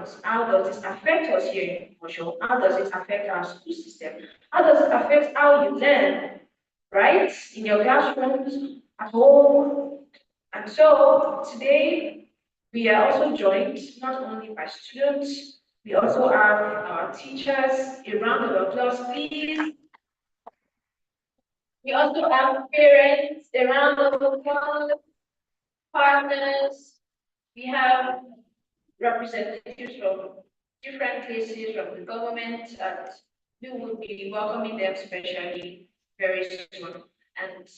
us? How does this affect us here in Ogbomoso? How does it affect our school system? How does it affect how you learn, right? In your classrooms, at home. And so today we are also joined not only by students, we also have our teachers. A round of applause, please. We also have parents, a round of applause, partners. We have representatives from different places from the government, and we will be welcoming them specially very soon. And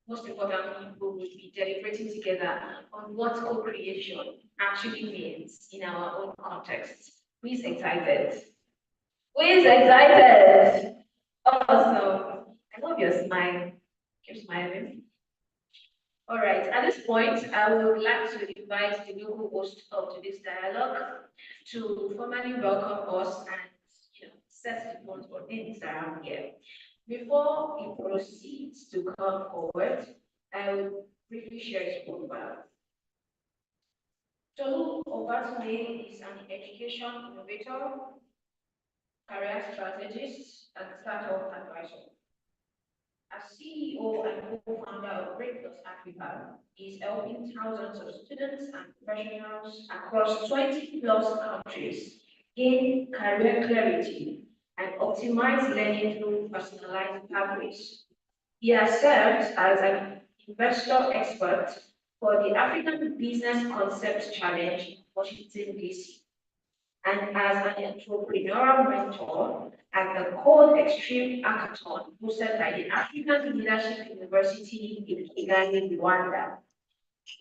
most importantly, we will be deliberating together on what co-creation actually means in our own context. Who is excited? Who is excited? Awesome. I love your smile. Keep smiling. All right, at this point, I would like to invite the local host of today's dialogue to formally welcome us and set the tone for things around here. Before he proceeds to come forward, I will briefly share his profile. Tolu Obatule is an education innovator, career strategist, and startup advisor. As CEO and co-founder of Great Plus Africa, he is helping thousands of students and professionals across 20 plus countries gain career clarity and optimize learning through personalized pathways. He has served as an investor expert for the African Business Concepts Challenge in Washington, D.C., and as an entrepreneurial mentor at the Code Extreme Hackathon hosted by the African Leadership University in Kigali, Rwanda.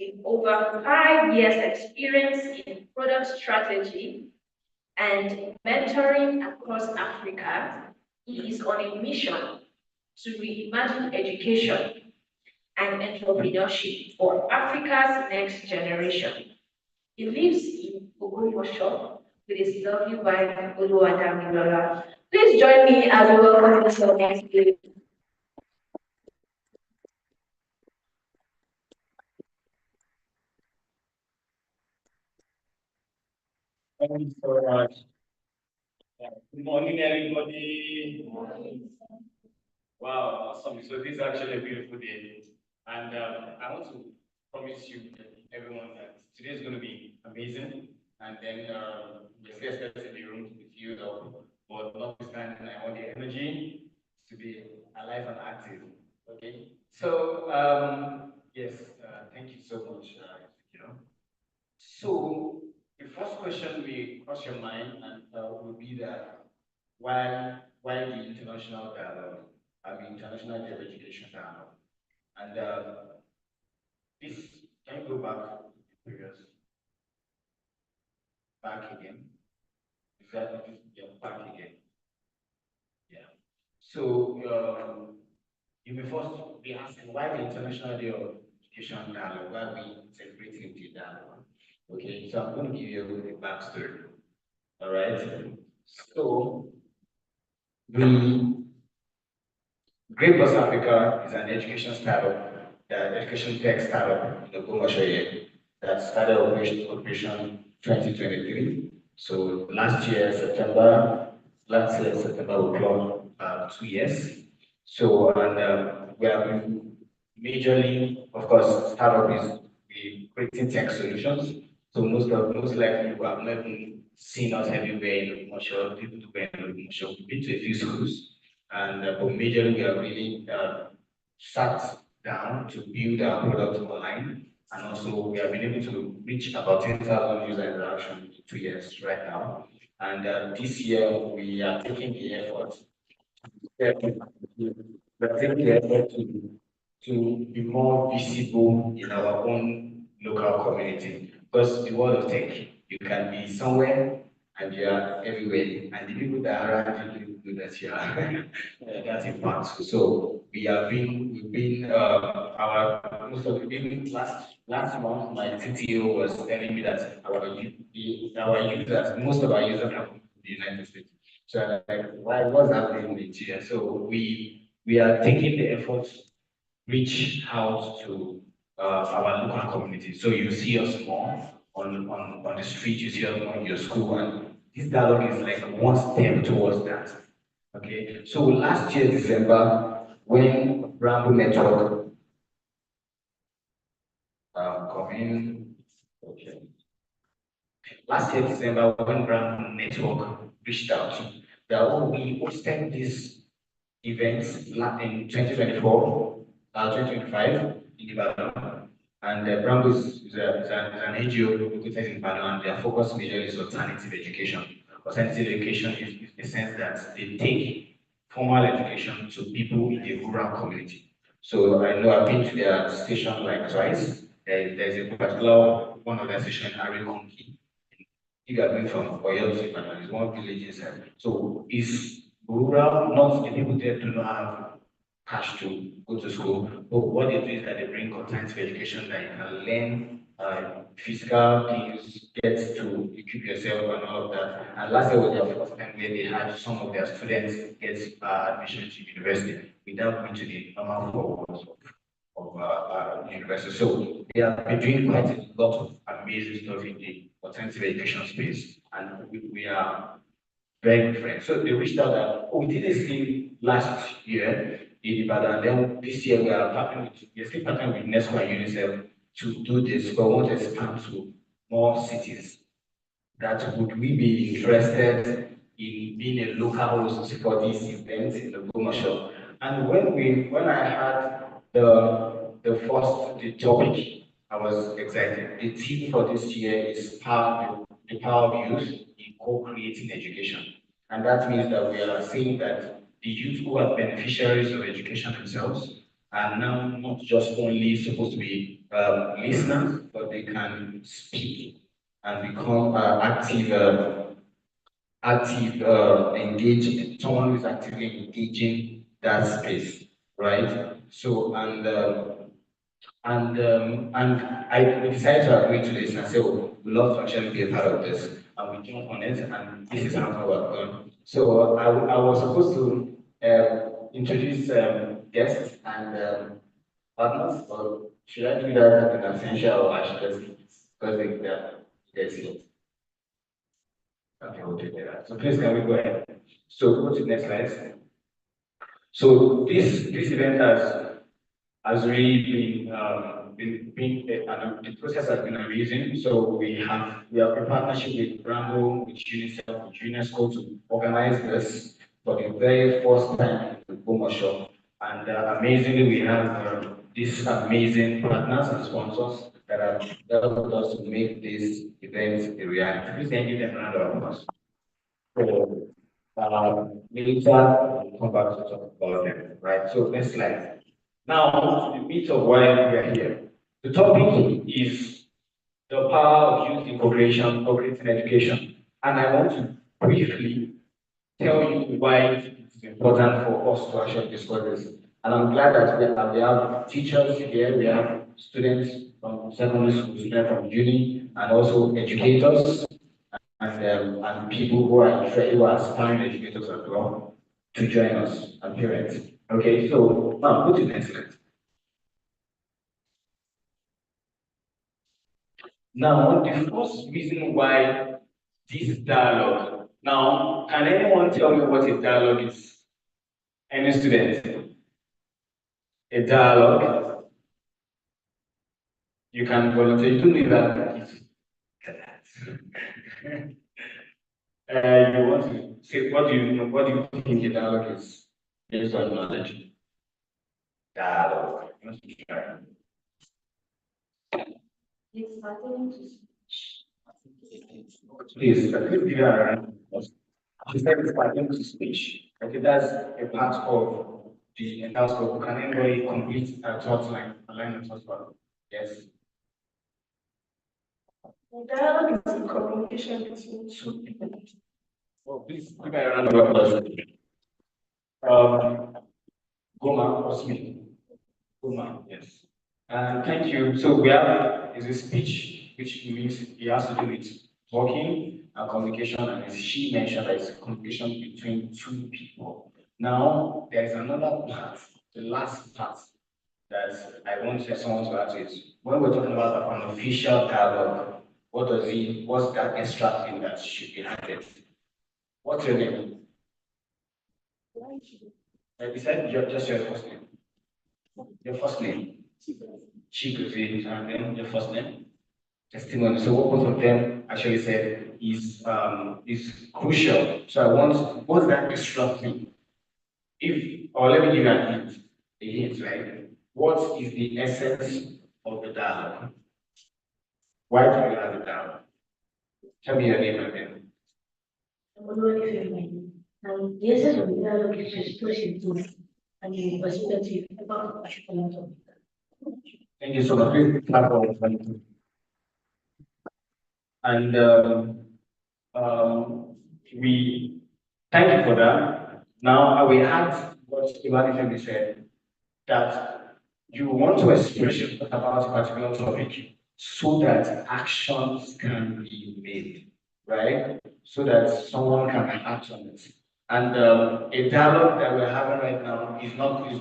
With over 5 years' experience in product strategy and mentoring across Africa, he is on a mission to reimagine education and entrepreneurship for Africa's next generation. He lives in Ogbomoso with his lovely wife, Oluwadamilola. Please join me as we welcome this next lady. Thank you so much. Good morning, everybody. Good morning. Wow, awesome. So this is actually a beautiful day. And I want to promise you, everyone, that today is going to be amazing. And then the first person in the room to be filled up, but notwithstanding, I want the energy to be alive and active. Okay. So yes, thank you so much. So the first question will cross your mind and will be that why the international dialogue? I mean international higher education dialogue. And this can you go back to the previous back again? Exactly, yeah, back again. Yeah. So you may first be asking why the International Day of Education Dialogue, why we celebrating the dialogue. Okay, so I'm going to give you a backstory. All right. So the Great Plus Africa is an education startup, education tech startup in the Ogbomoso that started operation 2023. So last year September we clocked 2 years. So and we have been majorly, of course, startup is we creating tech solutions. So most likely we have not seen us everywhere in Ogbomoso, people to go in Ogbomoso. We've been to a few schools, and but majorly we have really sat down to build our product online, and also we have been able to reach about 10,000 user interaction in 2 years right now. And this year we are taking the effort. We are taking the effort to be more visible in our own local community. Because the world of tech, you can be somewhere and you are everywhere, and the people that are around you know that you are. That's impactful. So we've been our most of even last month, my CTO was telling me that our users, most of our users are from the United States. So I'm like, why what's happening in Nigeria? So we are taking the effort reach out to our local community. So you see us more. on the street, you see them on your school, and this dialogue is like one step towards that. Okay, so last year December, when Rambo Network come in, okay, last year December when Rambo Network reached out, that we hosted this events in 2024, 2025 in Ibadan. And Bramble is an NGO located in Ibadan, and their focus majorly is alternative education. Alternative education is the sense that they take formal education to people in the rural community. So I know I've been to their station like twice. There's a particular one of their station in Arikonki. If you are going from Oyo to Ibadan, it's one village inside. So it's rural, not the people there do not have cash to go to school. But what they do is that they bring content education that you can learn physical things, get to equip yourself and all of that. And last year was their first time where they had some of their students get admission to university without going to the normal four walls of university. So they have been doing quite a lot of amazing stuff in the alternative education space, and we are very good friends. So they reached out that, oh, we did this thing last year in Ibadan, and then this year we're still partnering with NESCO and UNICEF to do this, but we want to expand to more cities. That would we be interested in being a local host for this event in the Ogbomoso? And when I had the topic, I was excited. The theme for this year is the power of youth in co-creating education. And that means that we are saying that the youth who are beneficiaries of education themselves are now not just only supposed to be listeners, but they can speak and become engaging, someone who is actively engaging that space, right? So and I we decided to agree to this and I said, oh, we love to actually be a part of this. And we jumped on it, and this is how we're going. So I was supposed to introduce guests and partners, or should I do that in essential or I should just because they see it? Okay, we'll take that. So please can we go ahead? So go to the next slide. So this event has really the process has been amazing. So we have a partnership with Rambo, with UNICEF, with UNESCO to organize this for the very first time in Ogbomoso. And amazingly, we have these amazing partners and sponsors that have helped us to make this event a reality. Please can you give them a round of applause. So later we'll come back to talk about them, right? So next slide. Now, to the meat of why we are here. The topic is the power of youth in co-creation, co-creating education. And I want to briefly tell you why it's important for us to actually discuss this. And I'm glad that we have teachers here, we have students from secondary school, students from uni, and also educators and people who are aspiring educators as well to join us and parents. Okay, so now go to the next slide. Now, the first reason why this dialogue. Now, can anyone tell me what a dialogue is? Any student? A dialogue. You can volunteer. You don't need that. You want to say what do you know? What do you think a dialogue is based on knowledge? Dialogue. It's pertaining to speech. Please, please give her a round. She said it's pertaining to speech. Okay, that's a part of the entire scope. Can anybody complete a thought line of thought for? Yes. Dialogue is a communication between two people. Oh, please give her a round of applause. Um, Goma or Smith? Goma, yes. And thank you. So we have is a speech, which means it has to do with talking and communication, and as she mentioned, that it's communication between two people. Now, there is another part, the last part that I want someone to add to it. When we're talking about an official dialogue, what's that extra thing that should be added? What's your name? Like you said, just your first name. Your first name. Chigozie, and then your first name. Testimony. So what both of them actually said is crucial. So I want what's that extra thing? If or let me give you an hint. A hint, right? What is the essence of the dialogue? Why do you have a dialogue? Tell me your name again. The essence of the dialogue is to express your and your perspective about a particular topic. Thank you so much. Please clap for one. And we thank you for that. Now I will add what Ivan said, that you want to express yourself about a particular topic so that actions can be made, right? So that someone can act on it. And a dialogue that we're having right now is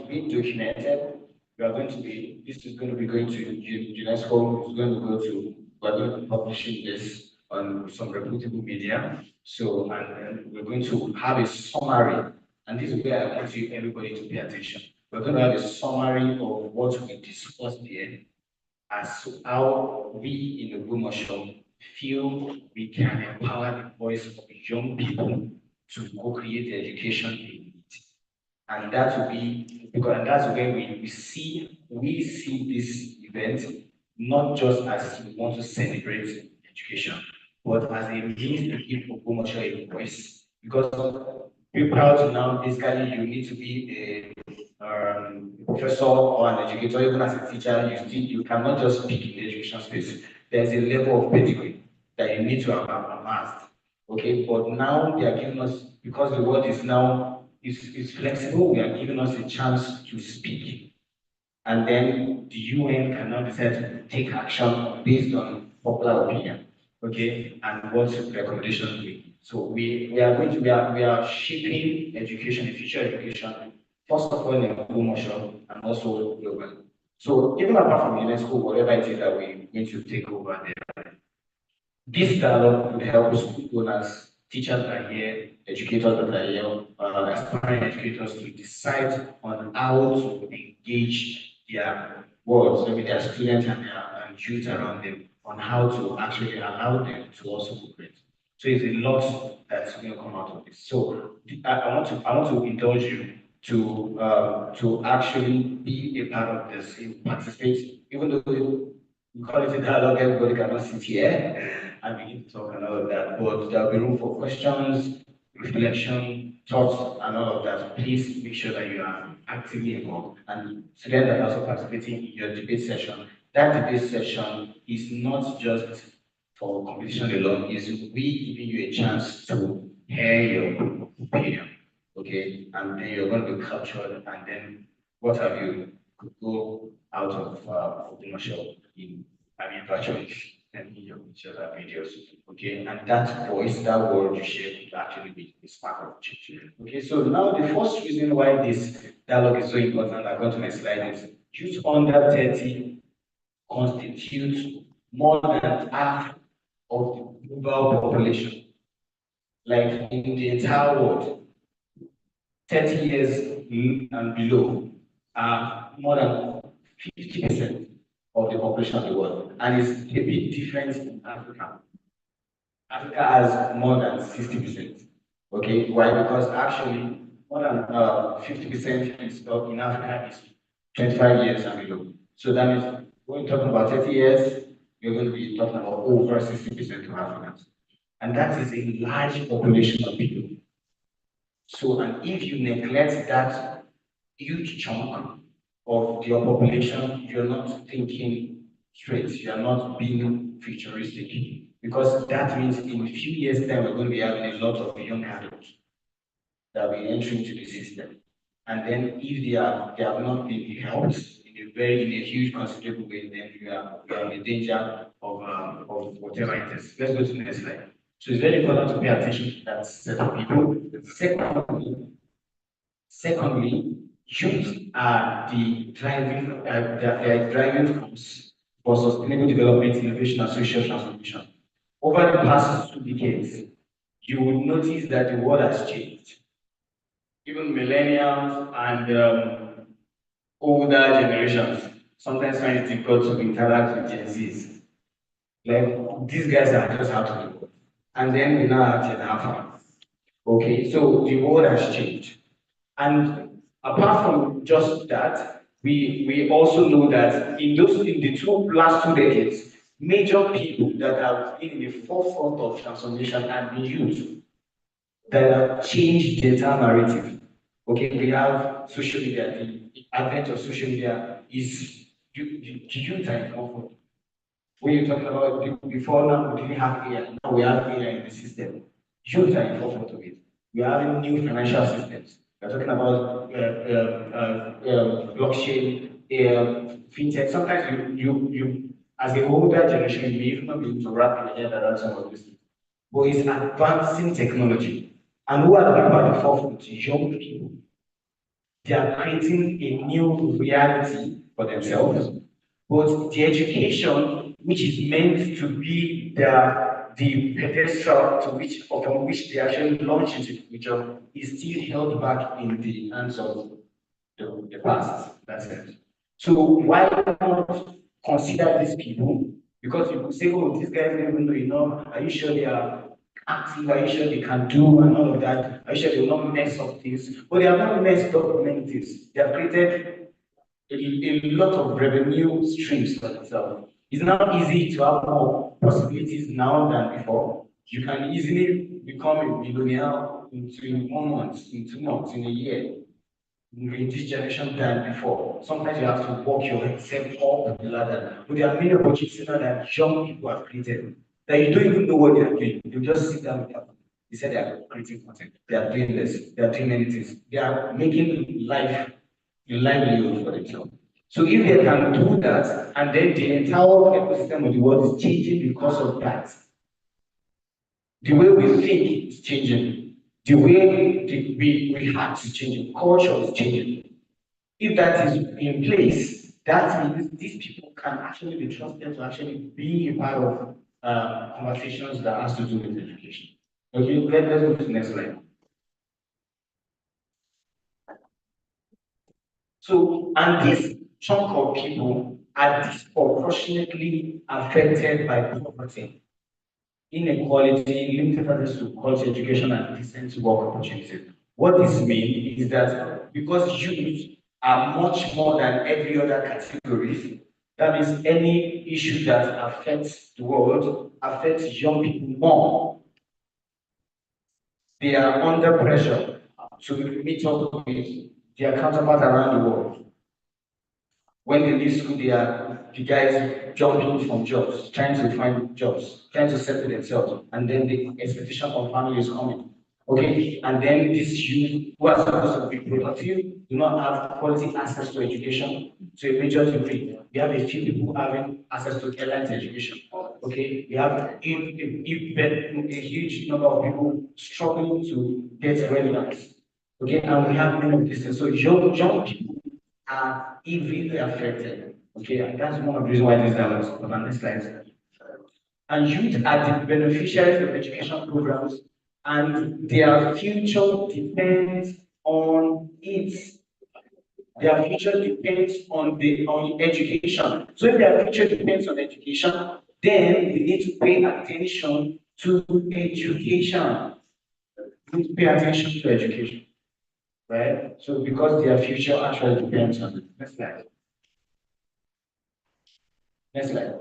being documented. We are going to be, this is going to be going to UNESCO, it's going to go to, we're going to be publishing this on some reputable media. So, and then we're going to have a summary, and this is where I want you everybody to pay attention. We're going to have a summary of what we discussed here as to how we in the Ogbomoso feel we can empower the voice of young people to co-create the education they need. And that will be because and that's where we see this event not just as we want to celebrate education, but as a means to give Ogbomoso a voice. Because be proud now, basically you need to be a professor or an educator, even as a teacher, you cannot just speak in the education space. There's a level of pedigree that you need to have amassed. Okay, but now they are giving us because the world is now is flexible, they are giving us a chance to speak. And then the UN can now decide to take action based on popular opinion, okay, and what recommendations we. So we are going to we are shaping education, the future education, first of all in Ogbomoso and also globally. So even apart from UNESCO, whatever it is that we're going to take over there, this dialogue will help school owners, teachers that are here, educators that are here, aspiring educators to decide on how to engage their worlds, maybe their students and youth around them, on how to actually allow them to also cooperate. So it's a lot that's going to come out of this. So I want to indulge you to actually be a part of this, participate, even though we call it a dialogue, everybody cannot sit here and begin to talk and all of that. But there'll be room for questions, reflection, thoughts, and all of that. Please make sure that you are actively involved. And students that are also participating in your debate session, that debate session is not just for competition alone, is we giving you a chance to hear your opinion. Okay, and then you're going to be captured, and then what have you could go out of commercial in, I mean, virtually and in your pictures and videos. Okay, and that voice, that word you share could actually be a spark of change. Okay, so now the first reason why this dialogue is so important, I'm going to my slide, is youth under 30 constitute more than half of the global population, like in the entire world. 30 years and below are more than 50% of the population of the world. And it's a bit different in Africa. Africa has more than 60%. Okay, why? Because actually more than 50% is in Africa is 25 years and below. So that means when you're talking about 30 years, you're going to be talking about over 60% of Africans. And that is a large population of people. So, and if you neglect that huge chunk of your population, you're not thinking straight, you're not being futuristic. Because that means in a few years' time, we're going to be having a lot of young adults that will enter into the system. And then if they have not been helped in a huge considerable way, then you are in danger of whatever it is. Let's go to the next slide. So it's very important to pay attention to that set of people. Secondly, youth are the driving force for sustainable development, innovation, and social transformation. over the past 2 decades, you will notice that the world has changed. Even millennials and older generations sometimes find it difficult to interact with Gen Zs. Like these guys are just out of the world. And then we now have Gen Alpha. Okay, so the world has changed. And apart from just that, we also know that in the last 2 decades, major people that have been in the forefront of transformation have been youth that have changed the entire narrative. Okay, we have social media. The advent of social media is the youth are in comfort. When you're talking about people before now, we didn't have AI. Now we have AI in the system. Youth are in forefront of it. We are having new financial systems. We're talking about blockchain, fintech. Sometimes as a older generation, you may even not be able to wrap your head around some of this. But it's advancing technology. And who are the people at the forefront? Young people. They are creating a new reality for themselves. But the education, which is meant to be the pedestal to which upon which they actually launch into the future, is still held back in the hands of the past. That's it. So why not consider these people? Because you could say, oh, these guys don't even know enough. Are you sure they are active? Are you sure they can do and all of that? Are you sure they will not mess up things? But they have not messed up many things. They have created a lot of revenue streams for themselves. It's now easy to have more possibilities now than before. You can easily become a millionaire in 1 month, in 2 months, in a year in this generation than before. Sometimes you have to walk yourself up the ladder. But there are many opportunities now that young people have created that you don't even know what they are doing. You just sit down with them. They say they are creating content. They are doing this. They are doing many things. They are making life a livelihood for themselves. So if they can do that, and then the entire ecosystem of the world is changing because of that, the way we think is changing. The way we act is changing. Culture is changing. If that is in place, that means these people can actually be trusted to actually be a part of conversations that has to do with education. Okay, let's go to the next slide. So, and this chunk of people are disproportionately affected by poverty, inequality, limited access to quality education, and decent work opportunities. What this means is that because youth are much more than every other category, that means any issue that affects the world affects young people more. They are under pressure to meet up with their counterparts around the world. When they leave school, they are the guys jumping from jobs, trying to find jobs, trying to settle themselves, and then the expectation of family is coming. Okay, and then this youth who are supposed to be productive do not have quality access to education to a major degree. We have a few people having access to airline education. Okay, we have a huge number of people struggling to get relevance. Okay, and we have many of these things. So young people are easily affected. Okay, and that's one of the reasons why this dialogue is important. Next slide. And youth are the beneficiaries of education programs, and their future depends on it. Their future depends on education. So if their future depends on education, then we need to pay attention to education. We need to pay attention to education, right? So because their future actually depends on it. Next slide. Next slide.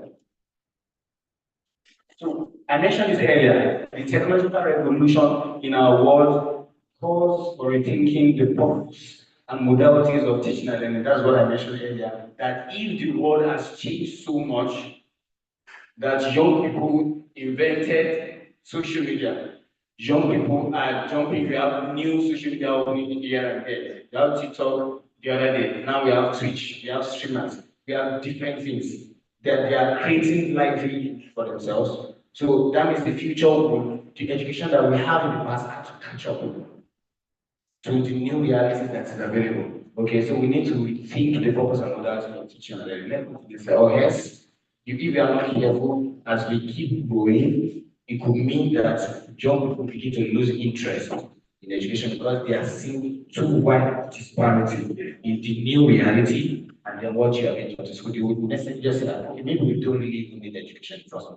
So I mentioned this earlier. The technological revolution in our world calls for rethinking the purpose and modalities of teaching and learning. That's what I mentioned earlier. That if the world has changed so much that young people invented social media. Young people are jumping. We have new social media opening here and there. We have TikTok the other day. Now we have Twitch. We have streamers. We have different things that they are creating lively for themselves. So that means the future, the education that we have in the past had to catch up to the new reality that is available. Okay, so we need to rethink the purpose and modality of teaching and learning. Let's go to this. Oh yes, if we are not careful as we keep going, it could mean that young people begin to lose interest in education because they are seeing too wide disparity in the new reality and then what you have been taught in school. They would necessarily just say that, okay, maybe we don't really even need education first.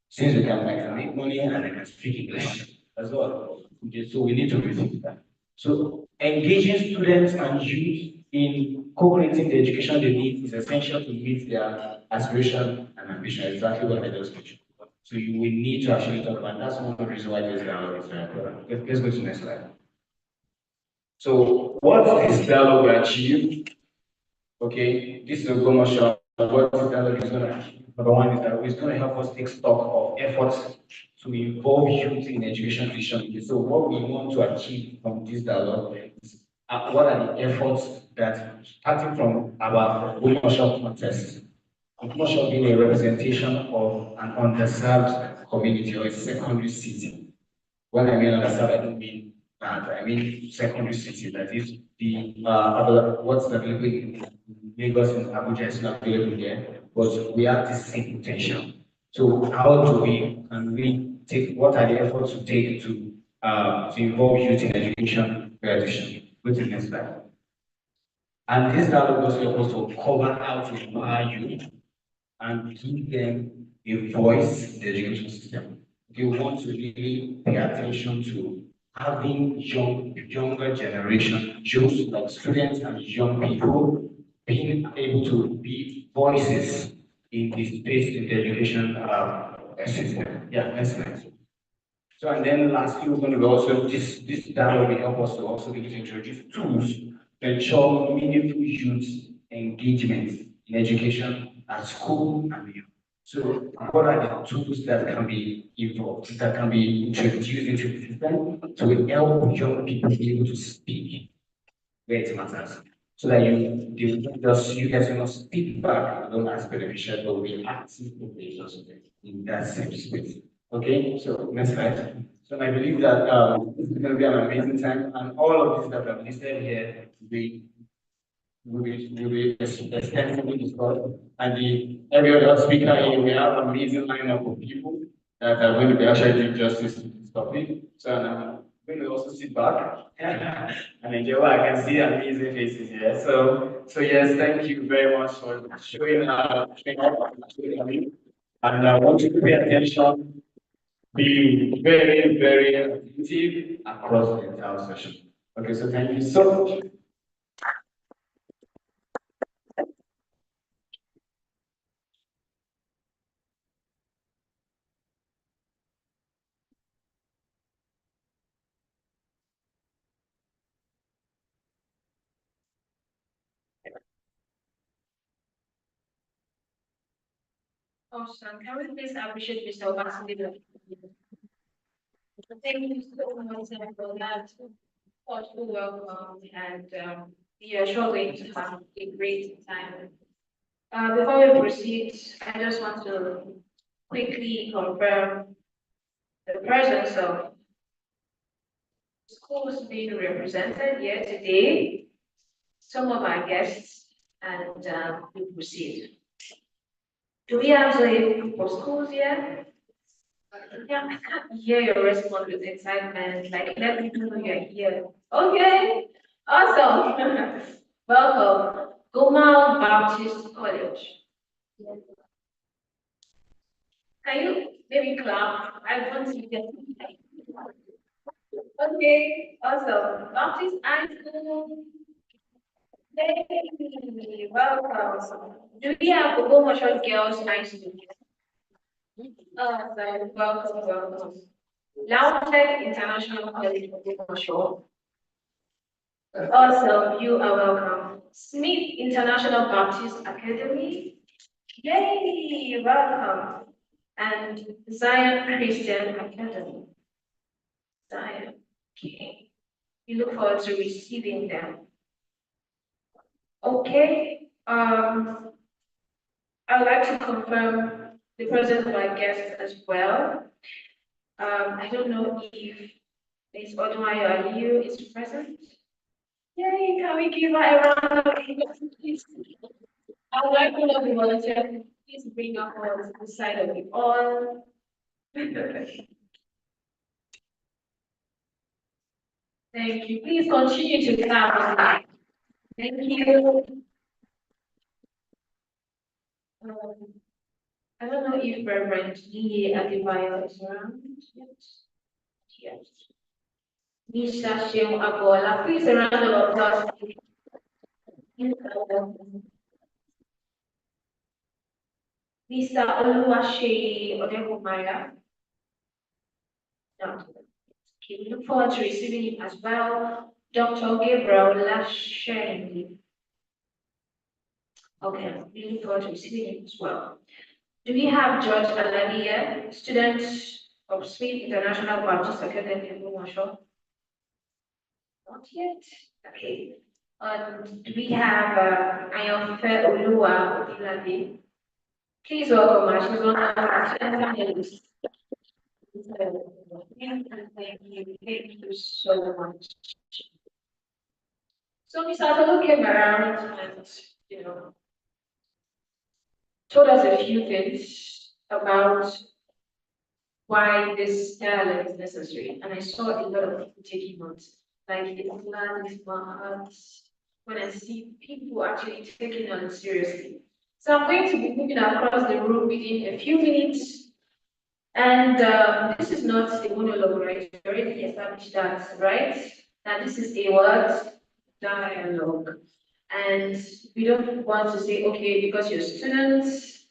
Since we can, I can make money and I can speak English as well. Okay, so we need to rethink that. So engaging students and youth in co-creating the education they need is essential to meet their aspiration and ambition. Exactly what I just mentioned. So you will need to actually talk about. That's one of the reasons why this dialogue is very important. Let's go to the next slide. So what this dialogue will achieve, okay, this is a Ogbomoso. What this dialogue is going to achieve, number one, is that it's going to help us take stock of efforts to involve youth in education decision making. So what we want to achieve from this dialogue is what are the efforts that, starting from our Ogbomoso context, Ogbomoso being a representation of an underserved community or a secondary city. When I mean underserved, I don't mean that. I mean secondary city. That is what's available in Lagos and Abuja is not available there, but we have this same potential. So how do we can we take what are the efforts to take to involve youth in education graduation? Go to the next slide. And this dialogue also helps us to cover how to empower youth and give them a voice in the education system. They want to really pay attention to having younger generation, youth, like students and young people, being able to be voices in the space in the education system. Yeah, next slide. So, and then lastly, we're going to go also, this dialogue will help us to also be able to introduce tools to ensure meaningful youth engagement in education at school and beyond. So, what are the tools that can be involved, that can be introduced into the system to help young people be able to speak where it matters? So that you guys will not speak back and don't ask beneficial, but we active engagers in that same space. Okay, so next slide. So I believe that this is going to be an amazing time, and all of this that I've listed here will be extensively discussed. And every other speaker here, we have an amazing lineup of people that are going to be actually doing justice to this topic. So I'm going to also sit back and enjoy what I can see amazing faces here. So yes, thank you very much for showing up, actually coming. And I want you to pay attention, be very, very attentive across the entire session. Okay, so thank you so much. Awesome. Can we please appreciate Mr. Obasanjo? Thank you so much for that thoughtful welcome, and we are sure going to have a great time. Before we proceed, I just want to quickly confirm the presence of schools being represented here today, some of our guests, and we proceed. Do we have a group of schools here? Yeah, I can't hear your response with excitement. Like, let me know you're here. Okay, awesome. Welcome, Gomal Baptist College. Can you maybe clap? I want to get. Okay, awesome. Baptist High School. Hey, welcome. Do we have Ogbomoso Girls High School? Awesome. Welcome. Lautech International College of Ogbomoso. Awesome. You are welcome. Smith International Baptist Academy. Yay, welcome. And Zion Christian Academy. Zion. Okay. We look forward to receiving them. Okay. I would like to confirm the presence of our guests as well. I don't know if Ms. Odumayo Aliyu is present. Yay, can we give her a round of applause, please? I would like all of the volunteers to please bring up on the side of the all. Thank you. Please continue to clap. Thank you. Um, I don't know if Reverend E. Adebayo is around yet. Yes. Mr. Sheung Abola, please a round of applause. Mr. Oluwaseyi Odegumaya. No. Okay, we look forward to receiving him as well. Dr. Gabriel Lashen. Okay, we look forward to receiving him as well. Do we have George Alania, student of Smith International Baptist Academy in Ogbomoso? Not yet. Okay. Do we have Ayanfe Oluwa Odilade? Please welcome her. She's one of our panelists. Thank you so much. So Miss Atolo came around and, you know, told us a few things about why this dialogue is necessary. And I saw a lot of people taking notes. Like it lands my heart when I see people actually taking it seriously. So I'm going to be moving across the room within a few minutes. And this is not a monologue, right? We already established that, right? That this is a what? Dialogue. And we don't want to say, okay, because you're students,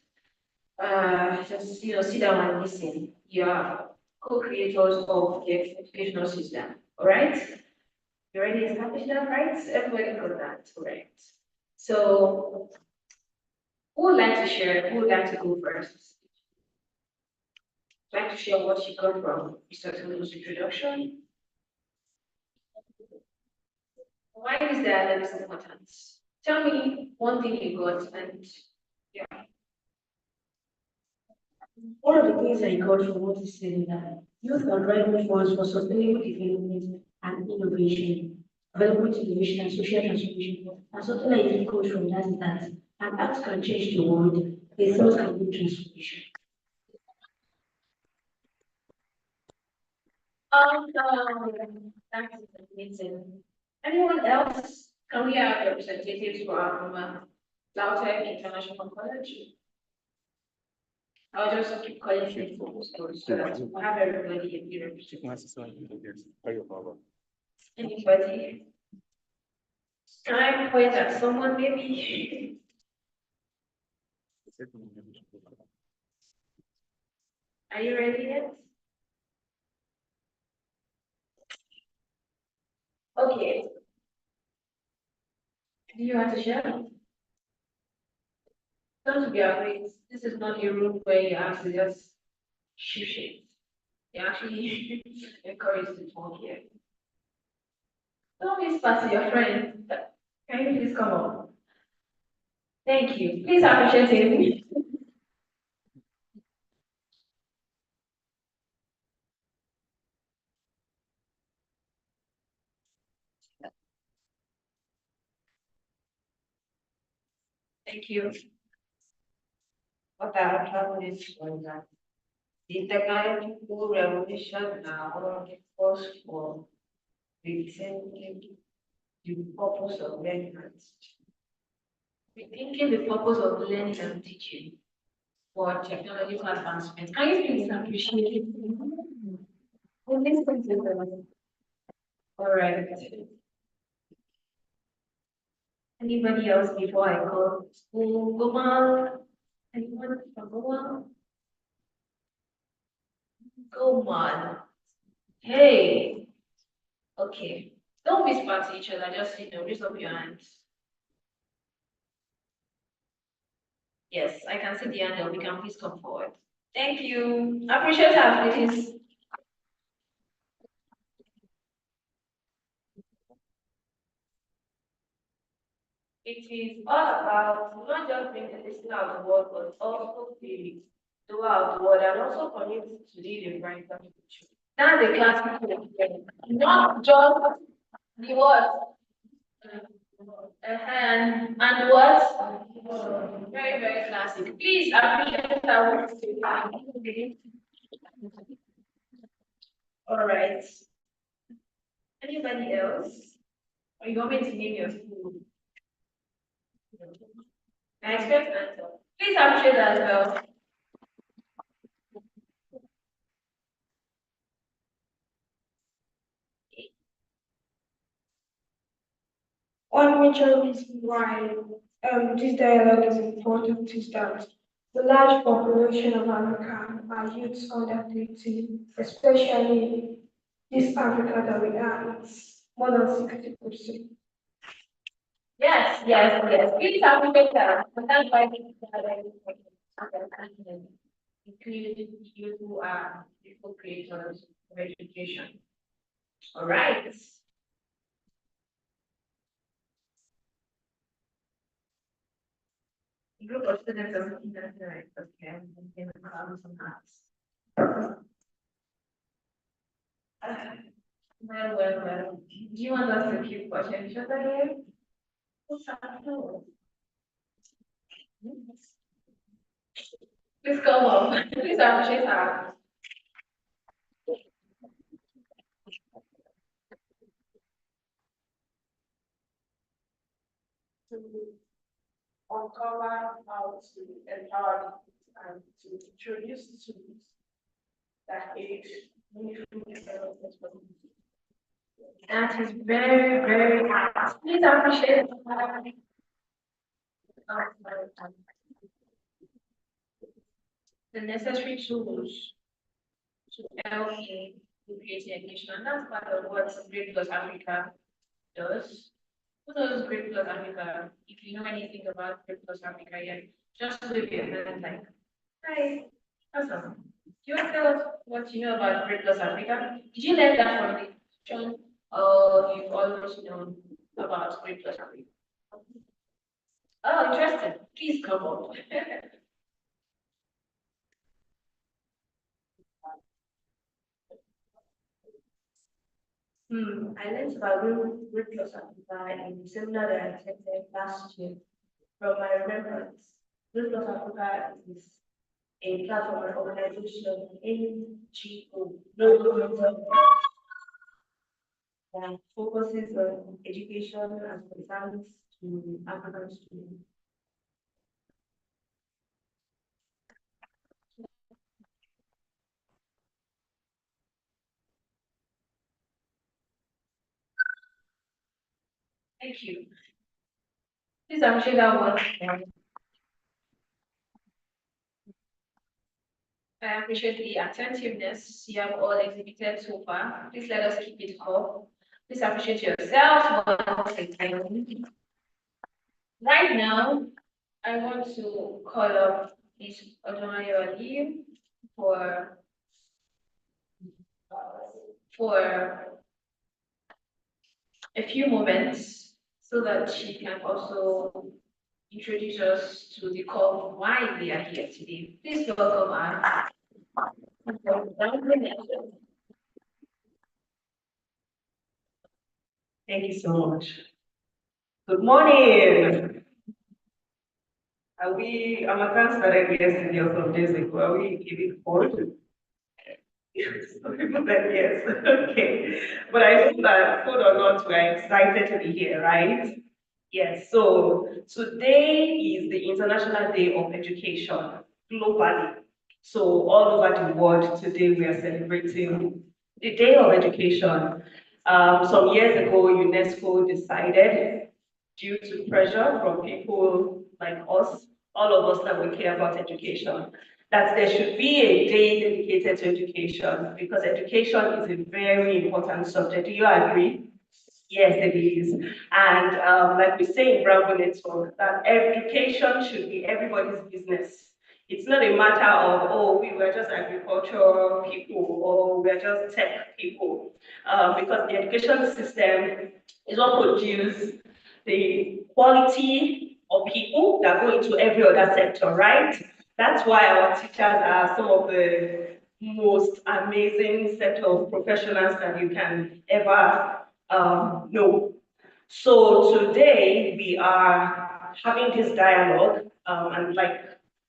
just sit down and listen. You are co-creators of the educational system. All right? You already established that, right? Everybody got that, correct? So, who would like to share? Who would like to go first? Like to share what you got from Mr. Tulu's introduction? Why is dialogue so important? Tell me one thing you got, and yeah. One of the things I got from what is said is that youth are driving force for sustainable development and innovation, development innovation and social transformation. And something I really got from that is that an act can change the world, a thought can bring transformation. That is amazing. Anyone else? Can we have representatives from Lautech International College? I'll just keep calling people so that we'll have everybody be represented. Anybody? Can I point at someone maybe? Are you ready yet? Okay. Do you want to share? Don't be afraid. This is not a room where you have to just shush it. You actually encourage to talk here. Don't whisper to your friend. Can you please come on? Thank you. Please appreciate him. Thank you. What I have is was that the technological revolution now the force for rethinking the purpose of learning and teaching. Rethinking the purpose of learning and teaching for technological advancement. Can you please appreciate it? All right. Anybody else before I go? Goma? Anyone from Goma? Goma. Hey. Okay. Don't whisper to each other, just raise up your hands. Yes, I can see the hand. We can please come forward. Thank you. Appreciate our please. It is all about not just being a listener of the word, but also the doer of the word and also commit to lead a brighter future. That's a classic thing. Not just the word. And what? Very, very classic. Please appreciate our work. All right. Anybody else? Or you want me to name your school? I expect answer. Please appreciate that as well. One major reason why this dialogue is important is that the large population of Africa are youths under 30, especially this Africa that we are, it's more than 60%. Yes, yes, yes. Please appreciate that. But that's why this dialogue is important. Include you who are people creators of education. All right. Group of students of internet, okay, I'm thinking about some arts. Well. Do you want us to keep watching each other here? What's that? No. Please come up. Please appreciate her. To uncover how to empower and to introduce tools that aid meaningful development for youth. That is very, very nice. Please appreciate the necessary tools to help in creating education. And that's part of what Great Plus Africa does. Who knows Great Plus Africa? If you know anything about Great Plus Africa yet, just wave your hand like, hi, awesome. Do you want to tell us what you know about Great Plus Africa? Did you learn that from the institution or you've always known about Great Plus Africa? Oh, interesting. Please come up. I learned about Great Plus Africa in the seminar that I attended last year. From my remembrance, Great Plus Africa is a platform and organization, NGO, non-governmental, that focuses on education and concerns to African students. Thank you. Please appreciate that one. I appreciate the attentiveness you have all exhibited so far. Please let us keep it up. Please appreciate yourselves once again. Right now, I want to call up Ms. Odomayo Ali for for a few moments so that she can also introduce us to the core of why we are here today. Please welcome her. Thank you so much. Good morning. Amakan started yesterday or some days ago. Are we a bit cold? Some people said yes. Okay. But I think that food or not, we're excited to be here, right? Yes. So today is the International Day of Education globally. So all over the world today we are celebrating the Day of Education. Some years ago, UNESCO decided, due to pressure from people like us, all of us that we care about education, that there should be a day dedicated to education because education is a very important subject. Do you agree? Yes, it is. And like we say in Bravo Network, that education should be everybody's business. It's not a matter of, oh, we were just agricultural people or we're just tech people, because the education system is what produces the quality of people that go into every other sector, right? That's why our teachers are some of the most amazing set of professionals that you can ever know. So today we are having this dialogue, and like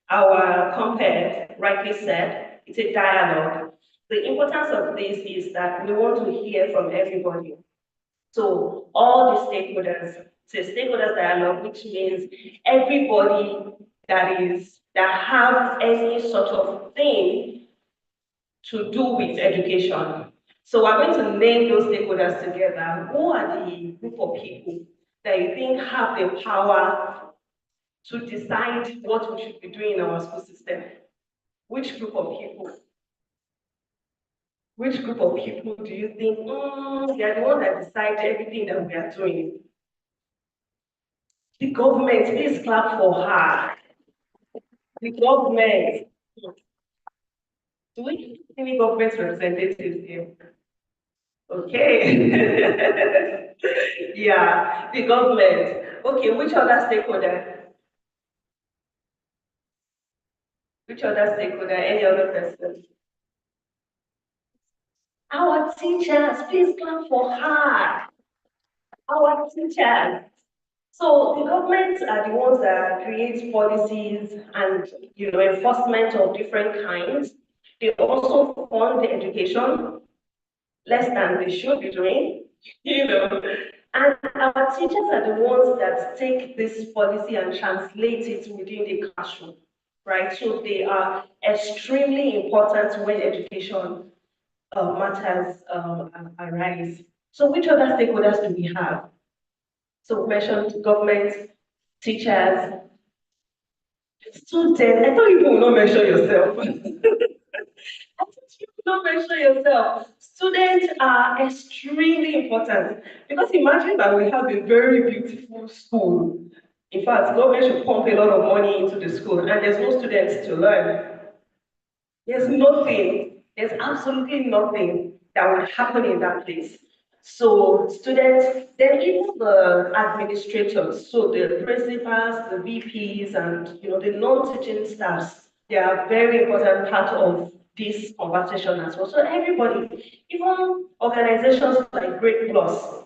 our compare rightly said, it's a dialogue. The importance of this is that we want to hear from everybody. So all the stakeholders, so stakeholders dialogue, which means everybody that have any sort of thing to do with education. So we're going to name those stakeholders together. Who are the group of people that you think have the power to decide what we should be doing in our school system? Which group of people? Which group of people do you think, they are the ones that decide everything that we are doing? The government, please clap for her. The government. Do we have any government representatives here? Okay. Yeah, the government. Okay, which other stakeholder? Which other stakeholder? Any other person? Our teachers, please clap for her. Our teachers. So the governments are the ones that create policies and enforcement of different kinds. They also fund the education less than they should be doing, you know. And our teachers are the ones that take this policy and translate it within the classroom, right? So they are extremely important when education matters arise. So which other stakeholders do we have? So we mentioned government, teachers, students. I thought you would not mention yourself. I thought you would not mention yourself. Students are extremely important because imagine that we have a very beautiful school. In fact, government should pump a lot of money into the school and there's no students to learn. There's nothing, there's absolutely nothing that would happen in that place. So students, then even the administrators, so the principals, the VPs, and the non-teaching staffs, they are very important part of this conversation as well. So everybody, even organizations like Great Plus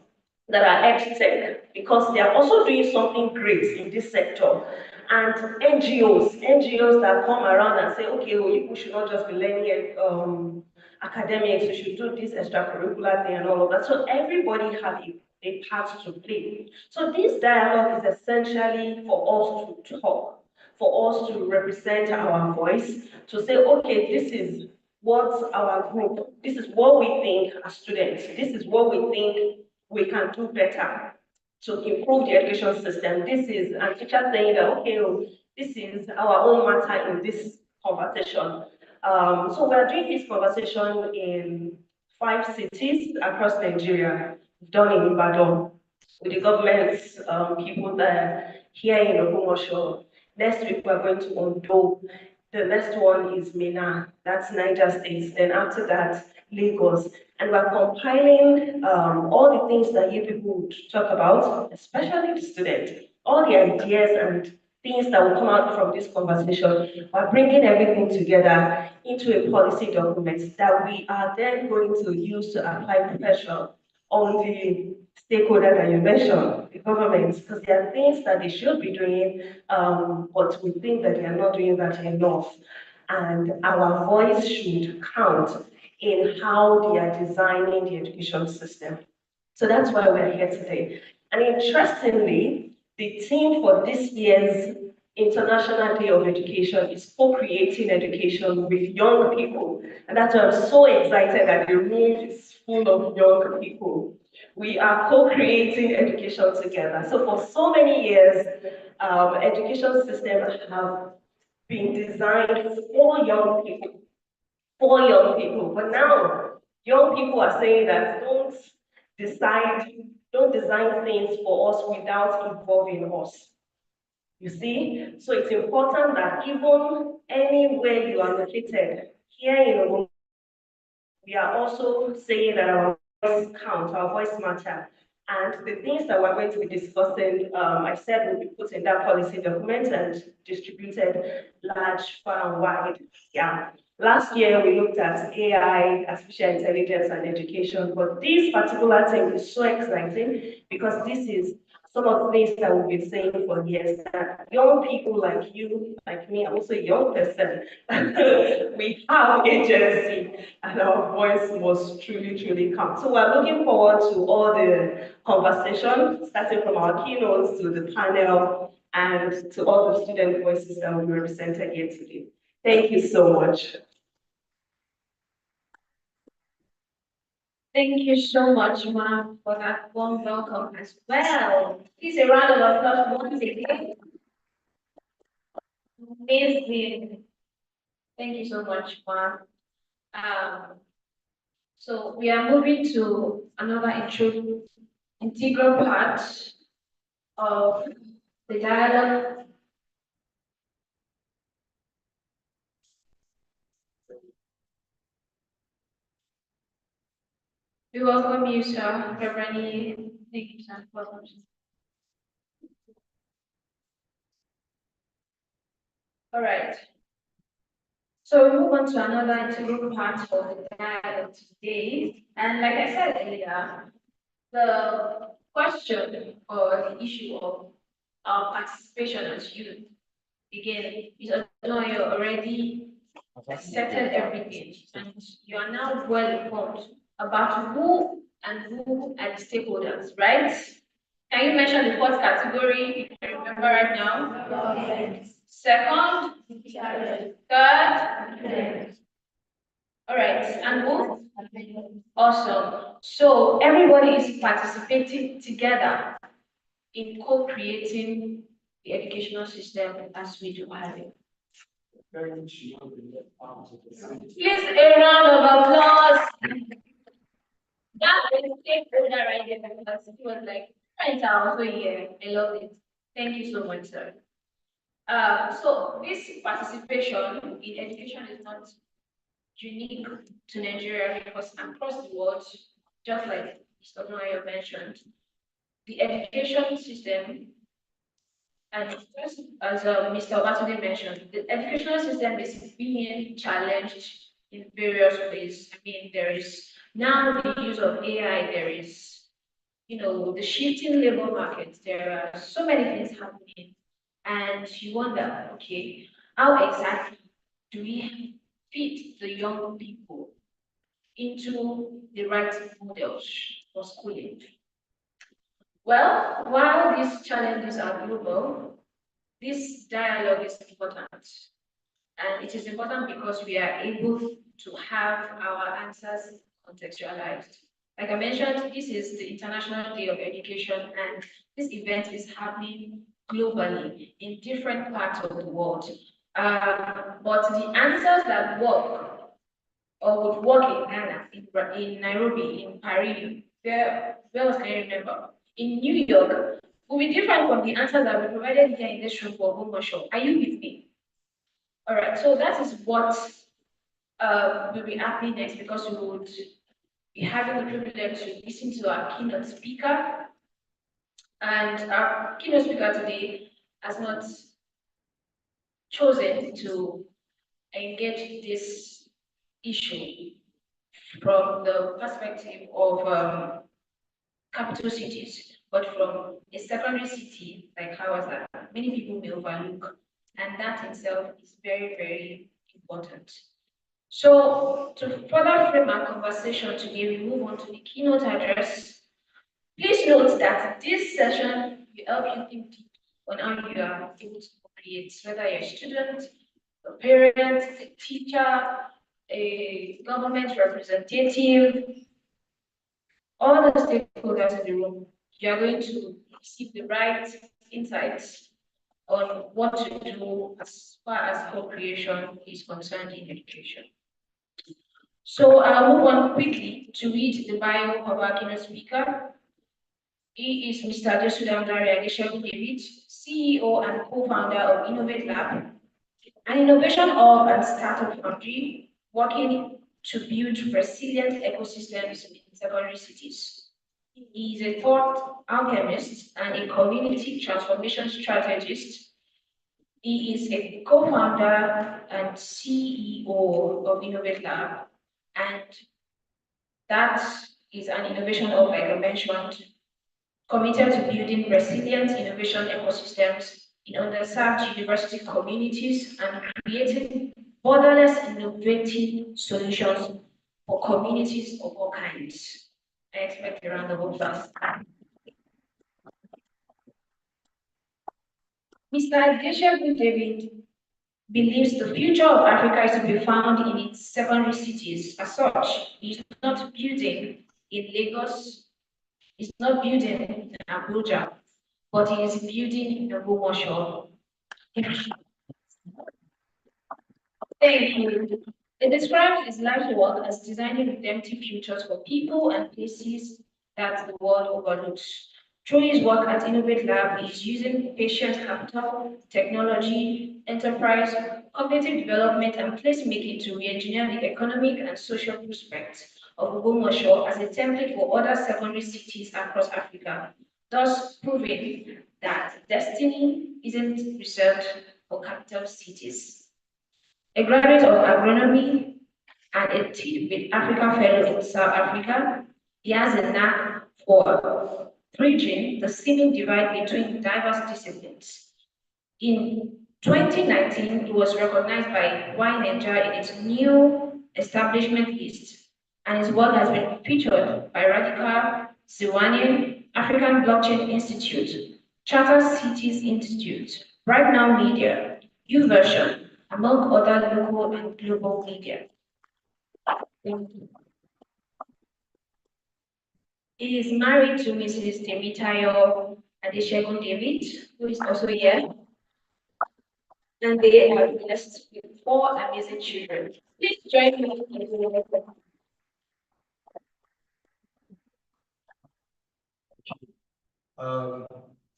that are edtech, because they are also doing something great in this sector. And NGOs that come around and say, okay, well, you should not just be learning academics, you should do this extracurricular thing and all of that. So everybody has a part to play. So this dialogue is essentially for us to talk, for us to represent our voice, to say, okay, this is what our group, this is what we think as students, this is what we think we can do better to improve the education system. This is a teacher saying that, okay, oh, this is our own matter in this conversation. So we're doing this conversation in 5 cities across Nigeria, done in Ibadan, with the government's people there, here in Ogbomoso. Next week, we're going to Ondo. The next one is Mina, that's Niger State. Then after that, Lagos. And we're compiling all the things that you people would talk about, especially the students, all the ideas and things that will come out from this conversation. We're bringing everything together into a policy document that we are then going to use to apply pressure on the stakeholder that you mentioned, the governments, because there are things that they should be doing, but we think that they are not doing that enough. And our voice should count in how they are designing the education system. So that's why we're here today. And interestingly, the theme for this year's International Day of Education is co-creating education with young people. And that's why I'm so excited that the room is full of young people. We are co-creating education together. So for so many years, education systems have been designed for young people, But now, young people are saying that don't design things for us without involving us. You see? So it's important that even anywhere you are located, here in Ogun, we are also saying that our voice counts, our voice matter. And the things that we're going to be discussing, I said will be put in that policy document and distributed large, far and wide. Yeah. Last year, we looked at AI, artificial intelligence, and education, but this particular thing is so exciting because this is some of the things that we've been saying for years, that young people like you, like me, I'm also a young person, we have agency and our voice must truly, truly count. So we're looking forward to all the conversations, starting from our keynotes to the panel and to all the student voices that will be represented here today. Thank you so much. Thank you so much, ma'am, for that warm welcome as well. Please a round of applause once again. Amazing. Thank you so much, ma'am. Um, so we are moving to another integral part of the dialogue. We welcome you, sir, Reverend. Thank you, sir. Welcome. All right. So we move on to another integral part of the dialogue today. And like I said earlier, the question or the issue of our participation as youth, again, is you already accepted everything and you are now well informed about who and who are the stakeholders, right? Can you mention the first category if you remember right now? Second, third, all right, and who? Awesome. So everybody is participating together in co-creating the educational system as we do have it. Please, a round of applause. That is stakeholder right there because he was like, friends are also here. I love it. Thank you so much, sir. So this participation in education is not unique to Nigeria because across the world, just like Mr. Noyo mentioned, the education system, and first, as Mr. Obatunde mentioned, the educational system is being challenged in various ways. I mean, there is now the use of AI, there is, the shifting labor market, there are so many things happening, and you wonder, okay, how exactly do we fit the young people into the right models for schooling? Well, while these challenges are global, this dialogue is important. And it is important because we are able to have our answers contextualized. Like I mentioned, this is the International Day of Education, and this event is happening globally in different parts of the world. But the answers that work or would work in Ghana, in Nairobi, in Paris, where else can you remember? In New York, will be different from the answers that we provided here in this room for Ogbomoso. Are you with me? All right, so that is what will be happening next because we would be having the privilege to listen to our keynote speaker. And our keynote speaker today has not chosen to engage this issue from the perspective of capital cities, but from a secondary city like ours that many people may overlook. And that itself is very, very important. So to further frame our conversation today, we move on to the keynote address. Please note that this session will help you think deep on how you are able to create, whether you're a student, a parent, a teacher, a government representative, all the stakeholders in the room, you are going to receive the right insights on what to do as far as co-creation is concerned in education. So I'll move on quickly to read the bio of our keynote speaker. He is Mr. Josudamdari Adeshegun David, CEO and co-founder of Innovate Lab, an innovation hub and startup foundry working to build resilient ecosystems in secondary cities. He is a thought alchemist and a community transformation strategist. He is a co-founder and CEO of Innovate Lab, and that is an innovation hub, like I mentioned, committed to building resilient innovation ecosystems in underserved university communities and creating borderless innovative solutions for communities of all kinds. I expect a round of applause. Mr. Adeshagun David believes the future of Africa is to be found in its secondary cities. As such, he is not building in Lagos, he's not building in Abuja, but he is building in Ogbomoso. Thank you. It describes his life's work as designing redemptive futures for people and places that the world overlooks. Through his work at Innovate Lab, he is using patient capital, technology, enterprise, cognitive development, and placemaking to re-engineer the economic and social prospects of Ogbomoso as a template for other secondary cities across Africa, thus proving that destiny isn't reserved for capital cities. A graduate of agronomy and a with Africa Fellow in South Africa, he has a knack for bridging the seeming divide between diverse disciplines. In 2019, he was recognized by Wine in its new establishment list, and his work has been featured by Radical, Ziwanian, African Blockchain Institute, Charter Cities Institute, Right Now Media, YouVersion, among other local and global media. Thank you. He is married to Mrs. Temitayo Adeshegun David, who is also here, and they are blessed with 4 amazing children. Please join me in welcome.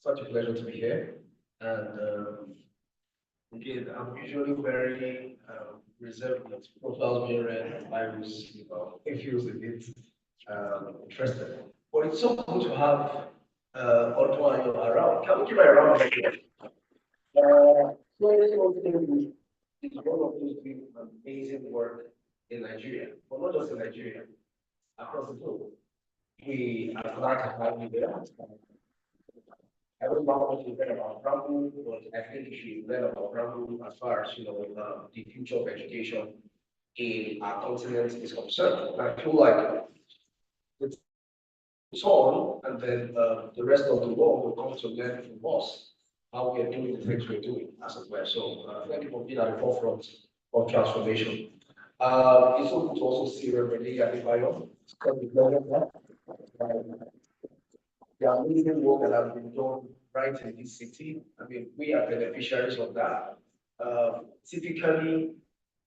Such a pleasure to be here. And again, I'm usually very reserved with profiles being read and bios, it feels a bit interesting. But it's so good to have Otto around. Can we give her a round of applause? So is one of those doing amazing work in Nigeria, but not just in Nigeria, across the globe. We are glad to have you there. I don't know how much you read about Rambo, but I think you should learn about Rambo as far as the future of education in our continent is concerned. And I feel like it's on, and then the rest of the world will come to learn from us how we are doing the things we're doing, as it were. So thank you for being at the forefront of transformation. It's so good to also see Reverend Lee Adebayo. It's quite a pleasure. The amazing work that has been done right in this city. I mean, we are beneficiaries of that. Typically,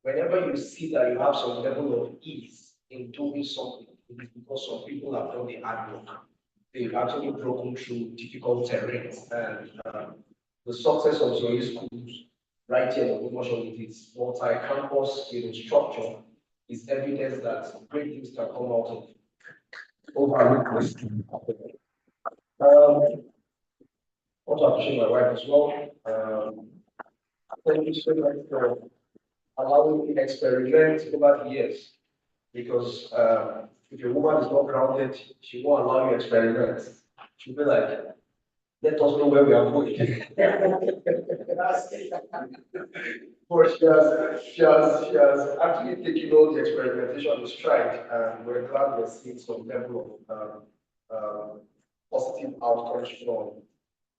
whenever you see that you have some level of ease in doing something, it is because some people have done the hard work. They've actually broken through difficult terrains. And the success of Zoe schools right here in Ogbomoso with its multi-campus structure is evidence that great things can come out of overlooked. Also appreciate my wife as well. Thank you so much for allowing me to experiment over the years. Because if your woman is not grounded, she won't allow you to experiment. She'll be like, let us know where we are going. But she has actually taken all the experimentation in stride, and we're glad we're seeing some level of positive outcomes from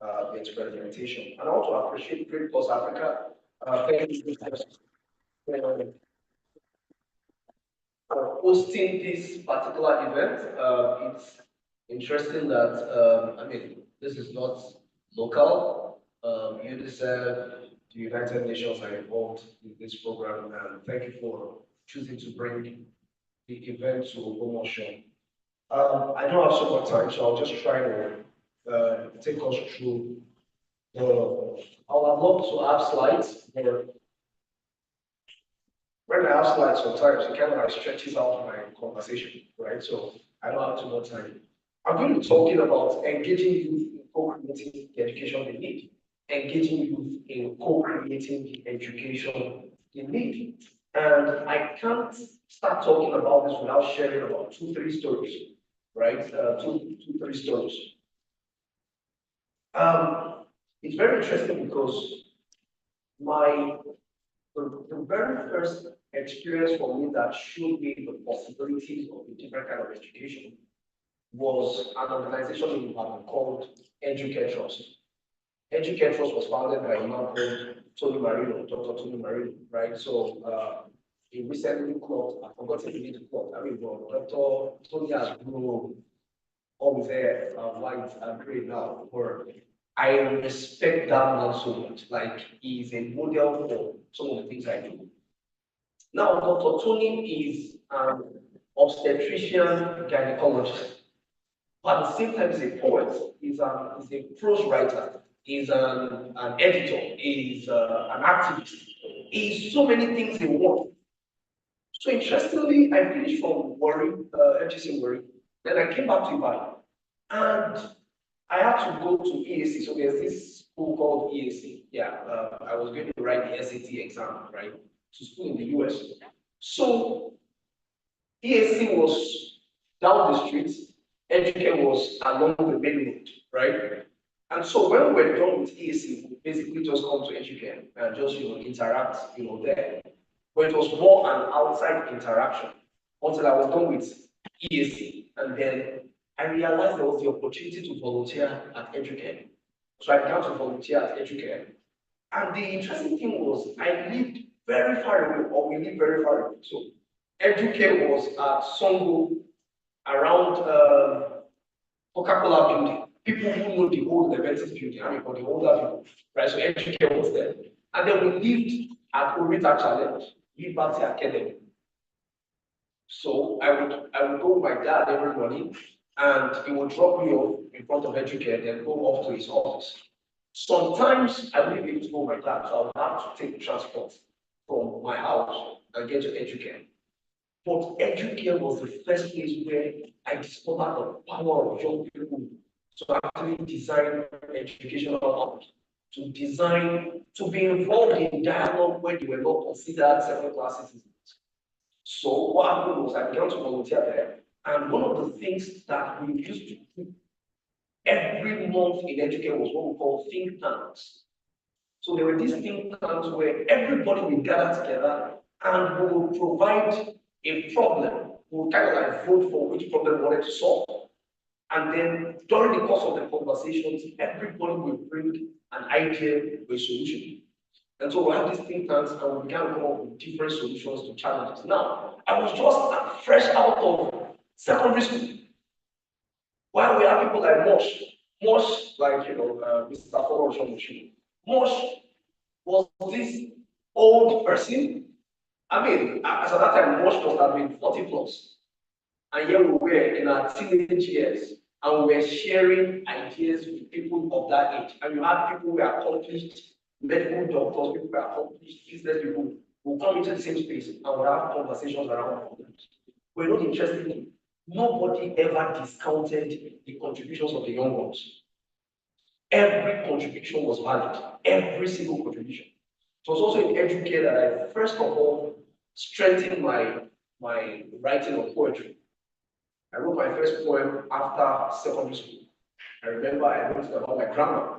the experimentation. And I want to appreciate Great Plus Africa. Thank you for hosting this particular event. It's interesting that, I mean, this is not local. UNICEF, the United Nations are involved in this program, and thank you for choosing to bring the event to Ogbomoso. I don't have so much time, so I'll just try to take us through I would love to have slides, but when I have slides, sometimes it kind of like stretches out my conversation, right? So I don't have too much time. I'm going to be talking about engaging youth in co-creating the education they need, engaging youth in co-creating the education they need. And I can't start talking about this without sharing about 2, 3 stories, right? Two, 3 stories. It's very interesting because my the very first experience for me that showed me the possibilities of a different kind of education was an organization in Ibadan called Educare Trust. Educare Trust was founded by a man called Tony Marino, Dr. Tony Marino, right? So he recently clocked, I forgot to name the clock, I mean, well, Dr. Tony has grown all there, white and gray now, or I respect that man so much. Like he's a model for some of the things I do. Now, Dr. Tony is an obstetrician gynecologist, but at the same time, he's a poet, he's a prose writer, he's an editor, he's an activist, he's so many things in one. So interestingly, I finished from Warri, FGC Warri, then I came back to Ibadan, and I had to go to EAC. So there's this school called EAC. Yeah, I was going to write the SAT exam, right, to school in the US. So EAC was down the street, Educare was along the main road, right? And so when we were done with EAC, we basically just come to Educare and just interact, there. But it was more an outside interaction until I was done with EAC. And then I realized there was the opportunity to volunteer at Educare. So I began to volunteer at Educare. And the interesting thing was I lived very far away, or we lived very far away. So Educare was at Songo around Coca-Cola building. People who know the old Leventis building, I mean, for the older people, right? So Educare was there. And then we lived at Orita Challenge, Liberty Academy. So I would go with my dad every morning, and he would drop me off in front of Educare, then go off to his office. Sometimes I wouldn't be able to go with my dad, so I would have to take transport from my house and get to Educare. But Educare was the first place where I discovered the power of young people to actually design educational outcomes, to design, to be involved in dialogue where they were not considered second-class citizens. So what happened was I began to volunteer there, and one of the things that we used to do every month in Educare was what we call think tanks. So there were these think tanks where everybody would gather together and we would provide a problem. We would kind of like vote for which problem we wanted to solve. And then during the course of the conversations, everybody will bring an idea or a solution. And so we have these think tanks and we began to come up with different solutions to challenges. Now, I was just fresh out of secondary school, while we have people like Mosh. Mosh, like, Mr. Foro Shomushi. Mosh was this old person. I mean, as at that time, Mosh must have been 40 plus. And here we were in our teenage years, and we were sharing ideas with people of that age. And you had people who were accomplished medical doctors, people who were accomplished business people who come into the same space and would have conversations around problems. But you know the interesting thing, nobody ever discounted the contributions of the young ones. Every contribution was valid, every single contribution. It was also in Educare that I first of all strengthened my writing of poetry. I wrote my first poem after secondary school. I remember I wrote it about my grandma.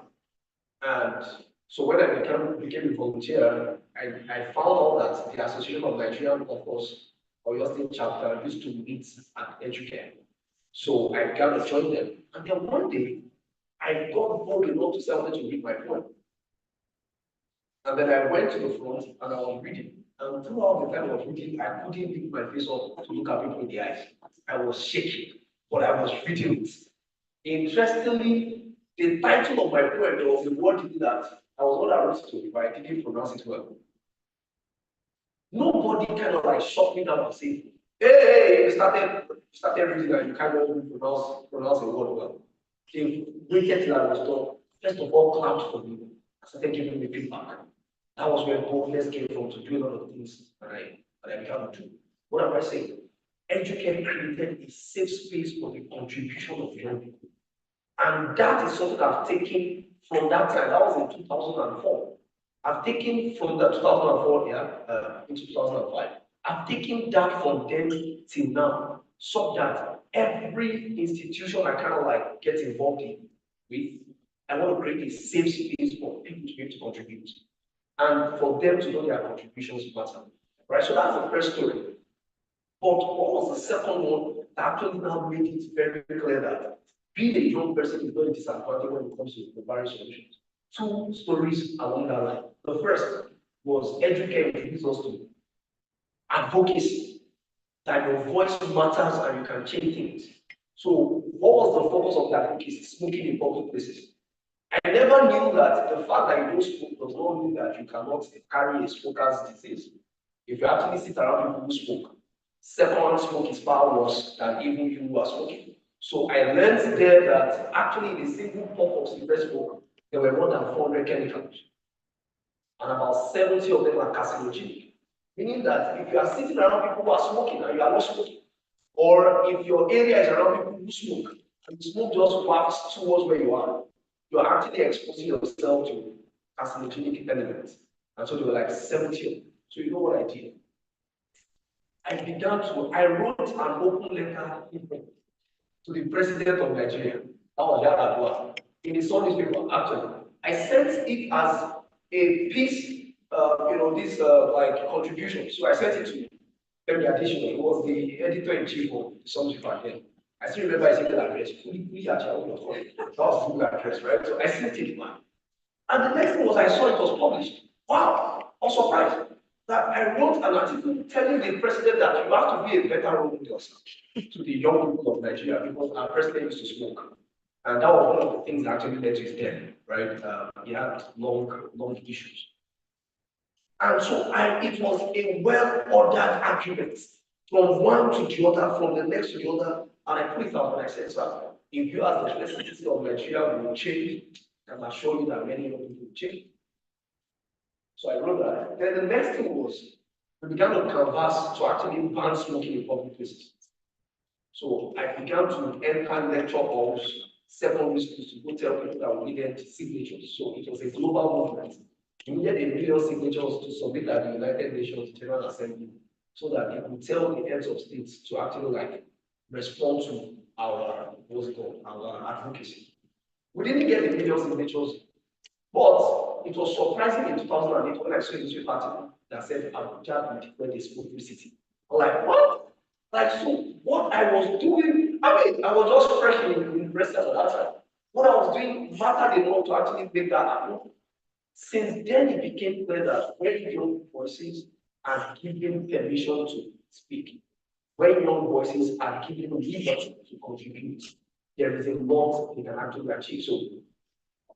And so when I became a volunteer, I found out that the Association of Nigerian Authors, or your state chapter, used to meet at Educare. So I began to join them. And then one day, I got bold enough to say I wanted to read my poem. And then I went to the front and I was reading. And throughout the time I was reading, I couldn't lift my face up to look at people in the eyes. I was shaking, but I was reading it. Interestingly, the title of my poem, there was a word in that I was not aroused to, but I didn't pronounce it well. Nobody kind of like shot me down and said, hey, you started reading and you can't even pronounce a word well. They waited till I was done. First of all, clapped for me. I started giving me feedback. That was where boldness came from to do a lot of things that I began to do. What am I saying? Educare created a safe space for the contribution of young people. And that is something I've taken from that time. That was in 2004. I've taken from the 2004 into 2005. I've taken that from then till now, so that every institution I kind of like get involved in with, I want to create a safe space for people to be able to contribute and for them to know their contributions matter. Right? So that's the first story. But what was the second one that actually now made it very clear that being a young person is very disadvantage when it comes to providing solutions? Two stories along that line. The first was educate introduced us to advocacy, that your voice matters and you can change things. So what was the focus of the advocacy? Smoking in public places. I never knew that the fact that you don't smoke does not mean that you cannot carry a smoker's disease. If you actually sit around people who smoke, second smoke is far worse than even you who are smoking. So I learned there that actually in a single puff of cigarette smoke, there were more than 400 chemicals. And about 70 of them are carcinogenic. Meaning that if you are sitting around people who are smoking and you are not smoking, or if your area is around people who smoke, and the smoke just wafts towards where you are actually exposing yourself to carcinogenic elements. And so there were like 70 of them. So you know what I did? I wrote an open letter to the president of Nigeria. That was Yar'Adua. In the Sunday newspaper, actually. I sent it as a piece, this like contribution. So I sent it to Femi Adesina. He was the editor-in-chief of the Sunday newspaper then. I still remember his email address. That was the email address, right? So I sent it, man. And the next thing was I saw it was published. Wow, I was surprised that I wrote an article telling the president that you have to be a better role model to the young people of Nigeria because our president used to smoke. And that was one of the things that actually led to his death, right? He had long issues. And so it was a well-ordered argument from one to the other, from the next to the other. And I put it out and I said, sir, if you as the president of Nigeria will change, I can assure you that many of you will change. So I wrote that. Then the next thing was we began to canvass to actually ban smoking in public places. So I began to enter lecture halls, secondary schools to go tell people that we needed signatures. So it was a global movement. We needed 1 million signatures to submit at the United Nations General Assembly so that it would tell the heads of states to actually respond to our advocacy. We didn't get 1 million signatures, but it was surprising in 2008 when I saw a newspaper article that said Abuja will declare a smoke-free city. I'm like, what? So what I was doing, I was just fresh in university at that time. What I was doing mattered enough to actually make that happen. Since then, it became clear that when young voices are given permission to speak, when young voices are given liberty to contribute, there is a lot they can actually achieve. So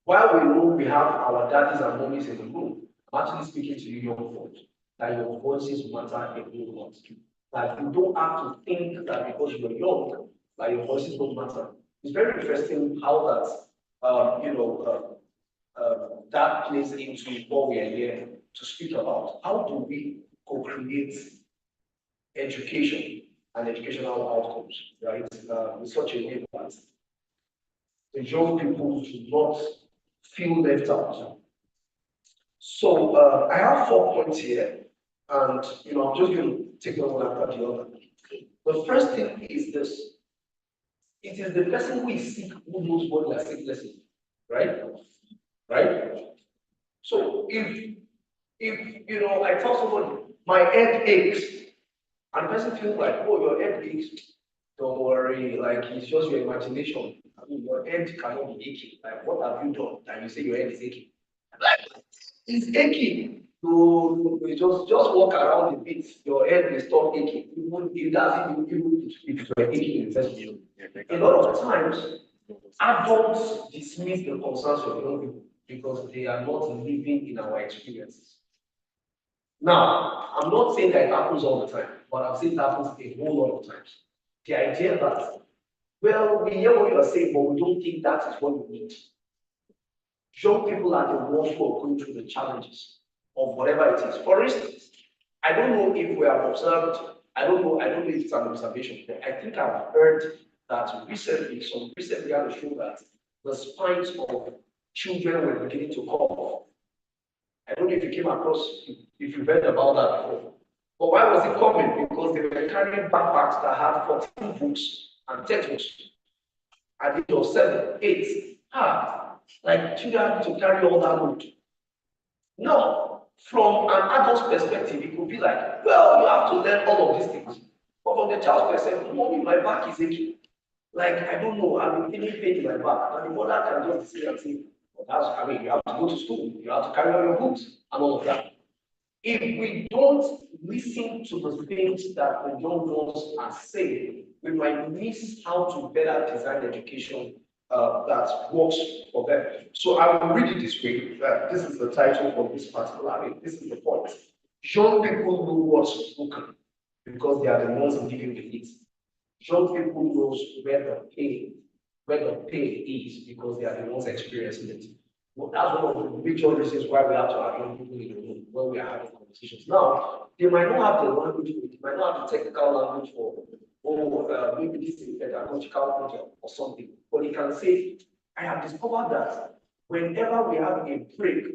while we know we have our daddies and mommies in the room, I'm actually speaking to you young folks that your voices matter a whole lot. That you don't have to think that because you're young, that your voices don't matter. It's very interesting how that plays into what we are here to speak about. How do we co-create education and educational outcomes, right? In such a way that the young people do not feel left out. So I have 4 points here, and I'm just going to take them one after the other. The first thing is this: it is the person who is sick who knows what their sickness is, right? Right? So if I tell somebody my head aches, and the person feels like, oh, your head aches, don't worry, like it's just your imagination. I mean, your head cannot be aching. Like, what have you done that you say your head is aching? Like, it's aching. You just walk around a bit, your head will stop aching. Even if that's even if it's aching in the first place. A lot of times, adults dismiss the concerns of young people because they are not living in our experiences. Now, I'm not saying that it happens all the time, but I've seen it happens a whole lot of times. The idea that, well, we hear what you are saying, but we don't think that is what we need. Young people are the ones who are going through the challenges of whatever it is. For instance, I don't know if we have observed, I don't know if it's an observation, but I think I've heard that recently had show that the spines of children were beginning to cough. I don't know if you came across, if you read about that before. But why was it coming? Because they were carrying backpacks that had 14 books and textbooks at the age of 7, 8. Like children have to carry all that load. Now, from an adult's perspective, it could be like, well, you have to learn all of these things. But from the child's perspective, mommy, my back is aching. Like, I don't know, I've been feeling pain in my back. And the mother can just sit and say, well, I mean, you have to go to school, you have to carry on your books, and all of that. If we don't listen to the things that the young ones are saying, we might miss how to better design education that works for them. So I will read it this way. This is the title for this particular. I mean, this is the point. Young people know what's broken because they are the ones living with it. Young people knows where the pain is because they are the ones experiencing it. Well, that's one of the major reasons why we have to have young people in the room when we are having conversations. Now, they might not have the language for it, they might not have the technical language for, maybe this is a pedagogical project or something, but they can say, I have discovered that whenever we have a break,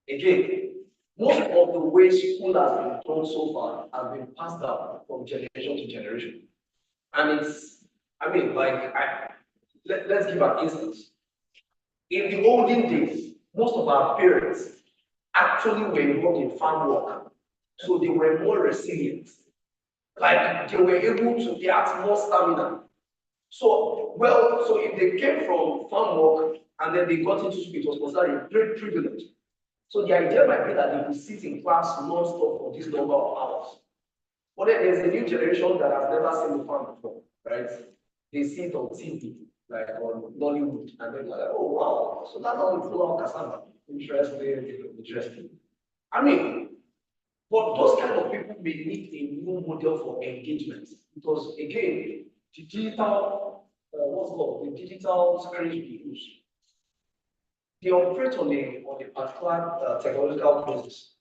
again, most of the ways school has been done so far has been passed down from generation to generation. And it's, I mean, like, let's give an instance. In the olden days, most of our parents actually were involved in farm work, so they were more resilient. Like they were able to, they had more stamina. So, well, so if they came from farm work and then they got into school, it was considered a great privilege. So the idea might be that they could sit in class non-stop for this number of hours. But then there's a new generation that has never seen the farm before, right? They see it on TV, like on Nollywood, and they're like, oh wow, so that's how we pull out cassava. Interesting. I mean, but those kind of people may need a new model for engagement because again, the digital, what's called the digital screens we use, they operate on a particular technological basis.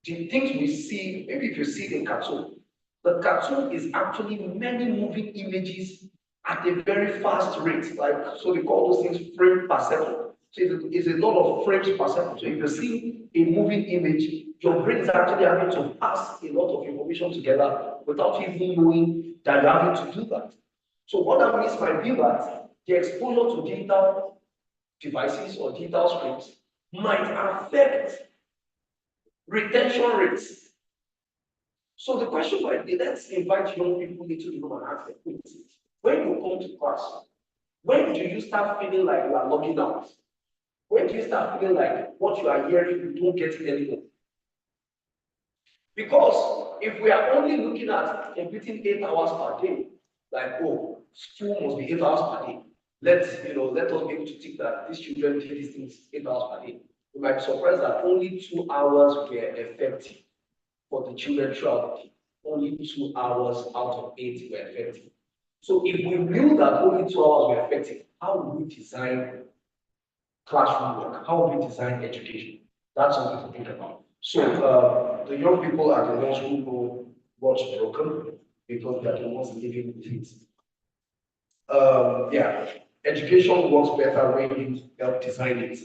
The things we see, maybe if you see the cartoon, the cartoon is actually many moving images at a very fast rate. Like, so they call those things frame per second. So it's a lot of frames per second. So if you see a moving image, your brain is actually having to pass a lot of information together without even knowing that you're having to do that. So what that means might be that the exposure to digital devices or digital screens might affect retention rates. So the question might be, let's invite young people into the room and ask them, when you come to class, when do you start feeling like you are logging out? When do you start feeling like what you are hearing, you don't get it anymore? Because if we are only looking at completing 8 hours per day, like, oh, school must be 8 hours per day. Let us be able to think that these children did these things 8 hours per day. We might be surprised that only 2 hours were effective for the children throughout the day. Only 2 hours out of 8 were effective. So if we knew that only 2 hours were effective, how would we design classroom work? How would we design education? That's something to think about. So the young people are the ones who know what's broken because they're the ones living with it. Yeah, education works better when you help design it.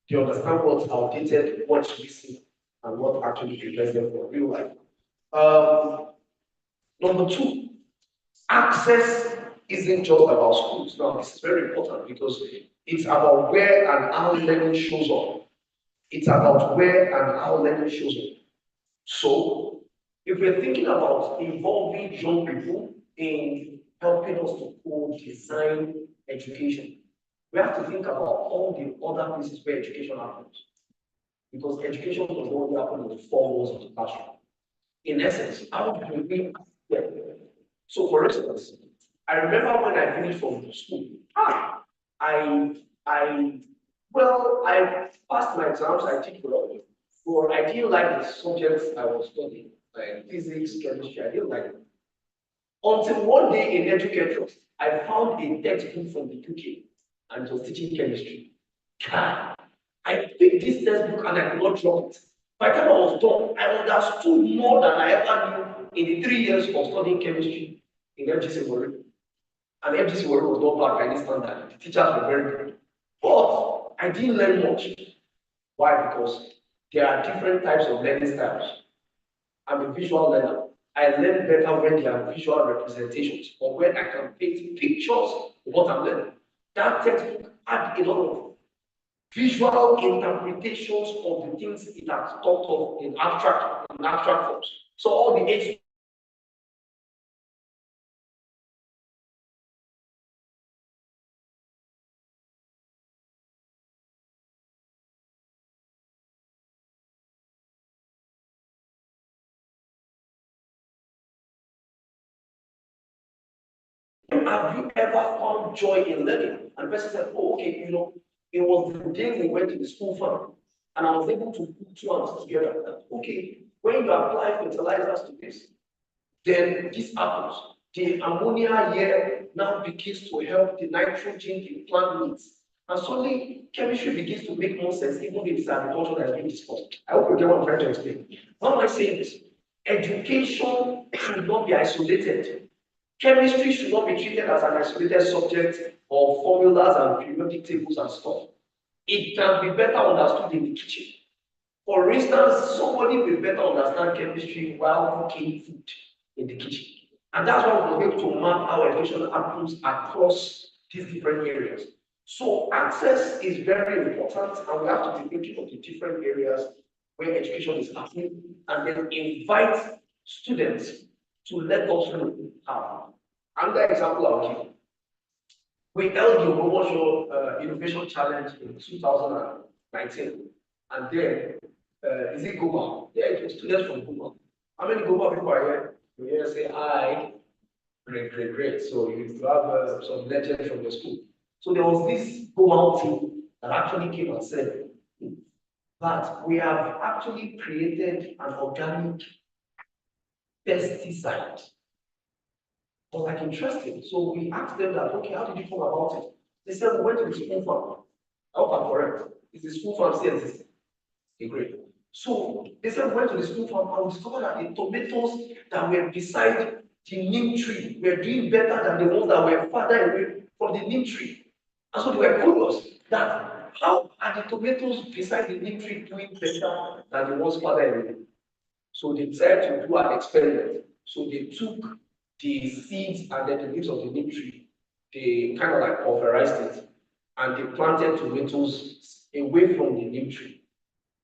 You understand what's outdated, what's missing, and what actually prepares them for real life. Number two, access isn't just about schools. Now, this is very important because it's about where and how learning shows up. It's about where and how learning shows up. So, if we're thinking about involving young people in helping us to co-design education, we have to think about all the other places where education happens. Because education does not only happen in the four walls of the classroom. In essence, how do we, yeah. So for instance, I remember when I finished from school, I passed my exams, I did well, but I didn't like the subjects I was studying, like physics, chemistry, I didn't like them. Until one day in education, I found a textbook from the UK and it was teaching chemistry. God, I picked this textbook and I could not drop it. By the time I was done, I understood more than I ever knew in the 3 years of studying chemistry in FGC Warri. And FGC Warri was not bad by any standard. The teachers were very good. But I didn't learn much. Why? Because there are different types of learning styles. I'm a visual learner. I learn better when there are visual representations or when I can paint pictures of what I'm learning. That textbook add a lot of visual interpretations of the things it has thought of in abstract forms. So all the eight have you ever found joy in learning? And the person said, oh, okay, it was the day we went to the school farm, and I was able to put two and two together. Okay, when you apply fertilizers to this, then this happens. The ammonia here now begins to help the nitrogen the plant needs. And suddenly, chemistry begins to make more sense, even if it's agriculture that is being discussed. I hope you get what I'm trying to explain. Why am I saying this? Education should not be isolated. Chemistry should not be treated as an isolated subject of formulas and periodic tables and stuff. It can be better understood in the kitchen. For instance, somebody will better understand chemistry while cooking food in the kitchen. And that's why we're able to map how education happens across these different areas. So access is very important, and we have to be thinking of the different areas where education is happening, and then invite students to let us know how. Another example I'll give. We held the Ogbomoso Innovation Challenge in 2019, and then is it Goma? Yeah, it was students from Goma. How many Goma people are here? You hear say hi, great. So you have some legends from the school. So there was this Goma team that actually came and said that we have actually created an organic pesticide. It was like interesting. So we asked them that, okay, how did you come about it? They said, we went to the school farm. I hope I'm correct. Is the school farm still existing? Okay, great. So they said, we went to the school farm and we discovered that the tomatoes that were beside the neem tree were doing better than the ones that were farther away from the neem tree. And so they were curious that how are the tomatoes beside the neem tree doing better than the ones farther away? So they decided to do an experiment. So they took the seeds and then the leaves of the neem tree, they kind of like pulverized it, and they planted tomatoes away from the neem tree.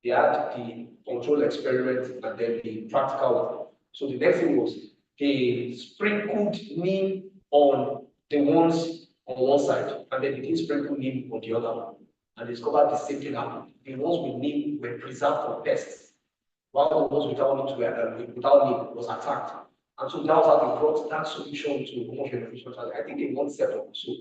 They had the control experiment and then the practical one. So the next thing was they sprinkled neem on the ones on one side, and then they didn't sprinkle neem on the other one. And they discovered the same thing happened. The ones with neem were preserved from pests, while the ones without neem was attacked. And so that was how they brought that solution to Ogbomoso Innovation Challenge. I think in one step so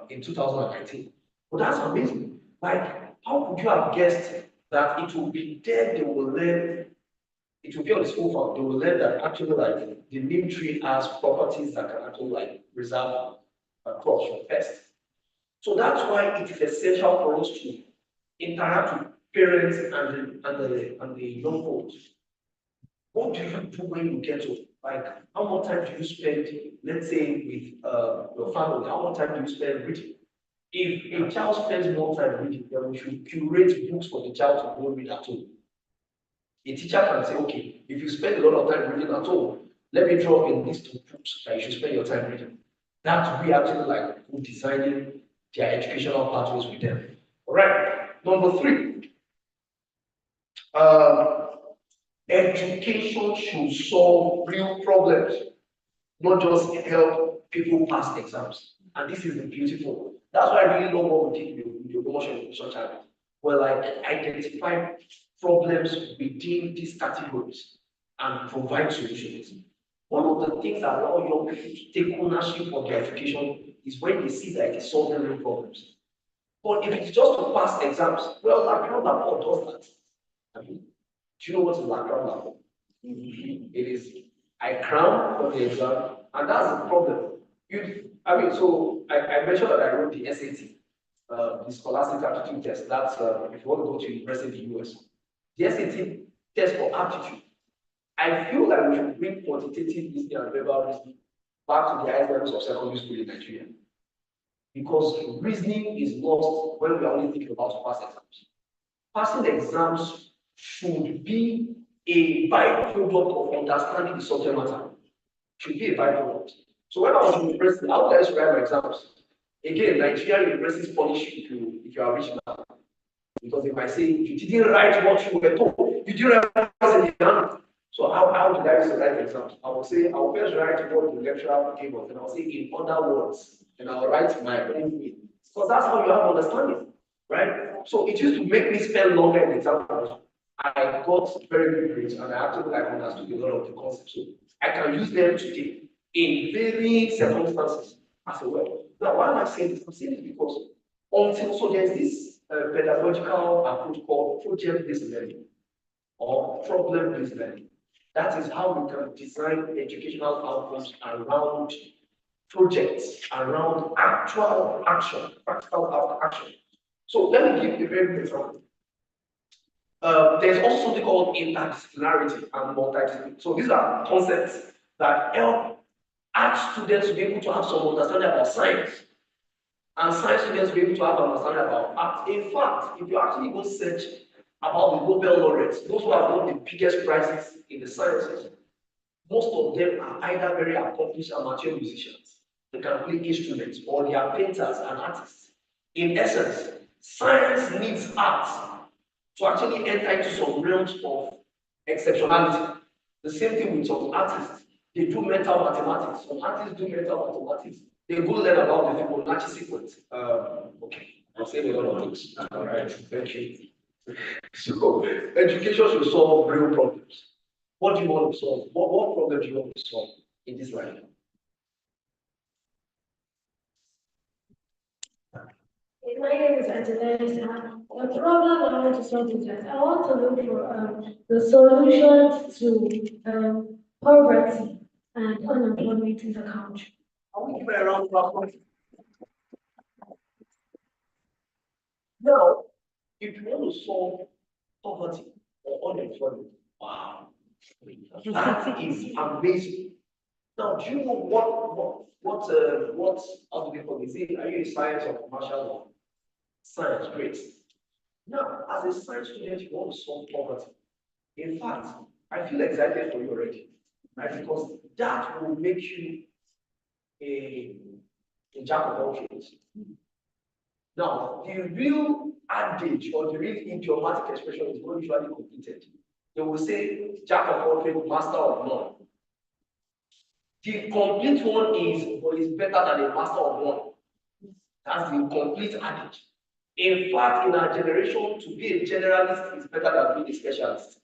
in 2019. But that's amazing. Like, how could you have guessed that it will be there, they will learn, it will be on the school farm, they will learn that actually like the neem tree has properties that can actually like preserve crops from pests. So that's why it is essential for us to interact with parents and the young folks. What do you do when you get to, like, how much time do you spend, let's say, with your family? How much time do you spend reading? If a child spends more time reading, then we should curate books for the child to go read at home. A teacher can say, okay, if you spend a lot of time reading at home, let me draw a list of books that you should spend your time reading. That's we actually like designing their educational pathways with them. All right. Number 3. Education should solve real problems, not just help people pass exams. And this is the beautiful. That's why I really love what we did with the Ogbomoso Innovation Challenge. We're like identify problems within these categories and provide solutions. One of the things that allow young people to take ownership of their education is when they see that it is solving real problems. But if it's just to pass exams, well, background laptop does that. I mean, do you know what is background laptop? It is I cram for the exam, and that's the problem. I mentioned that I wrote the SAT, the Scholastic Aptitude Test. That's if you want to go to university in the US. The SAT test for aptitude. I feel like we should bring quantitative listening and verbal reasoning back to the highest levels of secondary school in Nigeria. Because reasoning is lost when we are only thinking about to pass exams. Passing exams should be a byproduct of understanding the subject matter. Should be a byproduct. So when I was in university, how did I used to write my exams? Again, Nigerian universities punish you if you are rich now. Because they might say, you didn't write what you were told, you didn't write what's in the exam. So how did I used to write exams? I will say, I will first write what the lecturer gave us, and I'll say in other words, and I'll write my own way. Because that's how you have understanding, right? So it used to make me spend longer in exam. I got very good grades, and I actually understood a lot of the concepts. So I can use them today in varying circumstances as well. Now, why am I saying this? I'm saying this because until so there's this pedagogical approach called project-based learning or problem-based learning. That is how we can design educational outcomes around projects, around actual action, practical action. So let me give you a very good example. There's also something called interdisciplinarity and multidisciplinarity. So these are concepts that help ask students to be able to have some understanding about science, and science students will be able to have an understanding about art. In fact, if you actually go search about the Nobel laureates, those who have won the biggest prizes in the sciences, most of them are either very accomplished amateur musicians. They can play instruments, or they are painters and artists. In essence, science needs art to actually enter into some realms of exceptionality. The same thing with some artists. They do mental mathematics. Some artists do mental mathematics. They go learn about the Fibonacci sequence. Okay, I'm saying a lot of things. All right, thank you. So, education should solve real problems. What do you want to solve? What problem do you want to solve in this life? My name is Angelina. The problem I want to solve is that I want to look for the solutions to poverty and unemployment in the country. Are we giving around problem? Now, if you want to solve poverty or unemployment, wow, that is amazing. Now, do you know what other people is it? Are you a science or commercial or science? Great. Now, as a science student, you want to solve poverty. In fact, I feel excited for you already, right? Because that will make you a jack of all trades. Now, the real adage or the real idiomatic expression is not usually completed. They will say, jack of all trades, master of none. The complete one is better than a master of one. That's the complete adage. In fact, in our generation, to be a generalist is better than being a specialist.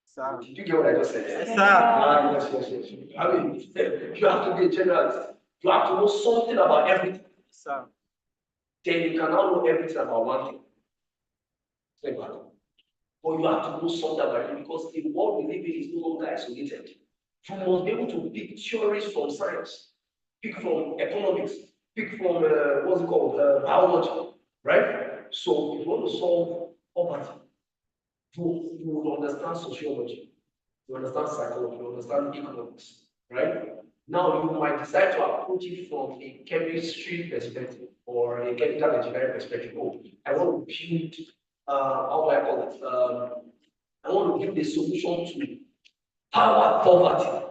Sir. Did you get what I just said? Yes, sir. Yes. I mean, you have to be a generalist. You have to know something about everything. Sir. Then you can now know everything about one thing. Think about it. But you have to know something about it because the world we live in is no longer isolated. You must be able to pick theories from science, pick from economics, pick from what's it called, biology, right? So if you want to solve poverty, you will understand sociology, you understand psychology, you understand economics, right? Now you might decide to approach it from a chemistry perspective or a chemical engineering perspective. Oh, I want to build, how do I call it? I want to build a solution to power poverty.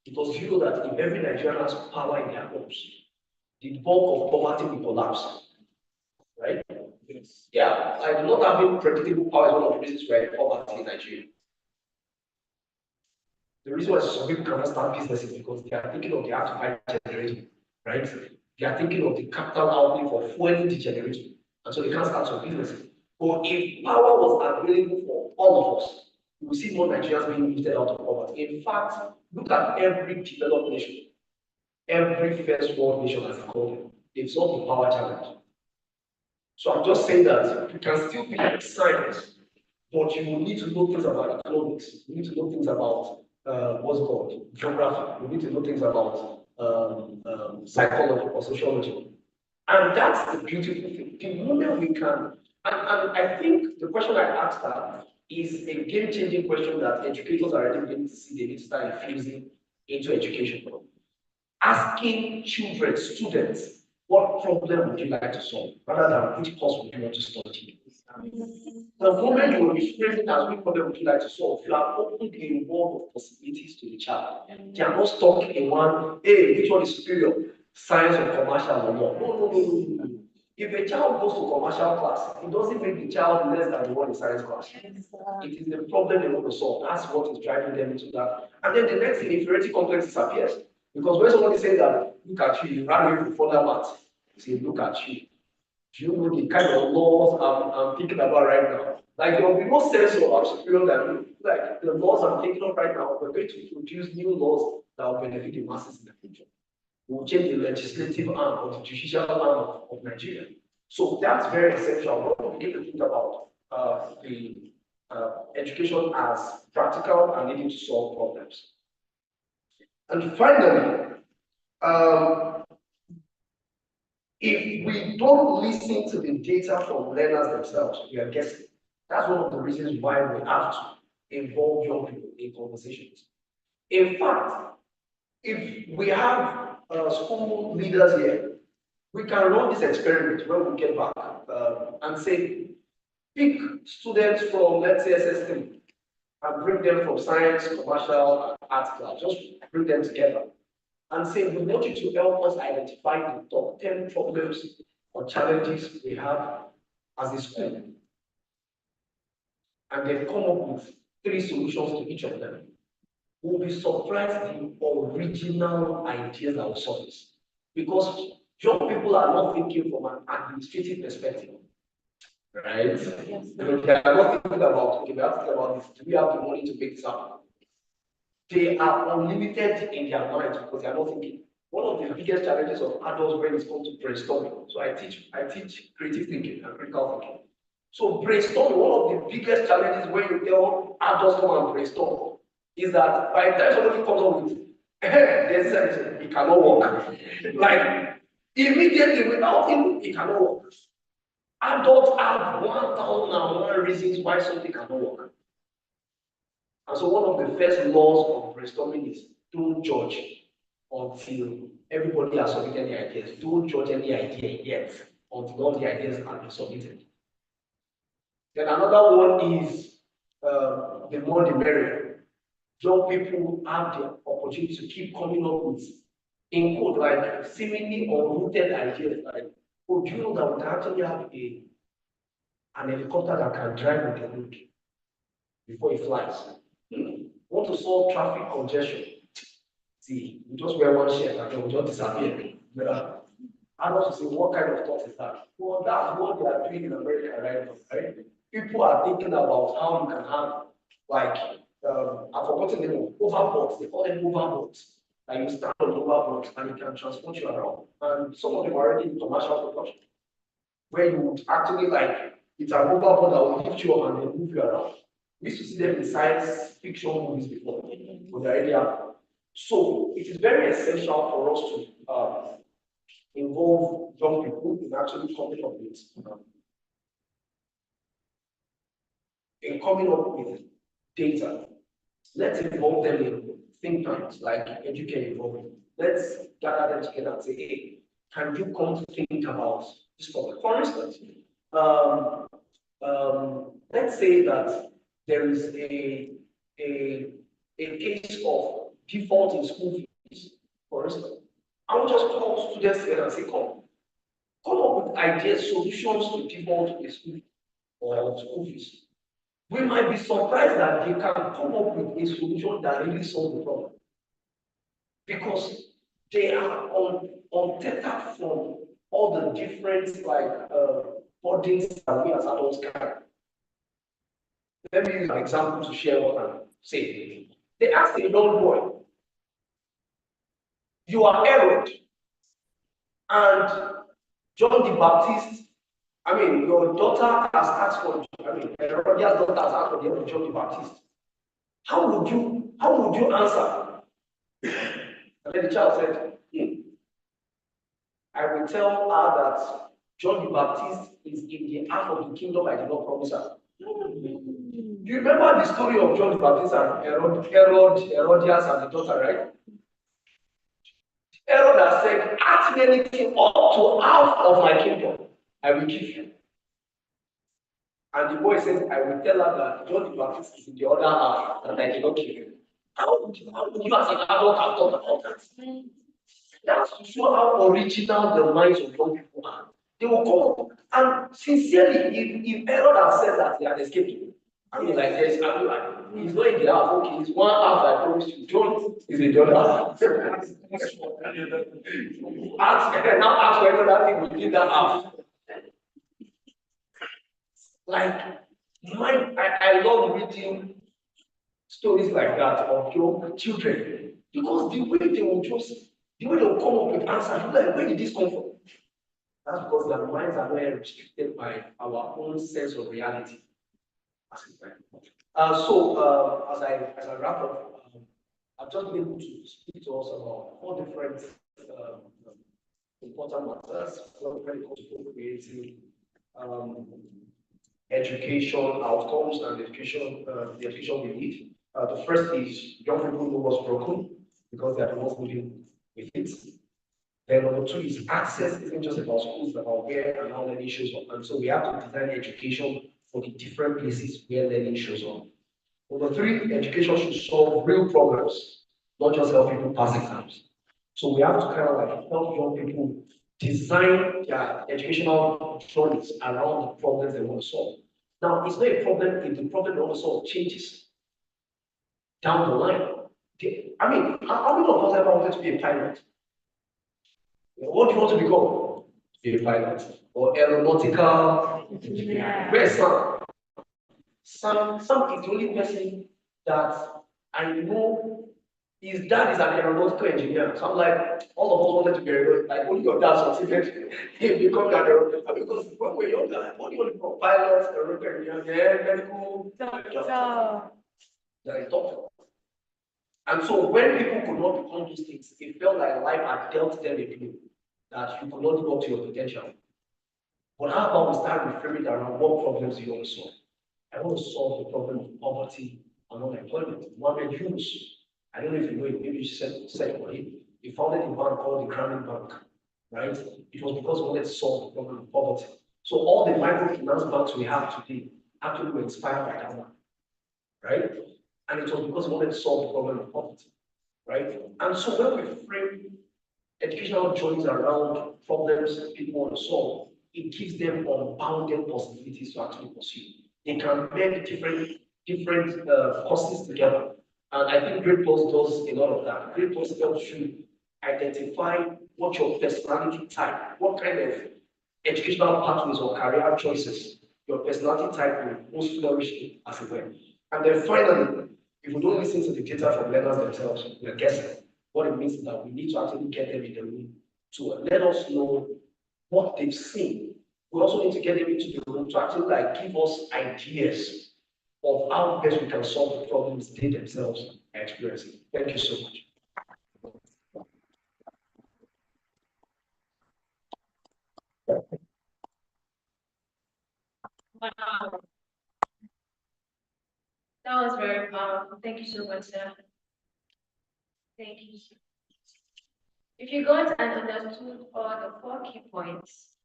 Because you know that if every Nigerian has power in their homes, the bulk of poverty will collapse. Right? Yes. Yeah, I do not having predictable power is one of the reasons why poverty in Nigeria. The reason why some people cannot start businesses is because they are thinking of the artificial generation, right? They are thinking of the capital outlay for fueling the generation, and so they can't start some businesses. But if power was available for all of us, you will see more Nigerians being lifted out of poverty. In fact, look at every developed nation, every first world nation, as they call them, they've solved the power challenge. So I'm just saying that you can still be in science, but you will need to know things about economics. You need to know things about what's called geography. You need to know things about psychology or sociology. And that's the beautiful thing. The moment we can, and I think the question I asked her is a game-changing question that educators are already beginning to see they need to start infusing into education. Asking children, students, what problem would you like to solve, rather than which course would you want to study? The moment you will be framing as which problem would you like to solve, you are opening a world of possibilities to the child. They are not stuck in one, hey, which one is superior? science or commercial or law. No. If a child goes to commercial class, it doesn't make the child less than the one in science class. It is the problem they want to solve. That's what is driving them into that. And then the next thing, inferiority complex disappears. Because when somebody says that, look at you, you ran away from further math, you say, look at you. Do you know the kind of laws I'm thinking about right now? Like there will be no sense of I'm superior than you. Like the laws I'm thinking of right now, we're going to produce new laws that will benefit the masses in the future. We'll change the legislative arm or the judicial arm of Nigeria. So that's very essential. We begin to think about the education as practical and needing to solve problems. And finally, if we don't listen to the data from learners themselves, we are guessing. That's one of the reasons why we have to involve young people in conversations. In fact, if we have school leaders here, we can run this experiment when we get back and say, pick students from, let's say, SS3 and bring them from science, commercial, and arts class. Just bring them together and say, we want you to help us identify the top 10 problems or challenges we have as a school. And then come up with 3 solutions to each of them. We'll be surprised at the original ideas that will surface. Because young people are not thinking from an administrative perspective. Right? Yes. They are not thinking about, okay, we have to think about this. Do we have the money to make this happen? They are unlimited in their minds because they are not thinking. One of the biggest challenges of adults when it comes to brainstorming. So I teach creative thinking and critical thinking. So brainstorming, one of the biggest challenges when you tell adults come and brainstorm is that by the time somebody comes up with there's this idea, it cannot work. Like immediately without him, it cannot work. Adults have 1,001 reasons why something cannot work. And so one of the first laws of brainstorming is don't judge until everybody has submitted the ideas. Don't judge any idea yet until all the ideas have been submitted. Then another one is the more the merrier. Young people have the opportunity to keep coming up with, in code, like seemingly unrooted ideas. Like, oh, do you know that we can actually have an helicopter that can drive with the road before it flies? Want to solve traffic congestion? See, we just wear one shirt and then we just disappear. I want to say, what kind of thought is that? Well, that's what they are doing in America right now, right? People are thinking about how you can have, like, I've forgotten the name, overboards. They call them overboards. Like you stand on overboards and it can transport you around. And some of them are already in commercial production, where you would actually like, it's an overboard that will lift you up and then move you around. We used to see them in science fiction movies before, but they already have. So it is very essential for us to involve young people in actually coming up with data. Let's involve them in think tanks like educate involvement. Let's gather them together and say, hey, can you come to think about this topic? For instance, let's say that there is a case of default in school fees, for instance. I will just call students together and say, come up with ideas, solutions to default in school or school fees. We might be surprised that they can come up with a solution that really solves the problem. Because they are untethered from all the different burdens that we as adults carry. Let me use an example to share what I'm saying. They asked a young boy, you are Herod, and John the Baptist, your daughter has asked for, Herodias' daughter has asked for the help of John the Baptist. How would you answer? And then the child said, I will tell her that John the Baptist is in the half of the kingdom I did not promise her. You remember the story of John the Baptist and Herodias and the daughter, right? Herod has said, ask me anything up to half of my kingdom, I will give you. And the boy says, I will tell her that John the Baptist is in the other half and I cannot give you. How would you as an adult have thought about that? That's to show how original the minds of young people are. They will come up and sincerely, if Herod had said that he had escaped, I mean, like this, I mean, like, he's not in the house, okay, it's one house I promised you. John is in the other house. Now ask whether that thing within that house. Like, I love reading stories like that of young children because the way they will just, the way they will come up with answers, you're like, where did this come from? That's because their minds are not restricted by our own sense of reality. As I wrap up, I've just been able to speak to us about four different um, important matters when it comes to creating education outcomes and education, the education we need. The first is young people know what's broken because they are the ones living with it. Then number two is access isn't just about schools, but about where and how learning shows up. And so we have to design education for the different places where learning shows up. Number three, education should solve real problems, not just help people pass exams. So we have to kind of like help young people design their educational journeys around the problems they want to solve. Now, it's not a problem if the problem they want to solve changes down the line. I mean, how many of us ever wanted to be a pilot? What do you want to become? A pilot or aeronautical engineer. Where's Sam? Sam is the only person that I know his dad is an aeronautical engineer. So I'm like, all of us wanted to be aeronautical, like only your dad succeeded in becoming an aeronautical because when we're younger, like, what do you want to become? Pilots, aeronautical engineer, medical doctor. There is doctor. And so when people could not become those things, it felt like life had dealt them a blow that you could not live up to your potential. But how about we start reframing it around what problems you want to solve? I want to solve the problem of poverty and unemployment. Mohammed Yunus, I don't know if you know it, maybe you said for him. He founded a bank called the Grameen Bank, right? It was because we wanted to solve the problem of poverty. So all the microfinance banks we have today actually were inspired by that one, right? And it was because we wanted to solve the problem of poverty, right? And so when we frame educational journeys around problems people want to solve, it gives them unbounded possibilities to actually pursue. They can blend different courses together. And I think Great Plus does a lot of that. Great Plus helps you identify what your personality type, what kind of educational pathways or career choices your personality type will most flourish in as a well. And then finally, if we don't listen to the data from learners themselves, we're guessing. What it means is that we need to actually get them in the room to let us know what they've seen. We also need to get them into the room to actually like give us ideas of how best we can solve the problems they themselves are experiencing. Thank you so much. Wow, that was very powerful. Thank you so much, sir. Thank you. If you got and understood all the four key points,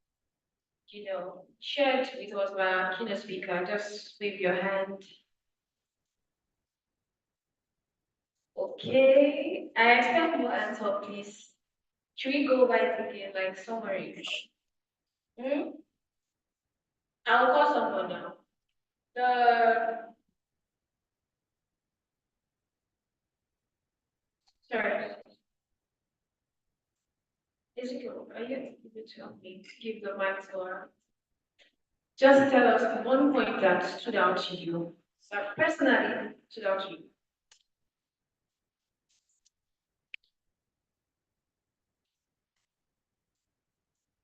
shared with us by our keynote speaker, just wave your hand. Okay, I expect more answer, please. Should we go by it again, like summary? I'll call someone now. Sorry, Ezekiel, are you able to help me give the mic to her? Just tell us one point that stood out to you, that personally stood out to you.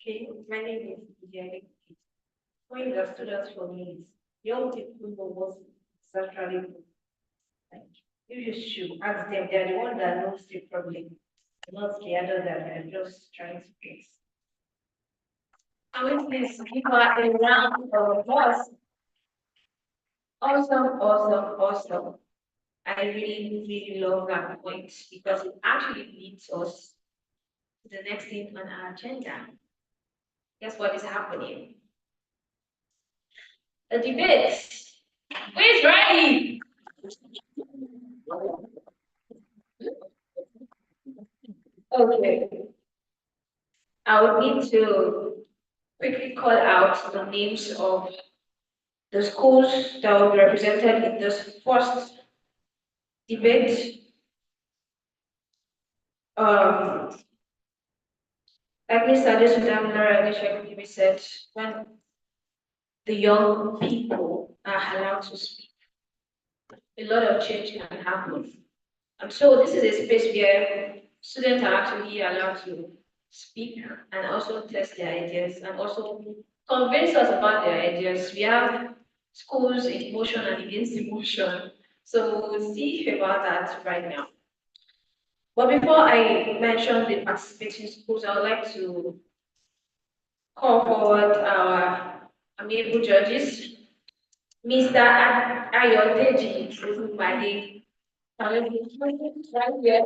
Okay, my name is Ijay. Point that stood out for me is young people know what's actually good. Like, you should ask them, they're the one that knows the problem, not the other that they're just trying to fix. I want this give her a round of applause. Awesome, awesome, awesome. I really, really love that point because it actually leads us to the next thing on our agenda. Guess what is happening? The debate. Who is ready? Okay. I would need to quickly call out the names of the schools that will be represented in this first debate. Um, like Mr. Adesudan said, when the young people are allowed to speak, a lot of change can happen. And so this is a space where students are actually allowed to speak and also test their ideas and also convince us about their ideas. We have schools in motion and against emotion. So we'll see about that right now. But before I mention the participating schools, I would like to call forward our amiable judges. Mr. Ayodeji Olumade. Right here.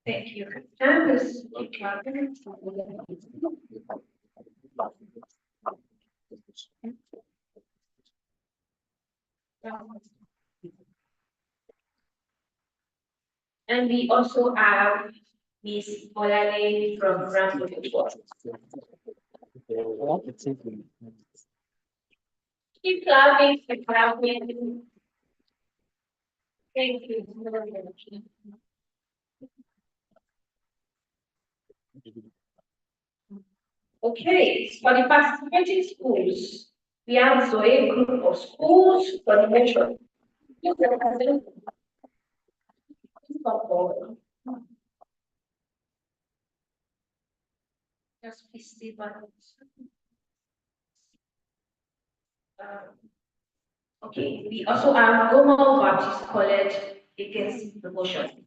Thank you. Campus. And we also have Miss Olale from Rambo. Keep clapping, keep clapping. Thank you. Okay, for the participating schools, we have Zoe group of schools for the measure. You can present. Please come forward. Just please stay back. Okay, we also have Gomo Baptist College against the motion.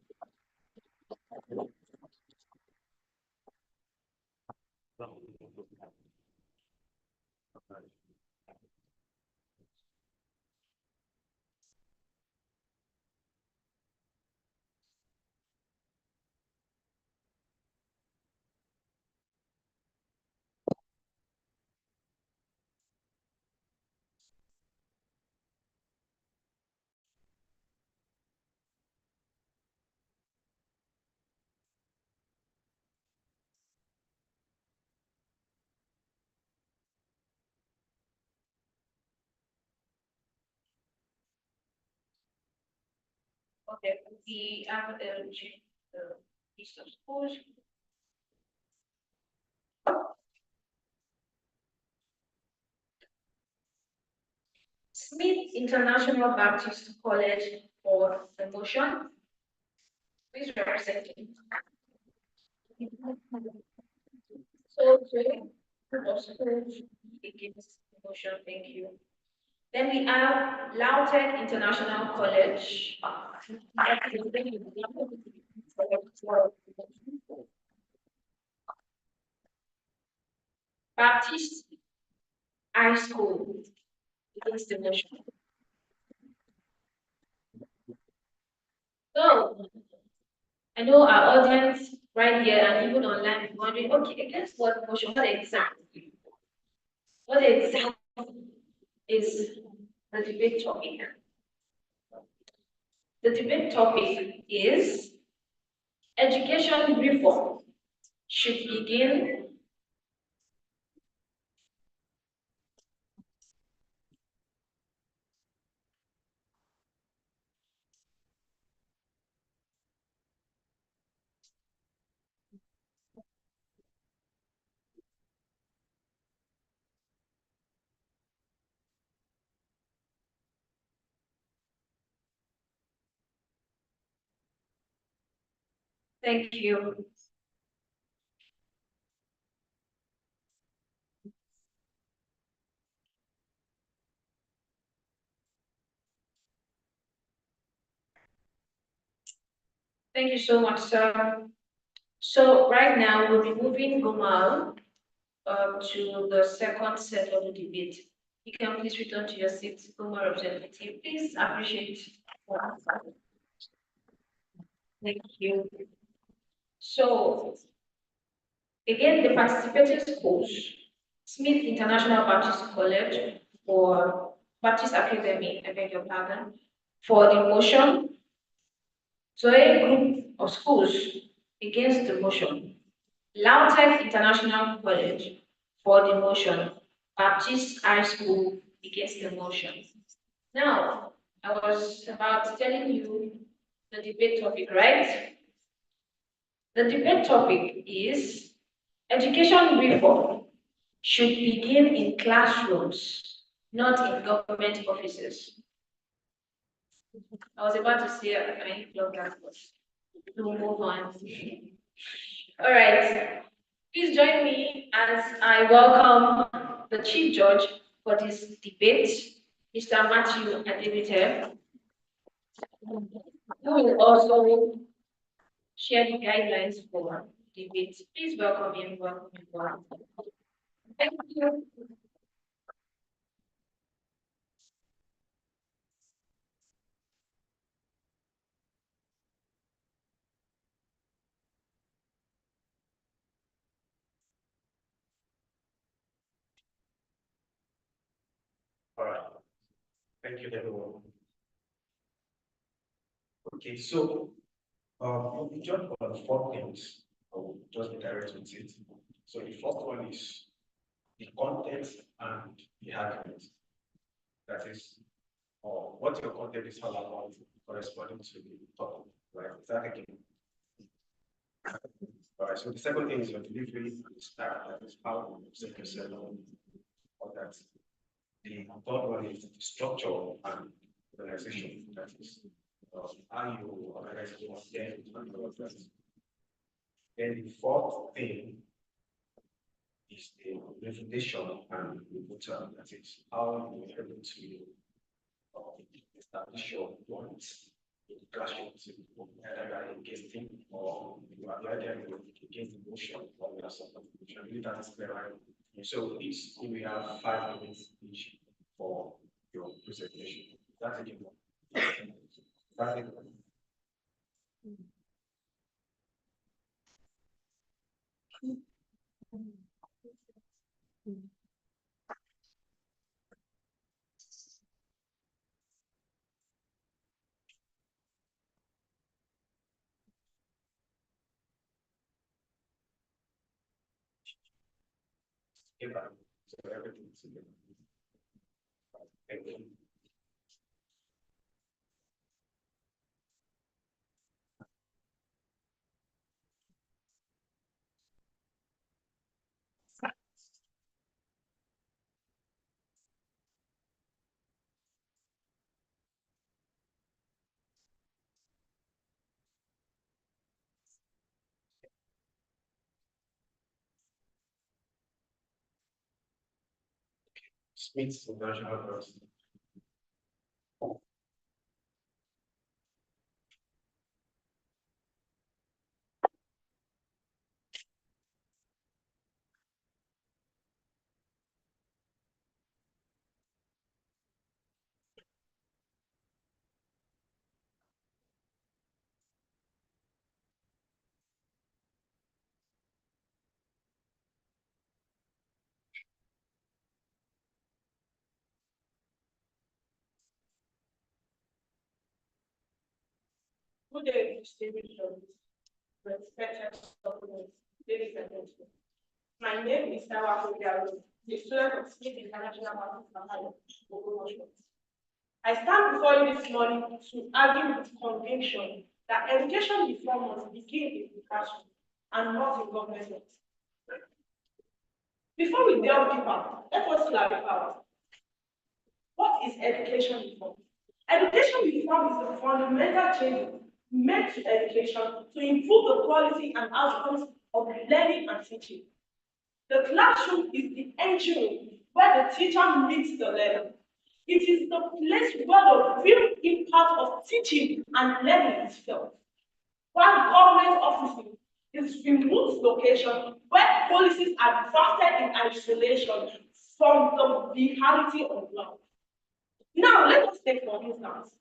Okay, we have the list of schools. Smith International Baptist College for the motion. Please represent me. So, against the motion, thank you. Then we have Lautech International College. Baptist High School against the motion. So, I know our audience right here and even online is wondering, okay, against what motion? What exactly is the debate topic? The debate topic is education reform should begin. Thank you. Thank you so much, sir. So right now we'll be moving Gomal to the second set of the debate. You can please return to your seat, Gomal representative. Please appreciate. Thank you. So again, the participating schools, Smith International Baptist College for Baptist Academy, I beg your pardon, for the motion. So a group of schools against the motion. Lautech International College for the motion. Baptist High School against the motion. Now, I was about telling you the debate topic, right? The debate topic is education reform should begin in classrooms, not in government offices. I was about to say, I love that, but we'll move on. All right. Please join me as I welcome the Chief Judge for this debate, Mr. Matthew Adebite, who will also share the guidelines for debate. Please welcome him, welcome him, welcome him. Thank you. All right. Thank you, everyone. Okay, so we jump on 4 things. I will just be direct with it. So the first one is the context and the argument. That is, what your content is all about corresponding to the topic, right? Is that again? All right, so the second thing is your delivery and the style. That is how you present yourself on that. The third one is the structure and organization. That is how you organize your game and all of that. Then the fourth thing is the refutation and rebuttal. That is how you are able to establish your points in the classroom, either you are against him or you are either against the motion or you are supporting the motion. Really, that is clear, right? So each we have 5 minutes each for your presentation. That's it. That's it. So everything's in. Thank you. Smith's national verse. Good day, distinguished respected documents, ladies and gentlemen. My name is Tawa Kobiaru, the student of Smith International Baptist Ogbomoso. I stand before you this morning to argue with conviction that education reform must begin in the classroom and not in government. Before we delve deeper, let us clarify what is education reform. Education reform is the fundamental change made to education to improve the quality and outcomes of learning and teaching. The classroom is the engine room where the teacher meets the learner. It is the place where the real impact of teaching and learning is felt. While government offices is remote location where policies are drafted in isolation from the reality of life. Now, let us take for instance,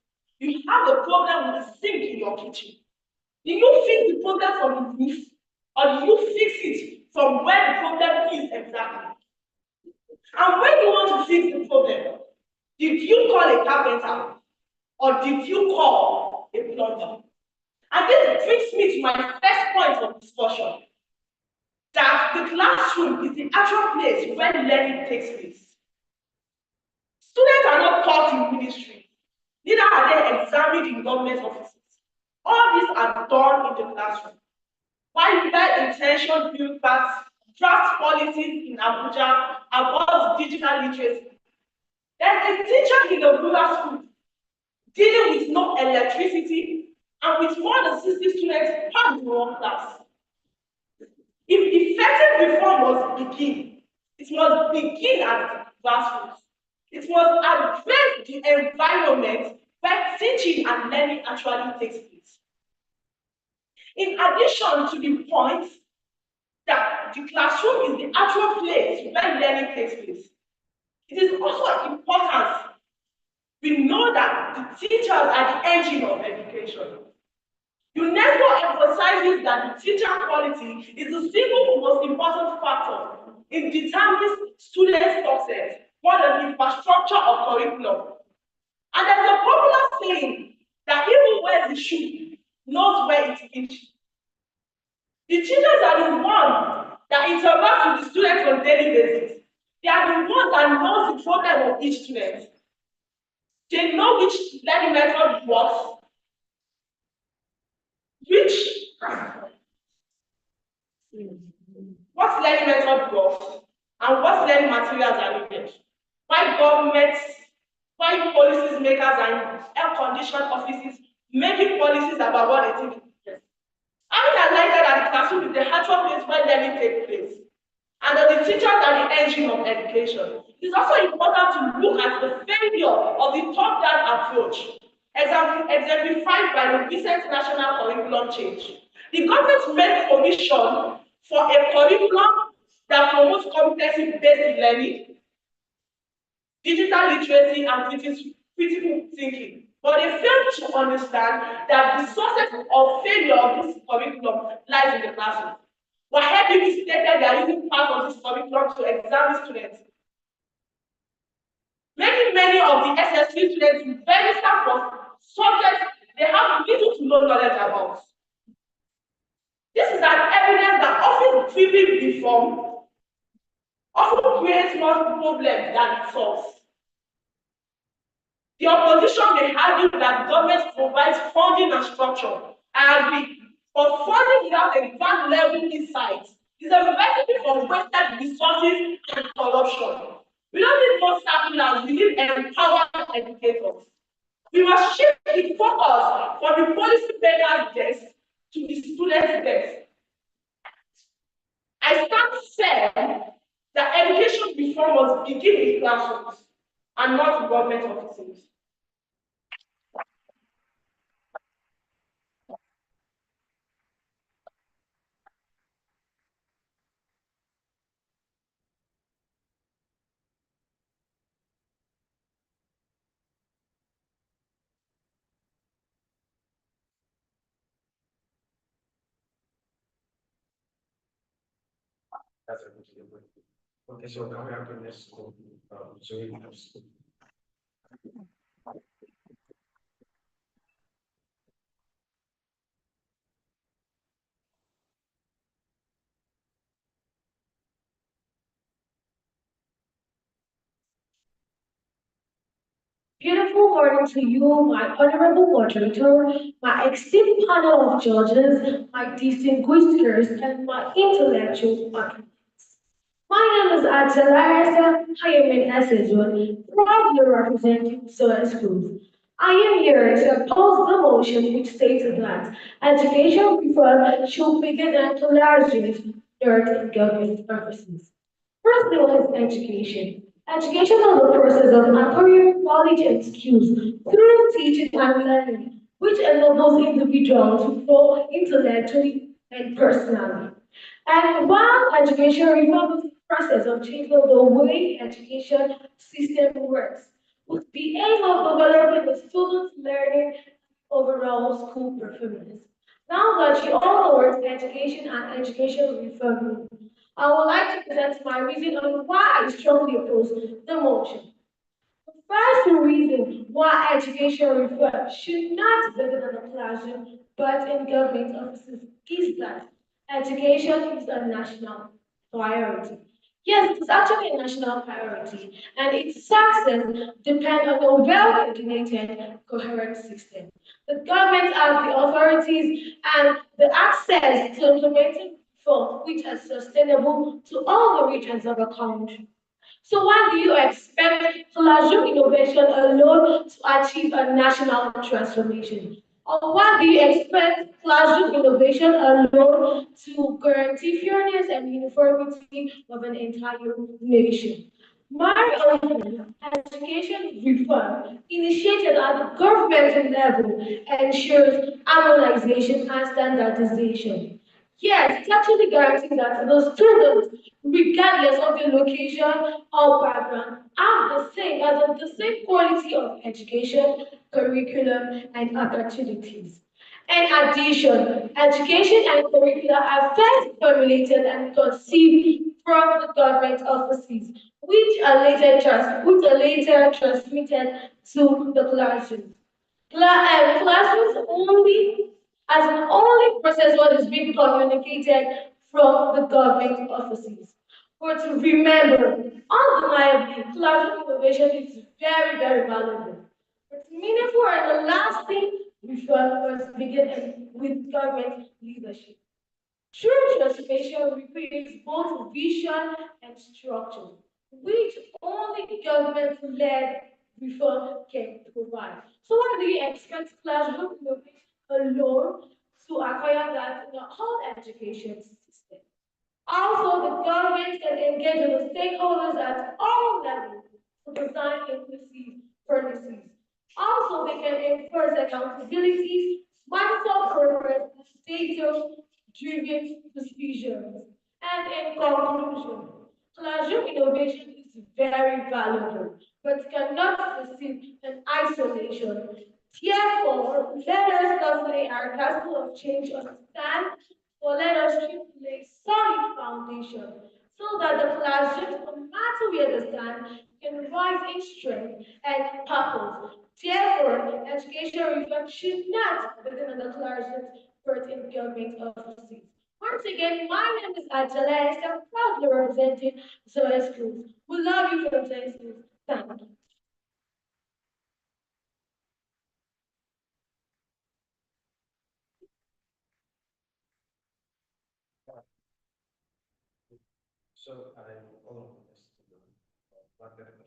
you have a problem with the sink in your kitchen. Do you fix the problem from the roof, or do you fix it from where the problem is exactly? And when you want to fix the problem, Did you call a carpenter or did you call a plumber? And this brings me to my first point of discussion, that the classroom is the actual place where learning takes place. Students are not taught in ministry, neither are they examined in government offices. All these are done in the classroom. While well-intentioned bureaucrats draft policies in Abuja about digital literacy, there's a teacher in a rural school dealing with no electricity and with more than 60 students packed in one class. If effective reform must begin, it must begin at grassroots. It must address the environment where teaching and learning actually takes place. In addition to the point that the classroom is the actual place where learning takes place, it is also important we know that the teachers are the engine of education. UNESCO emphasizes that the teacher quality is the single most important factor in determining student success more than the infrastructure or curriculum. And there's a popular saying that he who wears the shoe knows where it fits. The teachers are the ones that interact with the students on a daily basis. They are the ones that know the problem of each student. They know which learning method works, what learning method works, and what learning materials are needed. Why governments, why policies makers and air-conditioned offices making policies about what they think is best. Having highlighted that the classroom is the actual place where learning takes place, and that the teachers are the engine of education, it is also important to look at the failure of the top-down approach, exemplified by the recent national curriculum change. The government made provision for a curriculum that promotes competency-based learning, digital literacy, and critical thinking. But they failed to understand that the sources of failure of this curriculum lies in the classroom. Why people stated they are using part of this curriculum to examine students, making many of the SSC students register for subjects they have little to no knowledge about. This is an evidence that office driven reform often creates more problems than it solves. The opposition may argue that government provides funding and structure. I agree. But funding without a ground level insight is a recipe for wasted resources and corruption. We don't need more circulars, we need empowered educators. We must shift the focus from the policy makers' desk to the students' desk. I stand firm that education reform must begin in classrooms and not government offices. That's a good thing. Okay, so now we have the next school, Zoe School. Beautiful morning to you, my honorable moderator, my esteemed panel of judges, my distinguished guests, and my intellectual partners. My name is Atalarasa Hayamin Esezon, proudly representing Solar Schools. I am here to oppose the motion which states that education reform should begin at largely dirt government purposes. First level is education. Education is the process of acquiring knowledge and skills through teaching and learning, which enables individuals to grow intellectually and personally. And while education reform is the process of changing the way education system works, with the aim of developing the students' learning overall school performance. Now that you all know what education and education reform mean, I would like to present my reason on why I strongly oppose the motion. First reason why education reform should not begin in the classroom but in government offices is that education is a national priority. Yes, it's actually a national priority, and its success depends on a well-coordinated, coherent system. The government has the authorities and the access to implementing reform which are sustainable to all the regions of the country. So why do you expect classroom innovation alone to achieve a national transformation? Or why do you expect classroom innovation alone to guarantee fairness and uniformity of an entire nation? My argument, education reform initiated at the government level ensures harmonization and standardization. Yes, it's actually guaranteeing that the students, regardless of their location or background, have the same quality of education, curriculum, and opportunities. In addition, education and curricula are first formulated and conceived from the government offices, which are later transmitted to the classroom. Classrooms only as an only process what is being communicated from the government offices. But remember, undeniably, classroom innovation is very, very valuable. It's meaningful and the lasting reform must begin with government leadership. True transformation requires both vision and structure, which only government-led reform can provide. So why do you expect classroom innovation alone to acquire that in a whole education system? Also, the government can engage with the stakeholders at all levels to design inclusive policies. Also, they can enforce accountability, monitor progress, and data-driven decisions. And in conclusion, classroom innovation is very valuable, but cannot succeed in isolation. Therefore, let us not lay our castle of change on sand, or let us keep lay solid foundation so that the classrooms, no matter where they stand, can rise in strength and purpose. Therefore, education reform should not begin in the classrooms, but in government offices. Once again, my name is Angela, and I'm proudly representing Zoe Schools. We love you from Zoe Schools. Thank you. So I follow this. What the question?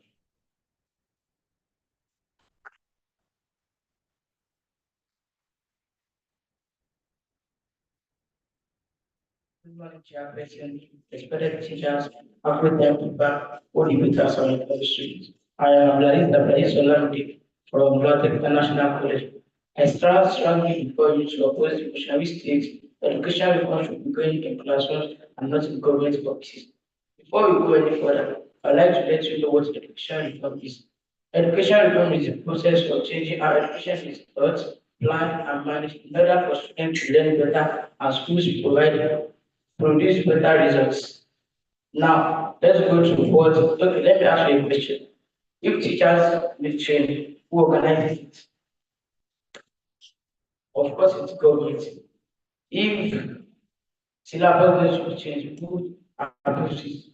Good morning, Chairperson, respected teachers, African people, all debaters on the street. I am Blaise Solanke from Black International College. I stand strongly before you to oppose the missionary state. Education reform should be going in classrooms and not in government offices. Before we go any further, I'd like to let you know what education reform is. Education reform is the process of changing how education is taught, planned, and managed in order for students to learn better and schools produce better results. Now, let's go to what. Okay, let me ask you a question. If teachers need training, who organizes it? Of course, it's government. If syllabus needs to be changed, who approves it?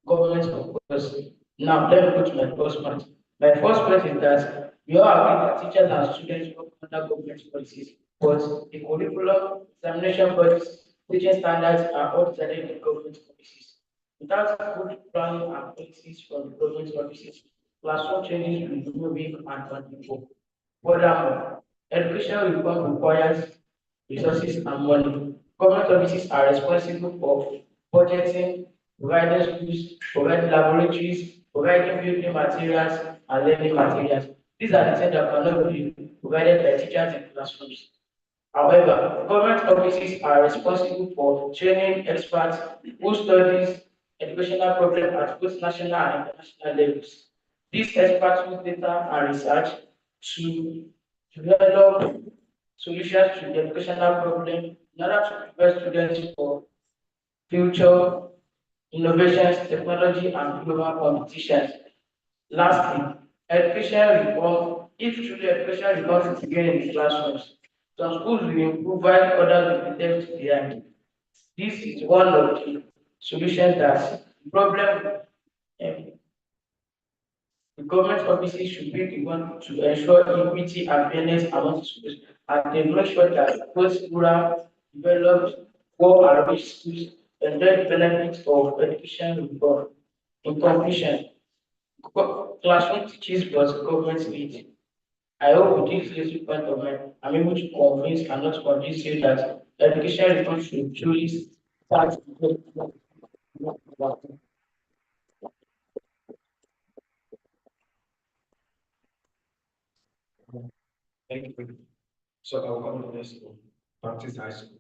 Government, of course. Now, let me go to my first point. My first point is that we all agree that teachers and students work under government policies, but the curriculum, examination bodies, teaching standards are all decided in government policies. Without good planning and policies from the government offices, classroom changes will be moving and unequal. Furthermore, education reform requires resources and money. Government offices are responsible for budgeting, providing schools, providing laboratories, providing building materials and learning materials. These are the things that cannot be provided by teachers in classrooms. However, government offices are responsible for training experts who studies educational problems at both national and international levels. These experts use data and research to develop solutions to the educational problem in order to prepare students for future innovations, technology, and global competitions. Lastly, education reform, if truly education reform is begin in the classrooms, some schools will improve while others will be left behind. This is one of the solutions that the problem um, the government offices should be the one to ensure equity and fairness among schools, and they make sure that both rural, developed, poor and rich schools enjoy the benefits of education reform. In conclusion, classroom teaches but government leads. I hope with this little point of mine, I'm able to convince and not convince you that education reform should truly start. Thank you. So I'll come to this school, practice high school.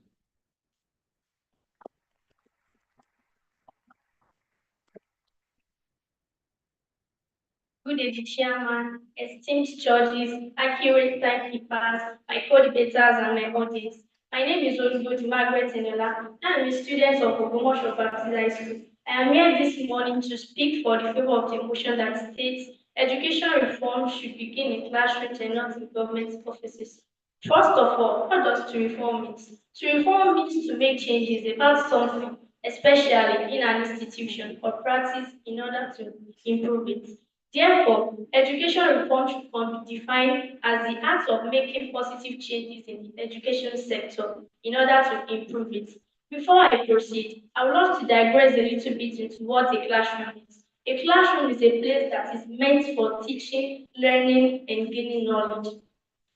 Good day, Chairman, esteemed judges, accurate timekeepers, my co-debaters, and my audience. My name is Olugoji Margaret Enola. I am a student of Ogbomoso High School. I am here this morning to speak for the favor of the motion that states education reform should begin in classrooms and not in government offices. First of all, what does to reform mean? To reform means to make changes about something, especially in an institution or practice, in order to improve it. Therefore, education reform should be defined as the act of making positive changes in the education sector in order to improve it. Before I proceed, I would love to digress a little bit into what a classroom is. A classroom is a place that is meant for teaching, learning, and gaining knowledge.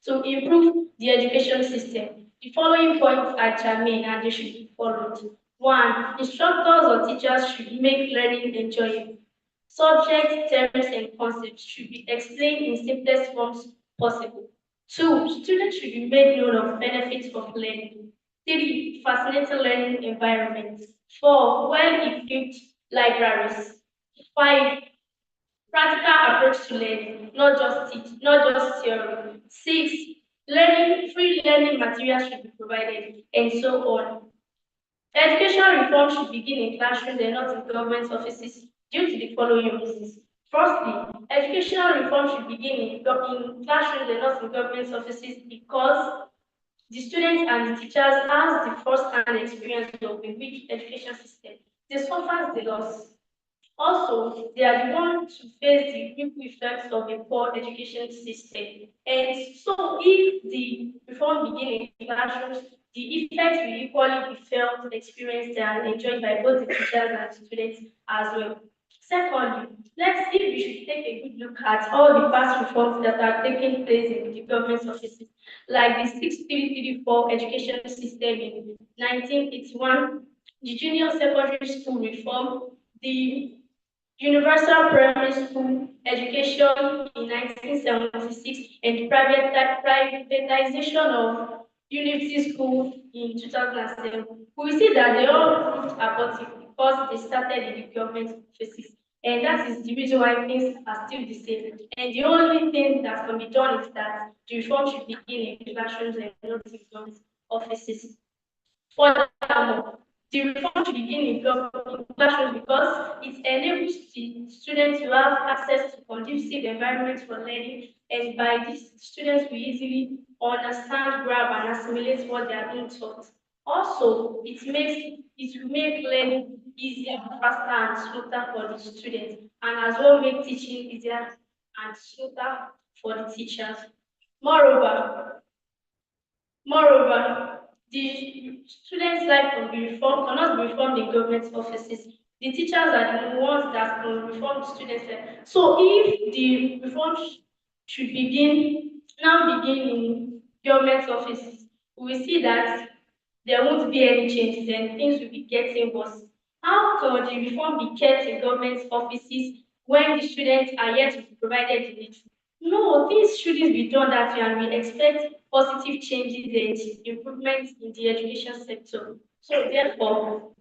To improve the education system, the following points are germane and they should be followed. One, instructors or teachers should make learning enjoyable. Subjects, terms, and concepts should be explained in simplest forms possible. Two, students should be made known of benefits of learning. Three, fascinating learning environments. Four, well-equipped libraries. Five, practical approach to learning, not just theory. Six, free learning materials should be provided, and so on. Education reform should begin in classrooms and not in government offices due to the following reasons. Firstly, educational reform should begin in classrooms and not in government offices because the students and the teachers have the first-hand experience of the weak education system. They suffer the loss. Also, they are the ones to face the ripple effects of a poor education system. And so, if the reform begin in classrooms, the effects will equally be felt, experienced, and enjoyed by both the teachers and students as well. Secondly, let's see if we should take a good look at all the past reforms that are taking place in the government offices, like the 6334 education system in 1981, the junior secondary school reform, the universal primary school education in 1976 and privatization of Unity School in 2007. We see that they all proved abortive because they started in the government offices. And that is the reason why things are still the same. And the only thing that can be done is that the reform should begin in classrooms and not in government offices. Furthermore, the reform should begin in classrooms because it enables the students to have access to conducive environments for learning, and by this, students will easily understand, grab, and assimilate what they are being taught. Also, it will make learning easier, faster, and smoother for the students, and as well make teaching easier and smoother for the teachers. Moreover, Moreover, the students' life cannot be reformed in government offices. The teachers are the ones that can reform the students' life. So if the reform should begin in government offices, we will see that there won't be any changes and things will be getting worse. How can the reform be kept in government offices when the students are yet to be provided the need? No, things shouldn't be done that way, and we expect positive changes and improvements in the education sector. So therefore,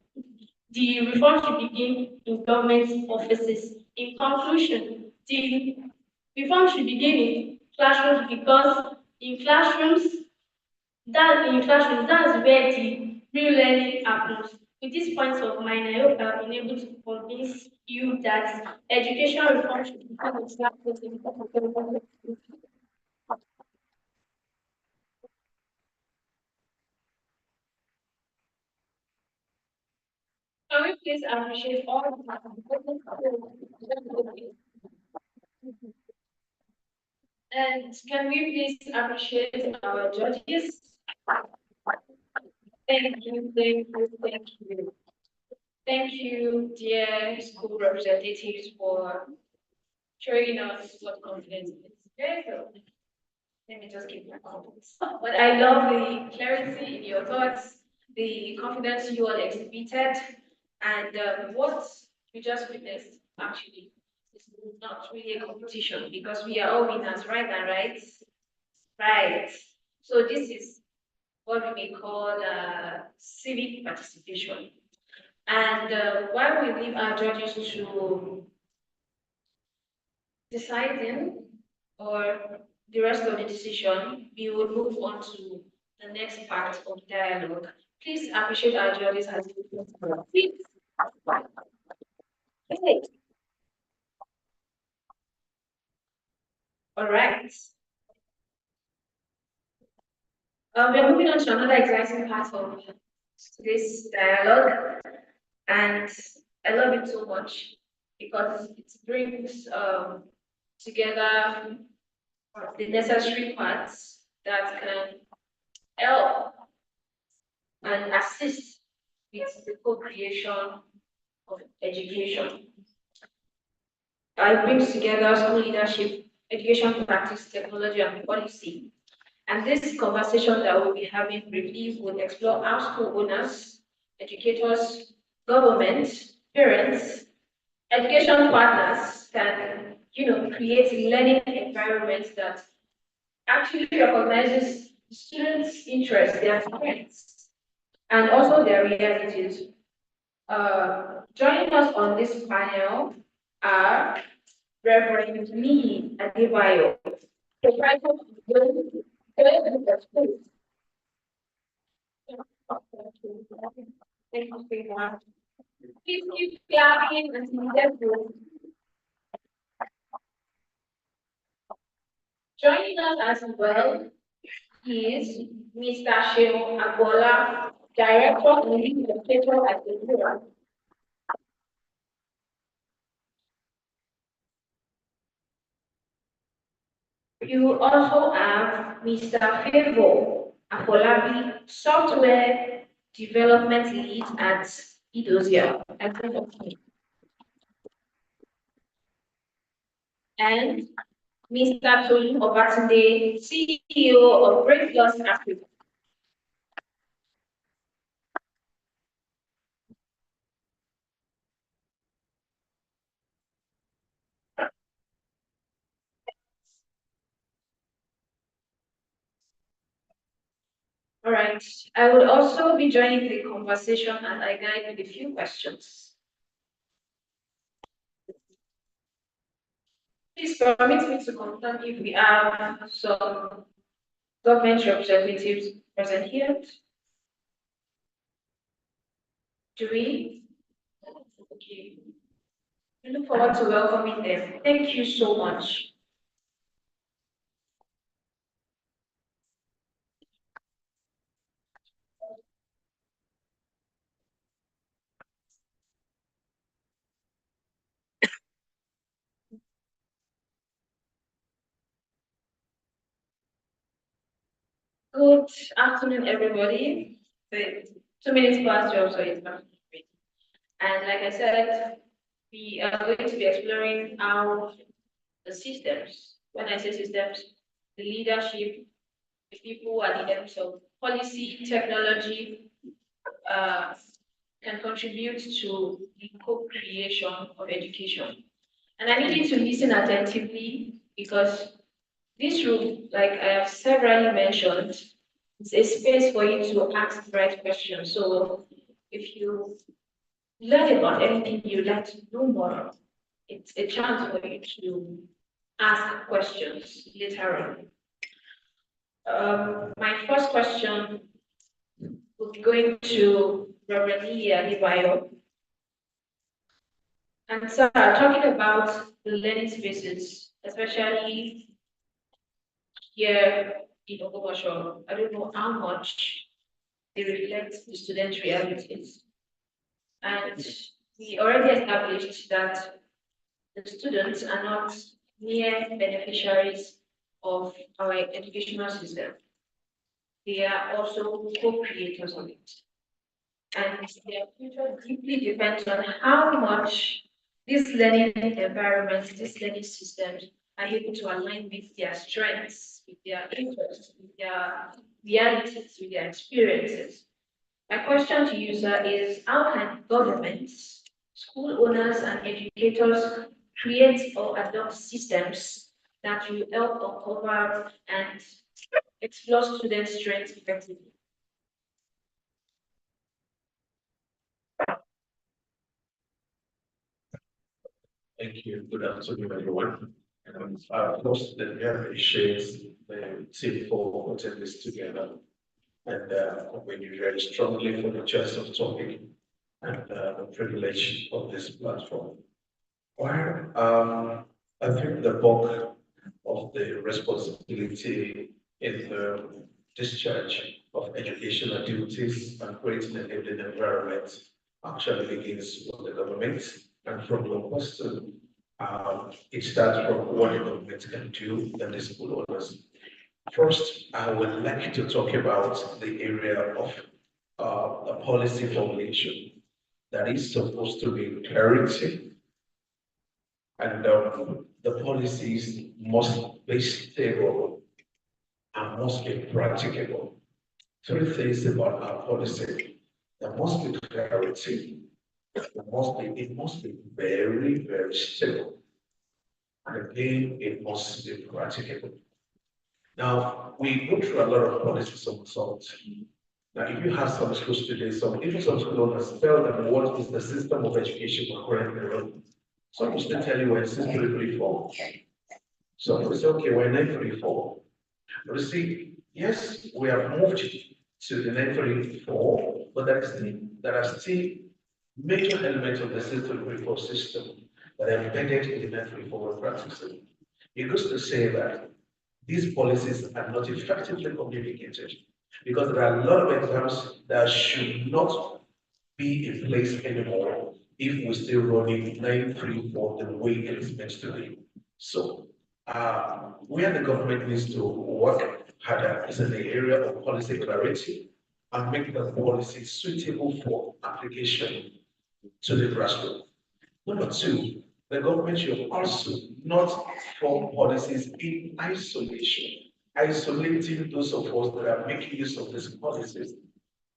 the reform should begin in government offices. In conclusion, the reform should begin in classrooms because in classrooms, that's where the real learning happens. With these points of mine, I hope I've been able to convince you that education reform should become a Can we please appreciate all the participants? And can we please appreciate our judges? Thank you, thank you, thank you. Thank you, dear school representatives, for showing us what confidence is. Very good. Let me just keep my confidence. But I love the clarity in your thoughts, the confidence you all exhibited, and what we just witnessed actually is not really a competition because we are all winners, right and right? Right. So this is what we may call civic participation. And while we leave our judges to deciding or the rest of the decision, we will move on to the next part of dialogue. Please appreciate our judges as please. Okay. All right. We're moving on to another exciting part of this dialogue, and I love it so much because it brings together the necessary parts that can help and assist with the co-creation of education. It brings together school leadership, education practice, technology, and policy. And this conversation that we'll be having briefly will explore how school owners, educators, government, parents, education partners can, create learning environments that actually recognizes students' interests, their strengths, and also their realities. Joining us on this panel are Reverend Lee Adebayo, proprietor of the Thank you very much. Please keep clapping and therefore joining us as well is Mr. Sheon Agbola, Director and Lead Educator at the Bureau. You also have Mr. Favor Afolabi, Software Development Lead at Idozia. And Mr. Tolu Obatunde, CEO of Great Plus Africa. All right. I would also be joining the conversation and I guide with a few questions. Please permit me to confirm if we have some government representatives present here. Do we? Okay. We look forward to welcoming them. Thank you so much. Good afternoon, everybody. It's 2 minutes past 12, so it's not. And like I said, we are going to be exploring how the systems, when I say systems, the leadership, the people who are leaders of policy, technology, uh, can contribute to the co-creation of education. And I need you to listen attentively because this room, like I have severally mentioned, is a space for you to ask the right questions. So if you learn about anything you'd like to know more, it's a chance for you to ask questions later on. My first question will be going to Reverend Lee Adebayo. And so, talking about the learning spaces, especially here in Ogbomoso, I don't know how much they reflect the student realities. And we already established that the students are not mere beneficiaries of our educational system. They are also co-creators of it. And their future deeply depends on how much these learning environments, these learning systems are able to align with their strengths, with their interests, with their realities, with their experiences. My question to you, sir, is how can governments, school owners, and educators create or adopt systems that will help uncover and explore students' strengths effectively? Thank you. Good afternoon, everyone. Of course, the appreciate the team for putting this together. And when you very strongly for the choice of topic and the privilege of this platform. Well, I think the bulk of the responsibility in the discharge of educational duties and creating an enabling environment actually begins from the government and from your question. It starts from what the government can do and the school owners. First, I would like to talk about the area of the policy formulation that is supposed to be clarity, and the policies must be stable and must be practicable. Three things about our policy. There must be clarity. It must be very, very stable. And again, it must be practicable. Now, we go through a lot of policies and results. Now, if you have some schools today, even some school owners tell them what is the system of education we're currently running. Some will still tell you we're in 6334. Some will say, okay, we're in 934. But you see, yes, we have moved to the 934, but there are still major elements of the 6334 system that are embedded in the 934 practices. It goes to say that these policies are not effectively communicated because there are a lot of exams that should not be in place anymore if we're still running 934 the way it is meant to be. So, where the government needs to work harder is in the area of policy clarity and make the policy suitable for application to the grassroots. Number two, the government should also not form policies in isolation, isolating those of us that are making use of these policies,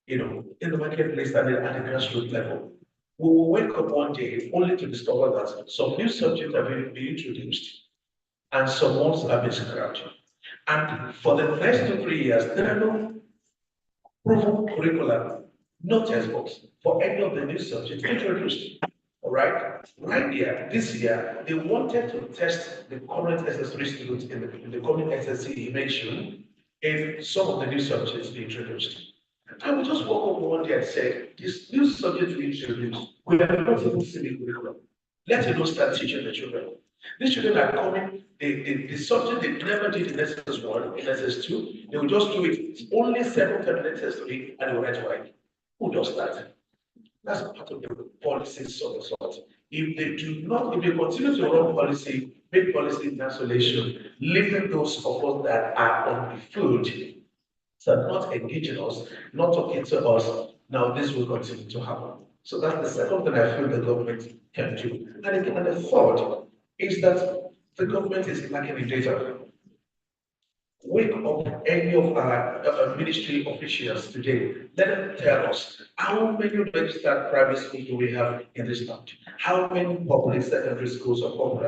in the marketplace and at the grassroots level. We will wake up one day only to discover that some new subjects have been introduced and some ones have been scrapped. And for the next 2 3 years, there are no proven curriculum, no textbooks for any of the new subjects introduced. All right, right here, this year, they wanted to test the current SS3 students in the coming SSC immersion in some of the new subjects they introduced. I would just walk up one day and say, this new subject we introduced, we have not even seen the curriculum. Let alone start teaching the children. These children are coming, the subject they never did in SS1, in SS2, they will just do it only 7 in SS3 and they will write why. Who does that? That's part of the policies of the sort. If they continue to run policy, make policy in isolation, leaving those of us that are on the field, so not engaging us, not talking to us, now this will continue to happen. So that's the second thing I feel the government can do. And the third is that the government is lacking in data. Wake up any of our ministry officials today. Let them tell us how many registered private schools do we have in this country? How many public secondary schools or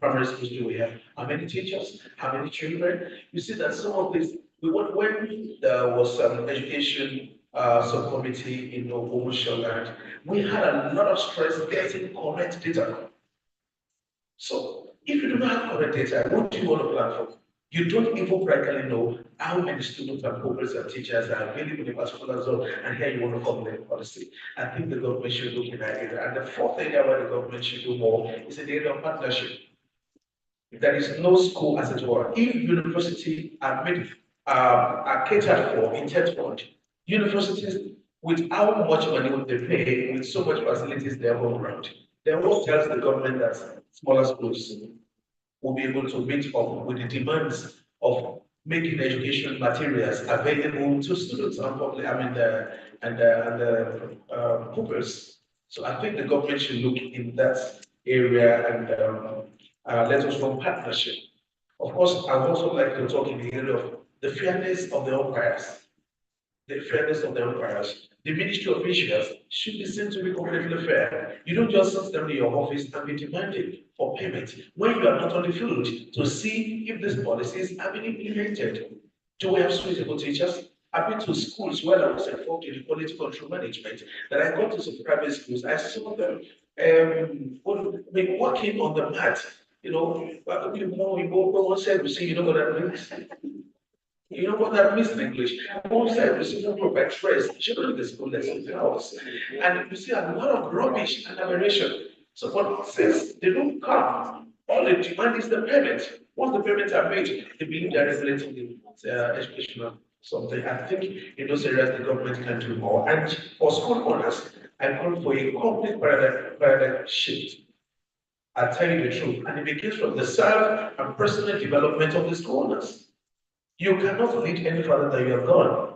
primary schools do we have? How many teachers? How many children? You see that some of these, when there was an education subcommittee in Ogbomoso land, we had a lot of stress getting correct data. So if you do not have correct data, what do you want to plan for? You don't even practically know how many students and pupils and teachers are available in a particular zone, and here you want to formulate policy. I think the government should look in that area. And the fourth area where the government should do more is in the area of partnership. There is no school as it were. If university are made are catered for in third world, universities with how much money would they pay with so much facilities they have all around. They always tells the government that smaller schools will be able to meet up with the demands of making education materials available to students and public, I mean, the pupils. So I think the government should look in that area and let us form partnership. Of course, I would also like to talk in the area of the fairness of the umpires. The fairness of the umpires. The ministry officials should be seen to be completely fair. You don't just sit down in your office and be demanding for payment when you are not on the field to see if these policies are being implemented. Do we have suitable teachers? I've been to schools where I was involved in quality control management. That I got to some private schools, I saw them working on the mat. You know, but we more said, we see, you know what that means? You know what that means in English? Most receiving provide stress, children in the school lessons in house. And you see a lot of rubbish and aberration. So, but since they don't come, all they demand is the payment. Once the payments are made, they believe they're regulating the educational something. I think in those areas the government can do more. And for school owners, I call for a complete paradigm shift. I tell you the truth, and it begins from the self and personal development of the school owners. You cannot lead any further than you have gone.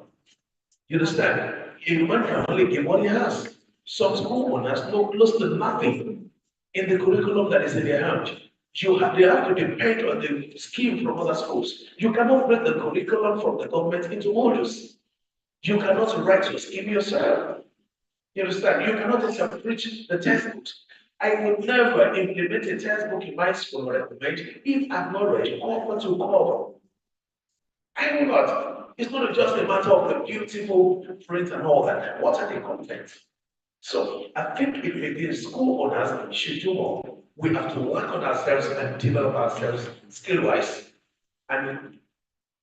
You understand? A man can only give what he has. Some school owners know close to nothing in the curriculum that is in their hand. They have to depend on the scheme from other schools. You cannot break the curriculum from the government into modules. You cannot write your scheme yourself. You understand? You cannot interpret the textbook. I would never implement a textbook in my school or recommend if I've not read cover to cover. I will not. It's not just a matter of the beautiful print and all that. What are the contents? So I think if the school owners should do more, we have to work on ourselves and develop ourselves skill-wise and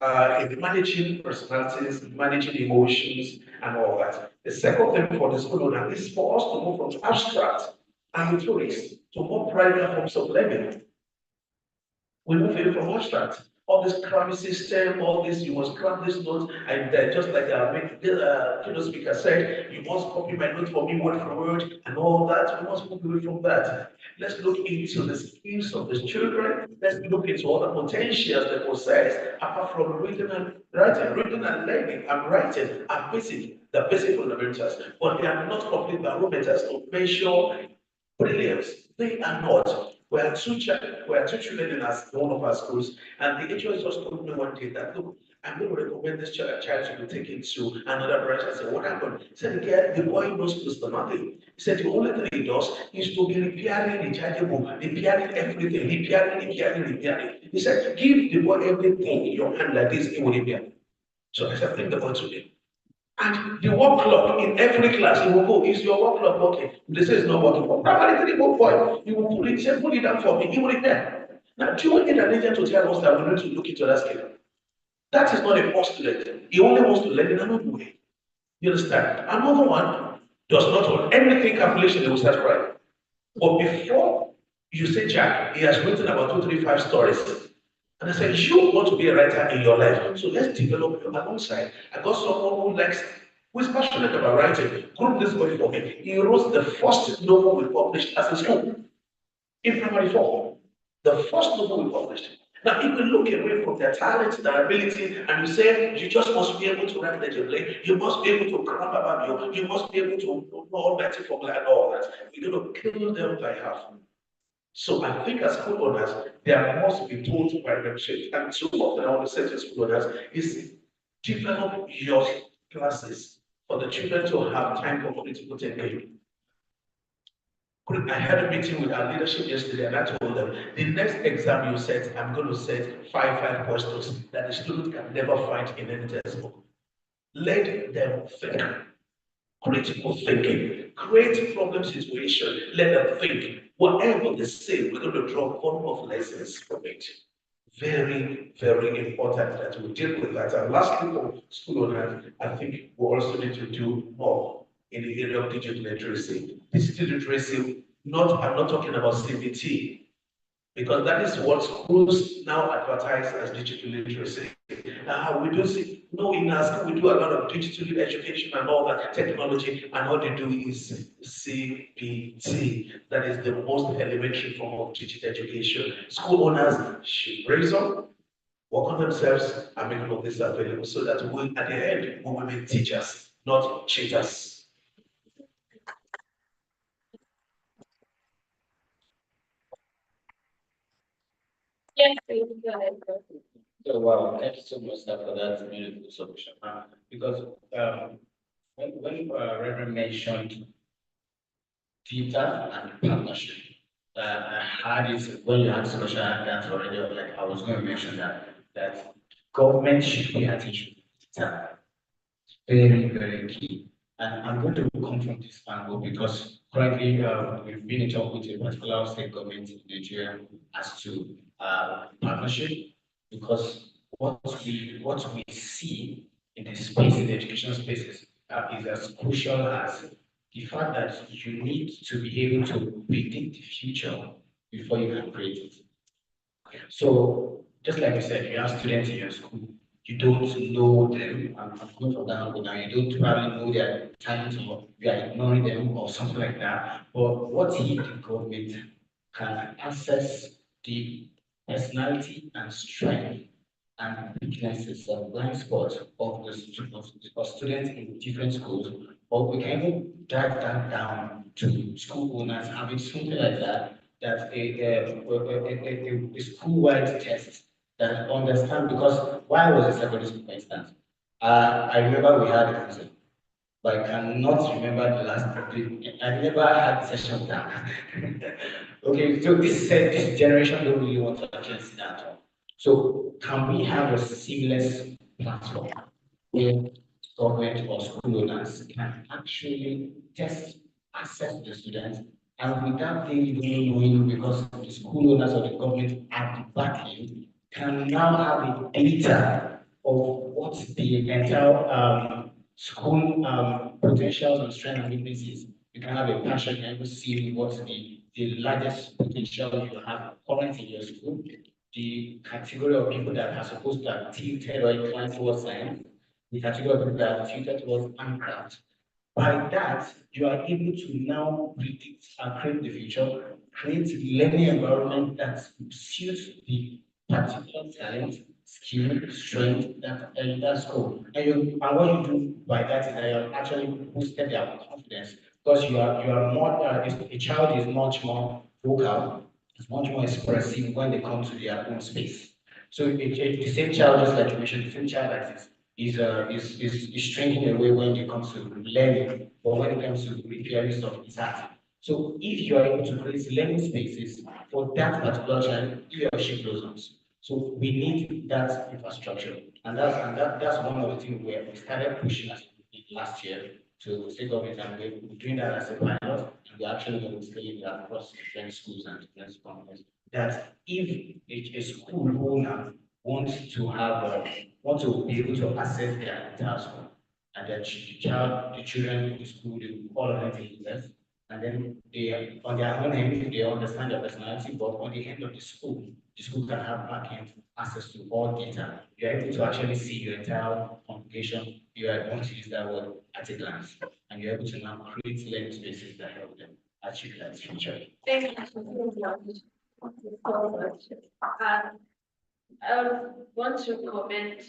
in managing personalities, managing emotions, and all that. The second thing for the school owner is for us to move from abstract and rhetorics to more private forms of learning. We move away from abstract. All this cramming system, all this, you must cram this note, and just like the speaker said, you must copy my note for me word for word, and all that. We must move away from that. Let's look into the skills of the children. Let's look into all the potentials they possess, apart from reading and writing. Reading and learning and writing are basic, the basic fundamentals, but they are not complete barometers to measure brilliance. They are not. We are two children in one of our schools, and the HOS just told me one day that, look, I'm going to recommend this child to be taken to another branch. I said, what happened? He said, the boy knows close to nothing. He said, the only thing he does is to be repairing the chargeable, repairing everything, repairing. He said, give the boy everything in your hand like this, he will repair. So I said, bring the boy to me. And the work clock in every class, he will go, is your work clock working? They say it's not working. But primary 3.5, you will pull it, say, pull it down for me, he will repair. Now, do you need an agent to tell us that we need to look into that skill? That is not a postulate. He only wants to learn in another way. You understand? Another one does not own anything calculation, they will start right. But before you say Jack, he has written about 2, 3, 5 stories. And I said, you want to be a writer in your life. So let's develop alongside. I got someone who is passionate about writing. Group this boy for me. He wrote the first novel we published as a school in primary 4. The first novel we published. Now, if we look away from their talent, their ability, and you say you just must be able to write legibly, you must be able to cram about you must be able to know all that formula and all that. We're going to kill them by half. So I think as school owners, there must be total paradigm shift. And two of them I want to say to school owners is develop your classes for the children to have time for critical thinking. I had a meeting with our leadership yesterday and I told them the next exam you set, I'm going to set five questions that the student can never find in any textbook. Let them think. Critical thinking, create problem situation, let them think. Whatever they say, we're going to draw one of lessons from it. very, very important that we deal with that. And lastly, for school owners, I think we also need to do more in the area of digital literacy. Digital literacy, I'm not talking about CBT, because that is what schools now advertise as digital literacy. We do see, no, in our school, we do a lot of digital education and all that technology, and all they do is CBT. That is the most elementary form of digital education. School owners should raise up, work on themselves, and make all of this available so that we, at the end, we will be teachers, not cheaters. Yes, please, go ahead. So, wow, thank you so much, sir, for that beautiful solution. Because when Reverend mentioned theater and partnership, I had it when you had social dance already, like I was going to mention that government should pay attention to theater. Very, very key. And I'm going to come from this angle because currently we've been in talk with a particular state government in Nigeria as to partnership, because what we see in the space, in the education spaces, is as crucial as the fact that you need to be able to predict the future before you can create it. So just like you said, you have students in your school, you don't know them. I'm going from that angle now. You don't probably know their talents, or you are ignoring them or something like that. But what if the government can access the personality and strength and weaknesses and blind spots of of students in different schools, or we can even drive that down to school owners having something like that, that a school-wide test that understand, because why was a secondary school, for instance? I remember we had a quiz, but I cannot remember the last. I never had the session down. Okay, so this generation don't really want to actually sit down. So can we have a seamless platform where government or school owners can actually test, assess the students, and without them even knowing, because the school owners or the government at the back end can now have a data of what the entire school potentials and strengths and weaknesses. You can have a passion, you can even see what the largest potential you have currently in your school, the category of people that are supposed to have tilted or inclined towards science, the category of people that are tilted towards handcraft. By that, you are able to now predict and create the future, create learning environment that suits the particular talent, skill, strength that that school. And what you do by that is that you are actually boosted their confidence, because you are more a child is much more vocal, is much more expressive when they come to their own space. So the same child, just like you mentioned, the same child that is shrinking away when it comes to learning, or when it comes to repairing stuff, it's hard. So if you are able to create learning spaces for that particular child, he or she blossoms. So we need that infrastructure, and that's one of the things where we started pushing as last year to state government, and we're doing that as a pilot, and we're actually going to scale it across different schools and different companies. That if a school owner wants to have want to be able to access their entire school, and the children in the school, all of them will invest, and then they, on their own end, they understand their personality, but on the end of the school can have back-end access to all data. You are able to actually see your entire congregation, you are able to use that word at a glance, and you're able to now create learning spaces that help them achieve that future. Thank you so much. I want to comment,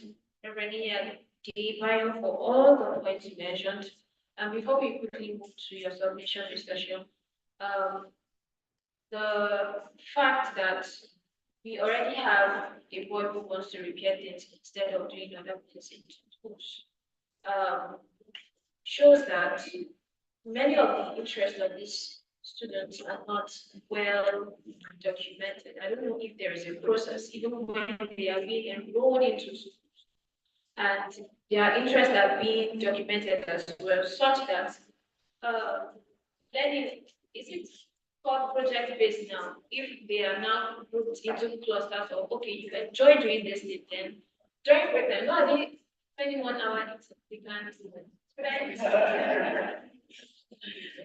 Reverend Debayo, for all the points you mentioned. And before we quickly move to your submission discussion, um, the fact that we already have a board who wants to repair things instead of doing other things in schools shows that many of the interests of these students are not well documented. I don't know if there is a process, even when they are being enrolled into schools, and their interests are being documented as well, such that learning is it called project based now. If they are now grouped into clusters of okay, you enjoy doing this thing, then during break time, no, I think spending 1 hour they can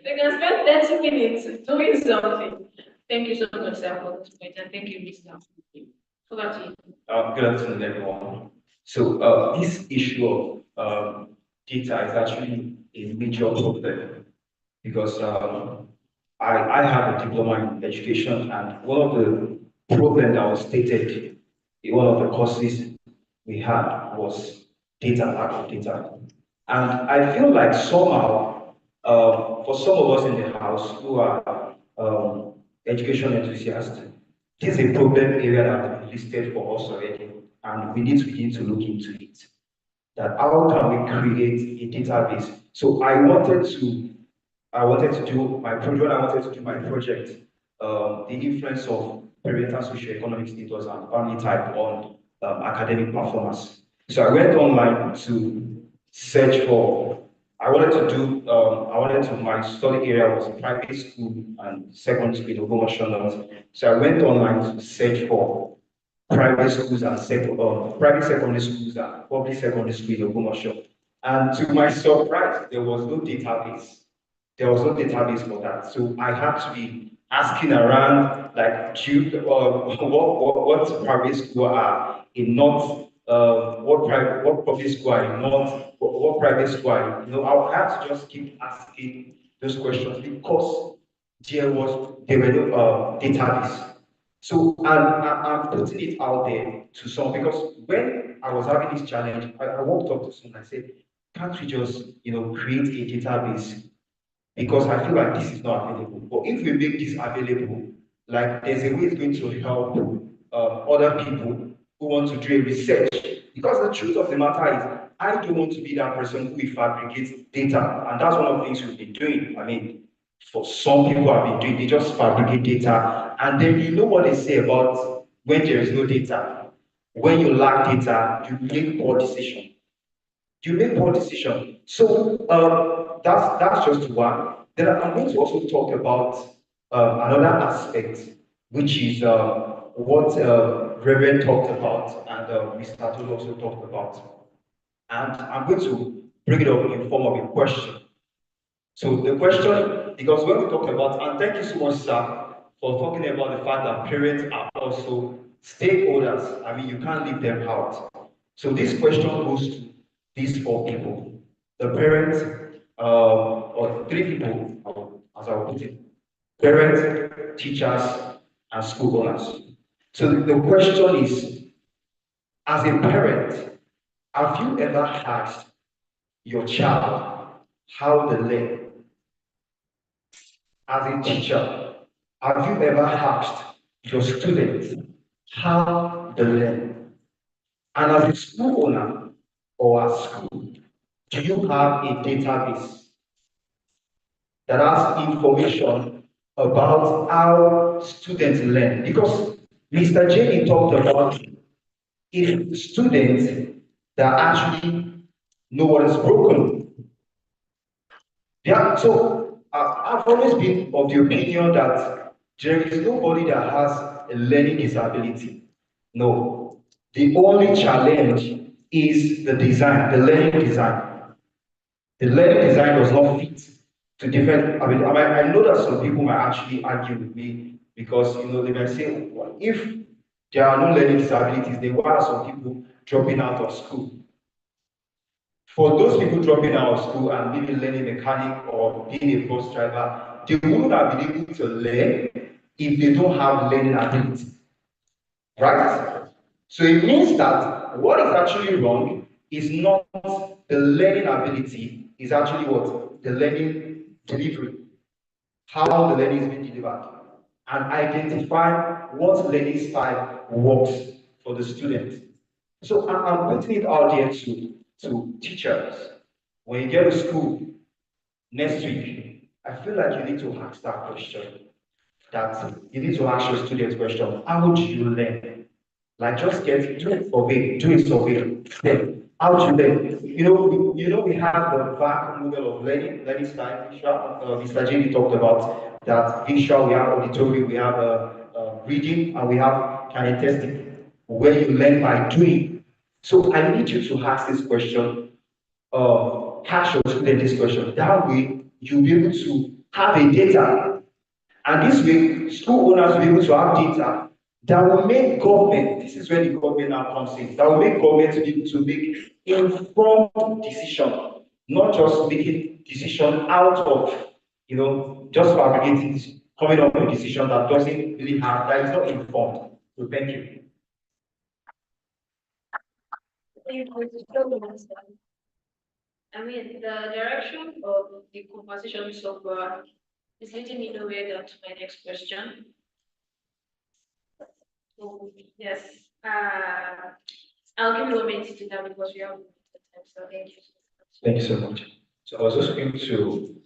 they can spend 30 minutes doing something. Thank you so much, sir, for this point, and thank you, Mr. Over to you. Good afternoon, everyone. So, this issue of data is actually a major problem because I have a diploma in education, and one of the problems that was stated in one of the courses we had was data, lack of data. And I feel like somehow, for some of us in the house who are education enthusiasts, this is a problem area that has been listed for us already, and we need to begin to look into it. That how can we create a database? So I wanted to do my project. When I wanted to do my project, the influence of parental socioeconomic status and family type on academic performance. So I went online to search for. I wanted to. My study area was private school and secondary school in Ogbomoso. So I went online to search for private schools and private secondary schools and public secondary school in Ogbomoso. And to my surprise, there was no database. There was no database for that. So I had to be asking around, like, what private school are in North, what public school are in North, what private school are in, I had to just keep asking those questions because there were no database. So I'm putting it out there to some because when I was having this challenge, I walked up to someone and I said, can't we just create a database because I feel like this is not available. But if we make this available, like there's a way it's going to help other people who want to do a research. Because the truth of the matter is, I don't want to be that person who fabricates data, and that's one of the things we've been doing. I mean, for some people have been doing, they just fabricate data, and then you know what they say about when there is no data. When you lack data, you make poor decisions. You make poor decision. So that's just one. Then I'm going to also talk about another aspect, which is what Reverend talked about and Mr. Tolu also talked about. And I'm going to bring it up in form of a question. So the question, because when we talk about, and thank you so much, sir, for talking about the fact that parents are also stakeholders. I mean, you can't leave them out. So this question goes to these four people: the parents, or three people, as I will put it: parents, teachers, and school owners. So the question is, as a parent, have you ever asked your child how they learn? As a teacher, have you ever asked your students how they learn? And as a school owner or a school, do you have a database that has information about how students learn? Because Mr. Jenny talked about if students that actually know what is broken. Yeah, so I've always been of the opinion that there is nobody that has a learning disability. No. The only challenge is the design, the learning design. The learning design does not fit to different. I know that some people might actually argue with me because they might say, well, if there are no learning disabilities, then why are some people dropping out of school? For those people dropping out of school and maybe learning mechanic or being a bus driver, they wouldn't have been able to learn if they don't have learning ability. Right? So it means that what is actually wrong is not the learning ability, is actually what? The learning delivery. How the learning is being delivered. And identify what learning style works for the student. So I'm putting it out there to teachers. When you get to school next week, I feel like you need to ask that question. That you need to ask your students question, how do you learn? Like just do a survey, then How to learn. We have the VAC model of learning style, visual. Mr. JD talked about that visual, we have auditory, we have reading, and we have kinesthetic, where you learn by doing. So I need you to ask this question, catch your student this question. That way, you'll be able to have a data, and this way, school owners will be able to have data that will make government, this is where the government now comes in, that will make government to be able to make informed decision, not just making decision out of, just fabricating, coming up with a decision that doesn't really have, that is not informed. So thank you. Thank you so much. I mean, the direction of the conversation so far is leading me nowhere down to my next question. So, yes, I'll give you a minute to do that because we have limited time. So thank you. Thank you so much. So I was just going to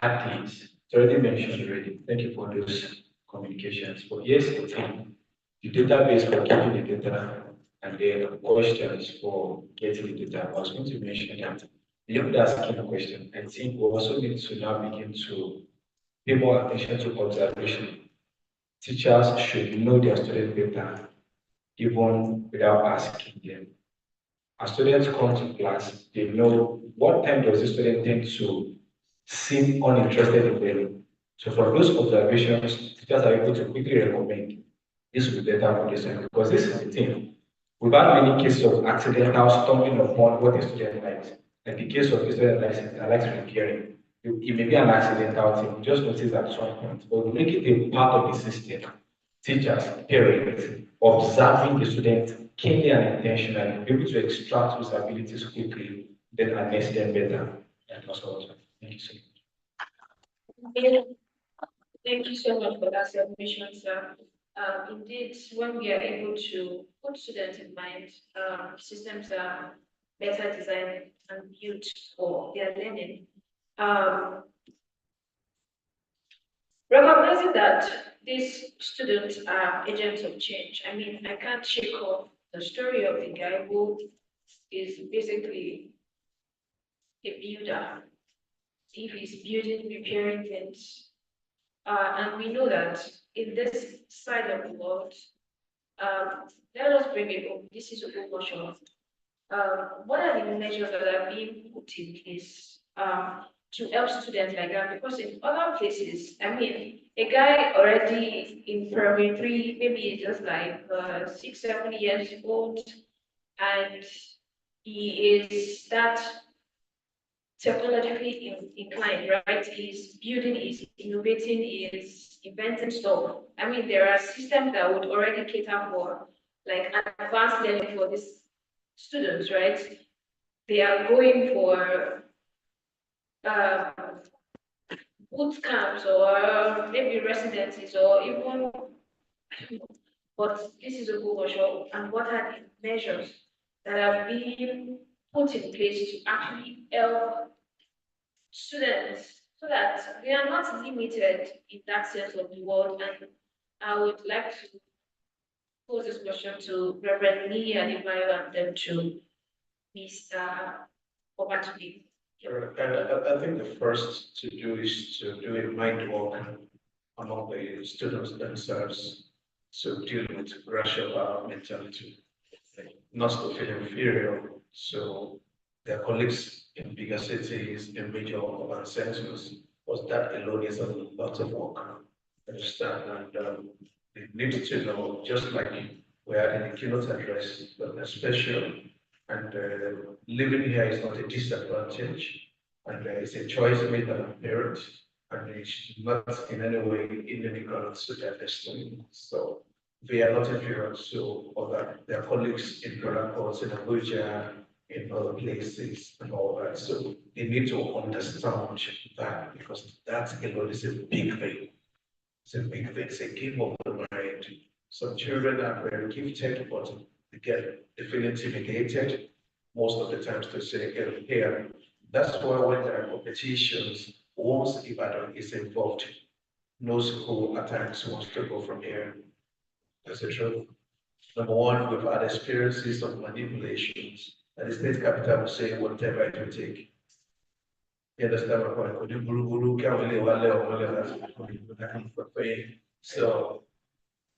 add this. It's already mentioned already. Thank you for those communications. But yes, the database for getting the data and the questions for getting the data. I was going to mention that beyond asking a question, I think we also need to now begin to pay more attention to observation. Teachers should know their student data even without asking them. As students come to class, they know what time does the student tend to seem uninterested in learning. So from those observations, teachers are able to quickly recommend this will be better for this one because this is the thing. We've had many cases of accidental stumbling upon what a student likes. Like the case of a student likes repairing. It may be an accidental thing, you just notice at some point, but we make it a part of the system. Teachers, parents, observing the student keenly and intentionally, be able to extract those abilities quickly, then harness them better. And also, thank you so much. Thank you so much for that submission, sir. Indeed, when we are able to put students in mind, systems are better designed and built for their learning. Recognizing that these students are agents of change, I mean, I can't shake off the story of the guy who is basically a builder. If he's building, repairing things, and we know that in this side of the world, let us bring it home. This is Ogbomoso. What are the measures that are being put in place to help students like that? Because in other places, I mean, a guy already in primary three, maybe just like 6, 7 years old, and he is that technologically inclined, right? He's building, he's innovating, he's inventing stuff. I mean, there are systems that would already cater for like advanced learning for these students, right? They are going for uh, boot camps or maybe residencies or even, but this is a Google show. And what are the measures that are being put in place to actually help students so that they are not limited in that sense of the word? And I would like to pose this question to Reverend Lee Adebayo and then to Mr. Obatubi. Sure. And I think the first to do is to do a mind walk among the students themselves. So deal with racial mentality, not to feel inferior. So their colleagues in bigger cities, in major urban centers, was that alone is a lot of work. Understand? And they need to know, just like we had in the keynote address, that especially, and living here is not a disadvantage, and it's a choice made by the parents, and it's not in any way inimical to their destiny. So they are not inferior to other their colleagues in Veracruz, in Abuja, in other places, and all that. So they need to understand that because that alone is a big thing. It's a big thing. It's a game of the mind. Some children are very gifted, but they they feel intimidated most of the times to say, here. That's why when there are competitions, once Ibadan is involved, no school at times wants to go from here. That's the truth. Number one, we've had experiences of manipulations and the state capital will say whatever it will take. You understand my point? Could you guru can't really so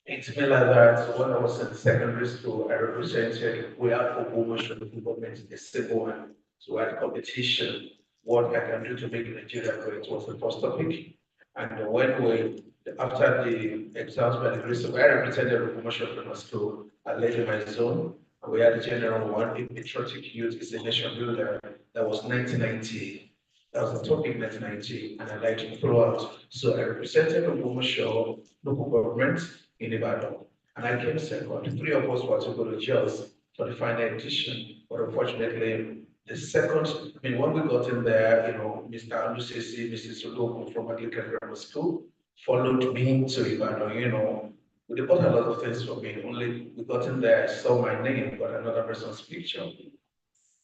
it's been like that. When I was in secondary school, I represented, we had Ogbomoso local government, a civil one. So we had competition, what I can do to make Nigeria great was the first topic. And when we, after the exams by the grace of, I represented Ogbomoso from my school, I led in my zone. And we had a general one, a patriotic youth is a nation builder. That was 1990. That was the topic 1990, and I like to follow out. So I represented Ogbomoso local government in Ibadan. And I came second. Three of us were to go to jails for the final edition. But unfortunately, the second, I mean, when we got in there, Mr. Alusisi, Mrs. Oloko from Anglican Grammar School followed me to Ibadan, They bought a lot of things for me. Only we got in there, I saw my name, but another person's picture.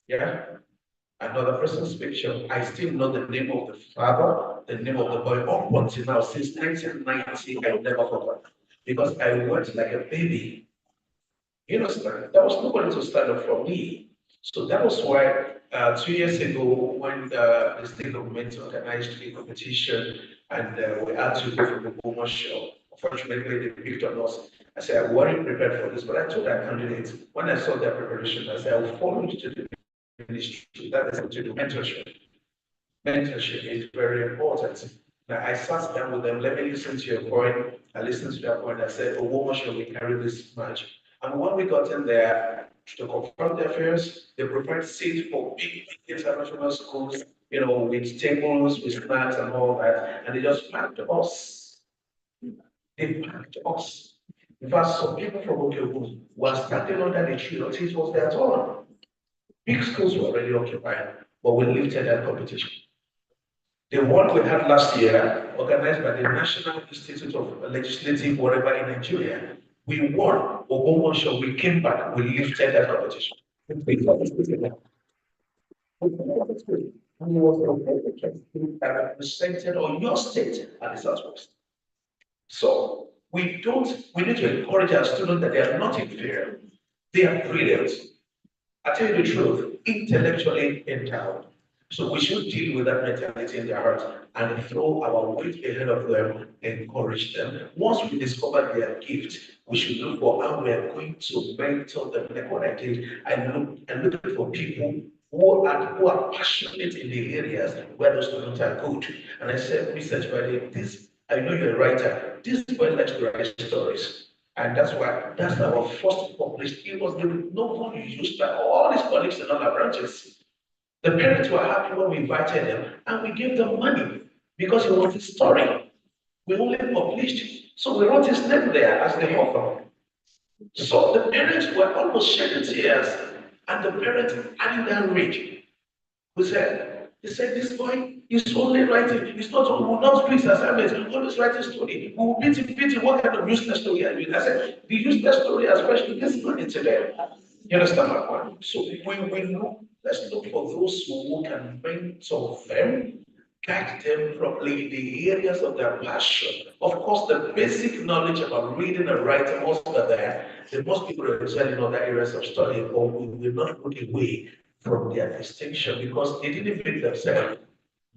Yeah, another person's picture. I still know the name of the father, the name of the boy up until now. Since 1990, I never forgot. Because I went like a baby. You understand? There was nobody to stand up for me. So that was why 2 years ago, when the state government organized a competition and we had to go for the Boma show, unfortunately, they picked on us. I said, I wasn't prepared for this, but I told our candidates, when I saw their preparation, I said, I will follow you to the ministry. That is to do mentorship. Mentorship is very important. Now, I sat down with them, let me listen to your point. I listened to their point. I said, oh, what shall we carry this match? And when we got in there to confront the affairs, they prepared seats for big international schools, with tables, with snacks and all that. And they just packed us. They packed us. In fact, some people from Okeogun were standing under the tree until it was their turn. Big schools were already occupied, but we lifted that competition. The one we had last year, organized by the National Institute of Legislative whatever in Nigeria, we won Ogbomoso, we came back, we lifted that competition. And was represented on your state at the Southwest. So we need to encourage our students that they are not inferior, they are brilliant. I tell you the truth, intellectually endowed. So we should deal with that mentality in their hearts and throw our weight ahead of them, encourage them. Once we discover their gift, we should look for how we are going to mentor them. Like what I did, I looked for people who are passionate in the areas where those students are good. And I said, research by this, I know you're a writer. This boy likes to write stories. And that's our first published. It was the novel used by all his colleagues in other branches. The parents were happy when we invited them and we gave them money because it was a story. We only published it. So we wrote his name there as the author. So the parents were almost shedding tears, and the parents adding that read. They said, this boy is only writing, he's not, we will not do his assignments, he will always writing story. We will beat him, what kind of useless story are you? I said, the useless story, especially this money today. You understand my point? So let's look for those who can mentor them, guide them properly in the areas of their passion. Of course, the basic knowledge about reading and writing must be there. They must be able to excel in other areas of study, or we will not look away from their distinction because they didn't bring themselves.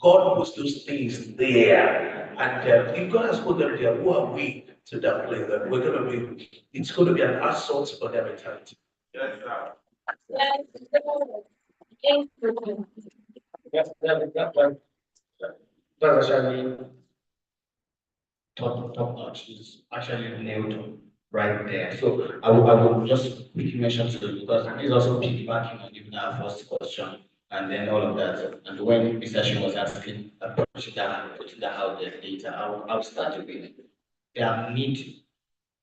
God puts those things there. And if God has put them there, who are we to downplay them? It's going to be an assault on their mentality. Yes, That's actually top notch. Is actually nailed right there. So I will just quickly mention to you because he's also piggybacking on even our first question and then all of that. And when Mr. Shi was asking, putting that out there, data, I'll start with their need.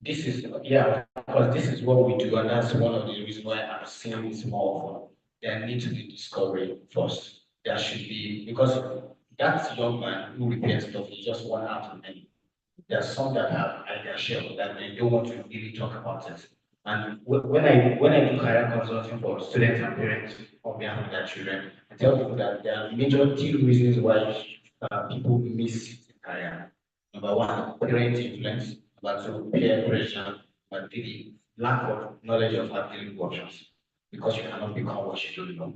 This is, yeah, because this is what we do, and that's one of the reasons why I'm seeing this more often. There needs to be discovery first. There should be, because that young man who repairs stuff is just one out of many. There's some that have idea share that they don't want to really talk about it. And when I do career consulting for students and parents on behalf of their children, I tell people that there are major two reasons why people miss career. Number one, parent influence. Number two, peer pressure. Number three, lack of knowledge of how dealing with options. because you cannot become what you don't know.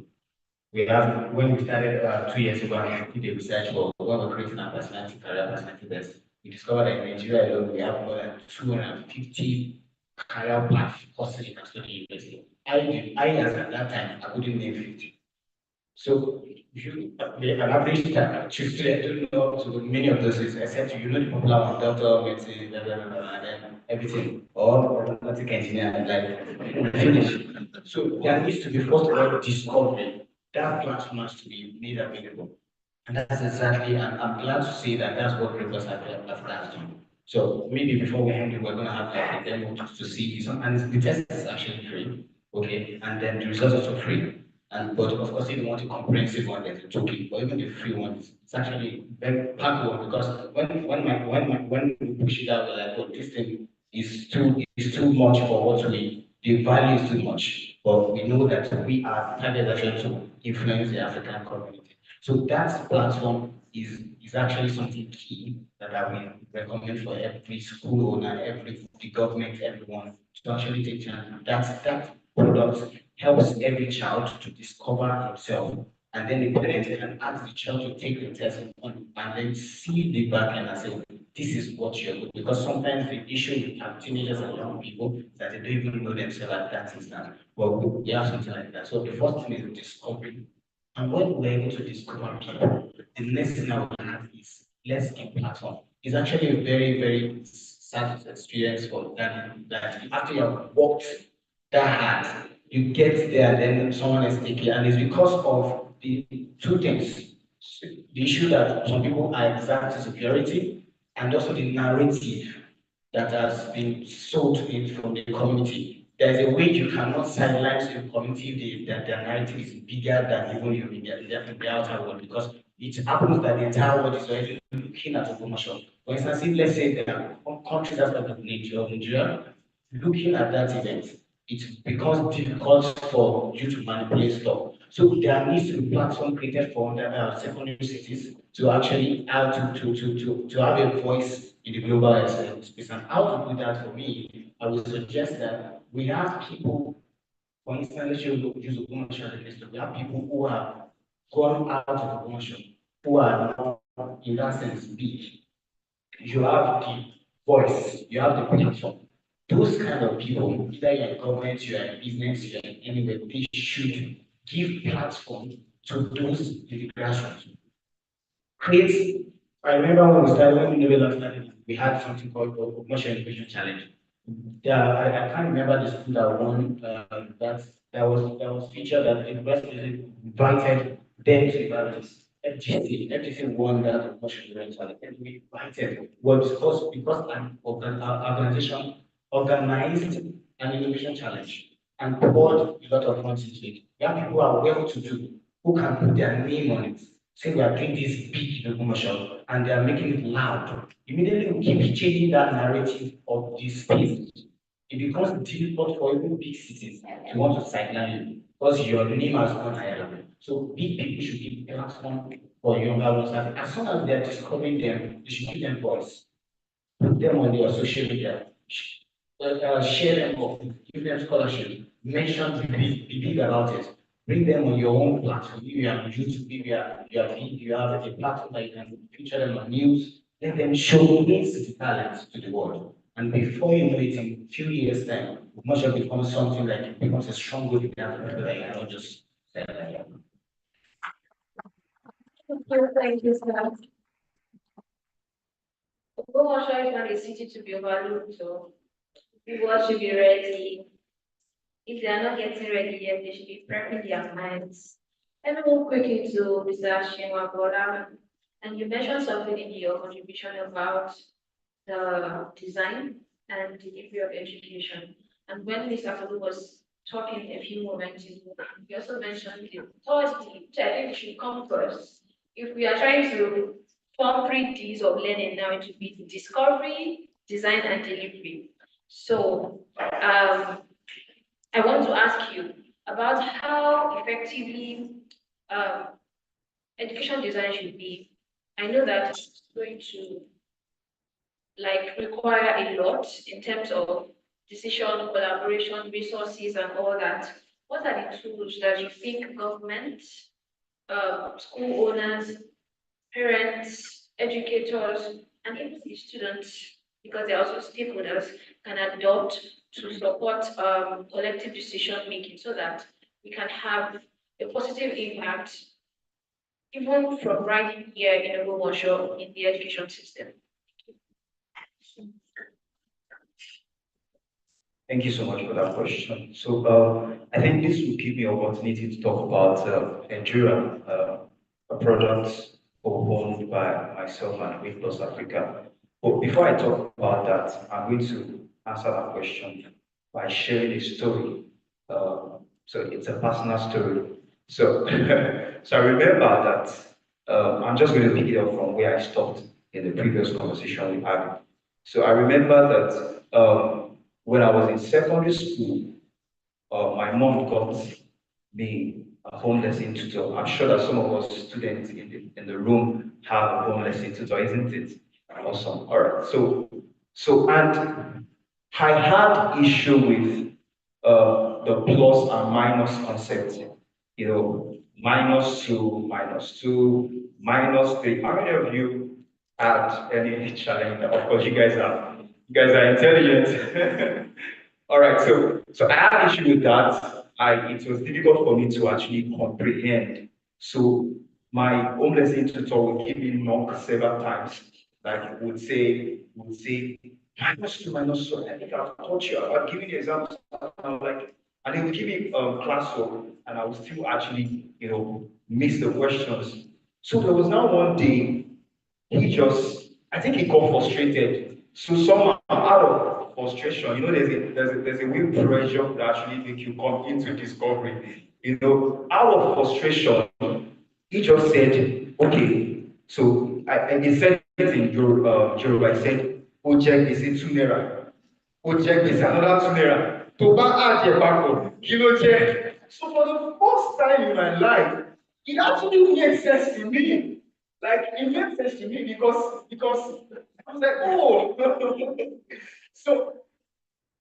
When we started 2 years ago and we did the research for when we're creating our personality, career personality test, we discovered that in Nigeria alone, we have more than 250 career path courses you can study in university. As at that time, I couldn't name 50. So if you an average time, choose to I don't know so many of those is except you know the popular one, doctor, medicine, blah, blah, blah, blah, and then everything, or aeronautic engineer, like finish. So there needs to be first of all discovery. That platform has to be made available. And that's exactly, and I'm glad to see that that's what Rivers have plans to do. So maybe before we end it, we're going to have like a demo to see this, and the test is actually free, okay, and then the results are also free. And but of course, if you want a comprehensive one, there's a token, but even the free one, it's actually very powerful because when we push it out, we're like, oh, this thing is too much for what the value is too much. But we know that we are targeted actually to influence the African community. So that platform is actually something key that I will recommend for every school owner, every the government, everyone to actually take chance. That product helps every child to discover himself. And then the parent can ask the child to take the test and then see the back end and say, this is what you're good. Because sometimes the issue with teenagers and young people is that they don't even know themselves at that instant. Well, we have something like that. So the first thing is discovery. And when we're able to discover people, the next thing I will have is let's give platform. It's actually a very, very sad experience for that after you have worked that hard, you get there and then someone else take it. And it's because of the two things. The issue that some people are exact superiority and also the narrative that has been sold in from the community. There's a way you cannot silence the community that their narrative is bigger than even you in the outer world because it happens that the entire world is already looking at Ogbomoso. For instance, if let's say there are countries outside of Nigeria looking at that event, it becomes difficult for you to manipulate stuff. So there needs to be platform created for secondary cities to actually how to have a voice in the global space. And how to do that for me, I would suggest that we have people, for instance, let's use Ogbomoso as a case. We have people who have gone out of Ogbomoso, who are now in that sense big. You have the voice, you have the platform. Those kind of people, either you're in government, you're in business, you're in anywhere, they should give platform to those in the grassroots. Create, I remember when we started, when we last started, we had something called the Commercial Innovation Challenge. Yeah, I can't remember the school that won that was featured that the university invited them to evaluate. FGC won that promotion eventually, and we invited was because an organization organized an innovation challenge and poured a lot of funds into it. Young people who are well to do who can put their name on it. Say we are doing this big commercial and they are making it loud. Immediately we keep changing that narrative of this space. It becomes difficult for even big cities to want to sideline you because your name has gone higher. So big people should give platform for younger ones. As soon as they are discovering them, you should give them voice. Put them on your social media. Share them up, give them scholarship, mention, be big about it. Bring them on your own platform. If you are on YouTube, if you have a platform that you can feature them on news, let them showcase the talent to the world. And before you know it, in a few years' time, much of it becomes something like it becomes a strong good example that you cannot just say that. Thank you, sir. Ogbomoso is not a city to be overlooked, so people should be ready. If they are not getting ready yet, they should be prepping their minds. Let me move quickly to Mr. Shimwabola. And you mentioned something in your contribution about the design and delivery of education. And when Mr. Fulu was talking a few moments ago, he also mentioned the third D, which I think should come first. If we are trying to form 3 Ds of learning now, it would be the discovery, design, and delivery. So I want to ask you about how effectively um, education design should be. I know that it's going to require a lot in terms of decision, collaboration, resources, and all that. what are the tools that you think government, school owners, parents, educators, and even the students, because they're also stakeholders, can adopt to support collective decision making so that we can have a positive impact, even from right here in Ogbomoso in the education system. Thank you so much for that question. So, I think this will give me an opportunity to talk about Nigeria, a product owned by myself and Wait Plus Africa. But before I talk about that, I'm going to answer that question by sharing a story. So it's a personal story. So, so I remember that I'm just going to pick it up from where I stopped in the previous conversation we had. So I remember that when I was in secondary school, my mom got me a home lesson tutor. I'm sure that some of us students in the room have a home lesson tutor, isn't it? Awesome. All right. And I had issue with the plus and minus concept. You know, minus two, minus three. How many of you had any challenge? Of course, you guys are intelligent. All right, so I had issue with that. It was difficult for me to actually comprehend. So my home lesson tutor would give me knock several times. Like would say minus two. I think I've taught you. I've given you examples. I'm like, and he would give me classwork, and I would still actually, miss the questions. So there was now one day I think he got frustrated. So somehow out of frustration, there's a way pressure that actually make you come into discovery. Out of frustration, he just said, okay, so he said it in Yoruba, I said, Ojek is it 2 naira. Ojek is another 2 naira. To bá add your back kilo check. So for the first time in my life, it actually made sense to me. Like it made sense to me because I was like, oh. So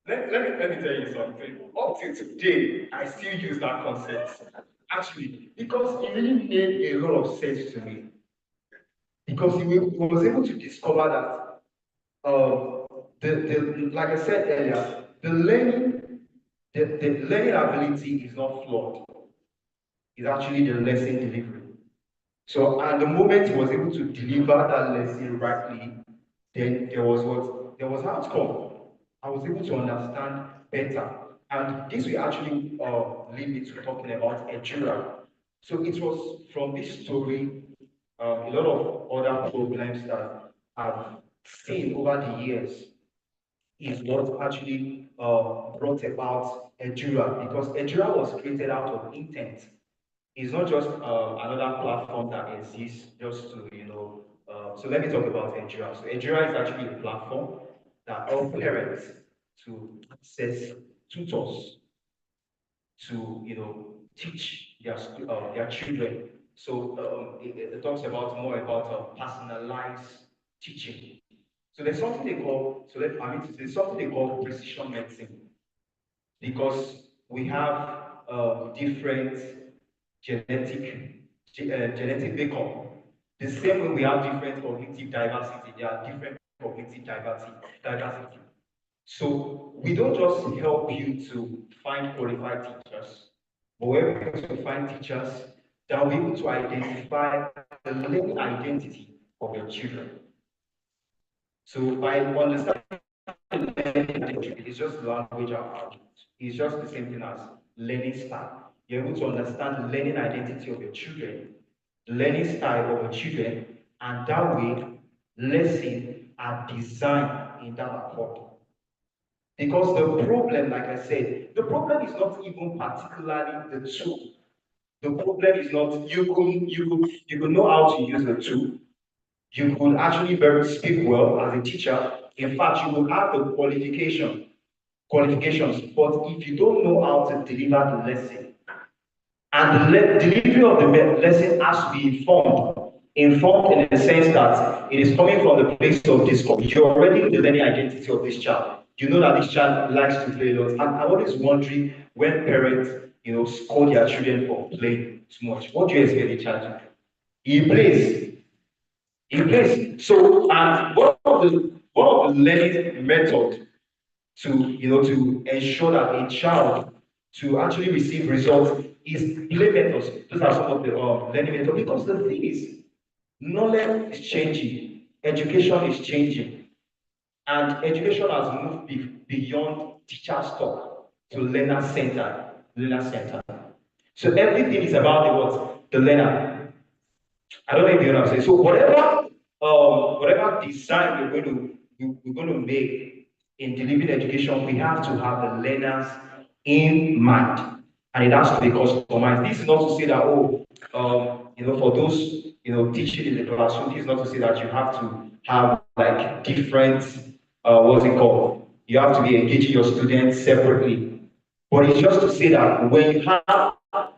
let me tell you something. Up till today, I still use that concept. Actually, because it really made a lot of sense to me. Because he was able to discover that like I said earlier, the learning ability is not flawed. It's actually the lesson delivery. So at the moment he was able to deliver that lesson rightly, then there was outcome. I was able to understand better. And this will actually lead me to talking about Ejura. So it was from this story, a lot of other problems that I've seen over the years is what actually brought about Ejura, because Ejura was created out of intent. It's not just another platform that exists just to, so let me talk about Edura. So Edura is actually a platform that helps parents to access tutors to, teach their children. So it talks about more about personalized teaching. So there's something they call, so let I mean, there's something they call precision medicine, because we have different genetic makeup. The same way we have different cognitive diversity, there are different cognitive diversity. So we don't just help you to find qualified teachers, but we're able to find teachers that will be able to identify the learning identity of your children. So by understanding it's just language output. It's just the same thing as learning style. You're able to understand the learning identity of your children, the learning style of your children, and that way, lessons are designed in that accord. Because the problem, like I said, the problem is not even particularly the tool. The problem is not you could know how to use the tool. You could actually very speak well as a teacher. In fact, you will have the qualifications, but if you don't know how to deliver the lesson, and the delivery of the lesson has to be informed in the sense that it is coming from the place of discovery. You already know the learning identity of this child. You know that this child likes to play a lot. And I'm always wondering when parents, scold their children for playing too much. What do you expect the child to do? He plays. He plays. So, and one of the learning method to ensure that a child to actually receive results is play methods. Those are some of the learning methods. Because the thing is, knowledge is changing, education is changing, and education has moved beyond teacher's talk to learner center. Learner center. So everything is about the what? The learner. I don't know if you know what I'm saying. So whatever design we're going to make in delivering education, we have to have the learners in mind, and it has to be customized. This is not to say that for those teaching in the classroom, this is not to say that you have to have like different what's it called? You have to be engaging your students separately, but it's just to say that when you have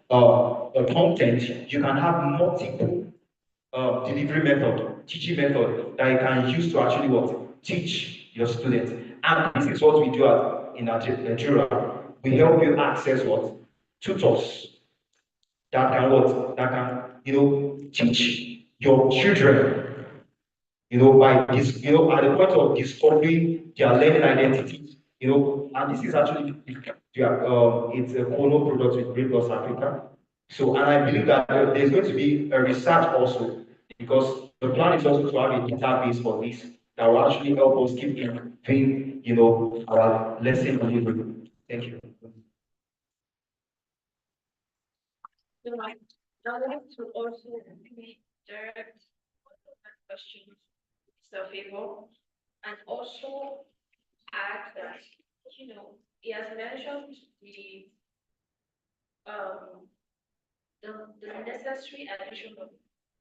a content, you can have multiple delivery method, teaching method that you can use to actually what? Teach your students. And this is what we do in Nigeria. We help you access what? Tutors that can what? That can, teach your children, by this, at the point of discovering their learning identity, and this is actually, it's a Kono product with Great Loss Africa. So, and I believe that there's going to be a research also, because the plan is also to have a database for this that will actually help us keep improving, our lesson delivery. Thank you. So I would like to also direct questions to favor, and also add that, he has mentioned um the necessary addition of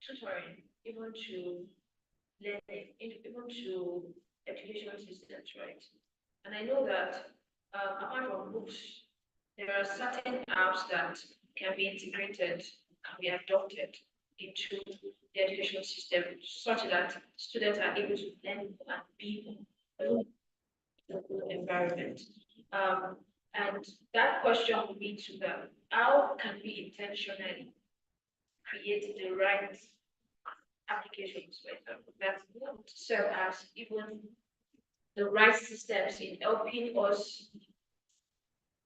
tutoring even to learning, even to educational systems, right? And I know that apart from books, there are certain apps that can be integrated, can be adopted into the educational system such that students are able to learn and be in the good environment. Um, and that question would be to them, how can we intentionally create the right applications that would serve as even the right systems in helping us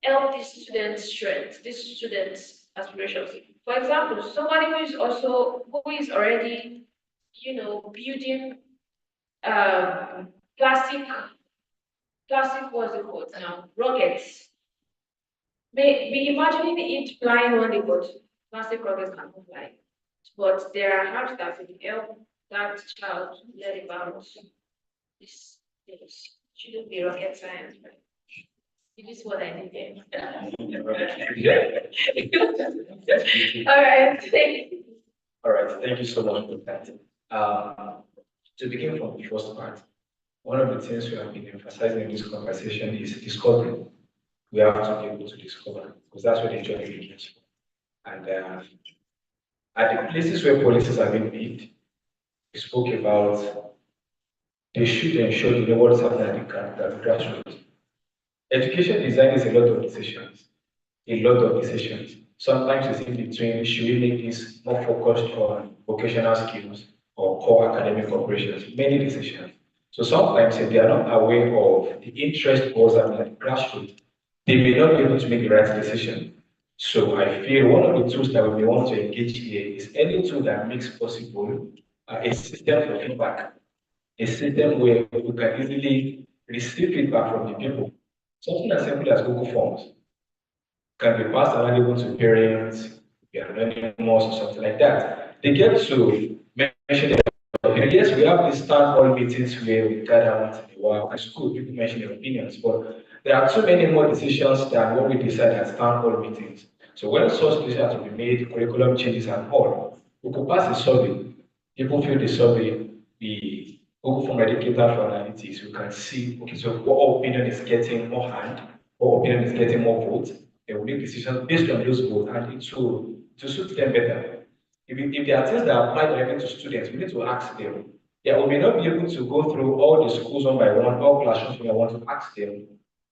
help these students' strengths, these students' aspirations. For example, somebody who is already, building um, plastic, what's it called now, rockets. May be imagining it flying on the boat. Plastic rockets cannot fly. But there are apps that will help that child learn about these things. Shouldn't be rocket science, right? It is what I did there. All right, thank you. All right, thank you so much for that. To begin from the first part, one of the things we have been emphasizing in this conversation is discovery. We have to be able to discover, because that's where the journey begins. And at the places where policies have been made, we spoke about they should ensure you know what is happening at the grassroots. Education design is a lot of decisions. A lot of decisions. Sometimes it's in between, should we make this more focused on vocational skills or core academic operations? Many decisions. So sometimes if they are not aware of the interest goals at the grassroots, they may not be able to make the right decision. So I feel one of the tools that we may want to engage here is any tool that makes possible a system for feedback, a system where we can easily receive feedback from the people. Something as simple as Google Forms can be passed available to parents, anonymous or something like that. They get to mention their opinion. Yes, we have these town hall meetings where we gather once in a while. It's cool, people mention their opinions, but there are too many more decisions than what we decide at town hall meetings. So when such decisions to be made, curriculum changes and all, we could pass a survey. People fill the survey, the Google Form educator for analytics, we can see, okay, so what opinion is getting more hand, what opinion is getting more votes, they will make decisions based on those votes, and to suit them better. If there are things that apply directly to students, we need to ask them. Yeah, we may not be able to go through all the schools one by one, all classrooms one by one to ask them,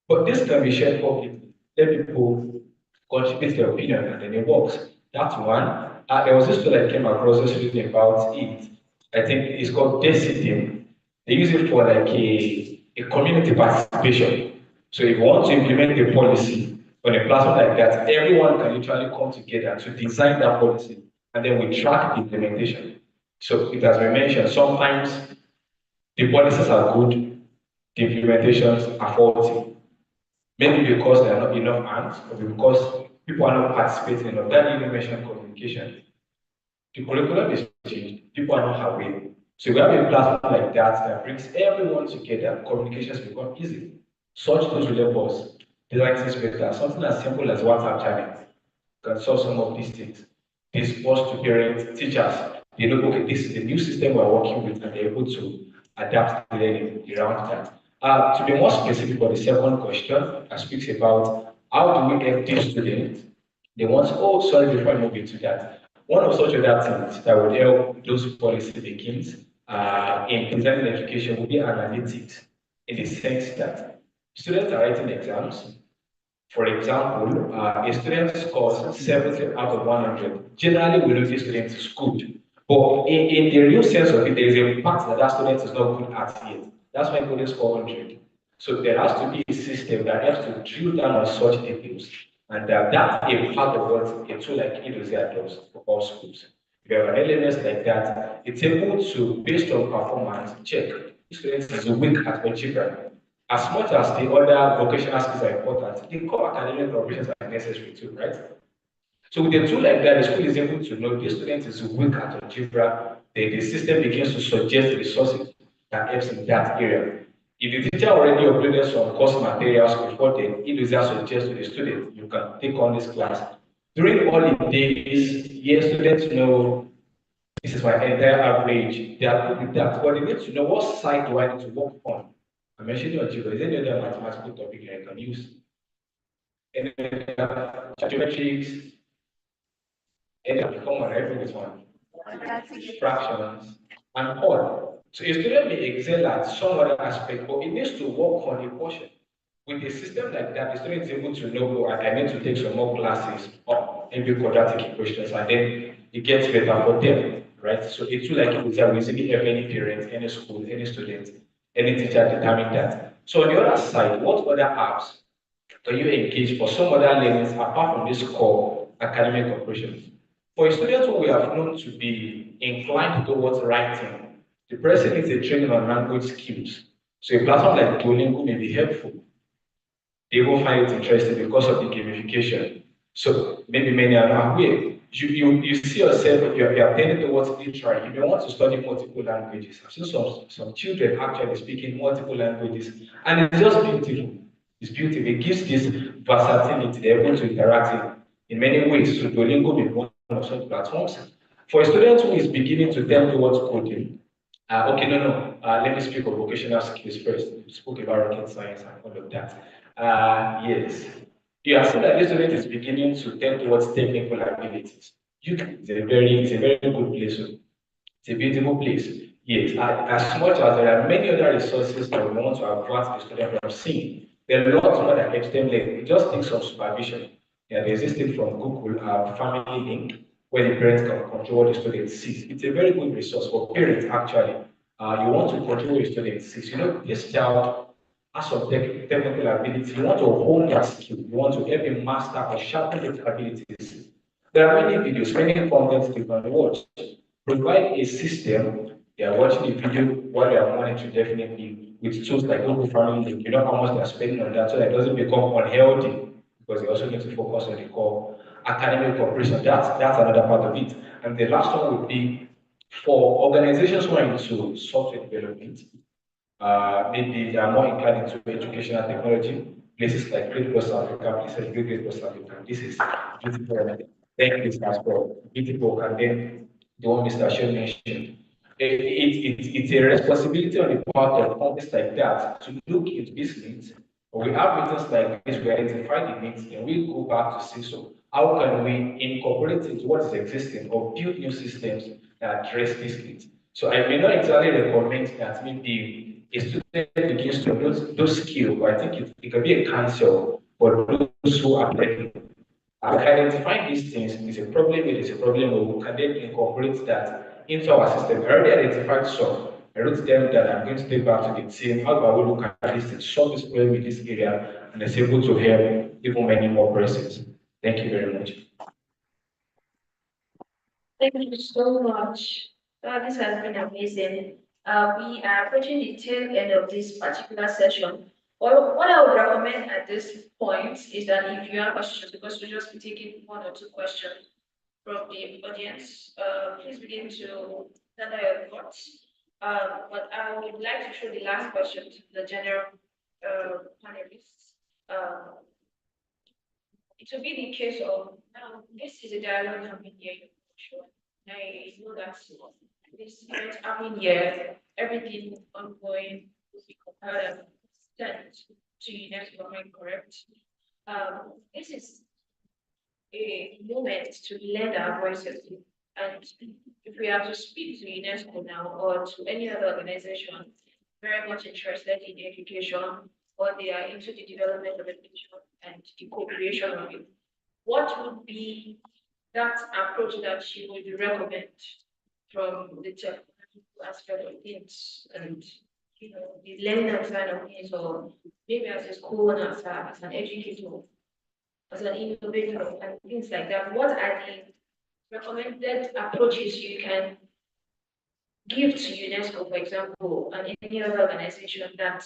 but this can be shared publicly. Let people contribute their opinion, and then it works. That's one. There was this tool I came across this reading about it. I think it's called Decidim. They use it for like a community participation. So if you want to implement a policy on a platform like that, everyone can literally come together to design that policy, and then we track the implementation. So it has been mentioned, sometimes the policies are good, the implementations are faulty. Maybe because there are not enough hands, or because people are not participating enough. That even mentioned communication. The curriculum is changed, people are not aware. So we have a platform like that brings everyone together, communications become easy. Such tools will help us design things better. Something as simple as WhatsApp channel can solve some of these things. This was to parents, teachers, they know, okay, this is the new system we're working with, and they're able to adapt the learning around that. To be more specific for the second question, that speaks about how do we help these students? They want, oh, sorry, before I move into that. One of such other things that would help those policy makings in designing education would be analytics, in the sense that students are writing exams. For example, a student scores 70 out of 100. Generally, we know this student is good. But in the real sense of it, there is a part that that student is not good at yet. That's why he couldn't score 100. So there has to be a system that helps to drill down on such details. And that's a part of what a tool like IDE does for all schools. If you have an element like that, it's able to, based on performance, check if student is weak at algebra. As much as the other vocational skills are important, the core academic operations are necessary too, right? So with a tool like that, the school is able to know this student is weak at algebra, the system begins to suggest resources that helps in that area. If the teacher already uploaded some course materials before then, it will just suggest to the student, you can take on this class. During holidays, yes, students know this is my entire average. They are good with that, but they need to know what side do I need to work on. I mentioned your algebra. Is there any other mathematical topic I can use? Any other geometrics? Any other common every one? Fractions and all. So a student may excel at some other aspect, but it needs to work on a portion. With a system like that, the student is able to know, oh, I need to take some more classes or maybe quadratic equations, and then it gets better for them, right? So a tool like it will easily help any parent, any school, any student, any teacher determine that. So on the other side, what other apps can you engage for some other learnings apart from this core academic operations? For a student who we have known to be inclined towards writing, the person needs a training on language skills. So a platform like Duolingo may be helpful. They will find it interesting because of the gamification. So maybe many are not aware. You see yourself, you're tending towards literary. You may want to study multiple languages. I've seen some children actually speaking multiple languages, and it's just beautiful. It's beautiful. It gives this versatility. They're able to interact in many ways. So Duolingo may be one of such platforms. For a student who is beginning to tend towards coding, okay, no, no. Let me speak of vocational skills first. You spoke about rocket science and all of that. Yes. You have seen that this student is beginning to tend towards technical abilities. It's a very good place. It's a beautiful place. Yes, as much as there are many other resources that we want to advance the student from seeing, there are lots more that helps them learn. It just takes some supervision. Yeah, there's this thing from Google, Family Link, where the parents can control what the student sees. It's a very good resource for parents, actually. You want to control what the student sees. You know, this child has some technical ability. You want to hone their skill. You want to help him master or sharpen his abilities. There are many videos, many contents they can watch. Provide a system. They are watching the video while they are monitoring definitely with tools like Google Family Link. You know how much they are spending on that so that it doesn't become unhealthy because they also need to focus on the core academic cooperation. That's another part of it. And the last one would be for organizations who are into software development. Maybe they are more inclined into educational technology. Places like Great Coast Africa, places like Great Coast Africa. This is beautiful. Thank you, for beautiful. And then the one Mr. Shem mentioned. It's a responsibility on the part of companies like that to look into these needs. We have meetings like this, we identify the needs, and we go back to see so how can we incorporate into what is existing or build new systems that address these needs. So I may not exactly recommend that maybe a student begins to those skills, but I think it can be a counsel for those who are learning Identifying these things is a problem, it is a problem, we can then incorporate that into our system. I already identified some. I wrote them that I'm going to take back to the team. How about we look at this and solve this problem in this area and it's able to help even many more persons. Thank you very much. Thank you so much. This has been amazing. We are approaching the tail end of this particular session. Well, what I would recommend at this point is that if you have questions, because we'll just be taking one or two questions from the audience, please begin to gather your thoughts. But I would like to throw the last question to the general panelists. It will be the case of now, this is a dialogue happening here. Sure. I know that this event happening here, everything ongoing will be compared and sent to UNESCO, am I correct? This is a moment to lend our voices. And if we have to speak to UNESCO now or to any other organization very much interested in education or they are into the development of education and the co-creation of it, what would be that approach that you would recommend from the technological aspect of things and the learning side of things, or maybe as a school and as an educator, as an innovator and things like that? What are the recommended approaches you can give to UNESCO, for example, and any other organization that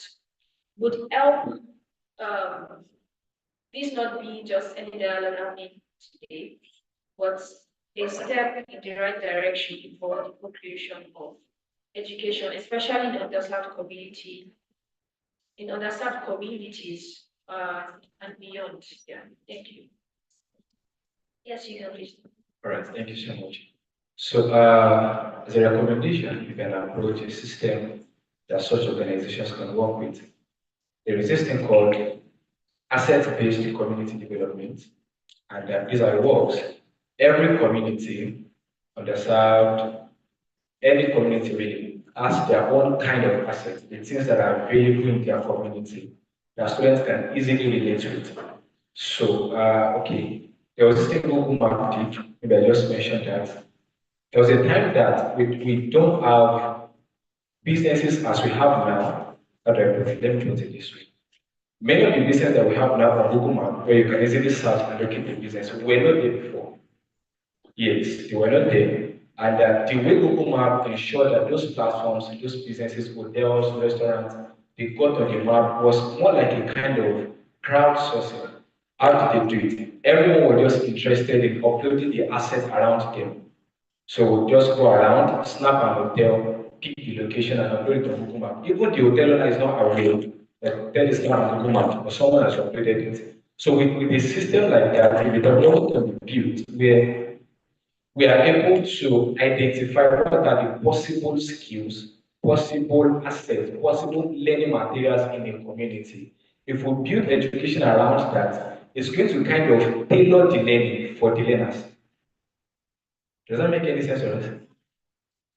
would help this not be just any dialogue happening today, but a step in the right direction for the co-creation of education, especially in underserved community, in underserved communities, and beyond. Yeah, thank you. Yes, you can please. All right, thank you so much. So, as a recommendation, you can approach a system that such organizations can work with. There is this thing called asset-based community development, and these are the works. Every community, underserved, any community really has their own kind of assets, the things that are available in their community that students can easily relate with. So, okay, there was this thing Google Map did, maybe I just mentioned that. There was a time that we don't have businesses as we have now. How do I put it? Let me put it this way. Many of the businesses that we have now on Google Map, where you can easily search and locate the business, were not there before. Yes, they were not there. And the way Google Map ensured that those platforms, those businesses, hotels, restaurants, they got on the map was more like a kind of crowdsourcing. How did they do it? Everyone was just interested in uploading the assets around them. So just go around, snap an hotel, pick the location and upload it on Google Map. Even the hotel owner is not aware that hotel is not on Google Map, but someone has uploaded it. So with a system like that, if the development can be built where we are able to identify what are the possible skills, possible assets, possible learning materials in a community. If we build education around that, it's going to kind of tailor the learning for the learners. Does that make any sense to us?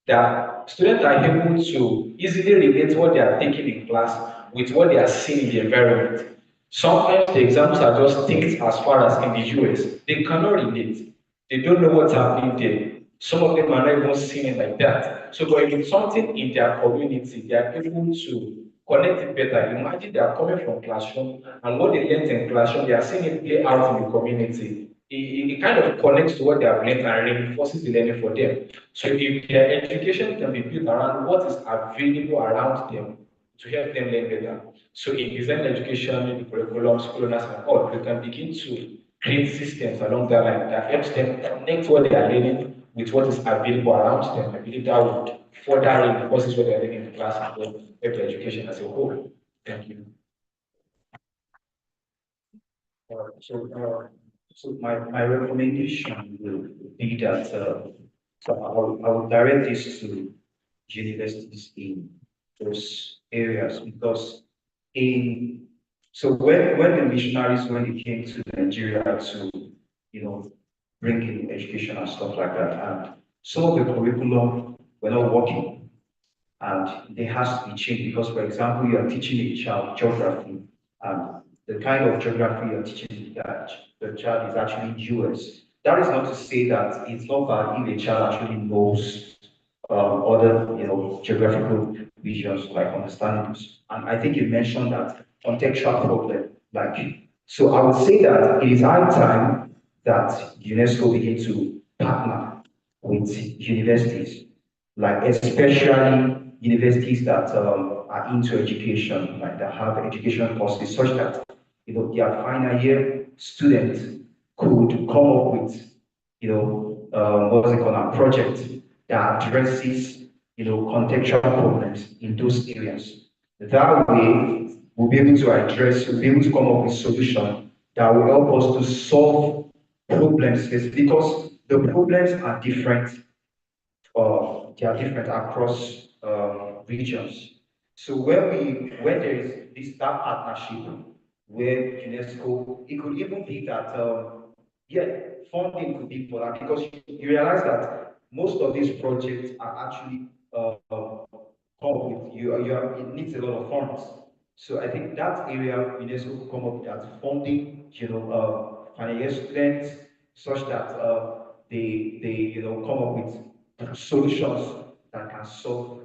That students are able to easily relate what they are taking in class with what they are seeing in the environment. Sometimes the examples are just things as far as in the US. They cannot relate. They don't know what's happening there. Some of them are not even seeing it like that. So, but if it's something in their community, they are able to connect it better. Imagine they are coming from classroom and what they learned in classroom, they are seeing it play out in the community. It kind of connects to what they have learned and reinforces the learning for them. So if their education can be built around what is available around them to help them learn better. So in design education, in curriculum, school owners and all, they can begin to create systems along that line that helps them connect what they are learning with what is available around them. I believe that would further reinforces what they are learning in the class and help the education as a whole. Thank you. So my recommendation would be that I will direct this to universities in those areas because in so when the missionaries when they came to Nigeria to bring in education and stuff like that and some of the curriculum were not working and they has to be changed because for example you are teaching a child geography and the kind of geography you're teaching that the child is actually US. That is not to say that it's not bad if a child actually knows other, geographical regions, like understanding this. And I think you mentioned that contextual problem, like, so I would say that it is high time that UNESCO begin to partner with universities, like especially universities that are into education, like that have education courses such that, their final year students could come up with, what's it called, a project that addresses, contextual problems in those areas. That way, we'll be able to come up with solutions that will help us to solve problems because the problems are different, they are different across regions. So when there is that partnership with UNESCO, it could even be that yeah, funding could be for that because you realize that most of these projects are actually come up with it needs a lot of funds. So I think that area UNESCO could come up with that funding, final year students, such that they come up with solutions that can solve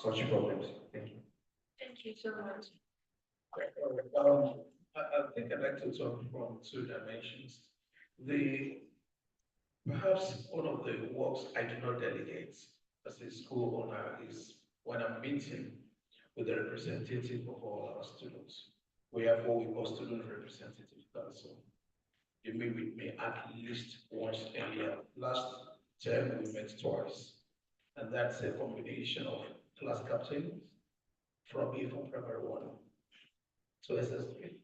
such problems. Thank you. Thank you so much. I think I'd like to talk from two dimensions. The Perhaps one of the works I do not delegate as a school owner is when I'm meeting with the representative of all our students. We have what we call student representative council. You meet with me at least once a year. Last term we met twice, and that's a combination of class captains from even primary one to SS3,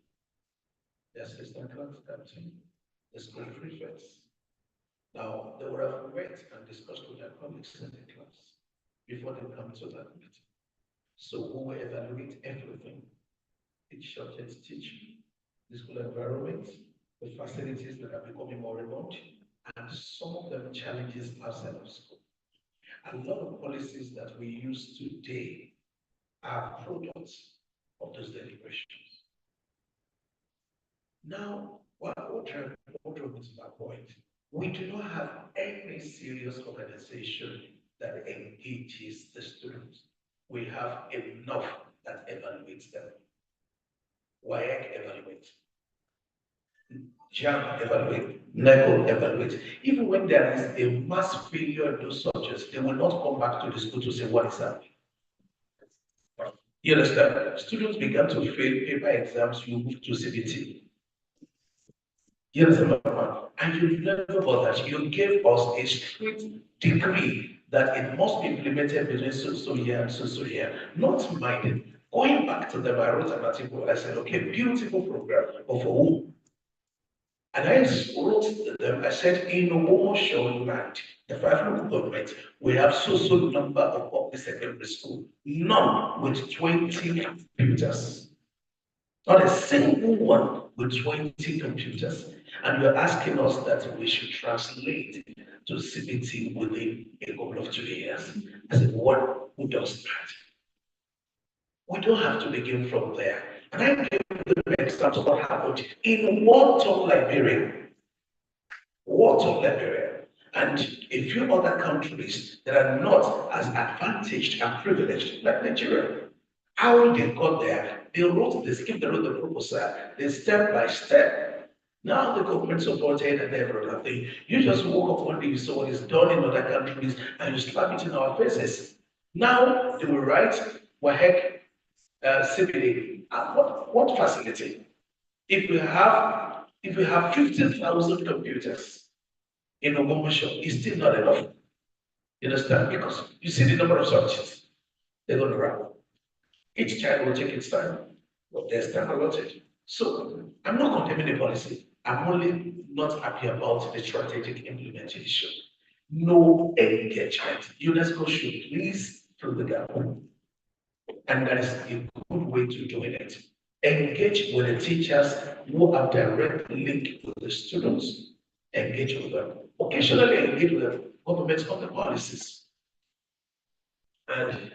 the assistant class captain, the school prefects. Now, they would have met and discussed with their colleagues in the class before they come to that meeting. So we will evaluate everything: the subject teaching, the school environment, the facilities that are becoming more remote, and some of them challenges outside of school. A lot of policies that we use today are products of those deliberations. Now, what we're trying to my point, we do not have any serious organization that engages the students. We have enough that evaluates them. WAEC evaluates, JAM evaluate, NECO evaluate. Even when there is a mass failure in those subjects, they will not come back to the school to say what is happening. You understand? Students began to fail paper exams, you move to CBT. You understand my point? And you never bothered. You gave us a strict decree that it must be implemented between so year and so year. Not minded. Going back to them, I wrote an article. I said, okay, beautiful program, but for who? And I wrote to them, I said, in Ogbomoso land, the 5 local governments, we have so number of public secondary school, none with 20 computers. Not a single one with 20 computers. And you're asking us that we should translate to CBT within a couple of 2 years. I said, what? Who does that? We don't have to begin from there. And I gave them examples of what happened in war-torn Liberia. War-torn Liberia. And a few other countries that are not as advantaged and privileged like Nigeria. How they got there, they skipped the road, the proposal, they step by step. Now the government supported and everything. You just woke up one day, you saw what is done in other countries, and you slap it in our faces. Now they will write WAHEC CBD. What facility? If we have 15,000 computers in Ogbomoso, it's still not enough. You understand? Because you see the number of subjects they're going to run. Each child will take its time, but there's time allotted. So I'm not condemning the policy. I'm only not happy about the strategic implementation. No engagement. UNESCO should please fill the gap. And that is a good way to doing it. Engage with the teachers who have direct link with the students. Engage with them. Occasionally engage with the government on the policies. And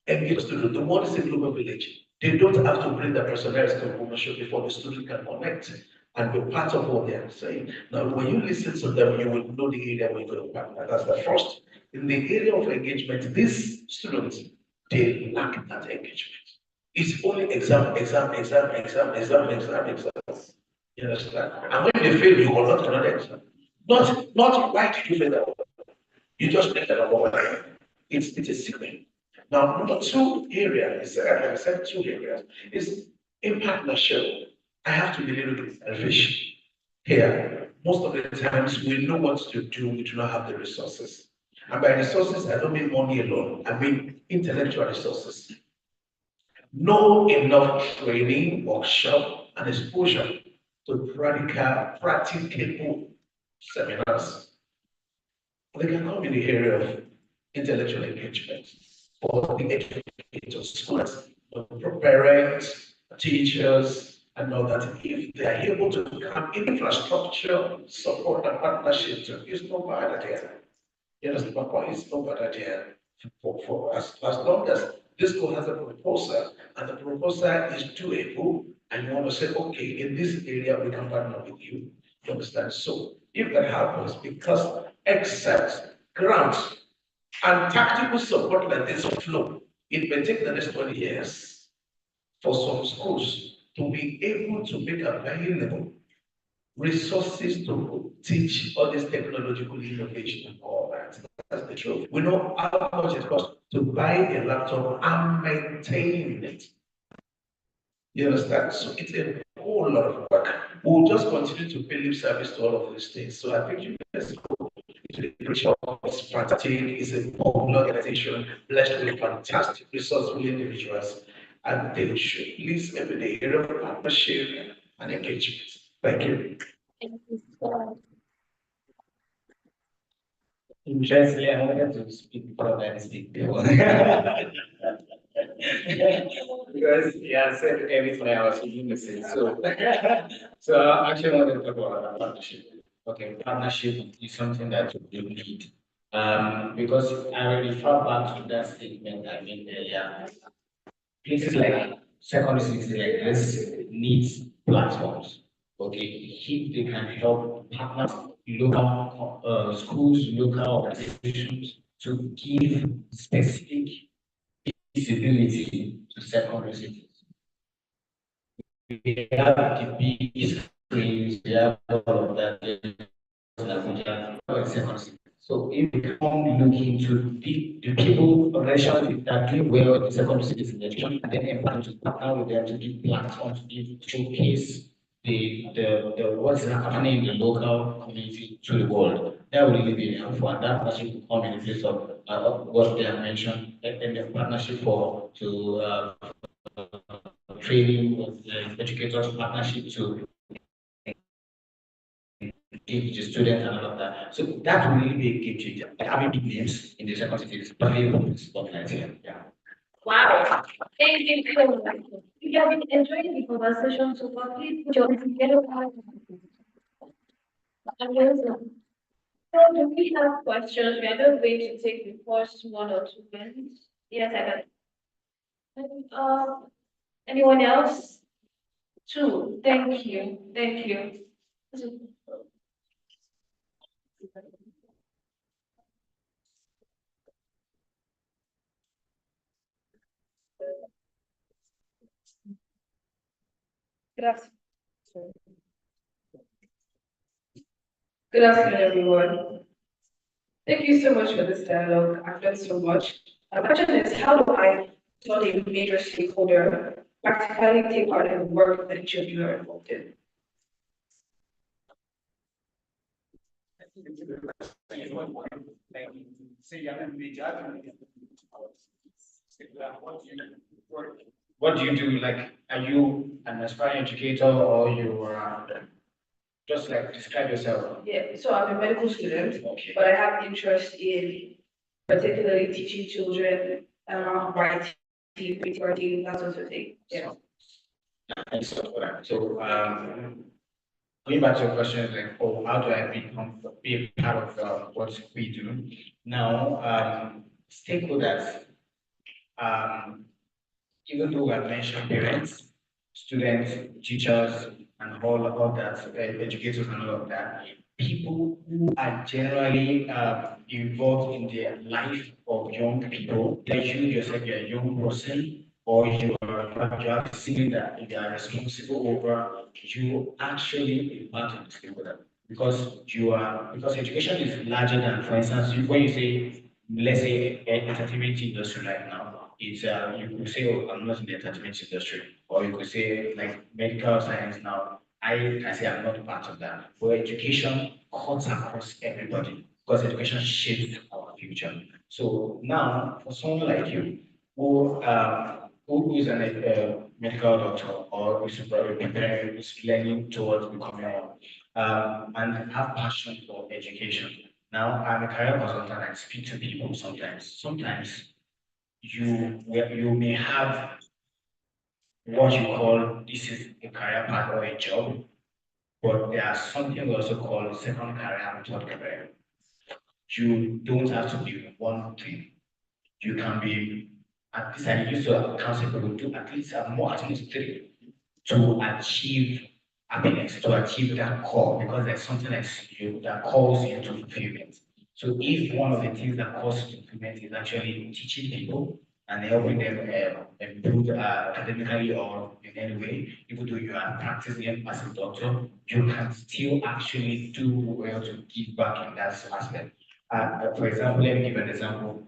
engage students. The world is a global village. They don't have to bring the personnel to Ogbomoso before the student can connect and be part of what they are saying. Now, when you listen to them, you will know the area where you're going to partner. That's the first. In the area of engagement, these students, they lack that engagement. It's only exam, exam, exam, exam, exam, exam, exam. You understand? And when they fail, you will not another exam. Not why did you fail that one? You just make the number one. It's a secret. Now, number two area is I said two areas is in partnership. I have to be a little bit selfish here. Most of the times we know what to do, we do not have the resources. And by resources, I don't mean money alone, I mean intellectual resources. No enough training, workshop, and exposure to practicable seminars. They can come in the area of intellectual engagement for the educators, schools, parents, teachers, and all that. If they are able to come infrastructure, support, and partnership, it's not bad idea. You understand my point? It's not bad idea for us. As long as this school has a proposal and the proposal is doable, and you want to say, okay, in this area we can partner with you. You understand? So if that happens, because except grants and tactical support like this flow, it may take the next 20 years for some schools to be able to make available resources to teach all this technological innovation and all that. That's the truth. We know how much it costs to buy a laptop and maintain it. You understand? So it's a whole lot of work. We'll just continue to pay lip service to all of these things. So I think you guys go into the picture of it's fantastic. It's a popular organization blessed with fantastic resourceful individuals. And they should please maybe the area of partnership and engagement. Thank you. Thank you so Interestingly, I wanted to speak before I speak. Because he has said everything I was going to say. So, so I actually wanted to talk about partnership. Okay, partnership is something that you need. Because I refer back to that statement I made earlier. Places like secondary cities like this needs platforms. Okay, if they can help partners, local schools, local organizations to give specific visibility to secondary cities. We have the big screens, we have all of that in Abuja, secondary cities. So if we come look into the people organizations that are doing well in secondary cities in education, and then empower to partner with them to give platforms to give showcase the what's happening in the local community to the world. That would really be helpful, and that partnership will come in the place of what they have mentioned, and the partnership for to training of the educators, partnership to teach the students and all of that. So that will really be a game changer. Like having big names in the second city is probably spotlight here. Yeah. Wow. Thank you so much. If you have been enjoying the conversation so far, please put your together. So do we have questions? We are just going to take the first one or two minutes. Yes, I can. Anyone else? Two. Thank you. Thank you. Good afternoon. Good afternoon, everyone. Thank you so much for this dialogue. I've learned so much. My question is, how do I, not a major stakeholder, practically take part in the work that each of you are involved in? What do you do? Like, are you an aspiring educator or you are just like describe yourself? Yeah, so I'm a medical student, Okay. but I have interest in particularly teaching children writing, reading, that sort of thing. Yeah. Thanks for that. So, going back to your question, like, oh, how do I be a part of what we do? Now, stakeholders, even though I mentioned parents, students, teachers, and all that, educators and all of that, people who are generally involved in the life of young people, like you yourself, you're a young person, or you have a sibling that you are responsible over, you actually impact on these people that because because education is larger than, for instance, when you say, let's say, entertainment industry right now, it's you could say, oh, I'm not in the entertainment industry, or you could say like medical science now. I can say I'm not part of that. But education cuts across everybody because education shapes our future. So now, for someone like you, who is a medical doctor or is preparing, is learning towards becoming one, and have passion for education. Now, I'm a career consultant. I speak to people sometimes. Sometimes you may have what you call this is a career path or a job, but there are something we also call second career and third career. You don't have to be one thing. You can be at least I used to counsel people to at least have more at least three to achieve happiness, to achieve that call, because there's something that's you that calls you to fulfillment. So if one of the things that calls to fulfillment is actually teaching people and helping them improve academically or in any way, even though you are practicing as a doctor, you can still actually do well to give back in that aspect. For example, let me give an example.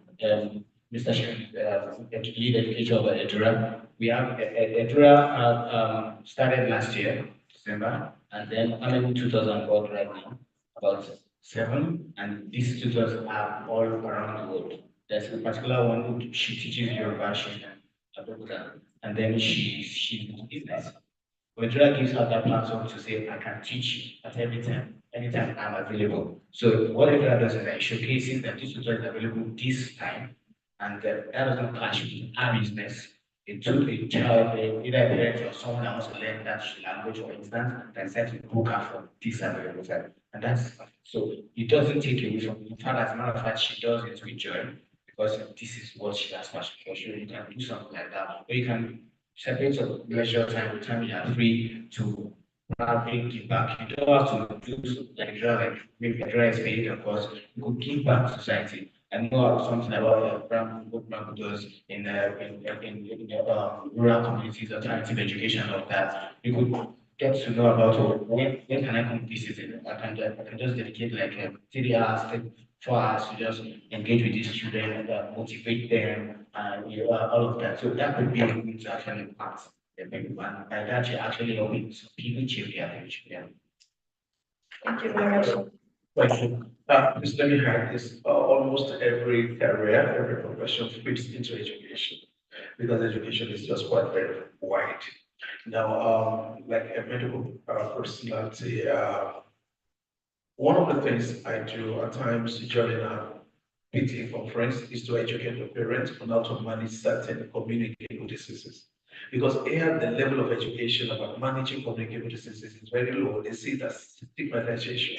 Mr. Shem, lead educator of Edura. We have Edura started last year, December, and then how many tutors on board right now? About seven, and these tutors are all around the world. There's a particular one who she teaches Yoruba, she's a doctor, and then she's in business. Wendra gives her that platform to say, I can teach you at every time, anytime I'm available. So what Wendra does is that it showcases that this tutor is available this time, and that doesn't clash with our business. It took a child, either a parent or someone that wants to learn that language, for instance, and said to book her for this available time. And that's so it doesn't take away from, in fact, as a matter of fact, she does it with joy because this is what she has passion for. Sure, you can do something like that, or you can separate your leisure time you are free to probably give back. You don't have to do like maybe address paid, of course. You could give back to society. I know something about what Bramble does in rural communities, alternative education, of that. You could get to know about when can I come visit it. I can just dedicate like 3 hours, 4 hours to just engage with these children and motivate them and all of that. So that could be a way to actually impact the people. And by that, you're actually helping some people change their future. Yeah. Thank you very much. Thank you. Just let me add this. Almost every career, every profession fits into education because education is just quite very wide. Now, like a medical personality, one of the things I do at times during a PT conference is to educate the parents on how to manage certain communicable diseases. Because here, the level of education about managing communicable diseases is very low. They see it as stigmatization.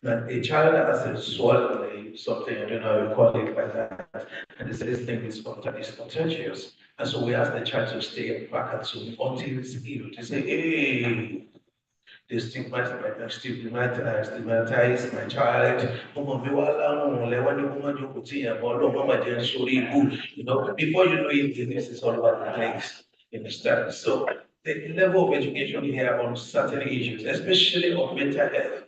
That a child has a swallow something, I don't know how you call it like that, and they say this thing is contagious. And so we ask the child to stay back at home until it's healed. They say, hey, they stigmatize my child. Ọmọ mi wá láwọn ọ̀lẹ́ wá ní kó má jókòó tí ìyàbọ̀ ọlọ́run má má jẹ́ sórí ibú. Before you know it, the news is all about the legs in the start. So the level of education here on certain issues, especially on mental health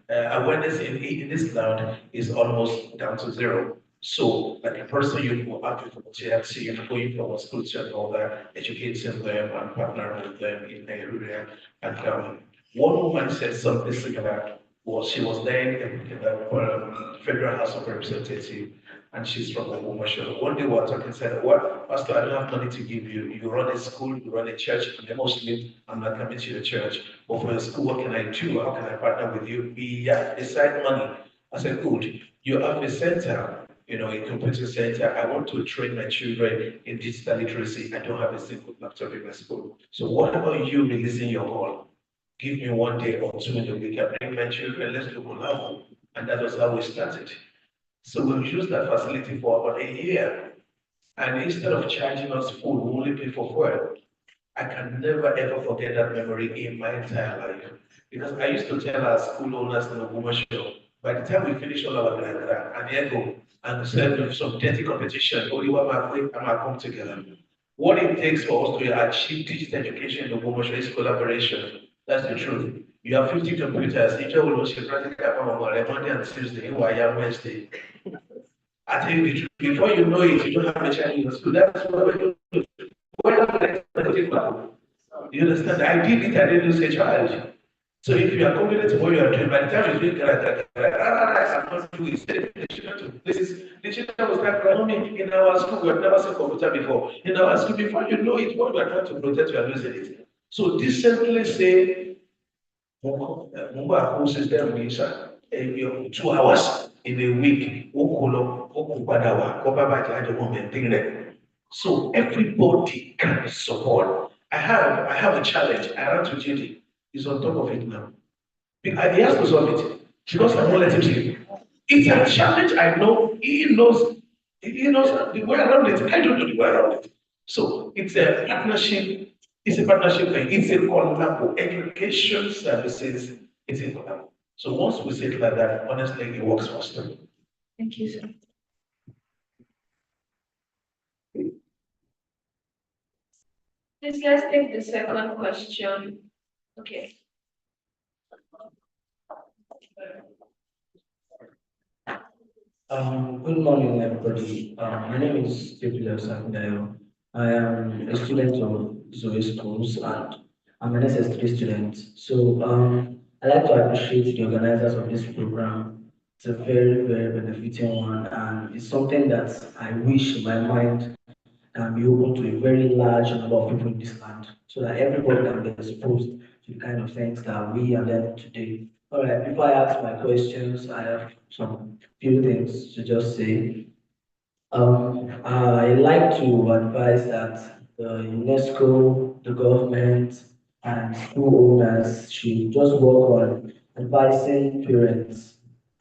awareness in this land is almost down to zero. So, like a person you go out with TLC, you're going from a school to another, educating them and partnering with them in the area. And one woman said something similar. Was she was then in the Federal House of Representatives, and she's from Ogbomoso. One day we were talking, said, "What, Pastor? I don't have money to give you. You run a school, you run a church. I'm a Muslim. I'm not coming to your church. But for your school, what can I do? How can I partner with you? Beside money." I said, "Good. You have a center." A computer center. I want to train my children in digital literacy. I don't have a single laptop in my school. So what about you releasing your hall? Give me one day or two in the week. I bring my children. Let's do collab. And that was how we started. So we've used that facility for about a year. And instead of charging us food, we only pay for fuel. I can never ever forget that memory in my entire life. Because I used to tell our school owners in Ogbomoso, by the time we finish all our gra and then go and serve some dirty competition, only one might come together. What it takes for us to achieve digital education in Ogbomoso is collaboration. That's the truth. You have 50 computers, each one will be practical Monday and Tuesday, Wednesday. I tell you the truth, before you know it, you don't have a child in your school. That's what you do. You understand? I did it, I didn't lose a child. So if you are confident in what you are doing, by the time you do it, I cannot do it. Send the children to places. The children will start crying. In our school, we have never seen computer before. In our school, before you know it, what we are trying to protect, you are losing it. So this simply say, Mumba whole system is 2 hours in a week. Okolo, Okubadawa, Kobabaja, the woman thing there. So everybody can support. I have a challenge. I ran to JD. He's on top of it now. He has to solve it because I won't let him sleep. It's a challenge. I know he knows the way around it. I don't know the way around it. So it's a partnership. It's a partnership thing. It's a collabo. Education services. It's a collabo. So once we say it like that, honestly, it works faster. Thank you, sir. Please let's take the second question. Okay. Good morning, everybody. My name is Gabriel Sakundayo. I am a student of Zoe Schools and I'm an SS3 student. So I'd like to appreciate the organizers of this program. It's a very, very benefiting one and it's something that I wish in my mind can be open to a very large number of people in this land so that everybody can be exposed to the kind of things that we are learning today. All right, before I ask my questions, I have some few things to just say. I like to advise that the UNESCO, the government, and school owners should just work on advising parents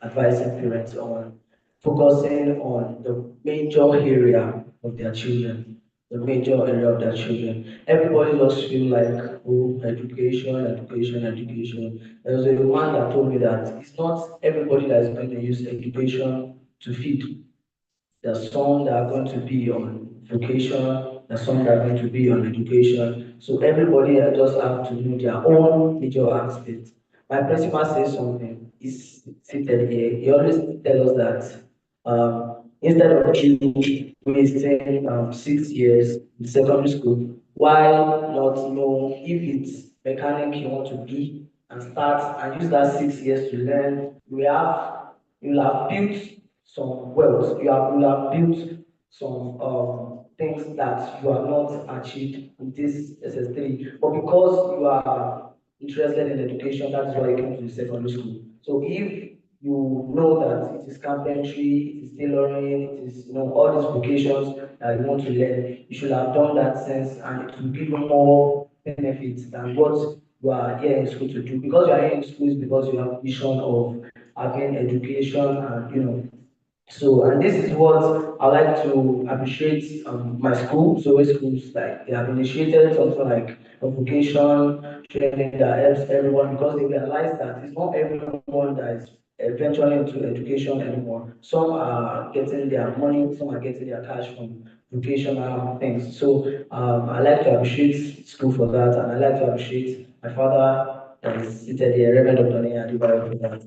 on focusing on the major area of their children, the major area of their children. Everybody just feel like, oh, education, education, education. There was a man that told me that it's not everybody that is going to use education to feed. There's some that are going to be on vocation, there's some that are going to be on education. So everybody just have to know their own major aspect. My principal says something, he's seated here. He always tells us that instead of you wasting 6 years in secondary school, why not know if it's mechanic you want to be and start and use that 6 years to learn. You'll have built some wealth, you'll have built some things that you have not achieved in this SS3. But because you are interested in education, that's why you came to the secondary school. So if you know that it is carpentry, it is tailoring, it is all these vocations that you want to learn, you should have done that sense and it will give you more benefits than what you are here in school to do. Because you are here in school is because you have vision of having education and so, and this is what I like to appreciate my school. So, with schools like they have initiated something like a vocation training that helps everyone because they realize that it's not everyone that is eventually into education anymore. Some are getting their money, some are getting their cash from vocational things. So, I like to appreciate school for that, and I like to appreciate my father that is seated here, Reverend Dr. Nia Adibayo, for that.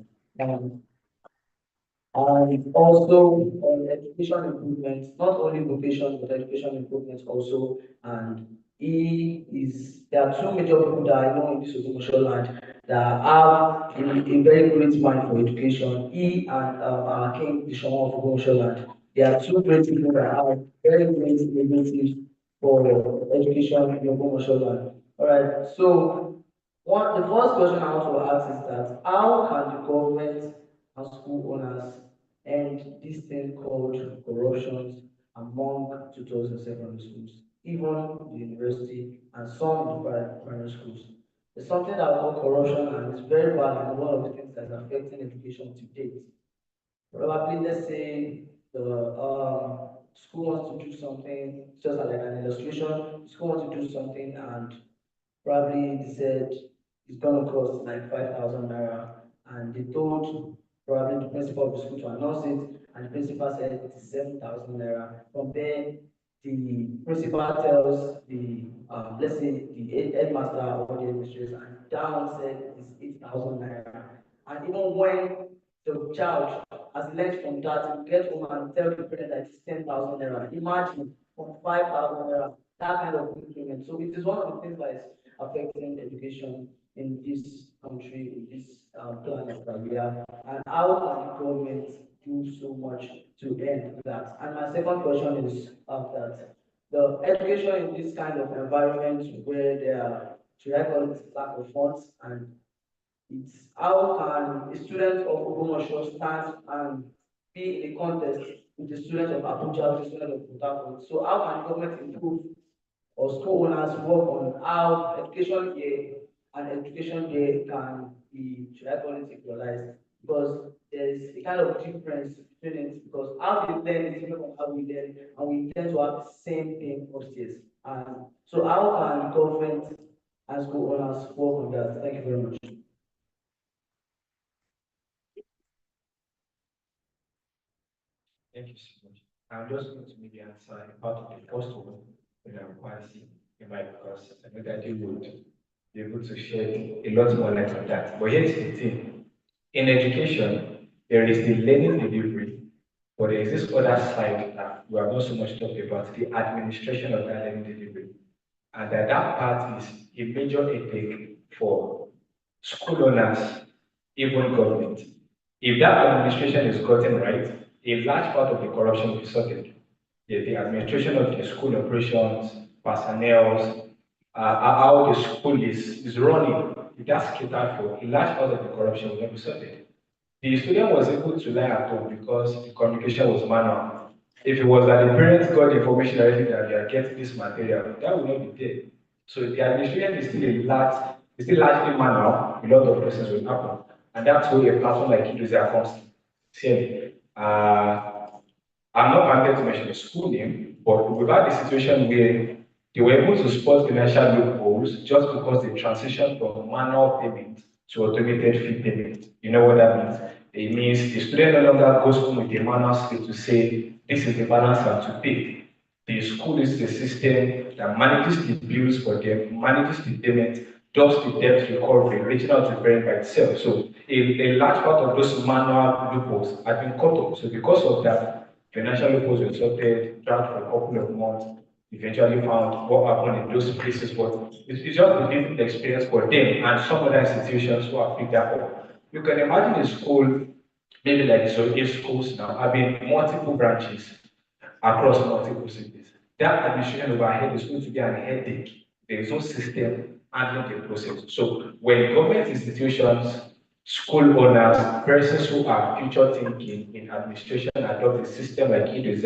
And also on education improvements, not only vocation, but education improvements also. And there are two major people that I know in this commercial land that have a very great mind for education. He and our King, the Shaman of commercial land. They are two great people that have very great abilities for education in commercial land. All right, so the first question I want to ask is that how can the government and school owners end this thing called corruptions among tutors in secondary schools, even the university and some in the primary schools? It's something that we call corruption and it's very bad and one of the things that is affecting education to date. Probably let's say the school wants to do something, just like an illustration, school wants to do something and probably they said it's gonna cost like 5,000 naira. And they told probably the principal of the school to announce it, and the principal said it is 7,000 naira. From there, the principal tells the, let's say, the headmaster or the administrator, and that one said it's 8,000 naira. And even when the child has learned from that, to get home and tell the parent that it's 10,000 naira. Imagine from 5,000 naira, that kind of increment. So it is one of the things that is affecting education in this country, in this planet that we are. And how can the government do so much to end that? And my second question is that the education in this kind of environment where there are, should I call it lack of funds, and it's how can a student of Ogbomoso stand and be in a contest with the student of Abuja, with the student of Port Harcourt? So how can government improve or school owners work on how education here and education there can be, should I call it, equalized? Because there's a kind of difference between it, because how they learn is different from how we learn, and we tend to have the same thing upstairs. And so how can government and school owners work on that? Thank you very much. Thank you so much. I'm just going to maybe answer a part of the first one when I'm passing the mic, because I know that you would be able to shed a lot more light on that. But here's the thing. In education, there is the learning delivery, but there is this other side that we have not so much talked about, the administration of that learning delivery. And that part is a major headache for school owners, even government. If that administration is gotten right, a large part of the corruption will be sorted. The administration of the school operations, personnel, how the school is running, if that's catered for, a large part of the corruption will not be sorted. The student was able to learn at home because the communication was manual. If it was that the parents got information already that they are getting this material, that would not be there. So the administration is still largely manual. A lot of process will happen, and that's where a platform like IDE comes. See, I'm not permitted to mention the school name, but we've had a situation where they were able to spot financial loopholes just because they transitioned from manual payment to automated fee payment. You know what that means? It means the student no longer goes home with a manual slip to say, this is the balance I have to pay. The school is the system that manages the bills for them, manages the payment, does the debt recovery, reaching out to the parent by itself. So a large part of those manual loopholes have been cut off. So because of that, financial loopholes were sorted, dragged for a couple of months, eventually found what happened in those places. But it's just a different experience for them and some other institutions who have picked that up. You can imagine a school, maybe like so eight schools now, having multiple branches across multiple cities. That administration overhead is going to be an headache. There is no system handling the process. So when government institutions, school owners, persons who are future thinking in administration adopt a system like IDE,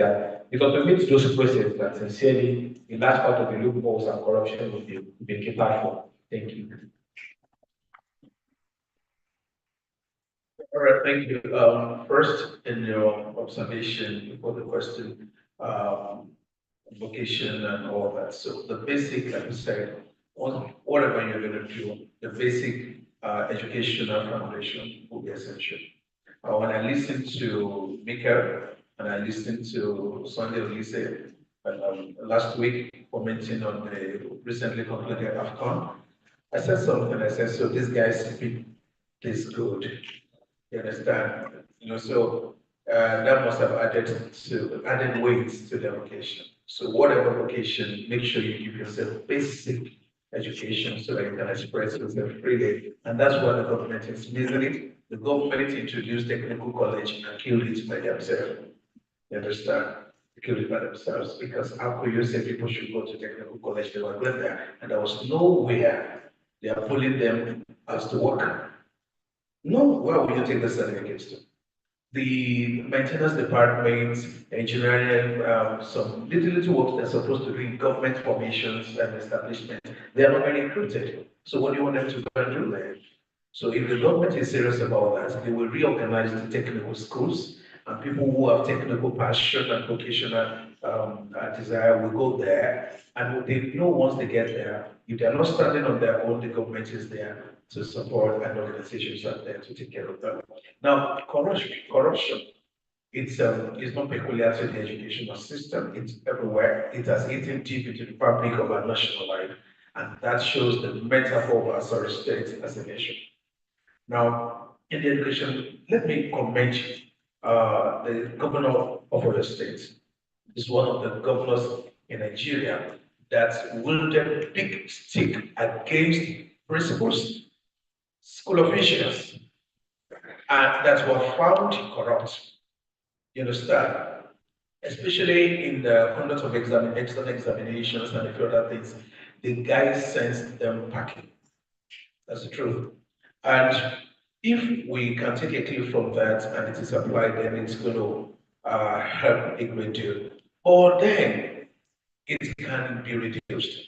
it automates those processes that sincerely a large part of the loopholes and corruption will be catered for. Thank you. All right, thank you. First, in your observation for the question, vocation and all that. So the basic, like you said, whatever you're going to do, the basic educational foundation will be essential. When I listened to Mika and I listened to Sunday Olise last week commenting on the recently concluded AFCON, I said something. I said, so these guys speak this good. You understand? So that must have added weight to the vocation. So whatever vocation, make sure you give yourself basic education so that you can express yourself freely. And that's why the government is missing it. The government introduced technical college and killed it by themselves. You understand? They killed it by themselves because how could you say people should go to technical college? They were going there, and there was nowhere they are pulling them as to work. No, why would you take the certificates to? The maintenance department, engineering, some little work they're supposed to do in government formations and establishment, they are not being recruited. So what do you want them to go and do there? So if the government is serious about that, they will reorganize the technical schools and people who have technical passion and vocational desire will go there, and they know once they get there, if they're not standing on their own, the government is there to support, and organizations are there to take care of them. Now, corruption, it's not peculiar to the educational system. It's everywhere. It has eaten deep into the fabric of our national life, and that shows the metaphor of our sorry state as a nation. Now, in the education, let me commend the governor of Oyo State. Is one of the governors in Nigeria that wielded a big stick against principals, school officials, and that were found corrupt. You understand? Especially in the conduct of external examinations and a few other things, the guys sent them packing. That's the truth. And if we can take a clue from that and it is applied, then it's going to help a great deal. Or then it can be reduced,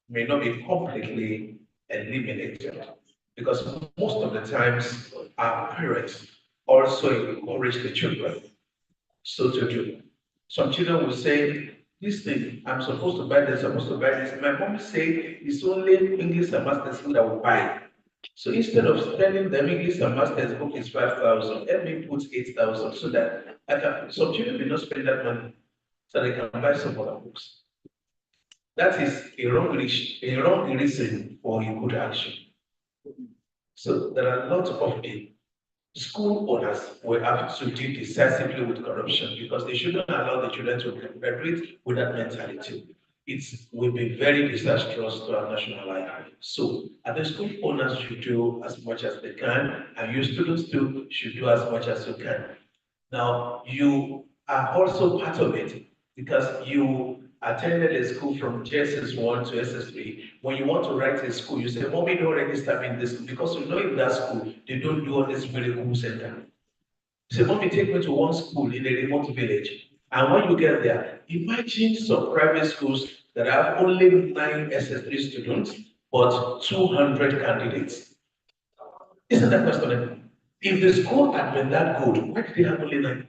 may not be completely eliminated. Because most of the times our parents also encourage the children so to do. Some children will say, this thing, I'm supposed to buy this, I'm supposed to buy this. My mom say it's only English and Masters book that will buy. So instead of telling them English and Masters book is 5,000, let me put 8,000 so that I can, some children will not spend that money so they can buy some other books. That is a wrong reason for a good action. So there are lots of the school owners will have to deal decisively with corruption because they shouldn't allow the children to graduate with that mentality. It will be very disastrous to our national life. So, the school owners should do as much as they can, and you students too should do as much as you can. Now, you are also part of it because you attended a school from JSS1 to SS3. When you want to write a school, you say, Mommy, don't register me in this school because you know in that school, they don't do all this miracle center. You say, Mommy, take me to one school in a remote village. And when you get there, imagine some private schools that have only 9 SS3 students, but 200 candidates. Isn't that questionable? If the school had been that good, why did they have only 9?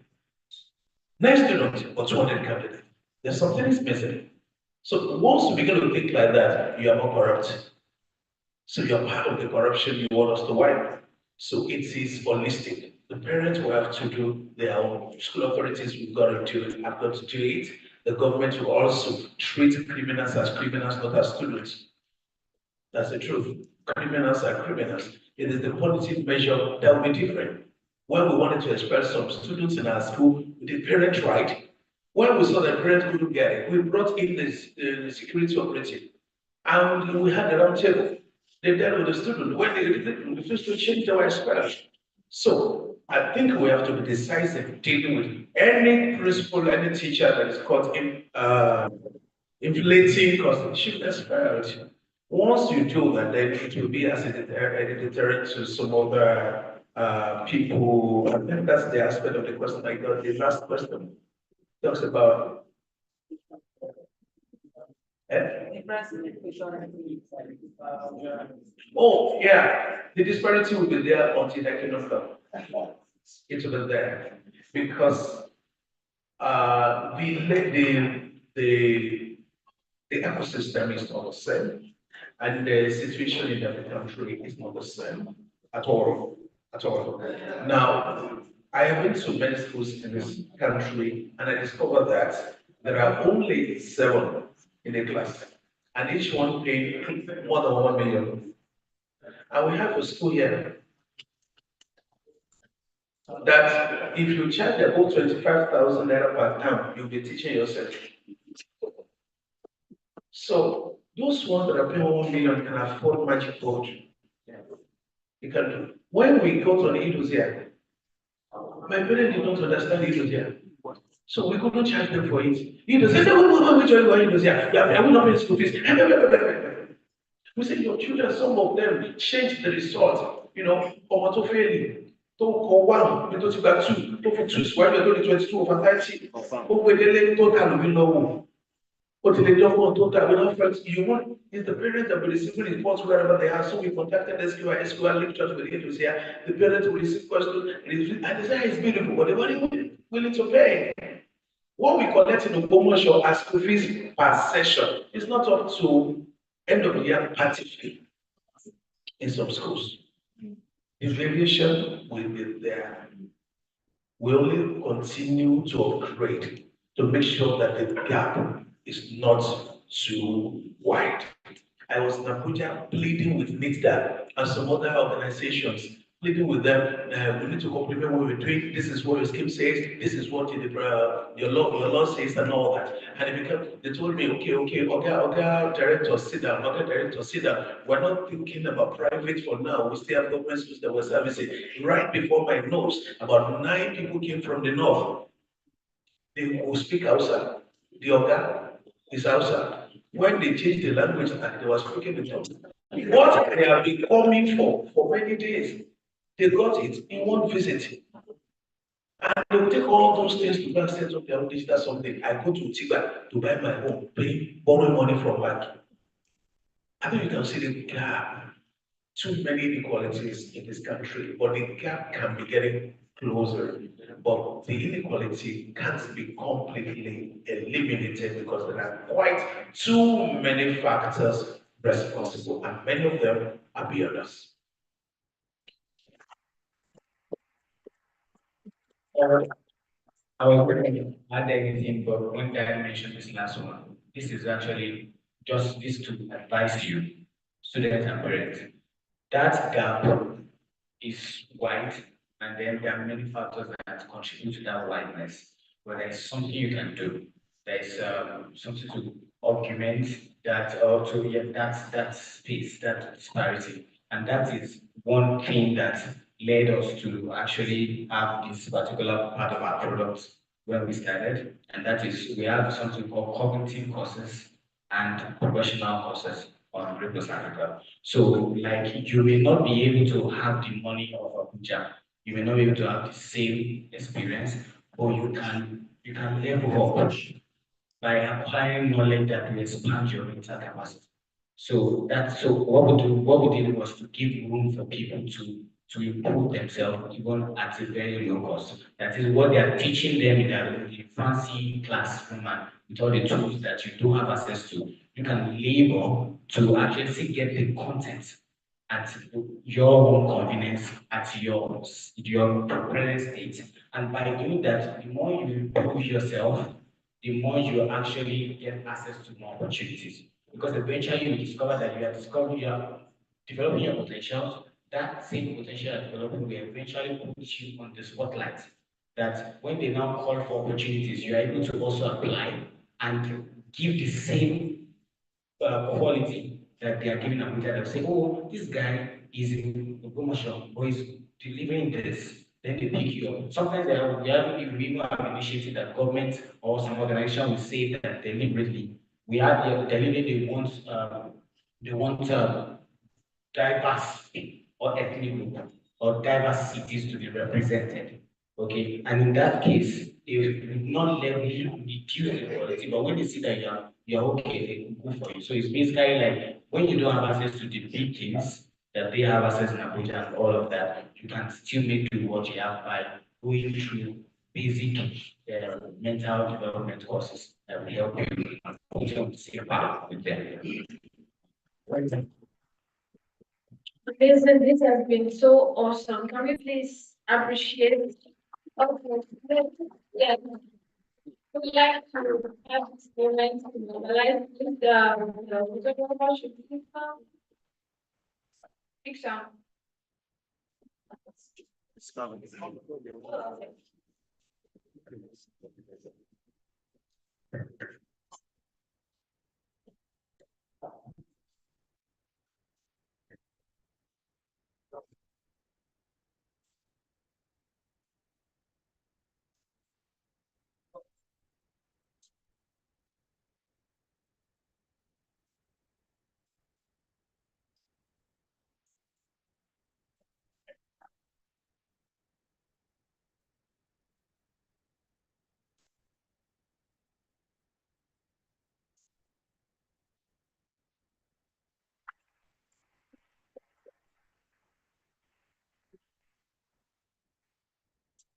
9 students or 200 candidates. There's something is missing. So once you begin to think like that, you are more corrupt. So you're part of the corruption you want us to wipe. So it is holistic. The parents will have to do their own. School authorities will got to do it, have got to do it. The government will also treat criminals as criminals, not as students. That's the truth. Criminals are criminals. It is the punitive measure that will be different. When we wanted to expel some students in our school, the parent right. When we saw the parents couldn't get it, we brought in the security operative and we had a round table. They dealt with the student when they refused to change their expelled. So I think we have to be decisive dealing with any principal, any teacher that is caught in inflating costs, should expelled. Once you do that, then it will be as a deterrent to some other people. I think that's the aspect of the question I got. The last question talks about. Oh, yeah, the disparity will be there until the kingdom come. It will be there because the ecosystem is not the same, and the situation in every country is not the same at all. At all. Now, I have been to many schools in this country, and I discovered that there are only 7 in a class, and each one paying more than 1 million. And we have a school here that if you charge about 25,000 naira per term, you'll be teaching yourself. So those ones that are paying 1 million can afford magic board. You can do. When we go to an Indonesia, my parents did not understand Indonesia. So we couldn't charge them for it. Indonesia said, we join Indonesia. Yeah, I will not pay school fees. We said, your children, some of them changed the result. You know, over to failing. To call 1, to got 2, to 2, why we're going 22 over 30. But we didn't total, we know. But the government total, we don't first, you want, is the parents that will receive reports wherever they are. So we contacted SQL lectures with it here. The parents will receive questions, and the design is beautiful, but they weren't willing to pay. What we collect in Ogbomoso as school fees per session is not up to end of the year party fee in some schools. The variation will be there. We only continue to upgrade to make sure that the gap is not too wide. I was in Abuja pleading with NITDA and some other organizations, pleading with them, we need to complement what we're doing. This is what your scheme says. This is what your law says, and all that. And they told me, okay, director, sit down. Okay, director, sit down. We're not thinking about private for now. We still have government schools that we're servicing. Right before my nose, about 9 people came from the north. They will speak Hausa. The Oga is Hausa. When they changed the language and they were speaking in tongues, what they have been coming for many days, they got it in one visit. And they will take all those things to go and set up their own digital something. I go to Tiba to buy my home, borrow money from bank. I think you can see the gap. Too many inequalities in this country, but the gap can be getting closer. But the inequality can't be completely eliminated because there are quite too many factors responsible, and many of them are beyond us. I was going to add anything, but when I mentioned this last one, this is actually just this to advise you, students and parents. That gap is wide, and then there are many factors that contribute to that wideness. But there's something you can do. There's something to augment that, or to that space, that disparity, and that is one thing that led us to actually have this particular part of our product when we started, and that is we have something called cognitive courses and professional courses on Breakfast Africa. So, like, you may not be able to have the money of Abuja, you may not be able to have the same experience, but you can level up by acquiring knowledge that will expand your mental capacity. So what we did was to give room for people to improve themselves even at a very low cost. That is what they are teaching them in their fancy classroom and with all the tools that you do have access to. You can labor to actually get the content at your own convenience, at your present state. And by doing that, the more you improve yourself, the more you actually get access to more opportunities. Because eventually you discover that you are developing your potentials. That same potential you are developing will eventually put you on the spotlight. That when they now call for opportunities, you are able to also apply and give the same quality that they are giving Abuja. They'll say, oh, this guy is in promotion or is delivering this. Then they pick you up. Sometimes we even have initiated that government or some organization will say that deliberately we have deliberately they want diverse or ethnic group or diverse cities to be represented. Okay, and in that case, they will not let you reduce the quality, but when they see that you're okay, they will go for you. So it's basically like when you don't have access to the big things that they have access in Abuja and all of that, you can still make do what you have by going through basic mental development courses that will help you put you on the same path with them. Listen, this has been so awesome. Can we please appreciate? Okay, yeah, would like to have this moment to mobilize the photographer should be big sound.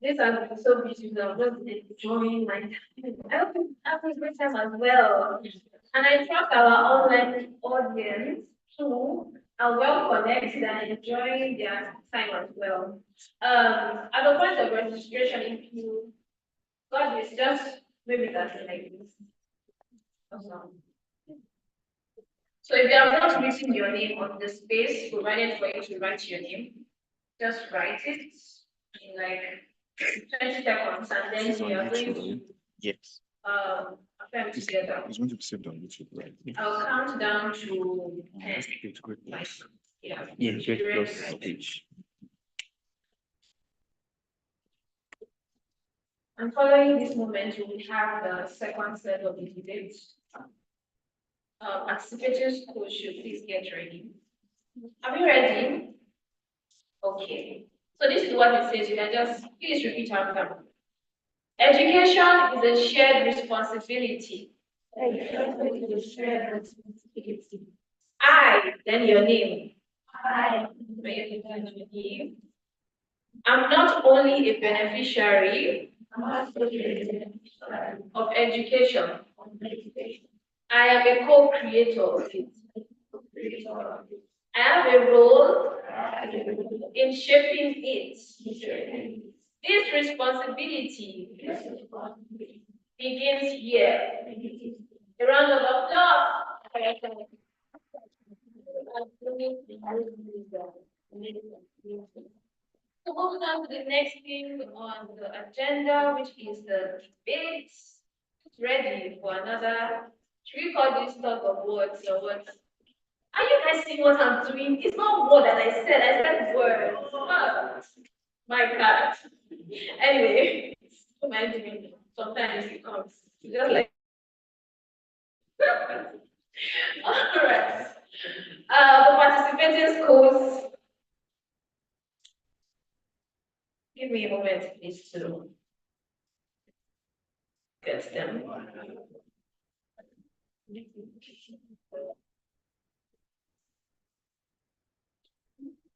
This has been so beautiful. I'm just enjoying my time. I hope you have a great time as well. And I trust our online audience too are well connected and enjoying their time as well. At the point of registration, if you got this, just maybe that's like this. Awesome. So if you have not written your name on the space provided for you to write your name, just write it in like 20 seconds, and then we are going to Yes. affirm together. It's going to be saved on YouTube, right? I'll count down to 10. That's the page, great plus. Yeah. Yeah, great Direct plus right. page. And following this moment, we will have the second set of the debate. Participators who should please get ready. Are we ready? Okay. So this is what it says. You can just please repeat after me. Education is a shared responsibility. Education is a shared responsibility. I, then your name. I, I'm not only a beneficiary must be a beneficiary of education, of education. I am a co-creator of it. I have a role in shaping it. This responsibility begins here. A round of applause. So moving on to the next thing on the agenda, which is the debate. Ready for another? Should we call this talk of words or what? Are you guys seeing what I'm doing? It's not word that I said words. Oh, my God. Anyway, don't mind me. Sometimes it comes. Just like all right. The participating schools. Give me a moment, please, to get them.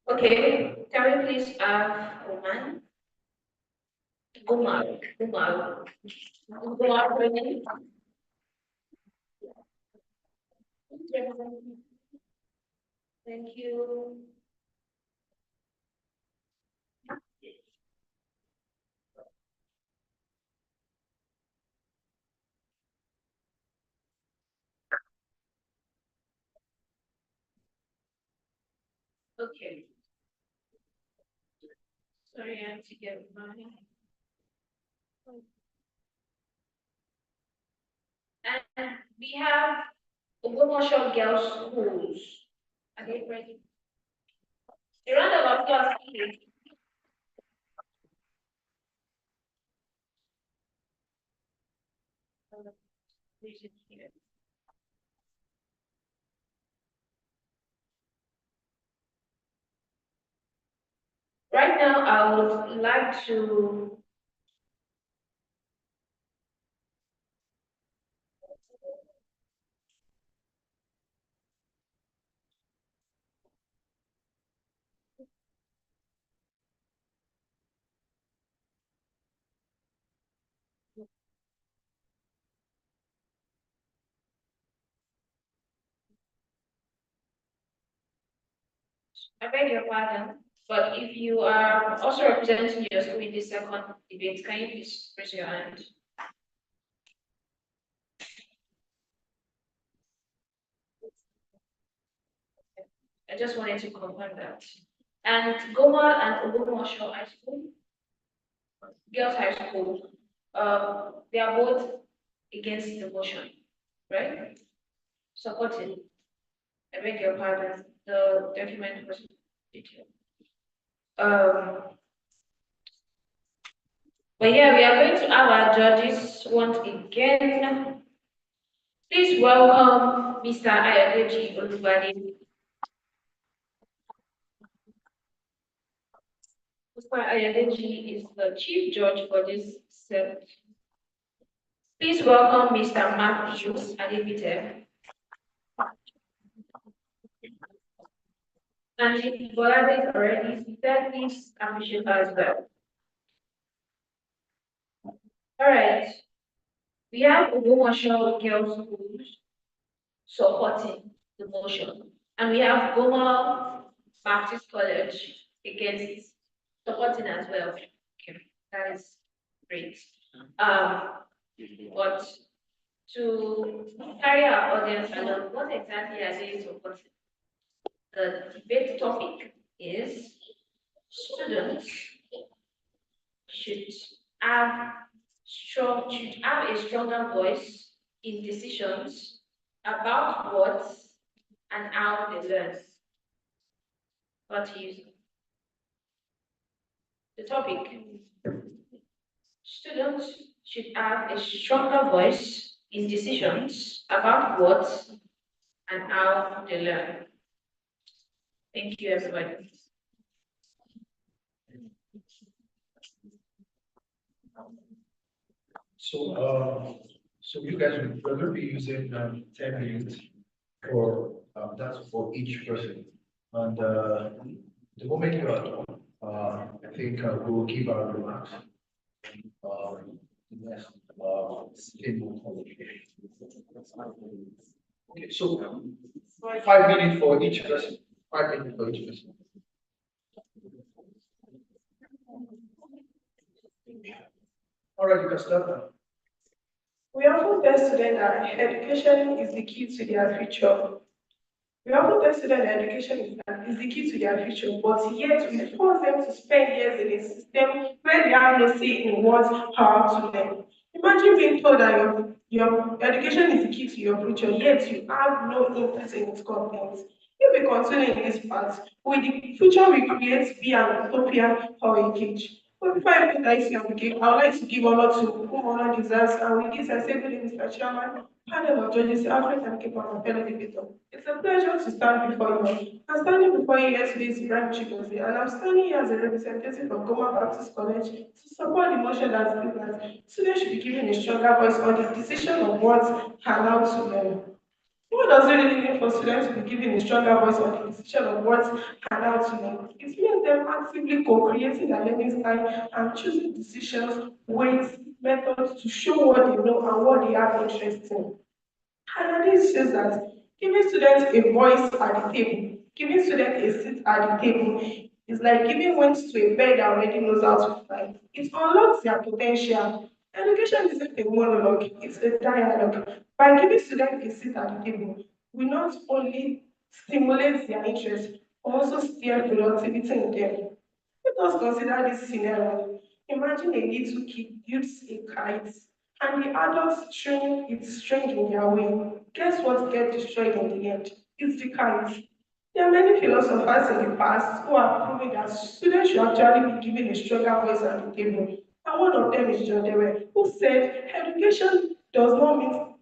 Okay, can we please have Oman? Umar, Umar, Umar, thank you. Okay. Sorry, I have to get mine. And we have Ogbomoso Girls Schools. Are they ready? A round of applause, please. Right now, I would like to I beg your pardon, but if you are also representing your school in this second debate, can you please raise your hand? I just wanted to confirm that. And Goma and Ogbomoso High School, Girls High School, they are both against the motion, right? Supported. I beg your pardon, the document was detailed. But yeah, we are going to have our judges once again. Please welcome Mr. Ayadeji Olubade. Mr. Ayadeji is the chief judge for this set. Please welcome Mr. Matthews Adebite. And if Bolade is already seated, please appreciate her as well. All right. We have Ogbomoso Girls Schools supporting the motion. And we have Goma Baptist College against supporting as well. Okay, that is great. Um, but to carry our audience along, what exactly are they supporting? The debate topic is students should have should have a stronger voice in decisions about what and how they learn. What is the topic? Students should have a stronger voice in decisions about what and how they learn. Thank you, everybody. So, so you guys, we're going to be using 10 minutes for that's for each person. And the moment you are done, I think we will give our remarks. Yes, stable conversation. Okay, so 5 minutes for each person. 5 minutes for each person. All right, you can start now. We often tell students that education is the key to their future. We often tell students that education is the key to their future, but yet we force them to spend years in a system where they have no say in what power to learn. Imagine being told that your education is the key to your future, yet you have no input in its contents. If we continue in this path, will the future we create be an utopia or a cage? But before I put that issue on the cake, I would like to give honor to whom honor deserves, and with this I say good evening, Mr. Chairman, panel of judges, Alfred and Kepa, and fellow debater. It's a pleasure to stand before you all. I'm standing before you here today is Ibrahim Chigozie, and I'm standing here as a representative of Goma Baptist College to support the motion that states that students should be given a stronger voice on the decision of what allowed to learn. What does it really mean for students to be given a stronger voice on the decision of what and how to learn? It means them actively co-creating their learning style and choosing decisions, ways, methods to show what they know and what they have interest in. Analysis shows that giving students a voice at the table, giving students a seat at the table, is like giving wings to a bird that already knows how to fly. It unlocks their potential. Education isn't a monologue, it's a dialogue. By giving students a seat at the table, we not only stimulate their interest, but also steer productivity in them. Let us consider this scenario. Imagine a little kid builds a kite and the adults string it string in their way. Guess what gets destroyed in the end? It's the kite. There are many philosophers in the past who have proven that students should actually be given a stronger voice at the table. And one of them is John Dewey, who said education does not mean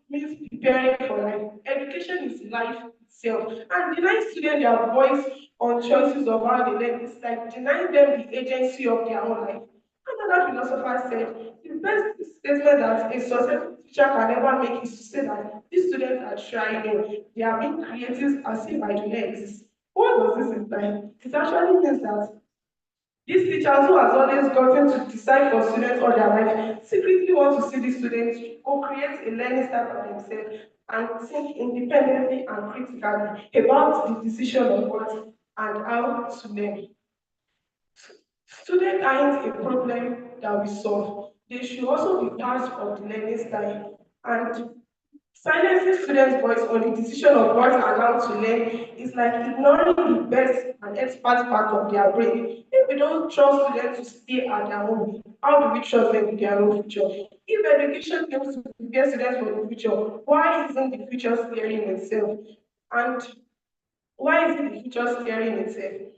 preparing for life. Education is life itself. And denying students their voice on choices of how they learn is like denying them the agency of their own life. Another philosopher said, the best statement that a successful teacher can ever make is to say that these students are trying, they are being creative as if I do not exist. What does this imply? It actually means that these teachers who has always gotten to decide for students all their life secretly want to see the students co-create a learning style for themselves and think independently and critically about the decision of what and how to learn. Students aren't a problem that we solve. They should also be part of the learning style. And silencing students' voice on the decision of what are allowed to learn is like ignoring the best and expert part of their brain. If we don't trust students to stay at their home, how do we trust them with their own future? If education aims to prepare students for the future, why isn't the future steering itself? And why isn't the future steering itself?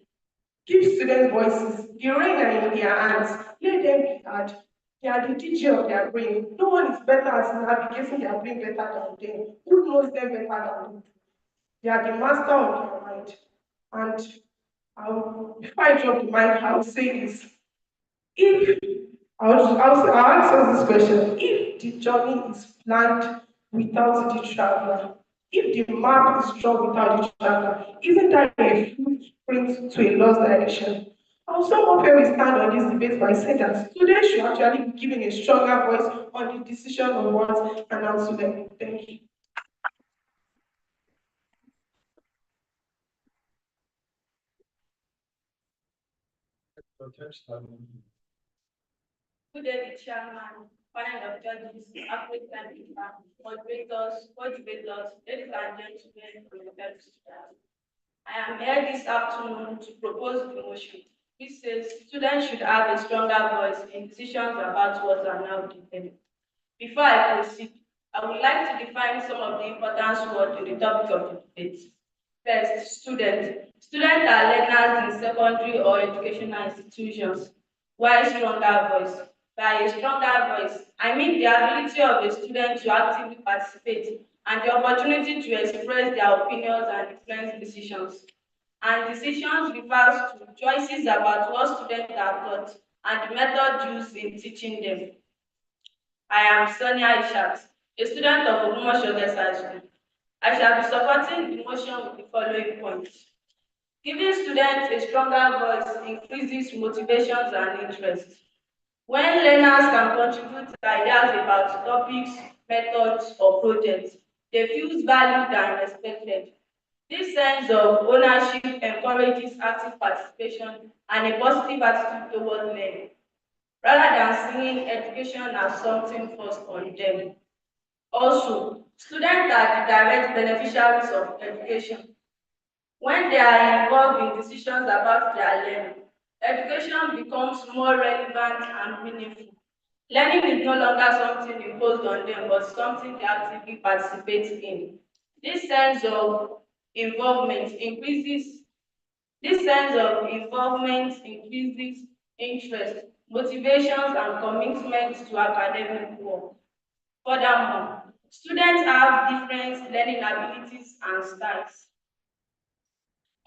Give students voices. The rein are in their hands. Let them be heard. They are the DJ of their brain. No one is better at navigating their brain better than them. Who knows them better than them? They are the master of their mind. And before I drop the mic, I will say this. If I'll ask us this question: if the journey is planned without the traveler, if the map is drawn without the traveler, isn't that a footprint to a lost direction? I'll sum up where we stand on this debate by saying that students should actually be giving a stronger voice on the decision of what and how to learn. Thank you. Good evening, Chairman, panel of judges, applicant, moderators, co-debaters, ladies and gentlemen, and the fellow students. I am here this afternoon to propose the motion, which says students should have a stronger voice in decisions about what are now debated. Before I proceed, I would like to define some of the important words in the topic of the debate. First, student. Students are learners in secondary or educational institutions. Why stronger voice? By a stronger voice, I mean the ability of a student to actively participate and the opportunity to express their opinions and influence decisions. And decisions refers to choices about what students are taught and the method used in teaching them. I am Sonia Ishat, a student of Ogbomoso High School. I shall be supporting the motion with the following points. Giving students a stronger voice increases motivations and interest. When learners can contribute ideas about topics, methods, or projects, they feel valued and respected. This sense of ownership encourages active participation and a positive attitude toward learning, rather than seeing education as something forced on them. Also, students are the direct beneficiaries of education. When they are involved in decisions about their learning, education becomes more relevant and meaningful. Learning is no longer something imposed on them, but something they actively participate in. This sense of involvement increases increases interest, motivations, and commitment to academic work. Furthermore, students have different learning abilities and styles.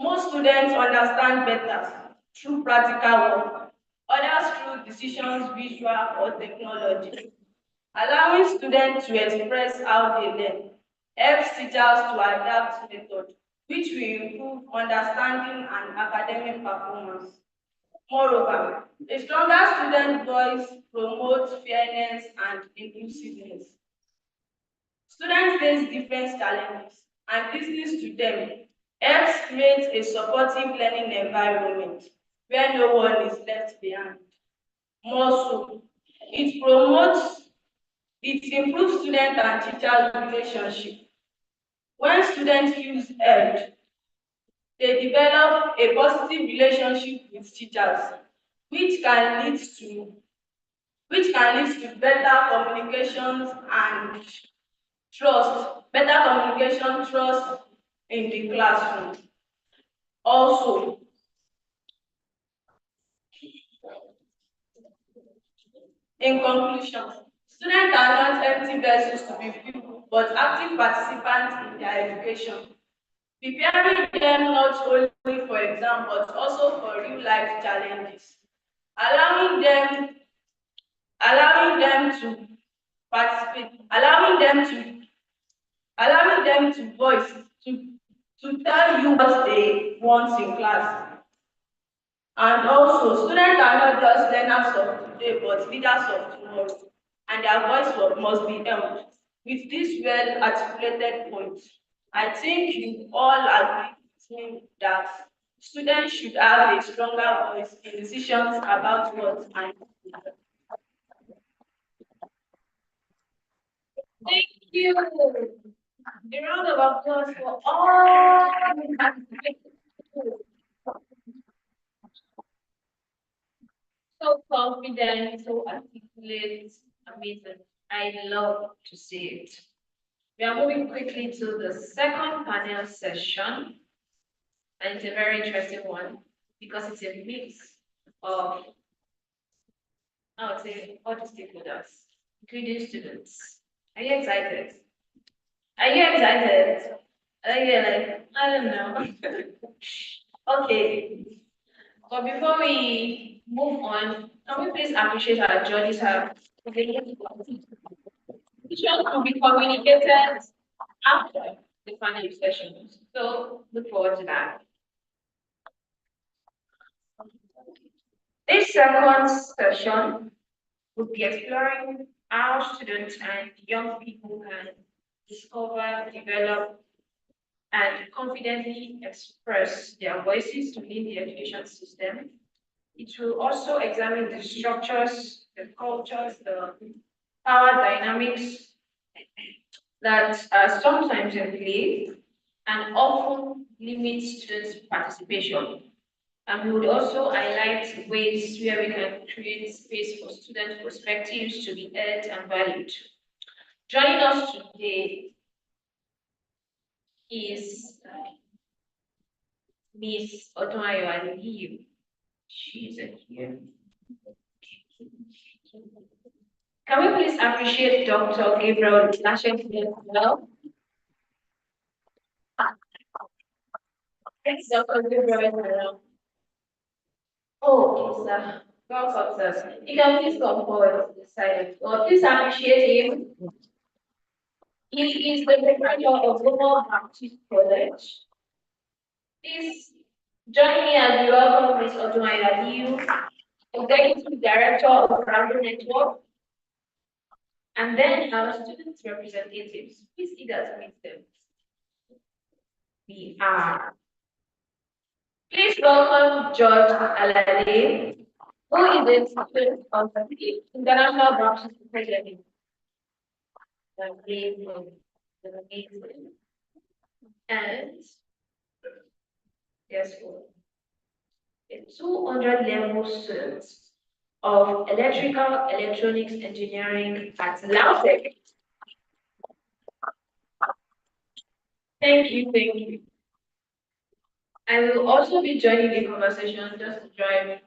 Most students understand better through practical work, others through decisions, visual, or technology. Allowing students to express how they learn helps teachers to adapt method, which will improve understanding and academic performance. Moreover, a stronger student voice promotes fairness and inclusiveness. Students face different challenges, and listening to them helps create a supportive learning environment where no one is left behind. More so, it promotes, it improves student and teacher relationship. When students feel heard, they develop a positive relationship with teachers, which can lead to better communications and better communication, trust in the classroom. Also, in conclusion, students are not empty vessels to be filled, but active participants in their education, preparing them not only for exam but also for real life challenges, allowing them to participate, allowing them to voice to tell you what they want in class. And also, students are not just learners of today, but leaders of tomorrow, and their voice must be heard. With this well-articulated point, I think you all agree with me that students should have a stronger voice in decisions about what and thank you. A round of applause for all the participants. So confident, so articulate, amazing. I love to see it. We are moving quickly to the second panel session, and it's a very interesting one because it's a mix of, I would say, all the stakeholders, including students. Are you excited? Are you excited? Are you like, I don't know. Okay, but before we move on, can we please appreciate our judges have decisions will be communicated after the final session. So look forward to that. This second session We'll be exploring how students and young people can discover, develop, and confidently express their voices within the education system. It will also examine the structures, the cultures, the power dynamics that are sometimes in play and often limit students' participation. And we would also highlight ways where we can create space for student perspectives to be heard and valued. Joining us today is Miss Otomayo Aliyu. She's here. Can we please appreciate Dr. Gabriel Lashes as well? Thanks, Dr. Gabriel. Oh, okay, sir. Welcome, sir. You can please come forward to the side. Well, please appreciate him. He is the rector of Global Baptist College. Please join me as we welcome Ms. Odumayo Aliyu, Executive Director of Brandon Network, and then our student representatives. Please eager to meet them. We are. Please welcome George Alade, who is the student of the International Baptist Academy. And yes, a 200 level cert of electrical electronics engineering at LAUTECH. Thank you, thank you. I will also be joining the conversation just to drive.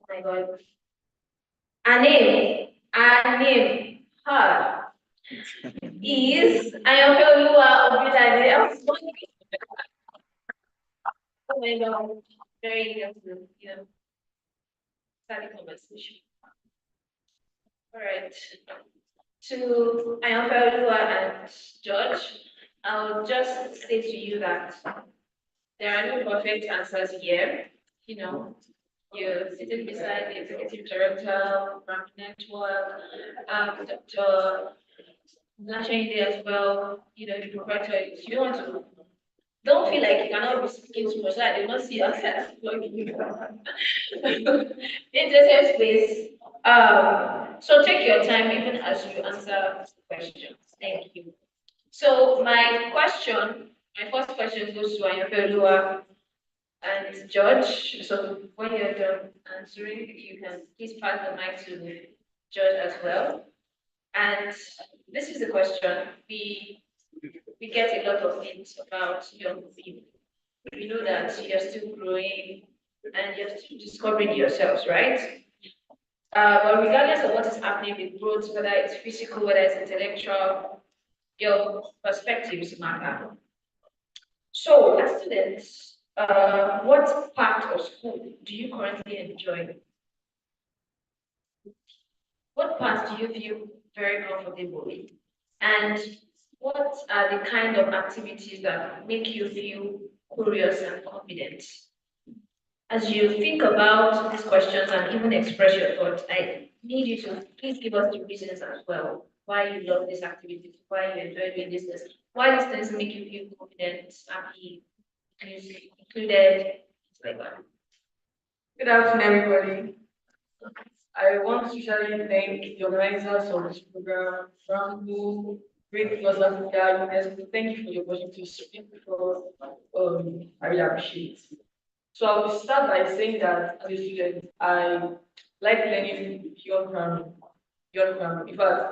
Oh my God. Her name, her is Ayofeoluwa Obitade. Oh my God, very interesting, start the conversation. All right. To Ayofeoluwa and George, I'll just say to you that there are no perfect answers here. You're sitting beside the executive director from Network, Dr. Lashende as well, the proprietor. If you want to, don't feel like you cannot be speaking too much. So I did not see yourself plugging you. It's a safe space. So take your time even as you answer questions. Thank you. So my first question goes to Ayofeoluwa and George. So when you're done answering, you can please pass the mic to George as well. And this is the question. We get a lot of hints about young people. We know that you're still growing and you're still discovering yourselves, right? But regardless of what is happening with growth, whether it's physical, whether it's intellectual, your perspectives matter. So, as students, what part of school do you currently enjoy? What parts do you feel very comfortable with? And what are the kind of activities that make you feel curious and confident? As you think about these questions and even express your thoughts, I need you to please give us the reasons as well why you love this activity, why you enjoy doing this, why these things make you feel confident, happy, included, things like that. Good afternoon, everybody. I want to especially thank the organizers of this program, Rambo, Great Plus Africa, UNESCO. Thank you for the opportunity to speak before. I really appreciate it. So I will start by saying that as a student, I like learning beyond grammar. In fact,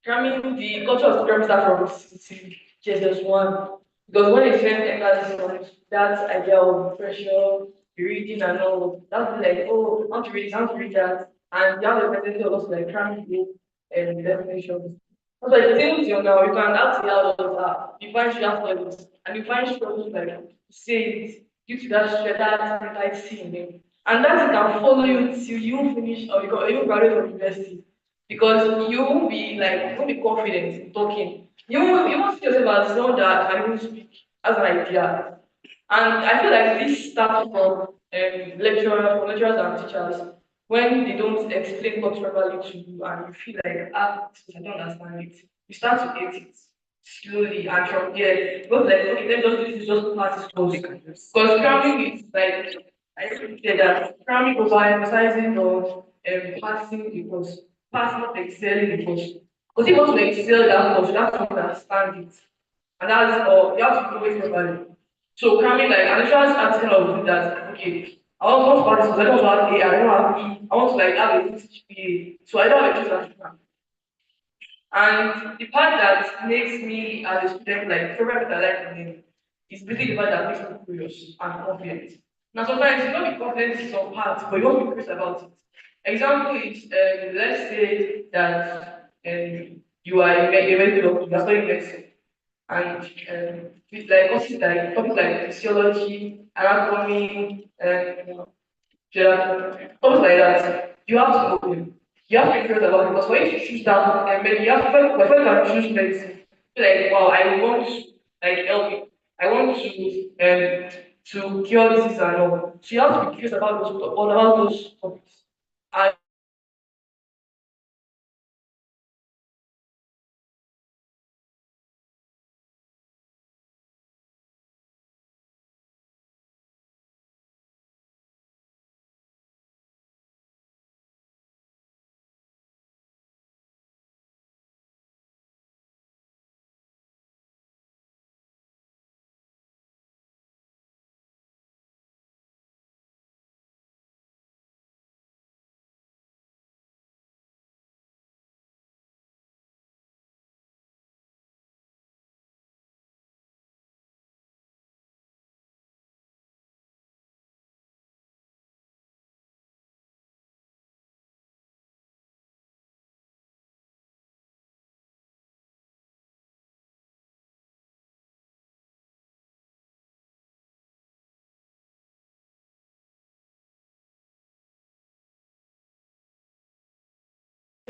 cramming, the culture of cramming starts from JSS1. Because when a student enters that idea of pressure, reading and all, that's like, oh, I want to read this, I want to read that. And you have the tendency of also like cramming book and definitions. That's why the thing with you now, you can ask the adults, you find social studies, and you find struggles like to say it due to that stress, that anxiety in them. And that can follow you till you finish or you graduate from university. Because you won't be like, you won't be confident in talking. You won't see yourself as someone that can even speak as an idea. And I feel like this starts from lecturers and teachers. when they don't explain cultural value to you and you feel like, I don't understand it, you start to get it slowly and from there, you go like, okay, let me just do this, just pass this course. Because cramming is like, I think that cramming over emphasizing on passing the course, passing not excelling the course. Because if you want to excel that course, you have to understand it. And that's all, you have to know it properly. So cramming like, and insurance article of that, okay, I want to pass this, because I don't want to have A, I don't have B, I want to like have a good GPA. So I don't have a choice as to and the part that makes me as a student like favorite that I like in him is really the part that makes me curious and confident. Now sometimes you don't be confident in some parts, but you want to be curious about it. Example is let's say that you are a medical doctor, you are studying medicine, and with like courses like topics like physiology, anatomy, things like that. You have to know them. You have to be curious about it because when you choose that, and maybe you have to before you can choose medicine, feel like wow, I want to like help you. I want to cure disease and all. So you have to be curious about those topics. And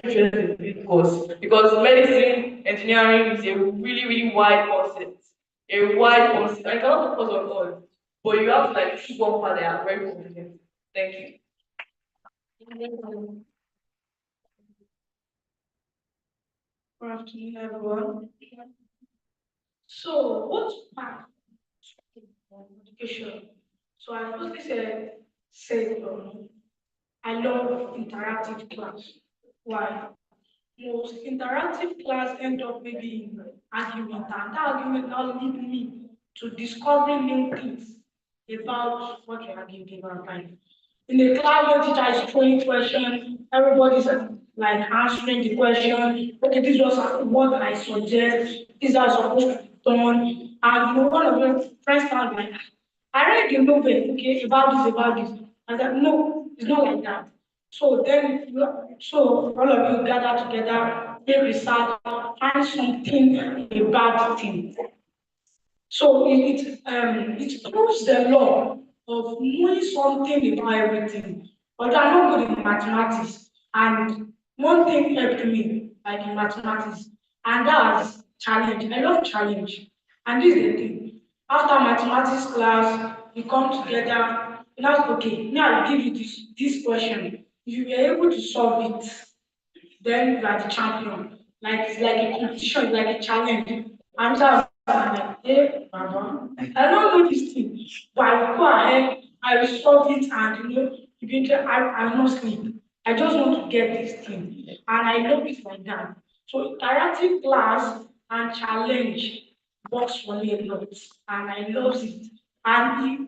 interested in this course because medicine engineering is a really wide concept. A wide concept. I cannot focus on all, but you have to like choose one part that are very confident. Thank you. Good afternoon, everyone. So, what's part of education? So, I firstly said I love interactive class. Why? Most interactive class end up maybe in argument, and that argument now lead me to discovering new things about what we're arguing about. Like in a class where teacher is throwing questions, everybody's like answering the question. Okay, this was what I suggest. These are supposed to be done. And you know, one of your friends found like, I read the novel, okay, about this. I said, no, it's not like that. So then, so all of you gather together, make research, find something about it. So it proves the law of knowing something about everything. But I'm not good in mathematics. And one thing helped me, like in mathematics, and that's challenge. I love challenge. And this is the thing. After mathematics class, we come together, and that's okay. Now I'll give you this question. If you were able to solve it, then you are the champion. Like it's like a competition, it's like a challenge. I'm just like, hey, Baba, I don't know this thing, but I will go ahead, I will solve it, and you know, I will not sleep. I just want to get this thing, and I love it like that. So interactive class and challenge works for me a lot, and I love it. And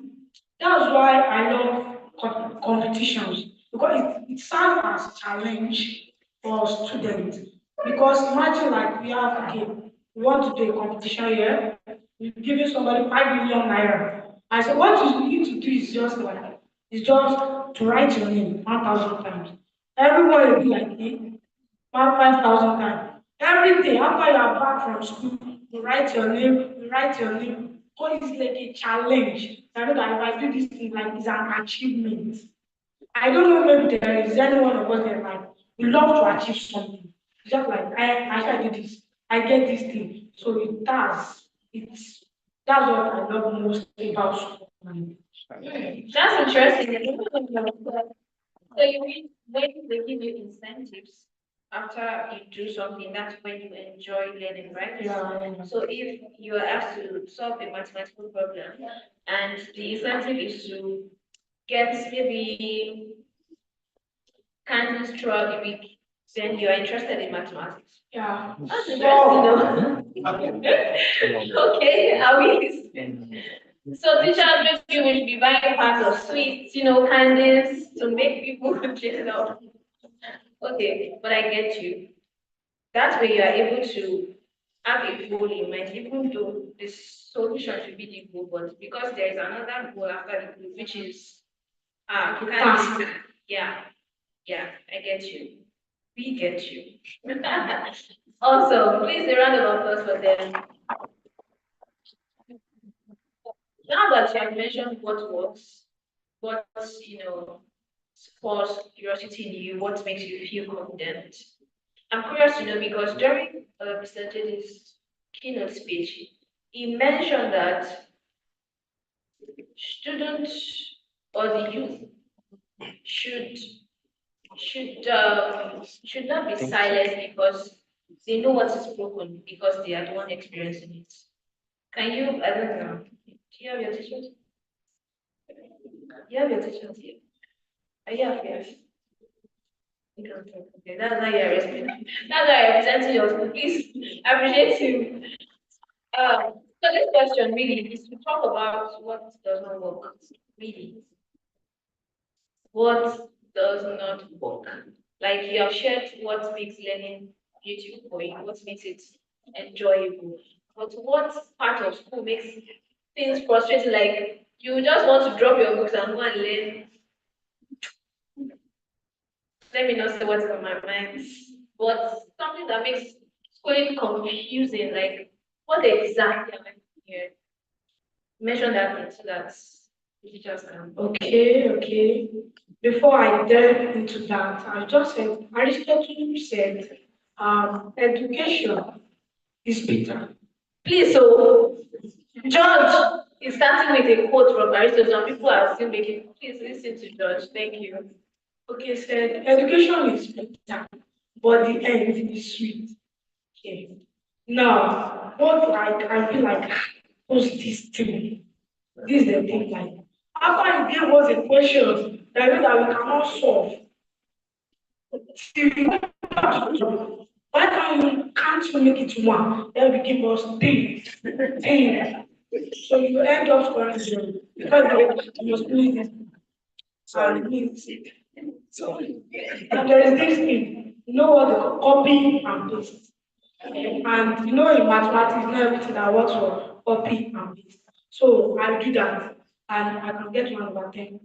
that's why I love competitions because it serves as challenge for students. Because imagine like we have okay, we want to do a competition here, we give you somebody 5 million naira. I said what you need to do is just like is just to write your name 1,000 times. Everyone will be like, hey, 5,000 times. Every day after you are back from school, you write your name, you write your name. So it's like a challenge. I know that if I do this thing, like it's an achievement. I don't know maybe there is anyone of us that like we love to achieve something. Just like I do this, I get this thing. So it does. It's that's what I love most about school. That's interesting. So you mean when they give you incentives after you do something, that's when you enjoy learning, right? Yeah. So if you are asked to solve a mathematical problem and the incentive is to get maybe candles throughout the week, then you are interested in mathematics. Yeah. That's So, interesting, though. Okay, are we listening? So teachers maybe will be buying packs of sweets, candies to make people jealous. Okay, but I get you. That way you are able to have a goal in mind, even though the solution should be the goal, but because there is another goal after the goal, which is task. yeah, yeah, I get you. We get you. Also, please a round of applause for them. Now that you have mentioned what works, what sparks curiosity in you, what makes you feel confident. I'm curious to know because during Mr. J's keynote speech, he mentioned that students or the youth should should not be silenced because they know what is broken because they are the one experiencing it. Can you? I don't know. Do you have your teachers? You have your teachers here. Are you affairs? Okay, that's why you're respecting. That's why I'm presenting your school. Please appreciate you. So this question really is to talk about what does not work. Really, what does not work? Like you have shared what makes learning beautiful for you, what makes it enjoyable. But what part of school makes things frustrating? Like you just want to drop your books and go and learn. Let me not say what's on my mind, but something that makes schooling confusing. Like what exactly am I here? Mention that thing so that the teachers can. Okay. Before I delve into that, I just said Aristotle said, education is bitter. Please, so George is starting with a quote from Aristotle. Some people are still making. Please listen to George. Thank you. Okay, said education is bitter, but the end is sweet. Okay. Now, what I feel like was this thing. This is the thing like after he gave us a question that I know that we cannot solve, why can't you make it one? Then we give us three. Three. So you end up scoring zero. Because you must do this. Sorry. And there is this thing, you know what they call copy and paste. And you know in mathematics, not everything that works for copy and paste. So I do that and I can get 1/10.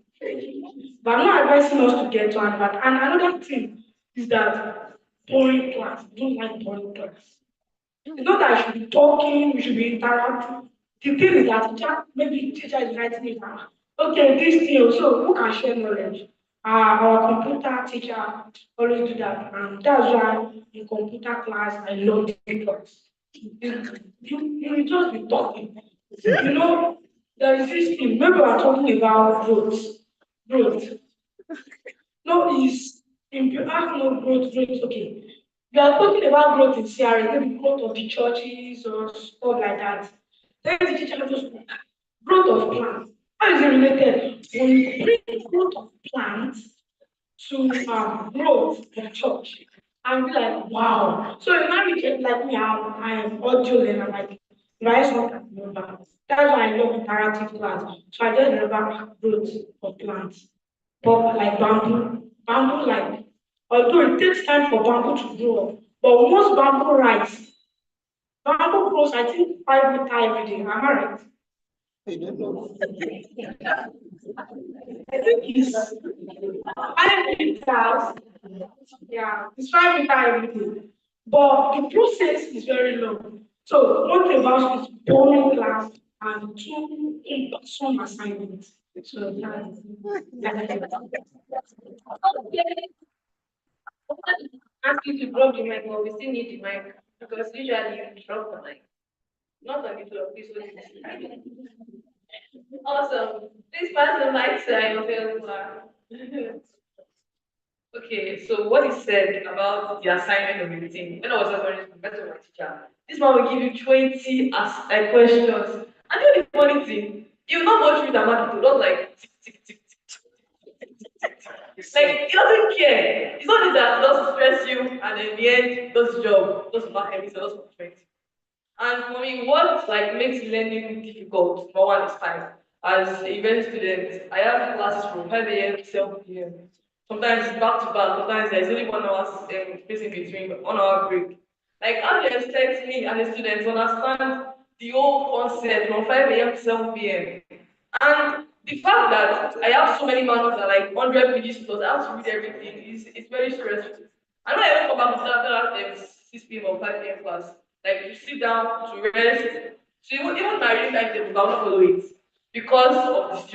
But I'm not advising us to get 1/10. And another thing is that boring class. I don't like boring class. It's not that I should be talking, we should be interacting. The thing is that maybe teacher is writing it down. Okay, this thing, so who can share knowledge? Our computer teacher always do that. And that's why in computer class, I love the class. You will just be talking. There is this thing, maybe we are talking about growth. Growth. No, is if you have no growth, okay. We are talking about growth in CRA, maybe growth of the churches or stuff like that. Then the teacher just growth of plants. How is it related? When you bring growth of plants to growth of church, and be like, wow. So you now you get like me, I am audio learner, like if I can remember. That's why I love interactive class. So I just remember growth of plants. But like bamboo like, although it takes time for bamboo to grow up, but most bamboo rice, bamboo grows, I think, 5 meters every day. Am I right? I think it's 5 meters. Yeah, it's 5 meters every day. But the process is very long. So one thing about is boring class and two some assignments. So Okay. Ask you to drop the mic, but we still need the mic because usually you drop the mic. Not on the floor, please. Awesome. Please pass the mic to Ayofel. Okay, so what he said about the assignment of everything, when I was secondary school, met with my teacher, this man will give you 20 questions. And you know the funny thing, you will not go through the market, not like tick, tick, tick, tick, like he doesn't care. It's not that he doesn't stress you, and in the end, does his job, doesn't mark everything, doesn't perfect. And for me, what like makes learning difficult, number one is time. As a university student, I have classes from 5 a.m. to 7 p.m. Sometimes it's back to back, sometimes there's only 1 hour space in between, 1 hour break. Like, how do you expect me and the students to understand the whole concept from 5 a.m. to 7 p.m.? And the fact that I have so many manuals that like 100 pages plus, I have to read everything, it's very stressful. And when I don't come back to after 6 p.m. or 5 p.m. class, like you sit down to rest. So even my reading timetable, I will not follow it because of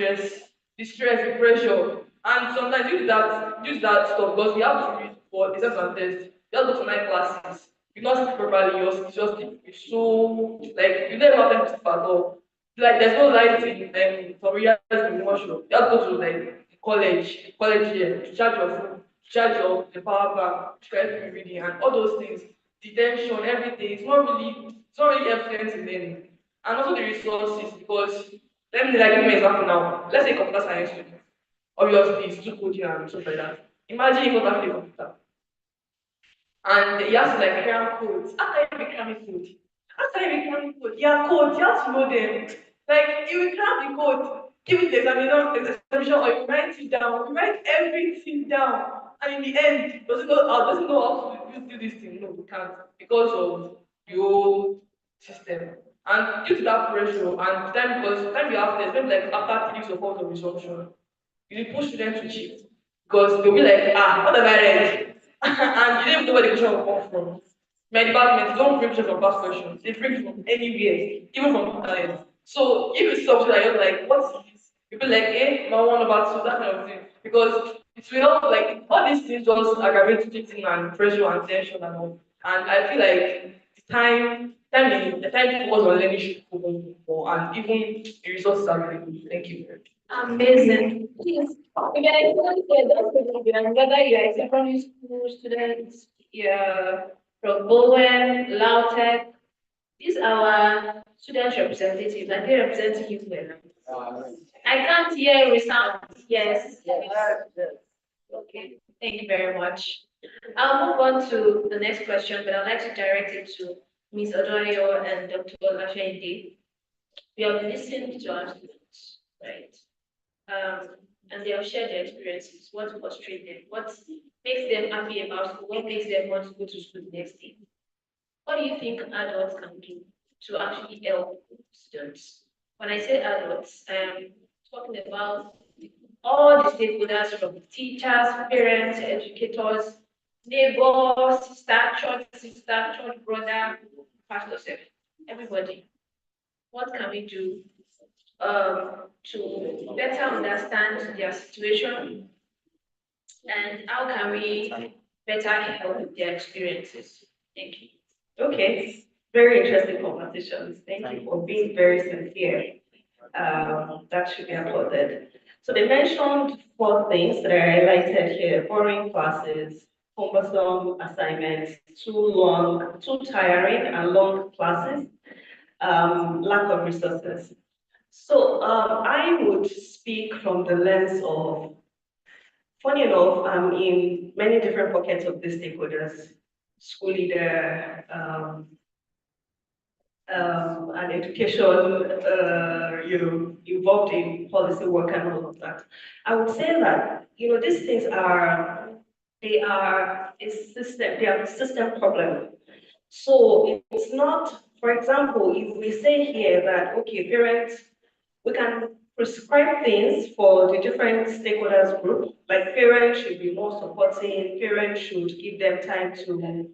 the stress, the pressure. And sometimes due to that stuff, because we have to read for exams and tests, you have to go to night classes. You not sleep properly, it's just it's so like you never have time to sleep at all. Like there's no light in some areas in Moshow. You have to go to like college here to charge your phone, to charge your the power bank, to try to be reading and all those things. Detention, everything. It's not really efficient in learning. And also the resources because let me like give you an example now. Let's say computer science student. Obviously it's too coding and stuff like that. Imagine you got a computer and he has to like cram codes. How can you be cramming code? How can you be cramming code? Yeah, codes, you have to know them. Like you will cram the code, give it the examination, or you write it down, you write everything down. And in the end, doesn't know how to do this thing. No, we can't because of the whole system. And due to that pressure and time because time you have test, maybe like after 3 weeks or 4 of resumption, you push students to cheat because they'll be like, what have I read? And you don't even know where the question will come from. My department don't bring questions from past questions. They bring from anywhere, even from internet. So if it's something that you're like, what's this? You'll be like, my one about two, that kind of thing. Because it will help, like, all these things just aggravate cheating and pressure and tension and all. And I feel like the time to focus on learning should focus more and even the resources are available. Thank you. Amazing. Please, if you're excellent here, don't forget you, whether you're a secondary school student, you're from Bowen, Lautech, these are our student representatives, and they representing you well. I can't hear a sound. Yes. Okay. Thank you very much. I'll move on to the next question, but I'd like to direct it to Ms. Odoyo and Dr. Olashende. We have listened to our students, right? And they have shared their experiences, what frustrates them, what makes them happy about school, what makes them want to go to school the next day. What do you think adults can do to actually help students? When I say adults, I'm talking about all the stakeholders from teachers, parents, educators, neighbors, sister, church brother, pastor, everybody. What can we do to better understand their situation and how can we better help with their experiences? Thank you. Okay, very interesting conversations. Thank you for being very sincere. That should be applauded. So they mentioned 4 things that are highlighted here: boring classes, cumbersome assignments, too long, too tiring and long classes, lack of resources. So I would speak from the lens of, funny enough, I'm in many different pockets of the stakeholders, school leader, and education, involved in policy work and all of that. I would say that, these things they are a system problem. So it's not, for example, if we say here that, okay, parents, we can prescribe things for the different stakeholders group, like parents should be more supporting, parents should give them time to,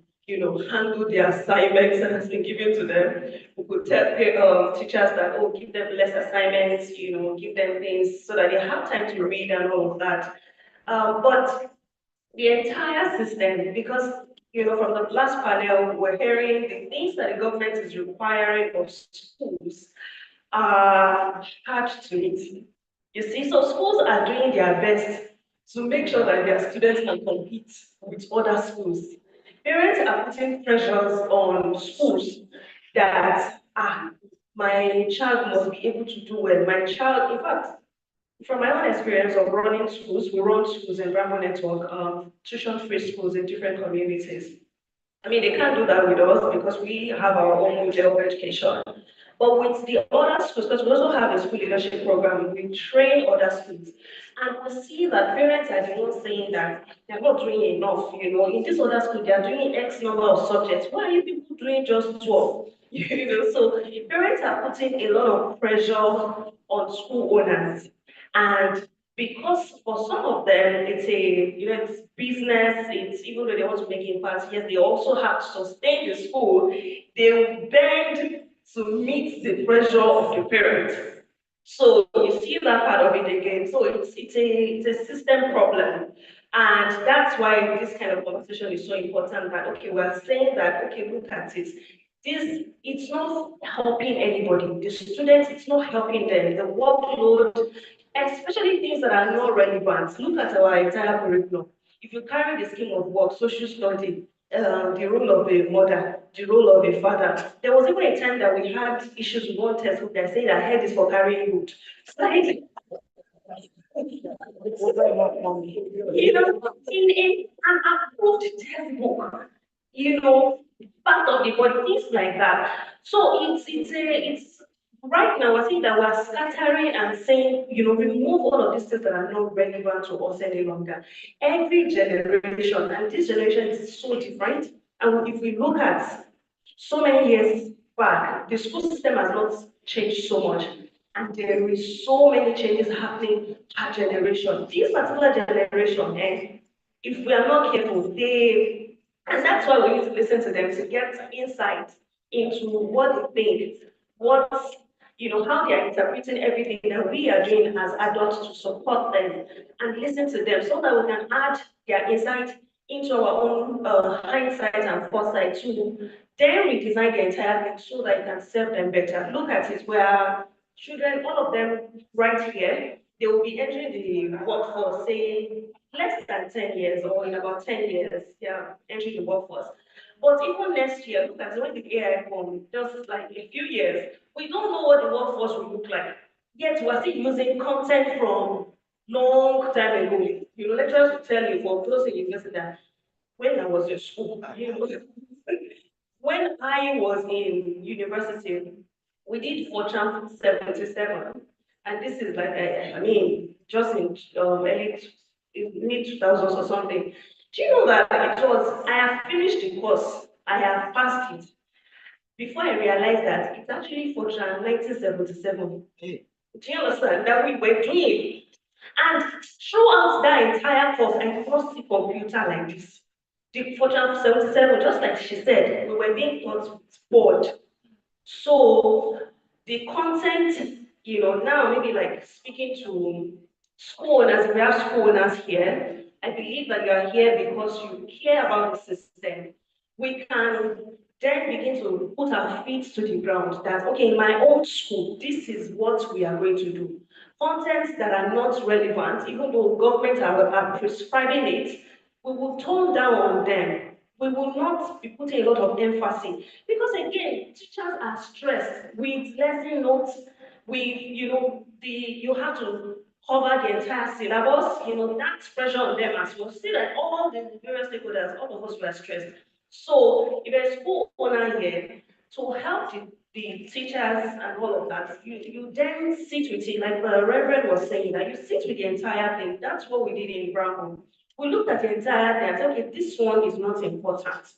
handle the assignments that has been given to them. We could tell teachers that, oh, give them less assignments, give them things so that they have time to read and all of that. But the entire system, because from the last panel, we're hearing the things that the government is requiring of schools are hard to meet. You see, so schools are doing their best to make sure that their students can compete with other schools. Parents are putting pressures on schools that my child must be able to do well. My child, in fact, from my own experience of running schools, we run schools in Bravo Network, tuition-free schools in different communities. I mean, they can't do that with us because we have our own model of education. But with the other schools, because we also have a school leadership program, we train other schools. And we see that parents are the ones saying that they're not doing enough. In this other school, they're doing X number of subjects. Why are you people doing just 12? So parents are putting a lot of pressure on school owners. And because for some of them, it's business, it's even though they want to make impact, yes, they also have to sustain the school, they will bend to meet the pressure of the parents. So you see that part of it again. So it's a system problem. And that's why this kind of conversation is so important that okay, we're saying that okay, look at it. It's not helping anybody. The students, it's not helping them. The workload, especially things that are not relevant. Look at our entire curriculum. If you carry the scheme of work, social study, the role of a mother, the role of a father. There was even a time that we had issues with one textbook that said that head is for carrying wood. Like, in an approved textbook, part of the body, things like that. So it's right now, I think that we're scattering and saying, remove all of these things that are not relevant to us any longer. Every generation, and this generation is so different. And if we look at so many years back, the school system has not changed so much. And there is so many changes happening per generation. This particular generation, if we are not careful, and that's why we need to listen to them to get insight into what they think, how they are interpreting everything that we are doing as adults to support them and listen to them so that we can add their insight into our own hindsight and foresight to then redesign the entire thing so that it can serve them better. Look at it, where children, all of them right here, they will be entering the workforce, say, less than 10 years or in about 10 years, yeah, entering the workforce. But even next year, look at when the AI comes, just like a few years, we don't know what the workforce will look like. Yet we're still using content from long time ago. Lecturers will tell you for those in university that when I was in school, when I was in university, we did Fortran 77, and this is like, I mean, just in mid 2000s or something. Do you know that I have finished the course, I have passed it, before I realized that it's actually Fortran 1977. Do you understand that we were doing? And throughout that entire course, I never see computer like this. The Fortran 77, just like she said, we were being taught with board. So the content, now maybe like speaking to school owners, we have school owners here. I believe that you are here because you care about the system. We can then begin to put our feet to the ground that, okay, in my own school, this is what we are going to do. Contents that are not relevant, even though government are prescribing it, we will tone down on them. We will not be putting a lot of emphasis because again, teachers are stressed with lesson notes, with you have to cover the entire syllabus, that's pressure on them as well. See that all the various stakeholders, all of us were stressed. So if there's school owner here to help the teachers and all of that, you then sit with it, like the Reverend was saying, that you sit with the entire thing. That's what we did in Brown. We looked at the entire thing and said, okay, this one is not important.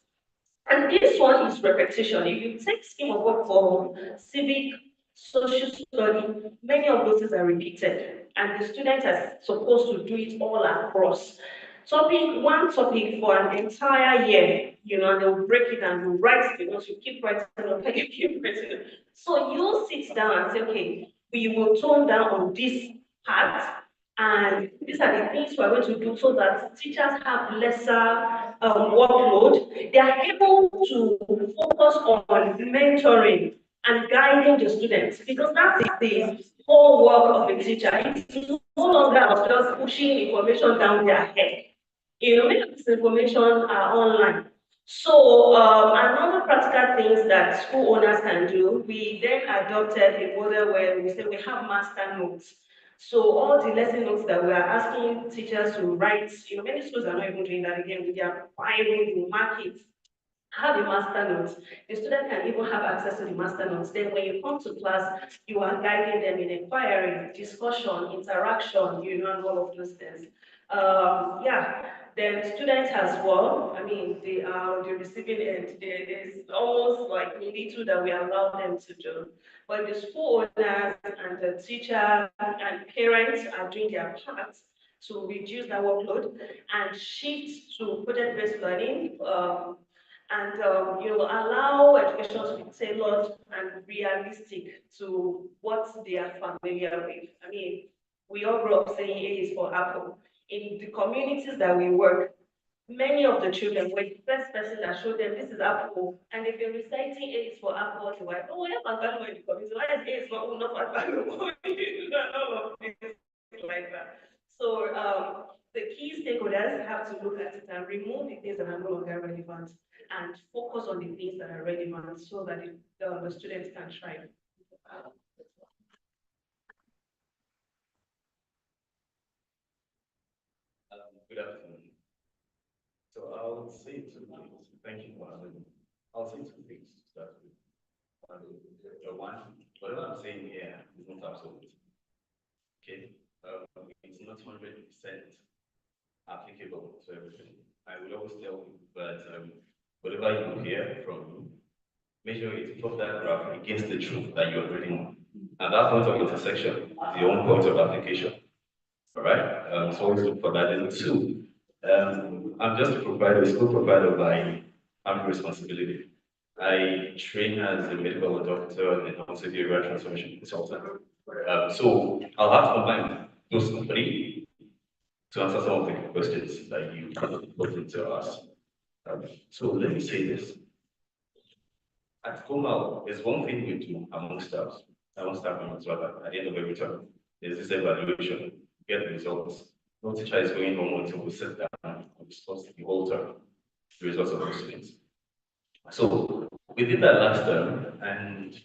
And this one is repetition. If you take scheme of work for civic, social study, many of those things are repeated. And the students are supposed to do it all across. One topic for an entire year, and they'll break it and they'll write the notes, you keep writing on paper, you keep writing it. So you'll sit down and say, okay, we will tone down on this part, and these are the things we're going to do so that teachers have lesser workload. They are able to focus on mentoring and guiding the students because that's the whole work of a teacher. It's no longer about just pushing information down their head. Many of this information are online. So another practical things that school owners can do, we then adopted a model where we say we have master notes. So all the lesson notes that we are asking teachers to write, many schools are not even doing that again with their Bible, the market. Have a master notes. The student can even have access to the master notes. Then when you come to class, you are guiding them in inquiry, discussion, interaction, and all of those things. Yeah, then students as well, I mean, they are the receiving end. There's almost like little that we allow them to do. But the school owners and the teachers and parents are doing their part to reduce that workload and shift to project-based learning. And allow education to be tailored and realistic to what they are familiar with. I mean, we all grew up saying A is for apple. In the communities that we work, many of the children were the first person that showed them this is apple, and if you're reciting A is for apple, to why, oh, yeah, Pantano in the community, why is A is for apple, not Pantano? All of things like that. So the key stakeholders have to look at it and remove the things that are no longer relevant and focus on the things that are relevant so that the students can thrive. Good afternoon. So I'll say two things. Thank you for having me. I'll say two things to start with. One, whatever I'm saying here is not absolute. Okay? It's not 100% applicable to everything. I will always tell you that whatever you hear from me, measure it, plot that graph against the truth that you're reading. And that point of intersection is your own point of application. All right? So always look for that. And two, I'm just a provider, a school provider by having responsibility. I train as a medical doctor and also the area transformation consultant. So I'll have to combine those three to answer some of the questions that you put into us. So let me say this. At Comal, there's one thing we do amongst staff members rather, at the end of every term. There's this evaluation, get the results. No teacher is going home until we sit down and discuss the whole term, the results of those things. So we did that last term, and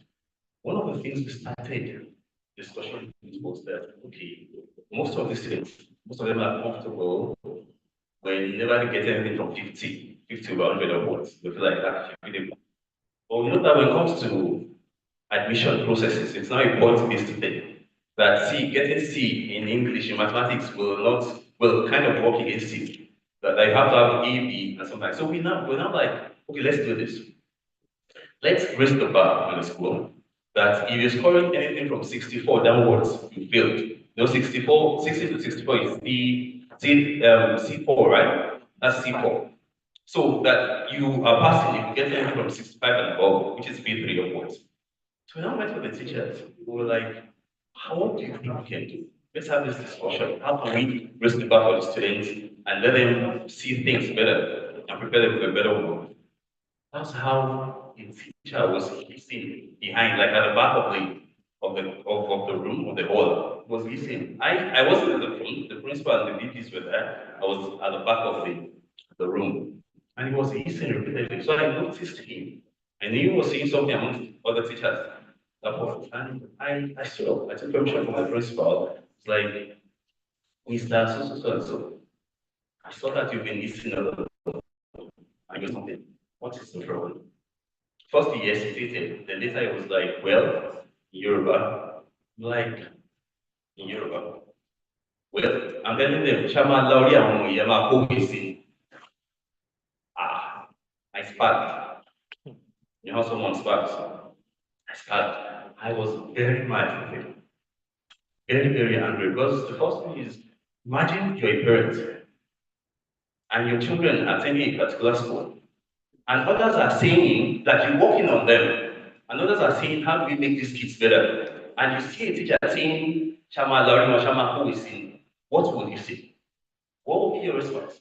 one of the things we started discussion was that, okay, most of the students, most of them are comfortable when you never get anything from 50 over 100 upwards. They feel like that should be the. But we know that when it comes to admission processes, it's not a point-based thing. That getting C in English, in mathematics will kind of work against it. That you have to have A, B, and something like. So we're now like, okay, let's do this. Let's raise the bar on the school. That if you're scoring anything from 64 downwards, you failed. 64, 60 to 64 is C4, right? That's C4. So that you are passing if you get anything from 65 and above, which is B3 upwards. So we now went with the teachers. We were like, what do you think we can do? Let's have this discussion. How can we raise the bar for the students and let them see things better and prepare them for a better world? That's how the teacher was listening behind, like at the back of the room of the hall, was listening. I wasn't at the front, the principal and the VPs were there. I was at the back of the room. And he was listening repeatedly. So I noticed him. And he was saying something amongst other teachers. And I stood up, I took permission from the principal. It's like, Mr. So. I saw that you've been listening a lot. I got something. What is the problem? First he hesitated, then later he was like, well, in Yoruba, like in Yoruba. Well, I'm telling them, Chama Lauria Yama Kowisi. I sparked. You know how someone sparks? I sparked. I was very mad with him. Very, very angry. Because the first thing is, imagine you're a parent and your children are attending a particular school. And others are saying that you're working on them. And others are saying, how do we make these kids better? And you see a teacher saying, Shama Laurim or Shama who is in, what would you say? What would be your response?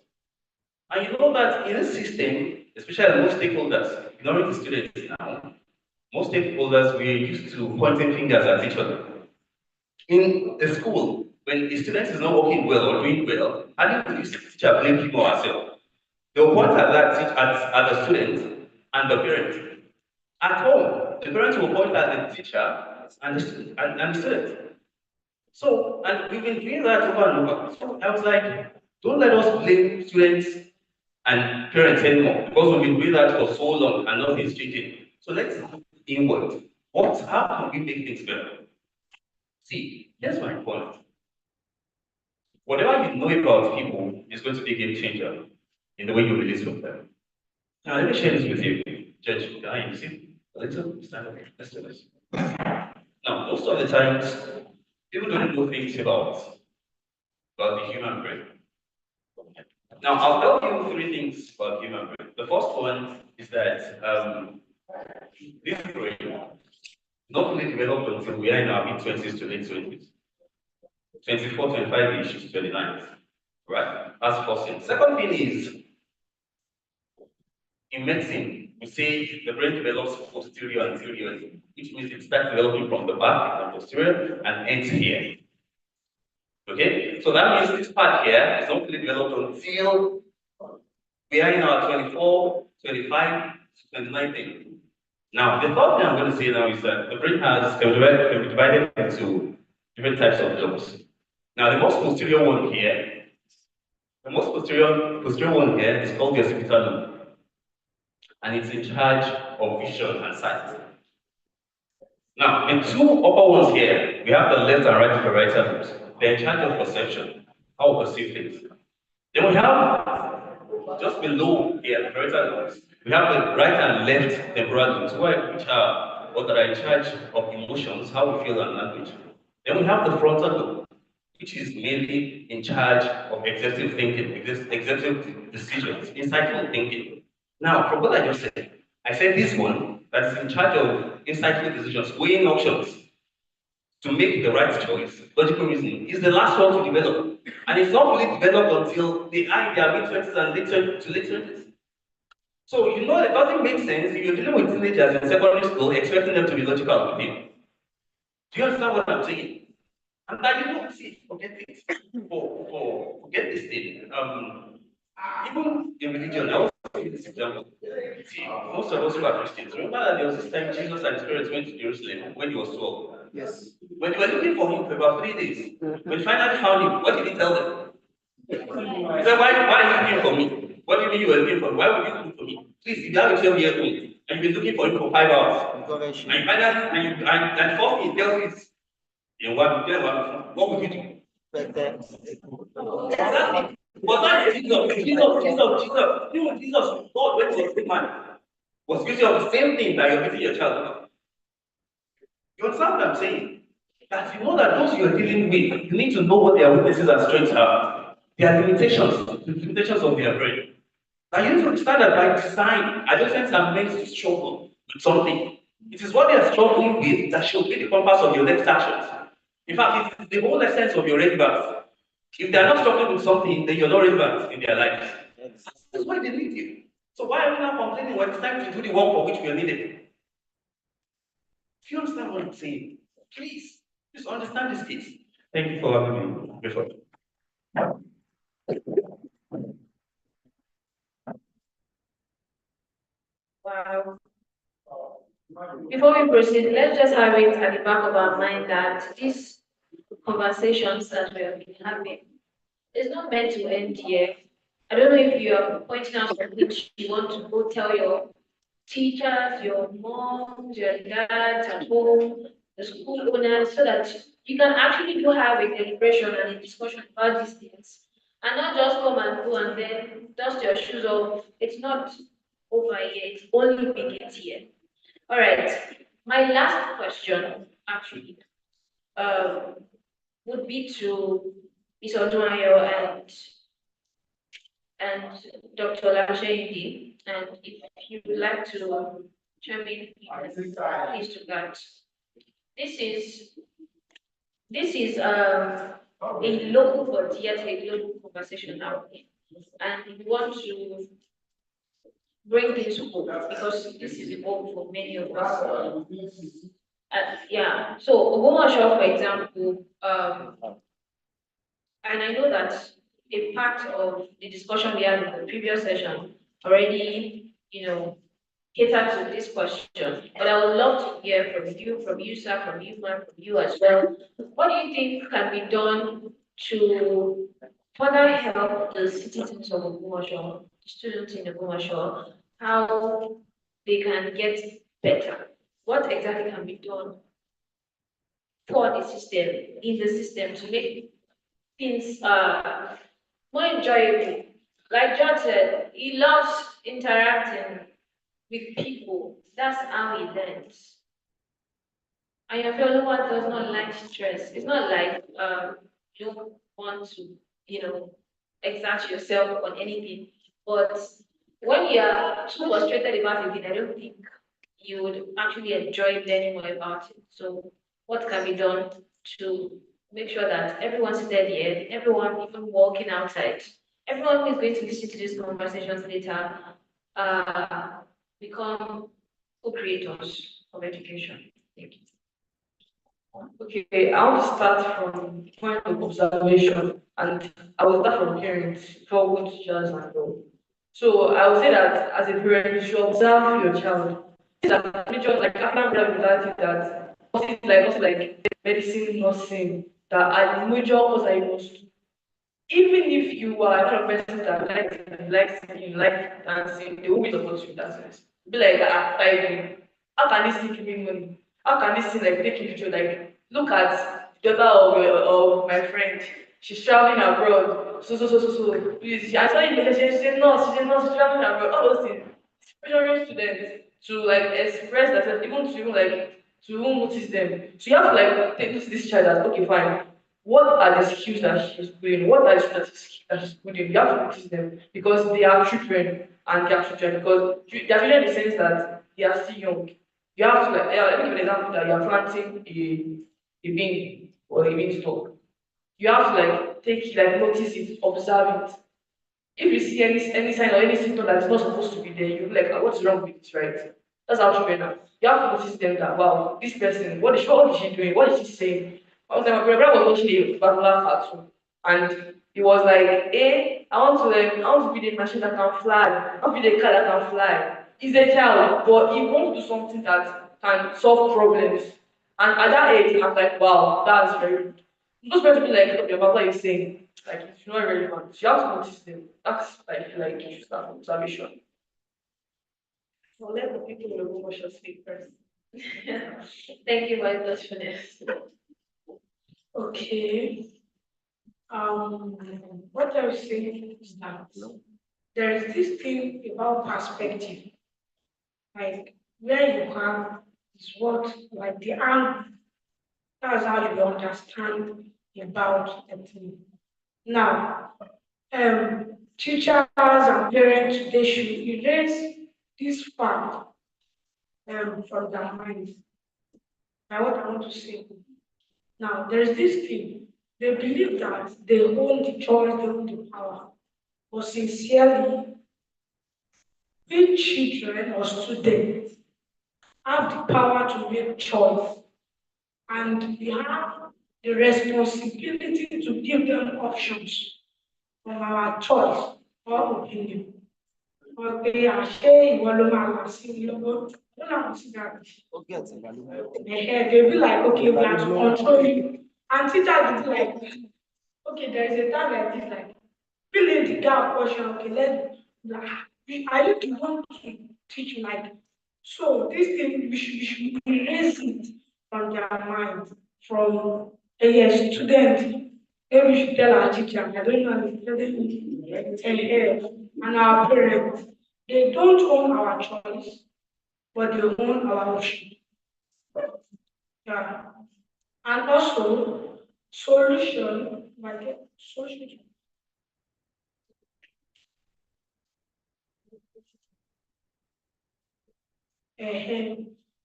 And you know that in this system, especially most stakeholders, ignoring the students now, most stakeholders, we're used to pointing fingers at each other. In a school, when the student is not working well or doing well, how do you teacher blame him or herself? They'll point at at the student and the parent. At home, the parent will point at the teacher and the student. So, and we've been doing that over and over. So I was like, don't let us blame students and parents anymore because we've been doing that for so long and nothing's changing. So let's look inward. How can we make things better? See, here's my point. Whatever you know about people is going to be a game changer in the way you relate with them. Now, let me share this with you. Judge, can you see? A little, stand up. Let's do this. Now, most of the times, people don't know things about the human brain. Now, I'll tell you three things about human brain. The first one is that this brain not fully developed until we are in our mid-20s to late 20s. 24, 25 ish, 29. Right? That's the first thing. Second thing is, in medicine, we say the brain develops posterior and anteriorly, which means it starts developing from the back and posterior and ends here. Okay? So that means this part here is not fully developed until we are in our 24, 25, 29 thing. Now, the third thing I'm going to say now is that the brain can be divided into different types of lobes. Now, the most posterior one here, posterior one here is called the occipital lobe, and it's in charge of vision and sight. Now, the two upper ones here, we have the left and right parietal lobes. They're in charge of perception, how we perceive things. Then we have just below here, the parietal lobes, we have the right and left temporal lobes, which are what are in charge of emotions, how we feel and language. Then we have the frontal lobe, which is mainly in charge of executive thinking, executive decisions, insightful thinking. Now, from what I just said, I said this one that is in charge of insightful decisions, weighing options to make the right choice, logical reasoning, is the last one to develop. And it's not fully developed until they are in their mid-20s and late 20s. So, you know, it doesn't make sense if you're dealing with teenagers in secondary school expecting them to be logical with you. Do you understand what I'm saying? And that you don't see, forget it. Forget this thing. Even in religion, I also give this example. See, most of us who are Christians, remember that there was this time Jesus and his parents went to Jerusalem when he was 12. Yes. When they were looking for him for about 3 days, when they finally found him, what did he tell them? He said, why are you looking for me? What do you mean you were looking for me? Why would you look for me? Please, if you have a 12-year-old and you've been looking for him for 5 hours, and you finally, and first he tells you, what would you do? Exactly. Was that Jesus, even Jesus, God, when he was a man, was guilty of the same thing that you're beating your child about. You understand what I'm saying? That you know that those you're dealing with, you need to know what their weaknesses and strengths are. Their limitations, the limitations of their brain. Now you need to understand that by design, adolescents are meant to struggle with something. It is what they are struggling with that should be the compass of your next actions. In fact, it's the whole essence of your relevance. If they're not struggling with something, then you're not relevant in their lives. That's why they need you. So why are we now complaining when it's time to do the work for which we are needed? If you understand what I'm saying, please understand this case. Thank you for having me before. Wow. Before we proceed, let's just have it at the back of our mind that these conversations that we have been having is not meant to end here. I don't know if you are pointing out something you want to go tell your teachers, your moms, your dads at home, the school owners, so that you can actually go have a deliberation and a discussion about these things. And not just come and go and then dust your shoes off. It's not over yet, it's only begins here. All right. My last question, actually, um, would be to Ms. Odunayo and Dr. Lashaidi. And if you would like to chime in, please do that. This is a local but yet a global conversation now, and we want to bring this home because this is home for many of us. Yeah, so Ogbomoso, for example, and I know that a part of the discussion we had in the previous session already, cater to this question, but I would love to hear from you, sir, from you, ma'am, from you as well. What do you think can be done to further help the citizens of Ogbomoso, students in Ogbomoso, how they can get better? What exactly can be done for the system, in the system to make things more enjoyable? Like John said, he loves interacting with people. That's how he learns. And your fellow one does not like stress. It's not like you don't want to, exert yourself on anything. But when you are too frustrated about a thing, I don't think you would actually enjoy learning more about it. So what can be done to make sure that everyone's steady, everyone even walking outside, everyone who is going to listen to these conversations later, uh, become co-creators of education. Thank you. Okay, I want to start from point of observation, and I will start from parents before going to teachers and all. So I would say that as a parent, you should observe your child. These are major like African reality that also like medicine, nursing, that are the major course that you must do. Even if you are not a person that likes singing, like dancing, they won't be supposed to that sense. Be like, fighting. How can this thing give me money? How can this thing like take a picture? Like, look at the daughter of my friend. She's traveling abroad. So. Please, I saw you message. She said no, she's traveling abroad. All those things. Pressuring students to like express themselves, even to even like to even notice them. So you have to like take notice this child as okay, fine. What are the skills that she's doing? What are the skills that she's doing? You have to notice them because they are children and they are children because they are children in the sense that they are still young. You have to like, yeah, let me give an example that you are planting a bean or a beanstalk. You have to like take it, like notice it, observe it. If you see any sign or any symptom that is not supposed to be there, you like, "Ah, what's wrong with this, right?" That's how children are. You have to notice them that wow, this person, what is she doing? What is she saying? One time my brother was watching a particular cartoon and he was like, I want to be the machine that can fly, I want to be the car that can fly. He's a child, but he wants to do something that can solve problems. And at that age, I'm like, wow, that's very good. I'm just going to be like, okay, what is saying? Like it's not relevant. You have to notice them. That's like you should start from observation. So let the people in the room should speak first. Thank you very much for this. Okay. What I was saying is that there is this thing about perspective, like where you have is what, like the angle. That's how you understand about the thing. Now, teachers and parents they should erase this fact from their minds. Now, what I want to say. Now, there's this thing. They believe that they own the choice, they own the power. But sincerely, we children or students have the power to make choice, and we have the responsibility to give them options from our choice or opinion. Okay, I share ìwọ ló máa là sí mi lọ́wọ́. Don't have to see that. They'll be like, okay, we have to control you. And teachers will be like, okay, there is a time like this, like, fill in the gap portion, okay, like, are you the one to teach like, so this thing, we should erase it from their mind, from a student. Maybe we should tell our teacher, I don't know, if tell them, and our parents, they don't own our choice, but they own our option. Yeah. And also, solution, like solution.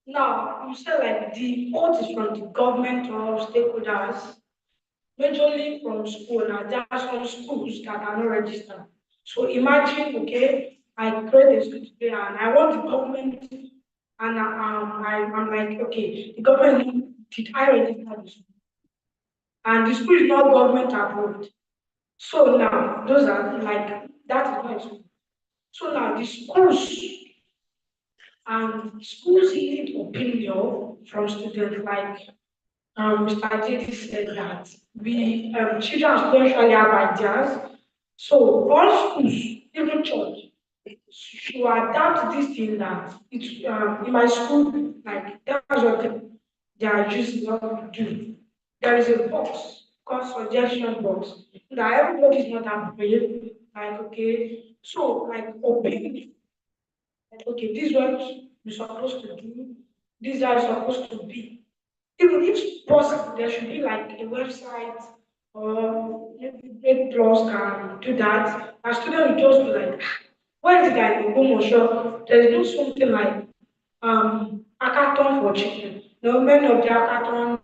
Now, you say like the vote is from the government or stakeholders, majorly from school. Now, there are some schools that are not registered. So imagine, okay, I create a school today and I want the government And I'm like, okay, the government did I register the school? And the school is not government approved. So now those are like that is not school. So now the schools need opinion from students like Mr. JD said that we children and students usually have ideas. So all schools, even church, should adapt this thing that it's in my school, like that's what they are using what we do. There is a box called suggestion box that everybody is not that brave. Like okay, so like opinion. Okay, this is what you're supposed to do. These are supposed to be. Even if possible, there should be like a website or maybe Grade Plus can do that. A student will just be like, why is it that in Ogbomoso there is no something like hackathon for children? No, many of the hackathon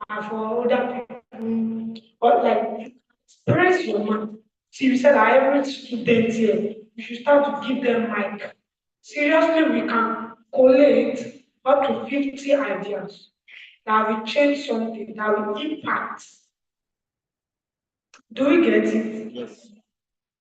are for older people, or like express your mind. See, we said that every student here, you should start to give them mic. Seriously, we can collate up to 50 ideas that will change something, that will impact. Do we get it? Yes.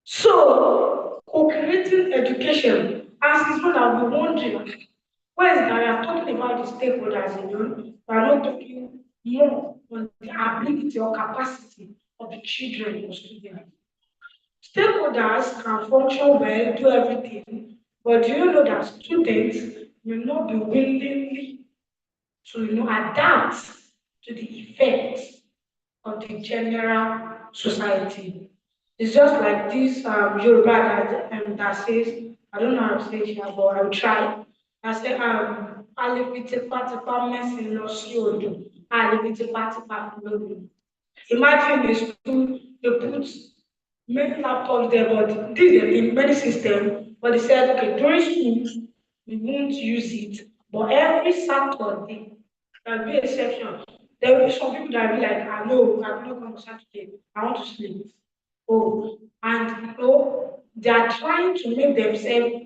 So, co-creating education, as is what I'll be wondering, where is that we are talking about the stakeholders alone, we are not talking more on the ability or capacity of the children or students. Stakeholders can function well, do everything, but do you know that students will not be willingly to adapt to the effects of the general society. It's just like this Yoruba that says, I don't know how to say it here, but I'll try. I say, Alipitipa messing no siodo, Alipitipa flodo. Imagine the school, they put many laptops there, but this is in many systems, but they said, okay, during school, we won't use it, but every Saturday, there'll be a section. There will be some people that will be like, I know, I'm not going to Saturday, I want to sleep. Oh, and they are trying to make themselves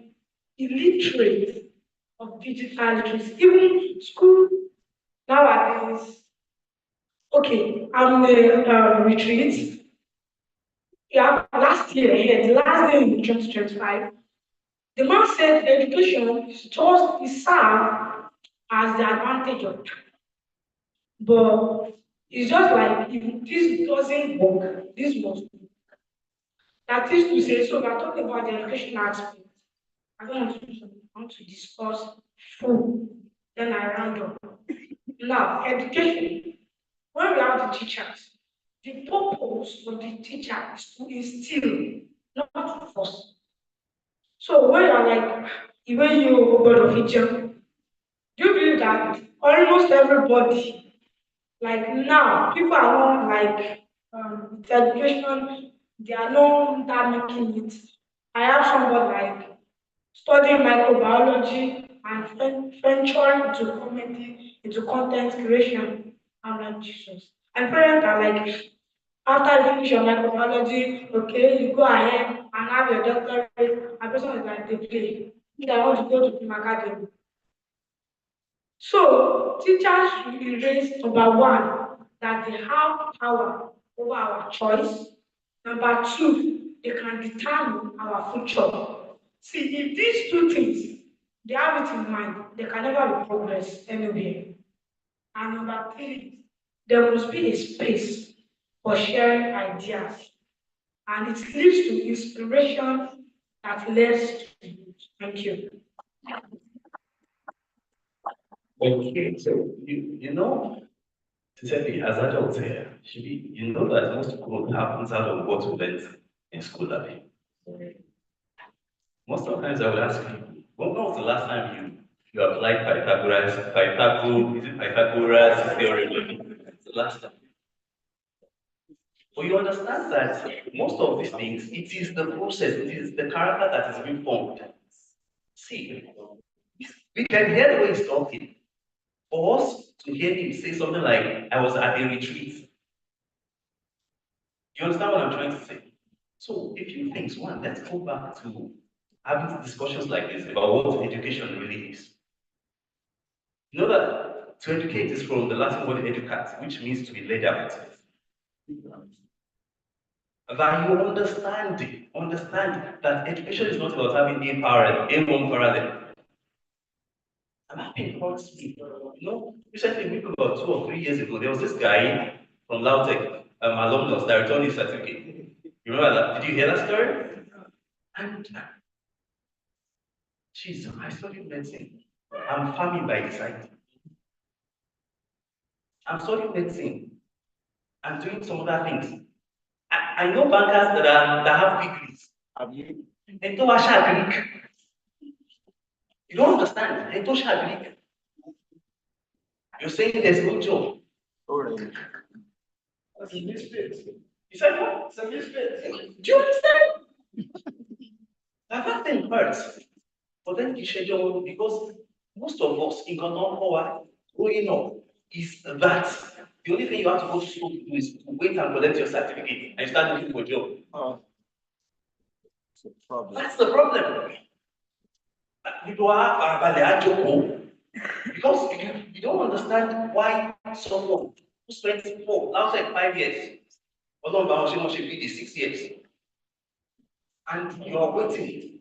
illiterate of digital literacy. Even school nowadays, okay, I'm in a retreat. Yeah, last year, yeah, the last day in 2025, the man said education is just is served as the advantage of time. But it's just like if this doesn't work, this must be. That is to say, so we're talking about the education aspect. I don't want to, I want to discuss food, then I round up. Now, education, when we have the teachers, the purpose of the teacher is to instill, not to force. So when you're like, even you God of Egypt, do you believe that almost everybody, like now, people are not like with education, they are not that making it. I have somebody like studying microbiology and venturing into comedy, into content creation. I'm like Jesus. And parents are like, after you finish your microbiology, okay, you go ahead and have your doctorate. And person is like, they play. I want to go to film academy. So teachers should be raised number one, that they have power over our choice. Number two, they can determine our future. See, if these two things they have it in mind, they can never be progress anywhere. And number three, there must be a space for sharing ideas. And it leads to inspiration that leads to youth. Thank you. Okay, so to tell you, as adults here, should be, you know that most growth happens out of what we learned in school, Abby. Most of the times I would ask you, when was the last time you applied Pythagoras theorem? It's the last time. But you understand that most of these things, it is the process, it is the character that is being formed. See, we can hear the way he's talking. For us to hear him say something like, I was at a retreat. You understand what I'm trying to say? So, a few things. One, let's go back to having discussions like this about what education really is. You know that to educate is from the Latin word educat, which means to be laid out. That you understand that education is not about having A1 parallel. And that thing hurts me. Recently, maybe about 2 or 3 years ago, there was this guy from Lautech, alumnus, that returned his certificate. You remember that? Did you hear that story? And Jesus, I studied medicine. I'm farming by design. I'm studying medicine. I'm doing some other things. I know bankers that have degrees. They don't share Greek. You don't understand. They don't share Greek. You're saying there's no job. That's a misfit. You said what? It's a misfit. Do you understand? That thing hurts. But then you schedule because most of us in Ghana growing up is that the only thing you have to go to school to do is to wait and collect your certificate and start looking for a job. That's the problem. People are because you don't understand why someone who spent outside 5 years, or not should be the 6 years, and you are waiting.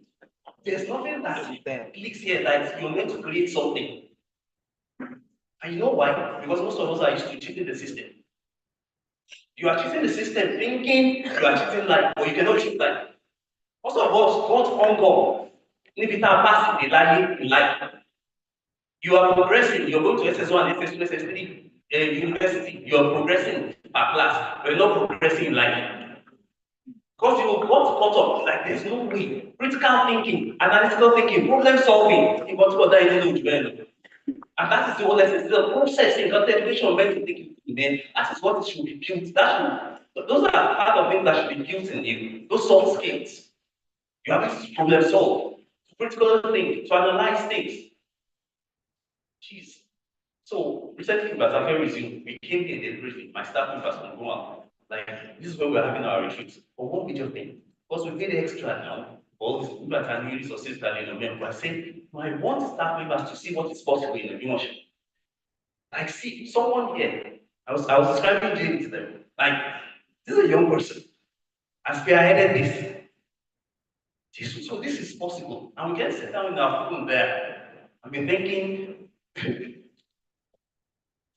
There's nothing that clicks here that you're meant to create something. And you know why? Because most of us are used to cheating the system. You are cheating the system thinking you are cheating life, but you cannot cheat life. Most of us got hunger. Limit our passing the life in life. You are progressing, you're going to SS1, SS2, SS3, university, you are progressing per class, but you're not progressing in life. Because you got caught up, like there's no way. Critical thinking, analytical thinking, problem solving, in what that is. And that is the whole essence. The processing, the education meant to take you to the end. That is what should be built. Those are part of things that should be built in you. Those soft skills. You have to problem solve, to critical think, to analyze things. Jeez. So recently, as I resumed, we came here deliberately. My staff members from Goma. Like, this is where we're having our retreat. For one major thing. Because we paid extra now. All these people that are new resources that I said, I want staff members to see what is possible in the emotion. Like, see, someone here, I was describing Jane to them. Like, this is a young person. I spearheaded this. So this is possible. And we can sit down in our phone there and be thinking,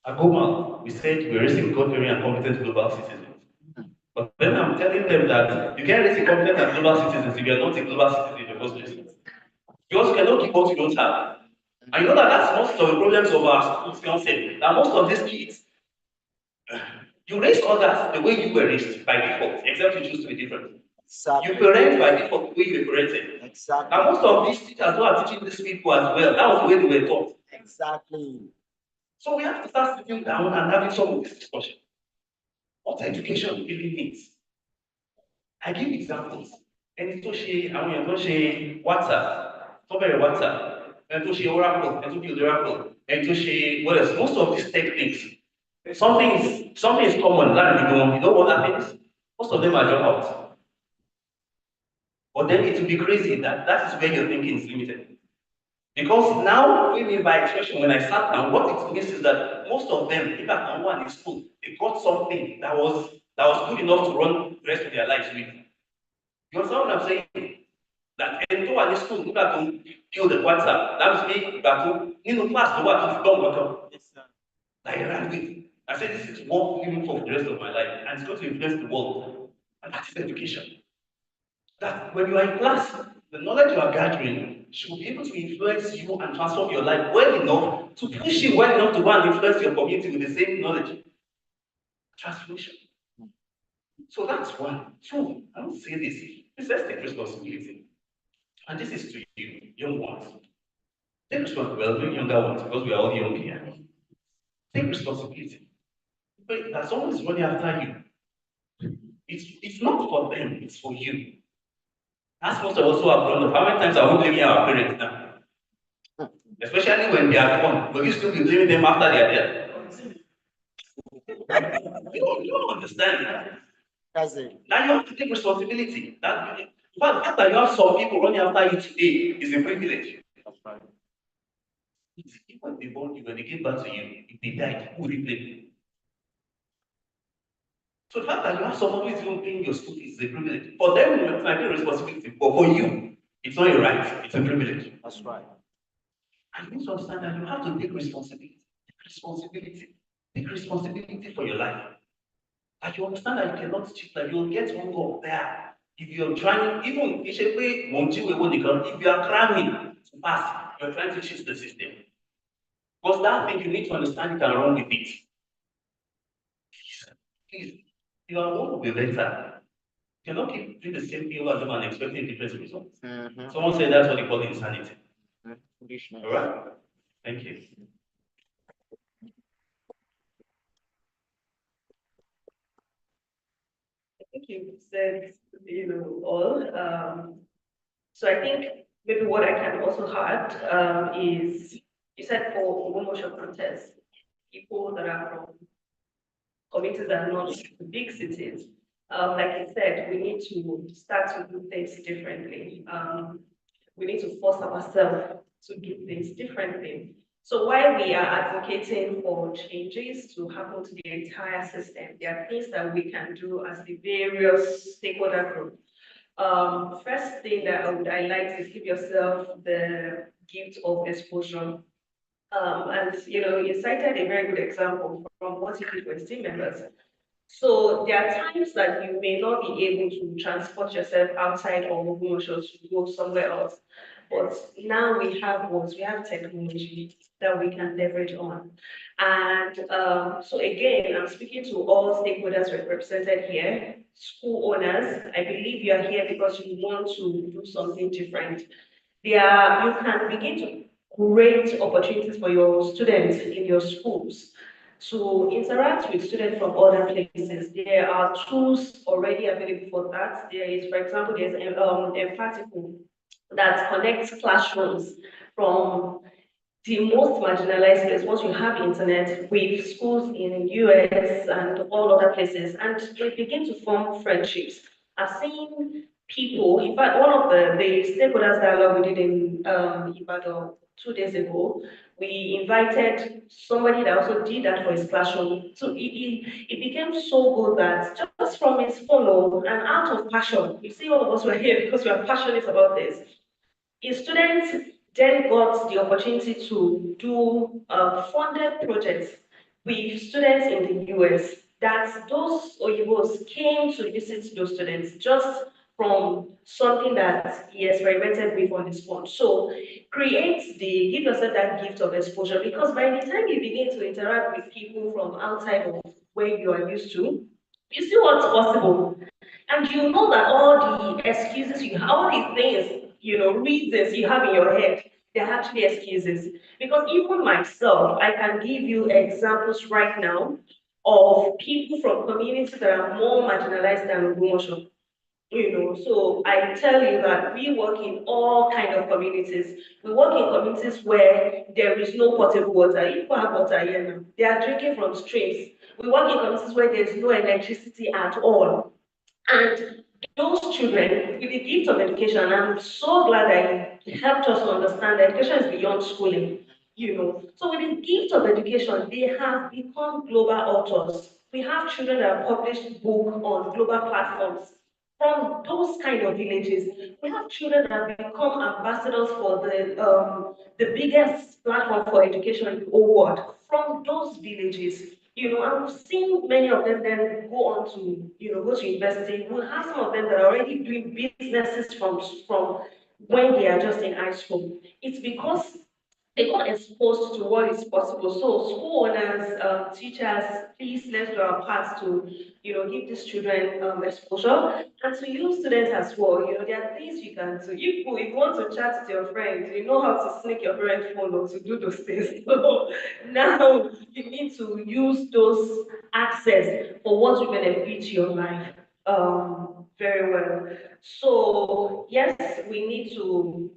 at Goma, we said we're raising God-fearing and competent global citizens. But then I'm telling them that you can't raise a competent and global citizens if you're not a global citizen in the first place. Because you cannot give what you don't have. And you know that that's most of the problems of our schools concept. That most of these kids, you raise others the way you were raised by default, except you choose to be different. Exactly. You parent by default the way you were parented. Exactly. And most of these teachers who are teaching these people as well, that was the way they were taught. Exactly. So we have to start sitting down and having some of this discussion. What education really means. I give examples. Ẹni tó ṣe àwọn èèyàn tó ṣe WhatsApp, tó bẹ̀rẹ̀ WhatsApp, ẹni tó ṣe Oracle, ẹni tó build Oracle, ẹni tó ṣe what else? Most of these tech things. Something is common. You know what happens? Most of them are dropped out. But then it will be crazy that is where your thinking is limited. Because now, we mean by expression, when I sat down, what it means is that most of them, in fact, no one in school, they got something that was good enough to run the rest of their lives with. You understand what I'm saying? That anyone in school, if I can build a WhatsApp, that means me, if I can, class, the what is done, what I ran with. I said, this is what living for the rest of my life, and it's going to influence the world. And that is education. That when you are in class, the knowledge you are gathering should be able to influence you and transform your life well enough to push you well enough to go and influence your community with the same knowledge. Transformation. So that's one. Two, I don't say this. Let's take responsibility. And this is to you, young ones. Take responsibility. Well, we younger ones, because we are all young here. Take responsibility. But that someone is running after you. It's not for them, it's for you. Ask most of us who have grown up, how many times are we blaming our parents now? Especially when they are gone, will you still be blaming them after they are dead? You don't understand that. That's it. Now you have to take responsibility. The fact that you have some people running after you today is a privilege. they born you, when they give back to you, if they died, who will you blame? So the fact that you have someone who is even paying your school fees is a privilege. For them, it might be a responsibility, but for you, it's not a right, it's a privilege. That's right. And you need to understand that you have to take responsibility. Take responsibility for your life. And you understand that you cannot cheat, that you'll get hung up there. If you're trying, even if you are cramming to pass, you're trying to cheat the system. Because that thing you need to understand you can run with it. Please, you are one of the better. You cannot keep doing the same thing over and over and expecting different results. Someone said that's what they call insanity. All right? Thank you. I think you said, all. So I think maybe what I can also add is you said for Ogbomoso contest, people that are from communities that are not big cities, like I said, we need to start to do things differently. We need to force ourselves to do things differently. So while we are advocating for changes to happen to the entire system, there are things that we can do as the various stakeholder groups. First thing that I would highlight is give yourself the gift of exposure. And you cited a very good example from what you did with team members. So there are times that you may not be able to transport yourself outside of Ogbomoso to go somewhere else. But now we have what? We have technology that we can leverage on. And so again, I'm speaking to all stakeholders represented here, school owners. I believe you are here because you want to do something different. You can begin to create opportunities for your students in your schools to interact with students from other places. There are tools already available for that. There is, for example, there's a particle that connects classrooms from the most marginalized place once you have internet with schools in US and all other places, and they begin to form friendships. I've seen people, in fact, one of the stakeholders dialogue we did in Ibadan 2 days ago, we invited somebody that also did that for his classroom. So it became so good that just from his follow and out of passion, you see, all of us were here because we are passionate about this. His students then got the opportunity to do funded projects with students in the US, that those Oyibos came to visit those students just from something that he experimented with on his phone. So give yourself that gift of exposure, because by the time you begin to interact with people from outside of where you are used to, you see what's possible. And you know that all the excuses you have, all the things, reasons you have in your head, they're actually excuses. Because even myself, I can give you examples right now of people from communities that are more marginalized than Ogbomoso. So I tell you that we work in all kind of communities. We work in communities where there is no potable water. If people have water here now, they are drinking from streams. We work in communities where there's no electricity at all. And those children, with the gift of education, I'm so glad that it helped us to understand that education is beyond schooling. So with the gift of education, they have become global authors. We have children that have published books on global platforms. From those kind of villages, we have children that have become ambassadors for the biggest platform for education in the whole world. From those villages, and we've seen many of them then go on to, go to university. We have some of them that are already doing businesses from when they are just in high school. It's because they got exposed to what is possible. So school owners, teachers, please let's do our part to, give these children exposure, and to you students as well. There are things you can do. If you want to chat with your friends, you know how to sneak your parent phone or to do those things. So now you need to use those access for what will benefit your life very well. So yes, we need to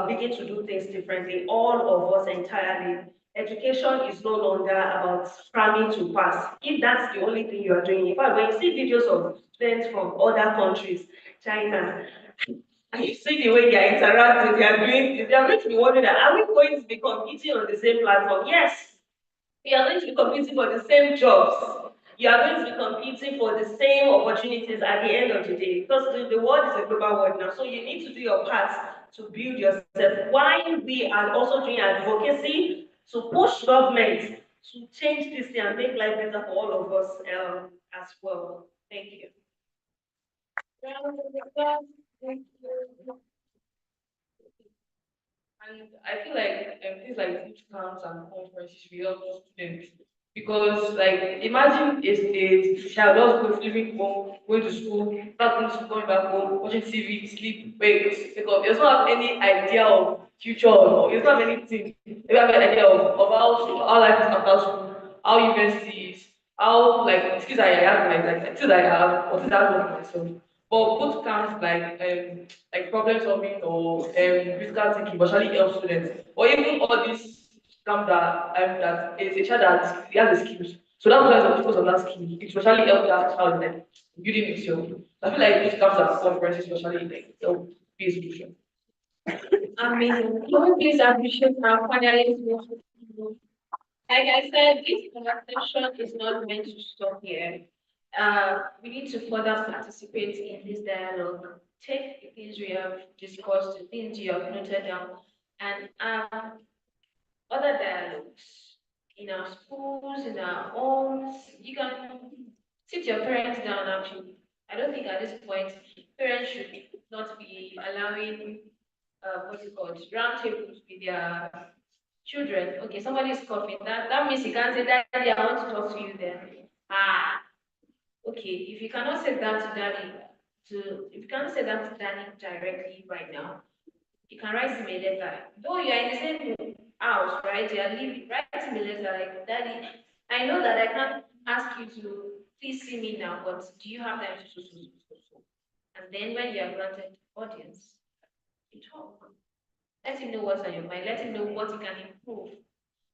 begin to do things differently, all of us entirely. Education is no longer about cramming to pass. If that's the only thing you are doing, in fact, when you see videos of students from other countries, China, And you see the way they are interacting, they are going to be wondering, are we going to be competing on the same platform? Yes. We are going to be competing for the same jobs. You are going to be competing for the same opportunities at the end of the day. Because the world is a global world now. So you need to do your part to build yourself. While we are also doing advocacy to push government to change this thing and make life better for all of us as well. Thank you. And I feel like things like boot camps and conferences will help students because, like, imagine a child just go leaving home, going to school, back going to school, going back home, watching TV, sleep, wake up. He does not have any idea of future, or he does not have anything. He doesn't have an idea of how life is after school, how university is, how like skills I have, like skills I have, or things I have for myself. But boot camps like problem solving or critical thinking will actually help students. Or even all these camps that is a child that he has the skills. So that was focus on that skill. It will actually help that child like building himself. I feel like boot camps and conferences will actually like help be a solution. Amazing. Can we please appreciate our panelists? Like I said, this conversation is not meant to stop here. We need to further participate in this dialogue. Take the things we have discussed, the things you have noted down, and other dialogues in our schools, in our homes. You can sit your parents down actually. I don't think at this point parents should not be allowing what's it called, round tables with their children. Okay, somebody is coughing. That means you can't say, Daddy, I want to talk to you then. Ah, okay. If you cannot say that to Daddy, if you can't say that to Daddy directly right now, you can write him a letter. Though you are in the same house, right? You are living, write him a letter like, Daddy, I know that I can't ask you to please see me now, but do you have time to so? And then when you are granted audience, you talk. Let him know what's on your mind. Let him know what he can improve,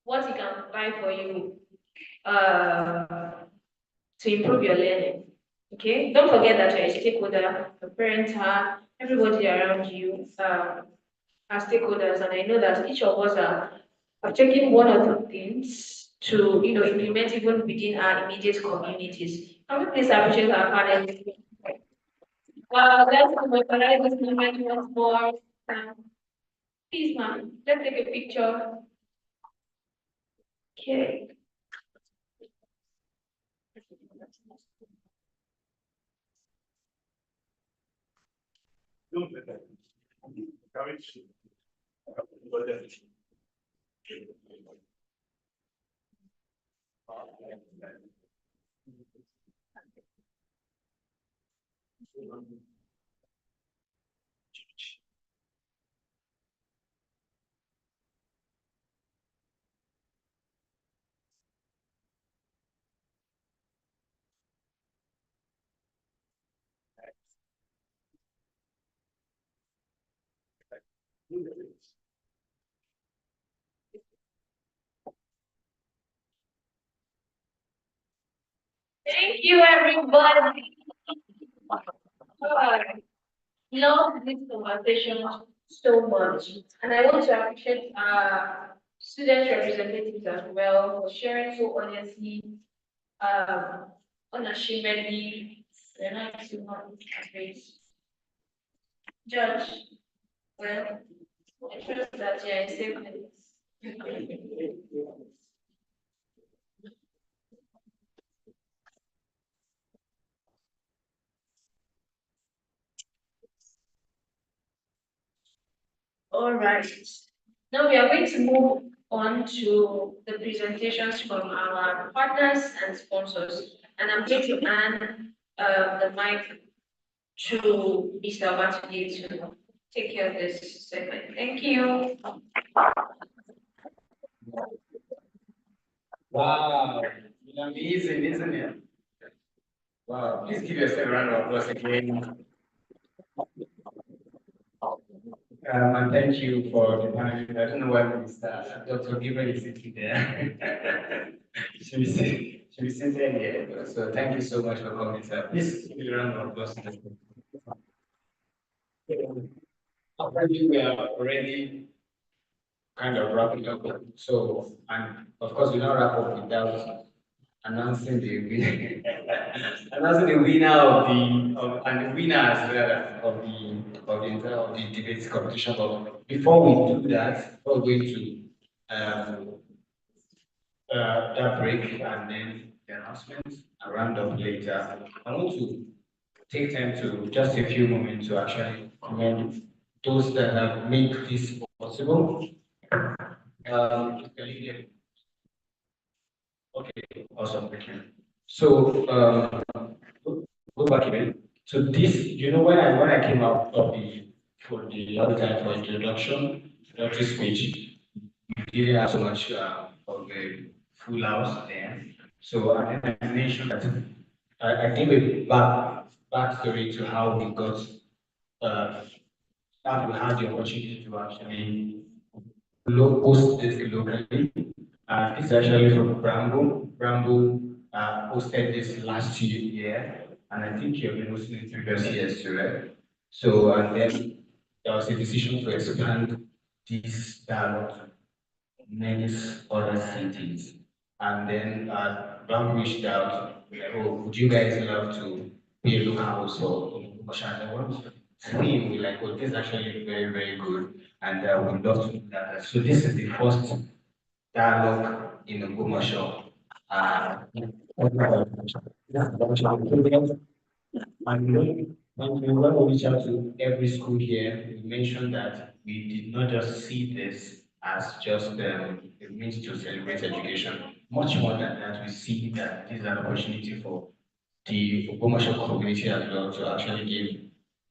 what he can buy for you to improve your learning. Okay? Don't forget that you're a stakeholder, a parent, everybody around you are stakeholders, and I know that each of us are taking one or two things to implement even within our immediate communities. Can we please appreciate our panelists? Let's memorialize this moment once more. Please, ma'am, let's take a picture. Okay. Thank you, everybody. Love this conversation so much. And I want to appreciate student representatives as well for sharing so honestly, um, unashamedly. They're not too much. Judge, well, I trust that you're in safe hands. All right. Now we are going to move on to the presentations from our partners and sponsors. And I'm going to hand the mic to Mr. Batudi to take care of this segment. Thank you. Wow, amazing, isn't it? Wow, please give yourself a round of applause again. And thank you for the panel. I don't know why Mr. Dr. Gabriel is sitting there. Should be sitting here. So thank you so much for coming, sir. Please give a round of applause. Apparently, we are already kind of wrapping up. So, and of course, we don't wrap up without announcing the winner, announcing the winner and the winners rather of the debate competition. But before we do that, we're going to um, that break and then the announcements and round up later. I want to take time to just a few moments to actually commend those that have made this possible. Can you hear me? Okay, awesome, thank you. So, go back again. So this, when I came out of for the other time for introductory speech, we didn't have so much of a full house there. So and then I mentioned that I gave a backstory to how we got uh, how we had the opportunity to actually host this locally. This is actually from Bramble. Bramble hosted this last year, and I think you've been hosting it previous years too, right? So, and then there was a decision to expand this dialogue to many other cities. And then Bramble reached out, like, oh, would you guys love to be a local host for Ocean? And what team we like, oh, this is actually very, very good, and we'd love to do that. So this is the first dialogue in Ogbomoso. And when we reach out to every school here, we mentioned that we did not just see this as just a means to celebrate education. Much more than that, we see that this is an opportunity for the Ogbomoso community as well to actually give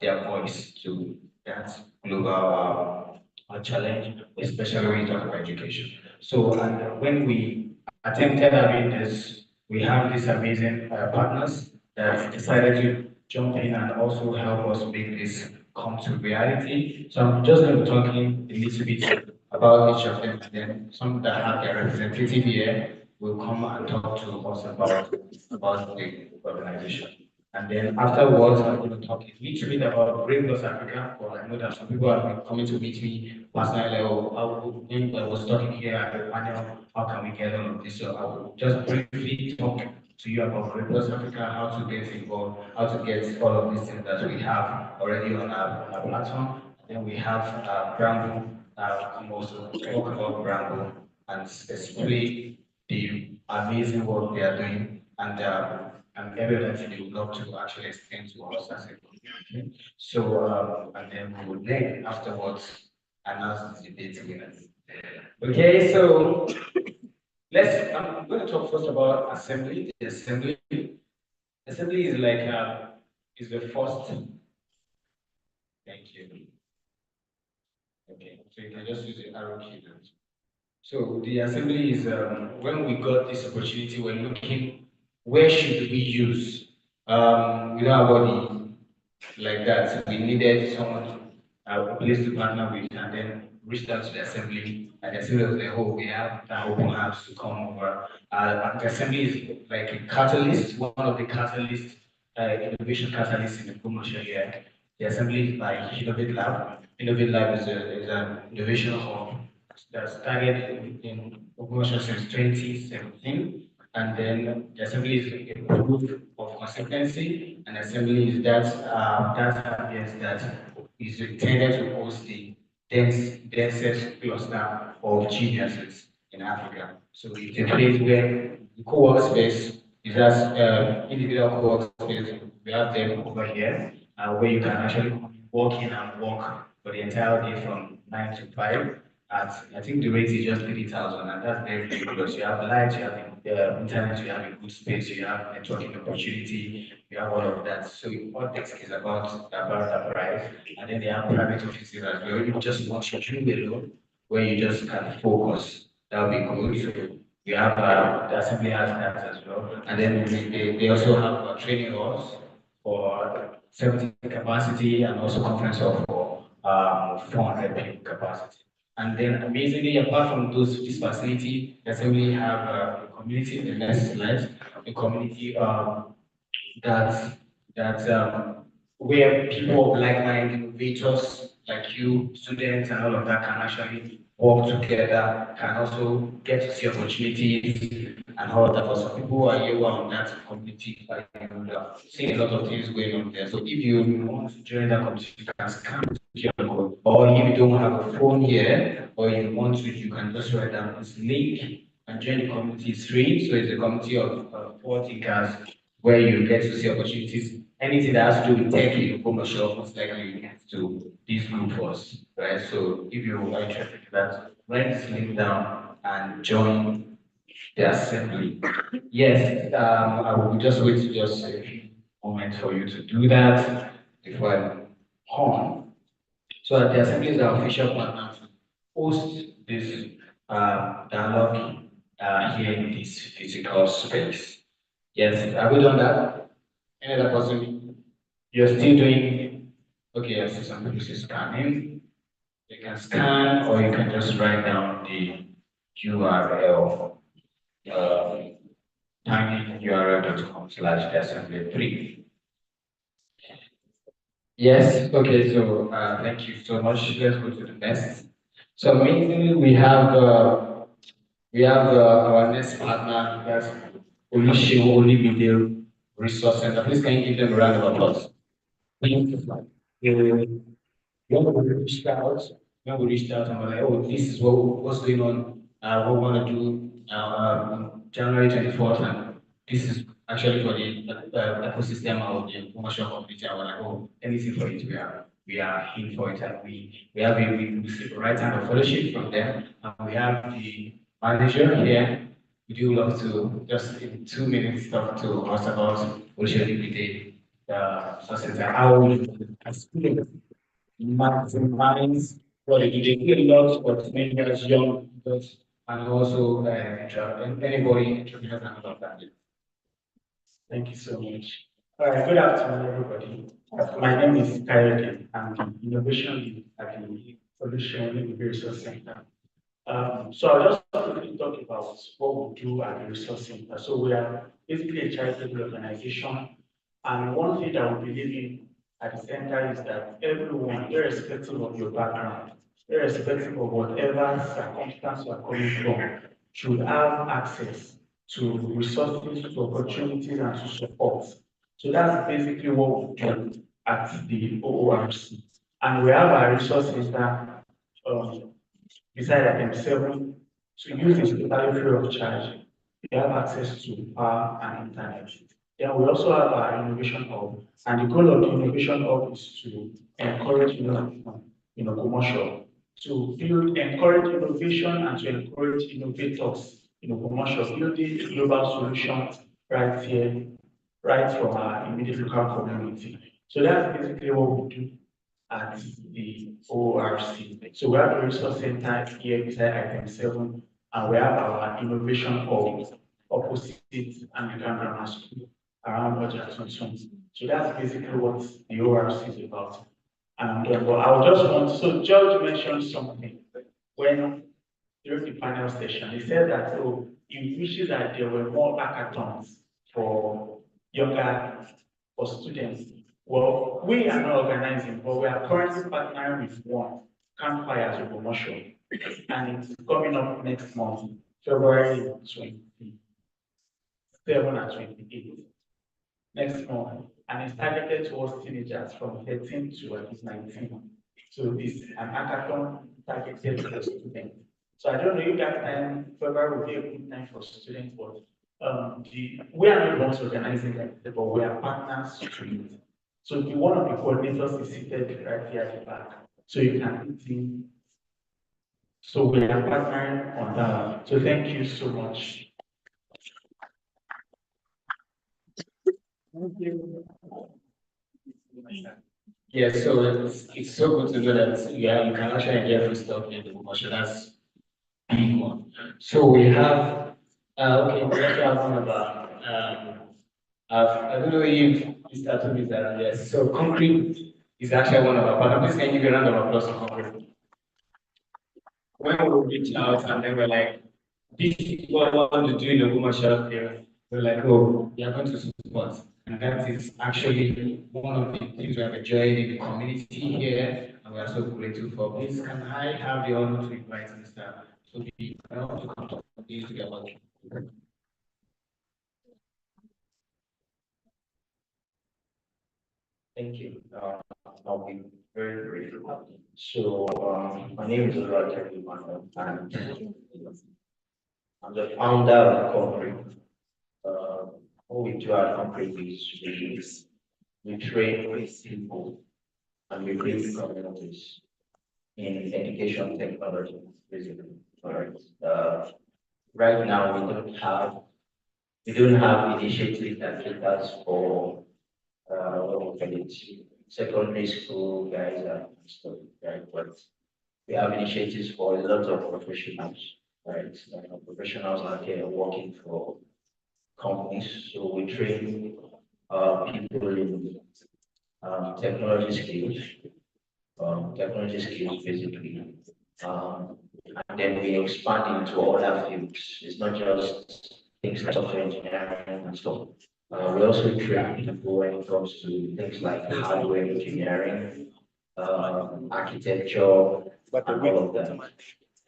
their voice to that global challenge, especially when you talk about education. So, and when we attempted having this, we have these amazing partners that decided to jump in and also help us make this come to reality. So I'm just going to be talking a little bit about each of them, and then some that have their representative here will come and talk to us about the organization. And then afterwards, I'm going to talk a little bit about Brave Plus Africa. Well, I know that some people have been coming to meet me personally. When I was talking here at the panel, how can we get all of this? So I will just briefly talk to you about Brave Plus Africa, how to get involved, how to get all of these things that we have already on our platform. Then we have Bramble. I'm also talk about Bramble and explain the amazing work they are doing and everything they would love to actually extend to us as a community. So, and then we will then afterwards announce the debate winners. Okay, so I'm going to talk first about assembly. The assembly is like is the first. Thank you. Okay, so you can just use the arrow key now. So the assembly is when we got this opportunity, we're looking where should we use. We don't have body like that. So we needed someone a place to partner with, and then reached out to the assembly. And the assembly was like, oh, we have that open house to come over. And the assembly is like a catalyst, one of the catalysts, innovation catalysts in the commercial year. The assembly is by Innovate Lab. Innovate Lab is an innovation hub that started in Ogbomoso since 2017. And then the assembly is a proof of consistency, and assembly is that ambience that is intended to host the densest cluster of geniuses in Africa. So it's a place where the co-work space is as individual co-work space. We have them over here, where you can actually walk in and walk for the entire day from 9 to 5. I think the rate is just 3,000, and that's very ridiculous. You have light, you have internet, you have a good space, you have networking opportunity, you have all of that. So all this is about the price, and then they have private offices as well. You just want your room alone, where you just can focus. That would be good. So we have the assembly has that as well, and then they also have training halls for 70 capacity and also conference hall for 400 people capacity. And then amazingly, apart from this facility, the assembly have a community in the next slide, a community that where people of like-minded innovators like you, students and all of that can actually work together, can also get to see opportunities and all of that. For some people who are here who are on that community, like, seeing a lot of things going on there. So if you want to join that community, you can scan the QR code. Or if you don't have a phone here, or you want to, you can just write down this link and join the community. It's free, so it's a community of 4 thinkers where you get to see opportunities. Anything that has to do with tech in Ogbomoso, most likely you get to this group first, right? So if you are interested in that, write this link down and join the assembly. Yes, I will just wait to just a few moments for you to do that before I'm on. So the assembly is our official partner to host this dialogue here in this physical space. Yes, have we done that? Any other person? You're still doing, okay, I see some people say scanning. You can scan or you can just write down the URL, tinyurl.com/assembly3. Yes, okay, so thank you so much. Let's go to the next. So amazingly, we have our next partner, that's Olusegun Olibide Resource Center. Please can you give them a round of applause? Thank you. When we reached out, and we're like, oh, this is what's going on. What we want to do January 24th, and this is actually for the ecosystem of the commercial community. And we're like, oh, anything for it, we are in for it, and we have we receive a right hand of fellowship from them, and we have the manager here. We do love to just in 2 minutes talk to us about what should we do, the success, how we as students maximize what they do. They do a lot for teenagers, young adults, and also anybody entrepreneurs and all of that. Thank you so much. All right, good afternoon, everybody. My name is Kayode. I'm the innovation lead at the Solution Resource Center. So I'll just quickly talk about what we do at the Resource Center. So we are basically a charitable organization, and one thing that we believe in at the center is that everyone, irrespective of your background, irrespective of whatever circumstance you are coming from, should have access to resources, to opportunities, and to support. So that's basically what we do at the OORC. And we have our resource center beside item 7 to use this totally free of charge. You have access to power and internet. Then we also have our innovation hub, and the goal of the innovation hub is to encourage innovation in commercial, to encourage innovation and to encourage innovators in commercial, building global solutions right here, right from our immediate local community. So that's basically what we do at the ORC. So we have the resource center here beside item 7, and we have our innovation hub opposite Anglican Grammar School around Ojatuntum. So that's basically what the ORC is about. And but I would just want, so George mentioned something when during the panel session. He said that he wishes that there were more hackathons for for students. Well, we are not organizing, but we are currently partnering with one, Campfires Ogbomoso, and it's coming up next month, February 27 and 28 next month, and it's targeted towards teenagers from 13 to at least 19. So it's an hackathon targeted to students. So I don't know if that time February will be a good time for students, but we are not the ones organizing that, but we are partners to it. So one of the coordinators is seated right here at the back, so you can meet him. So we are partnering on that. So thank you so much. Thank you. Yes, so it's so good to know that you can actually get free stuff in the commercial. That's big one. So we have okay, we also have one of our I don't know if Mr. Toby is around. Yes. So concrete is actually one of our partners. Please can you give a round of applause for concrete. When we reach out and then we're like, this is what I want to do in the commercial area, we're like, oh, we are going to support. And that is actually one of the things we have enjoyed in the community here. and we are so grateful for. Please, can I have the honor to invite Mr. Toby to come to this together? Thank you. I'll be very brief. So, my name is Ogbomoso, and I'm the founder of Concrete. What we do at Concrete is we train people and we build communities in education technology, basically. Alright. Right now, we don't have initiatives that caters for what we call it, secondary school guys and stuff, right? But we have initiatives for a lot of professionals, right? Professionals are here working for companies, so we train people in technology skills, basically. Um, and then we expand into other fields. It's not just things like software engineering and stuff. We also train people when it comes to things like hardware engineering, architecture, and all of that.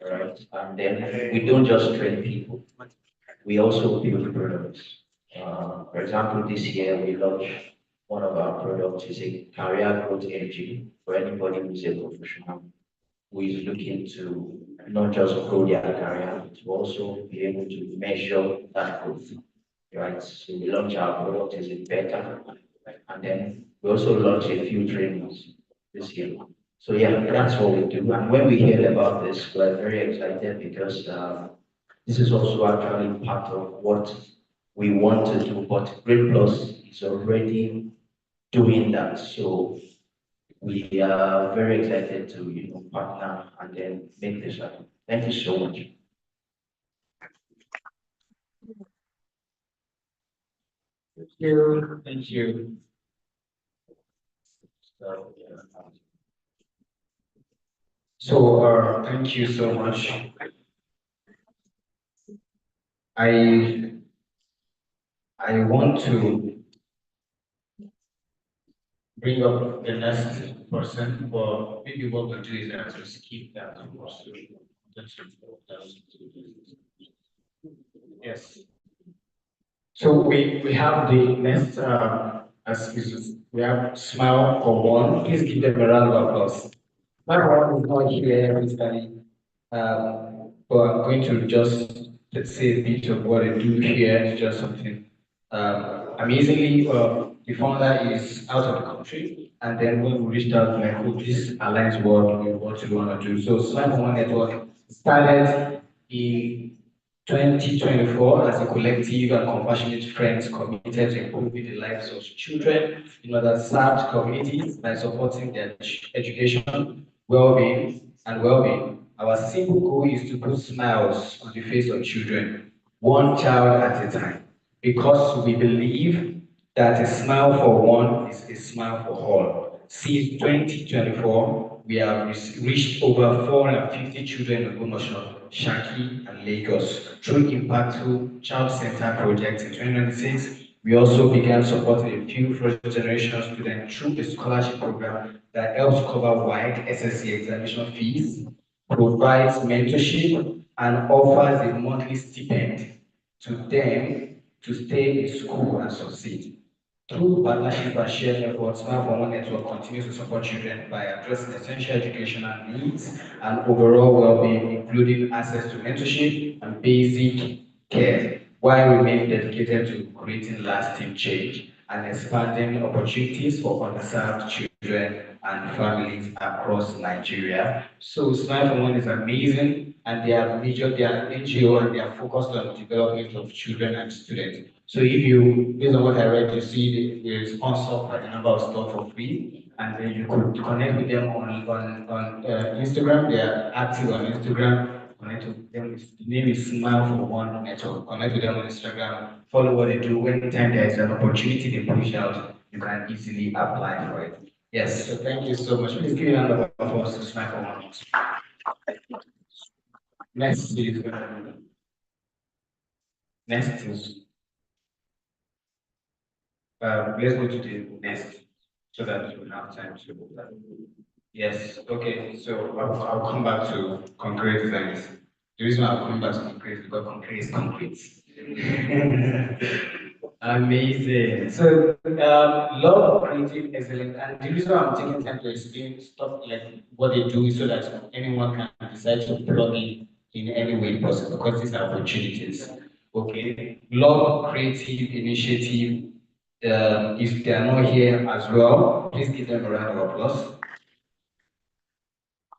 Right? And then we don't just train people, we also build products. For example, this year we launched one of our products is a career growth engine for anybody who's a professional who is looking to not just grow their career, but to also be able to measure that growth. Right. So we launched our product is a beta, and then we also launched a few trainings this year. So yeah, that's what we do. And when we heard about this, we're very excited because this is also actually part of what we want to do. But Great Plus is already doing that. So we are very excited to partner and then make this happen. Thank you so much. Thank you. Thank you. So, thank you so much. I I want to bring up the next person, but maybe what we'll do is that we'll skip that and also yes. So we have the next we have Smile for One. Please give them a round of applause. Smile for One is not here physically, but I'm going to just let's say a bit of what I do here. It's just something amazingly. The founder is out of the country, and then when we reached out, like, oh, this aligns well with what we want to do. So Smile for One Network started in 2024 as a collective and compassionate friends committed to improving the lives of children in underserved communities by supporting their education, well-being, and well-being. Our simple goal is to put smiles on the face of children, one child at a time, because we believe that a smile for one is a smile for all. Since 2024, we have reached over 450 children in Ogbomoso, Shaki, and Lagos through impactful child center projects in 2026. We also began supporting a few first generation students through a scholarship program that helps cover wide SSC examination fees, provides mentorship, and offers a monthly stipend to them to stay in school and succeed. Through partnership and shared efforts, Smile for One Network continues to support children by addressing essential educational needs and overall well-being, including access to mentorship and basic care, while remaining dedicated to creating lasting change and expanding opportunities for underserved children and families across Nigeria. So Smile for One is amazing, and they are NGO, and they are focused on the development of children and students. So if you, based on what I read, you see they sponsor quite a number of stuff for free, and then you could connect with them on Instagram. They are active on Instagram. Connect with them. The name is Smile for One Network. Connect with them on Instagram. Follow what they do. Anytime there is an opportunity they push out, you can easily apply for it. Yes. So thank you so much. Please give a round of applause to Smile for One. Next is next is let's go to the next so that we will have time to Yes, okay, so I'll come back to concrete designs. The reason why I'm coming back to concrete is because concrete is concrete. Amazing. So, love of creative excellence, and the reason why I'm taking time to explain stuff like what they do is so that anyone can decide to plug in any way possible, because these are opportunities. Okay, love creative initiative. If they are not here as well, please give them a round of applause.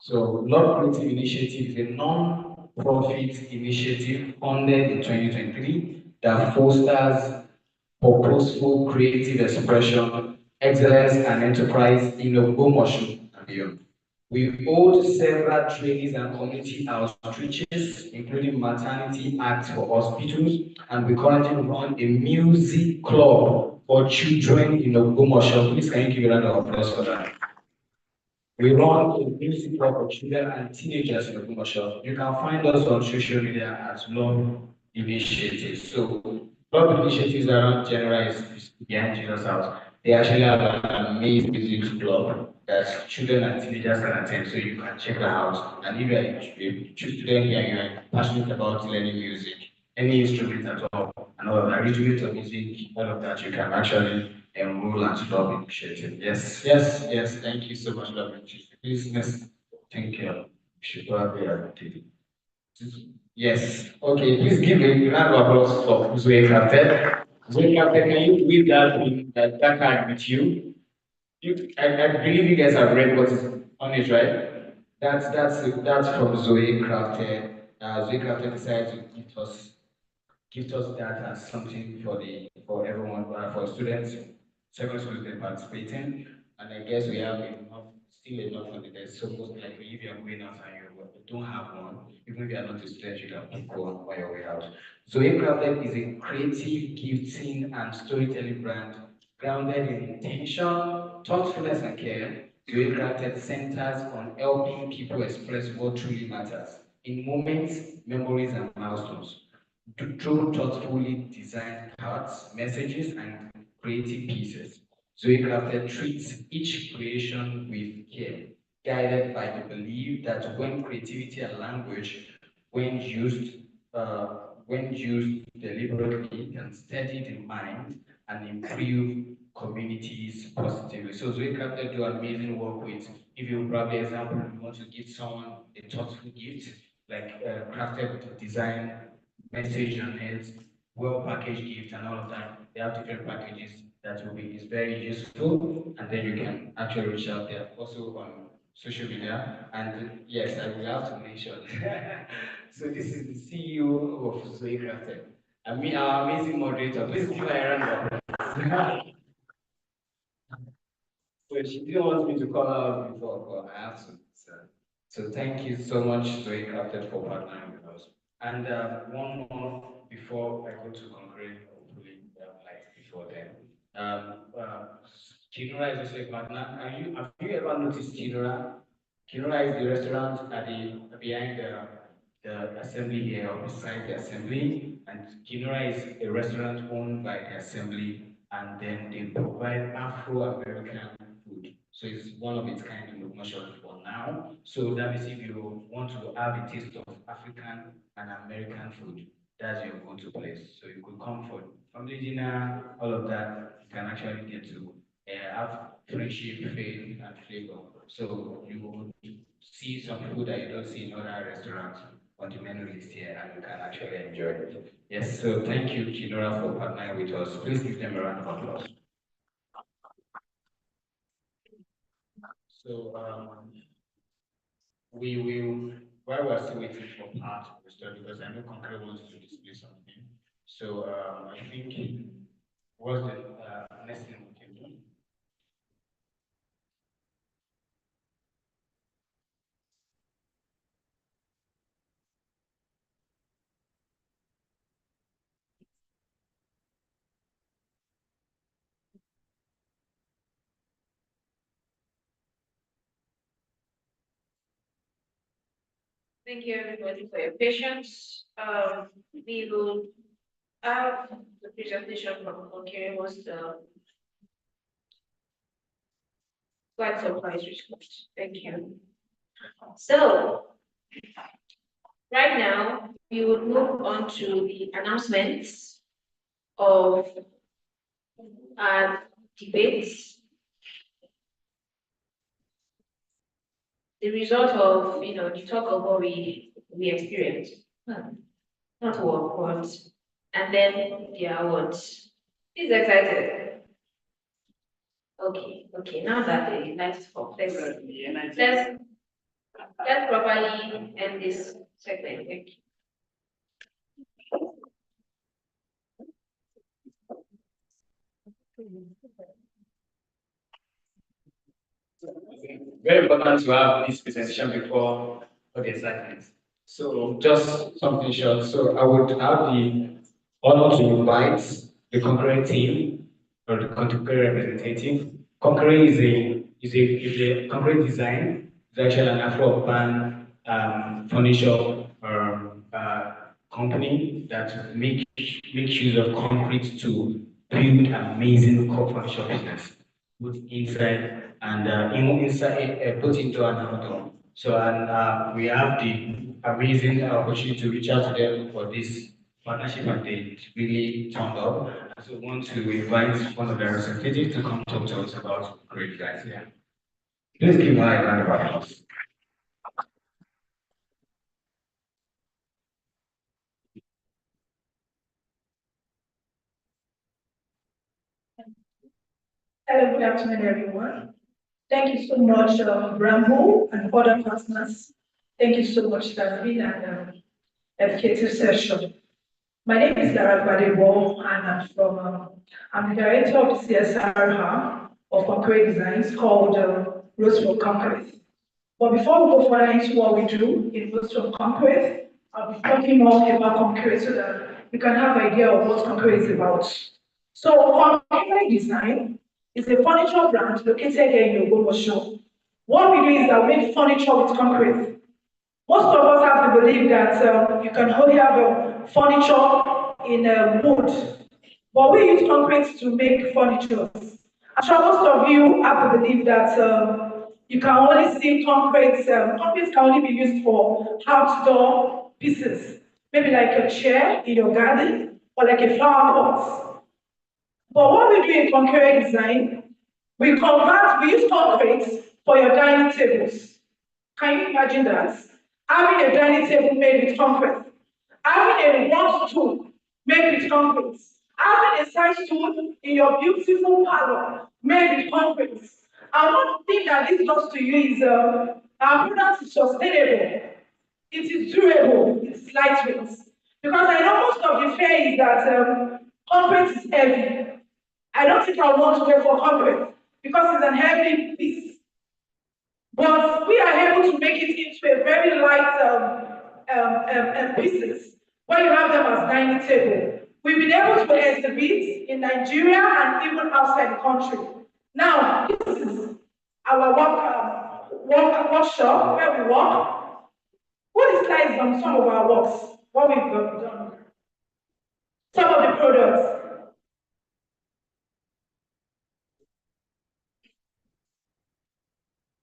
So, Love Creative Initiative is a non-profit initiative funded in 2023 that fosters purposeful creative expression, excellence, and enterprise in Ogbomoso and beyond. We hold several trainings and community outreaches, including maternity acts for hospitals, and we currently run a music club for children in Ogbomoso. Please, can you give a round of applause for that? We run a music club for children and teenagers in Ogbomoso. You can find us on social media as Love Initiatives. So, Love Initiatives around General is behind Jesus House. They actually have an amazing music club that children and teenagers can attend, so you can check that out. And if you are a student here, you are passionate about learning music, any instrument at all, and all of that, arrangement of music, all of that, you can actually enroll and love initiative. Yes, yes, yes. Thank you so much, love initiative. Please, next, thank you. Should probably have taken. Yes. Okay. Please give a round of applause for Zoe Captain. Zoe Captain, can you read that in that card with you? I believe you guys have read what is on it, right? That's from Zoe Crafted. Zoe Crafted decided to give us that as something for everyone, for students, several students participating, and I guess we have enough, still enough on the desk. So most likely, if you are going out and you don't have one, even if you are not a student, you can pick one on your way out. So Crafted is a creative gifting and storytelling brand grounded in intention, thoughtfulness, and care. Zoe Crafted centers on helping people express what truly matters in moments, memories, and milestones through thoughtfully designed cards, messages, and creative pieces. Zoe Crafted treats each creation with care, guided by the belief that when creativity and language, when used, when used deliberately, can steady the mind and improve communities positively. So Zoe Crafted do amazing work with, if you probably example, you want to give someone a thoughtful gift, like crafted design message and health, well packaged gift and all of that. They have different packages that will be is very useful, and then you can actually reach out there also on social media. And yes, I will have to mention. So this is the CEO of Zoe Crafted. And me, our amazing moderator. Please give her a round of applause. So she didn't want me to call her out before, but I have to. So thank you so much, Zoe Crafted, for partnering with us. And one more before I go to concrete, hopefully, like before then. Kinura is also a partner. Have you ever noticed Kinura? Kinura is the restaurant at the behind the assembly here, or beside the assembly. And Kinura is a restaurant owned by the assembly, and then they provide Afro-American food. So it's one of its kind in commercial for now. So that means if you want to have a taste of African and American food, that's your go-to place. So you could come for family dinner, all of that. You can actually get to have friendship, faith, and flavor. So you will see some food that you don't see in other restaurants on the menu list here, and you can actually enjoy it. Yes, so thank you, Kinora, for partnering with us. Please give them a round of applause. So we will, while we're still waiting for part of the story, because I know Concrete wants to display something. So I think what's the next thing we can do? Thank you everybody for your patience. We will have the presentation from Okere was the quite surprised with. Thank you. So, right now, we will move on to the announcements of our debates. The result of, the talk of what we experienced. Not what, but, and then the awards. Who's excited? Okay, now that the lights off, let's properly end this segment. Thank you. Very important to have this presentation before the assignment. So just something short. So I would have the honor to invite the concurrent team or the concurrent representative. Concurrent concurrent design. It's actually an Afro-urban furniture company that make use of concrete to build amazing furniture business, both inside and inside, both indoor and outdoor. So, and we have the amazing opportunity to reach out to them for this partnership, and they really turned up. So, we want to invite one of their representatives to come talk to us about great guys. Yeah. Please give my round of applause. Hello, good afternoon, everyone. Thank you so much, Brambo and other partners. Thank you so much. That's been an educative session. My name is Lara Badebo, and I'm the director of the CSR arm of Concrete Designs called Rose for Concrete. But before we go further into what we do in Rose for Concrete, I'll be talking more about concrete so that you can have an idea of what concrete is about. So Concrete Design is a furniture brand located here in Ogbomoso. What we do is that we make furniture with concrete. Most of us have to believe that you can only have furniture in wood, but we use concrete to make furniture. I'm sure most of you have to believe that you can only see concrete. Concrete can only be used for outdoor pieces, maybe like a chair in your garden or like a flower pot. But what we do in concrete design, we use concrete for your dining tables. Can you imagine that? Having a dining table made with concrete, having a work stool made with concrete, having a side stool in your beautiful parlor made with concrete. And one thing that this does to you is our product is sustainable, it is durable, it's lightweight. Because I know most of the fear is that concrete is heavy. I don't think I want to go for concrete because it's an heavy piece. But we are able to make it into a very light pieces when you have them as dining table. We've been able to exhibit in Nigeria and even outside the country. Now, this is our workshop where we work. What is slides on some of our works, what we've done, some of the products.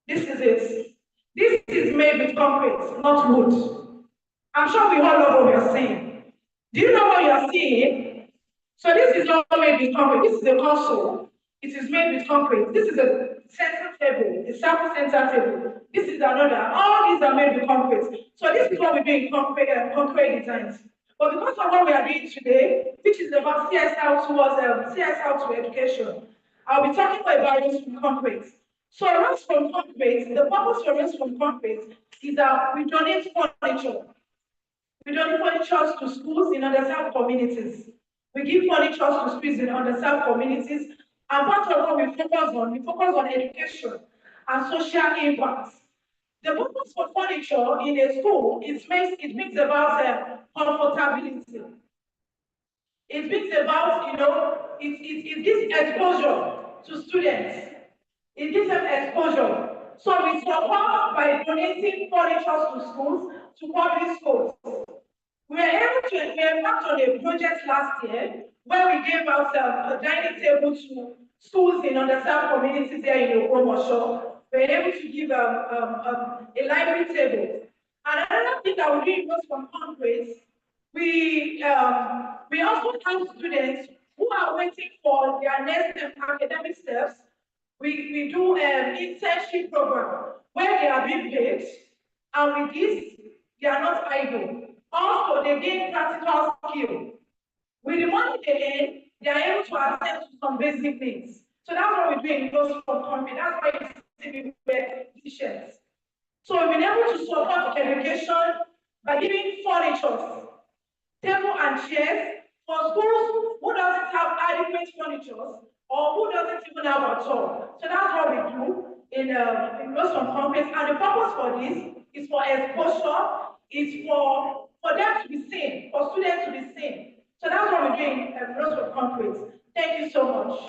This is it. This is made with concrete, not wood. I'm sure we all know what we are seeing. Do you know what you are seeing? So this is not made with concrete. This is a console. It is made with concrete. This is a center table, a sample center table. This is another. All these are made with concrete. So this is what we do in concrete designs. But because of what we are doing today, which is about CSR towards CSR to education, I'll be talking about this from concrete. So Roots from Concrete, the purpose for Roots from Concrete is that we donate furniture. We donate furniture to schools in underserved communities. We give furniture to schools in underserved communities. And part of what we focus on education and social impact. The purpose for furniture in a school, it brings about comfortability. It brings about, it gives exposure to students. It gives them exposure. So we support by donating furniture to schools, to public schools. We embarked on a project last year where we gave out a dining table to schools in underserved communities there in Ogbomoso. We're able to give a library table. And another thing that we do was from countries, we also have students who are waiting for their next academic steps. We do an internship program where they are being paid, and with this, they are not idle. Also, they gain practical skill. With the money they earn, they are able to attend to some basic needs. So that's what we're doing in those from company. That's why you see people wear t-shirts. So we've been able to support education by giving furniture, table and chairs for schools who doesn't have adequate furniture or who doesn't even have at all. So that's what we do in most of companies. And the purpose for this is for exposure, is for them to be seen, for students to be seen. So that's what we're doing in most of companies. Thank you so much.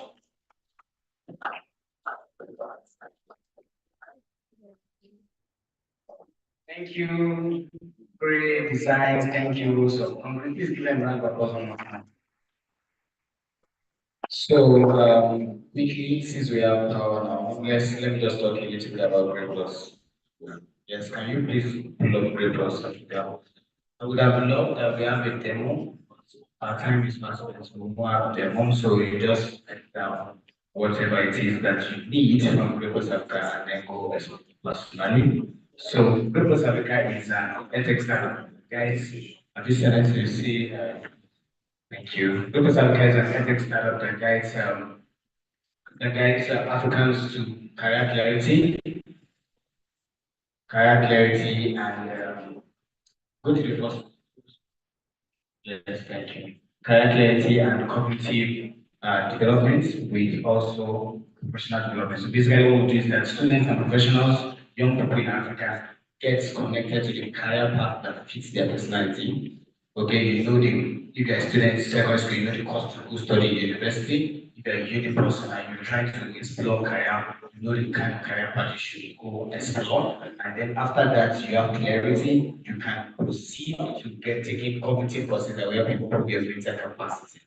Thank you. Great designs. Thank you. So, please give them a round of applause on my hand. So, quickly, since we have power now, let me just talk a little bit about Grade Plus. Yes, can you please pull up Grade Plus Africa? I would have loved that we have a demo. Our time is not spent, so we won't have a demo, so you just write down whatever it is that you need from Grade Plus Africa and then go personally. So, Grade Plus Africa is an ethics standard. Guys, have you seen it? You see, thank you. Grade Plus Africa is an ethics standard that guides Africans to career clarity, and go to the first. Yes, thank you. Career clarity and cognitive development with also professional development. So basically, what we do is that students and professionals, young people in Africa, get connected to the career path that fits their personality. Okay, you guys students, secondary school, you know the course to go study in university. If you're a uni person and you're trying to explore career, you know the kind of career path you should go explore. And then after that, you have clarity, you can proceed to get taking cognitive courses that where people put their greater capacity.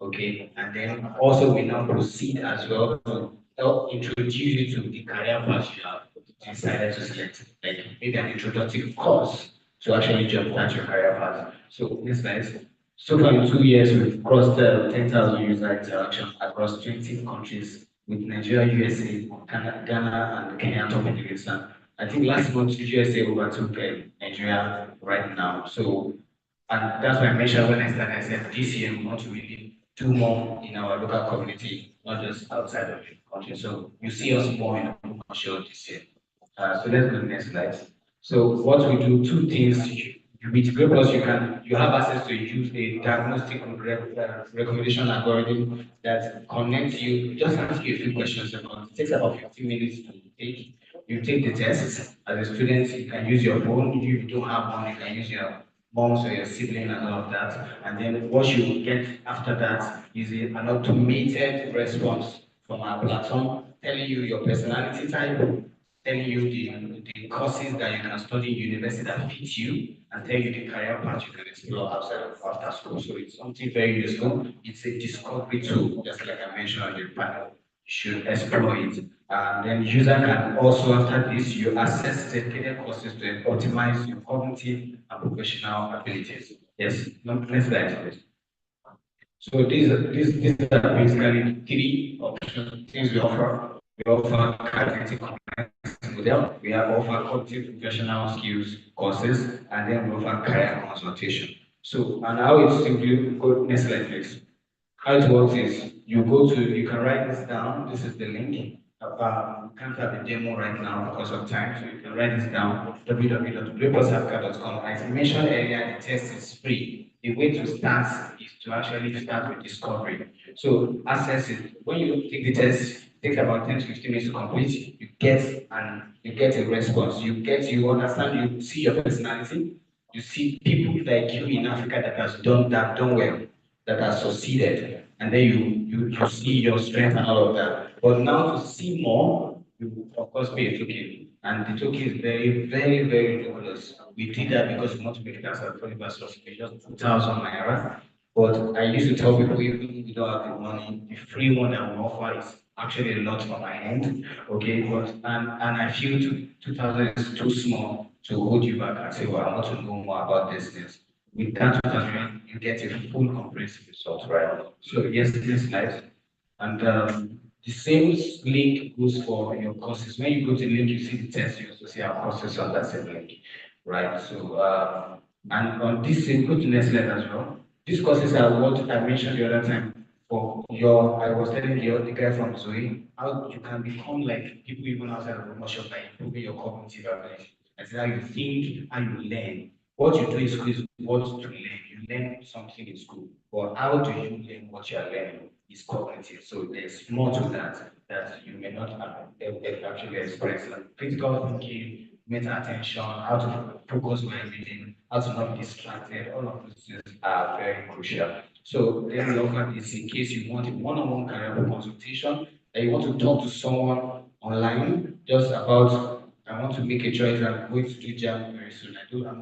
Okay, and then also we now proceed as well to help introduce you to the career path you have decided to select, like maybe an introductory course to actually jumpstart your career path. So this nice. So far in 2 years, we've crossed 10,000 user interaction across 20 countries with Nigeria, USA, Ghana, and Kenya topping the list. I think last month USA overtook Nigeria right now. So, and that's why I mentioned when I started, I said this year we want to really do more in our local community, not just outside of the country. So you see us more in the commercial this year. So let's go to the next slide. So what we do, two things. With Grey Plus, you have access to use a diagnostic recommendation algorithm that connects you. Just ask you a few questions about. It takes about 15 minutes to take. You take the test. As a student, you can use your phone. If you don't have one, you can use your mom's or your sibling and all of that. And then what you get after that is an automated response from our platform telling you your personality type, telling you the courses that you can study in university that fit you, and tell you the career path you can explore outside of after school. So it's something very useful. It's a discovery tool, just like I mentioned in the panel. You should explore it. And then user can also, after this, you access dedicated courses to optimize your cognitive and professional abilities. Yes, next slide, please. So these are basically three options, things we offer. We offer cognitive model, we have offer cognitive professional skills courses, and then we offer career consultation. So, and how it simply go next slide, please. How it works is you can write this down. This is the link. We can't have a demo right now because of time, so you can write this down www.playplusafrica.com. As I mentioned earlier, the test is free. The way to start is to actually start with discovery. So access it. When you take the test, it takes about 10 to 15 minutes to complete. You get a response. You understand, you see your personality, you see people like you in Africa that done well, that has succeeded, and then you see your strength and all of that. But now to see more, you of course pay a token, and the token is very, very, very ridiculous. We did that because we want to make it as affordable as possible, just 2,000 naira. But I used to tell people, even if you don't have the money, the free one that we offer is actually a lot for my end, okay? But and I feel 2000 is too small to hold you back and say, well, I want to know more about this things. With that 2000, you get a full comprehensive result, right? So yesterday's life, and the same link goes for your courses. When you go to the link, you see the test, you also see our courses on that same link, right? So, and on this same, go to next slide as well. These courses are what I mentioned the other time. For your, I was telling the guy from Zoe, how you can become like people even outside of Ogbomoso by improving your cognitive ability. That's how you think, how you learn. What you do in school is what to learn. You learn something in school, but how do you learn what you are learning is cognitive. So there's more to that that you may not have actually experienced, like critical thinking, meta attention, how to focus while reading, how to not be distracted. All of these things are very crucial. So then we offer this in case you want a one-on-one career consultation, and you want to talk to someone online just about I want to make a choice. I'm going to do jam very soon. I'm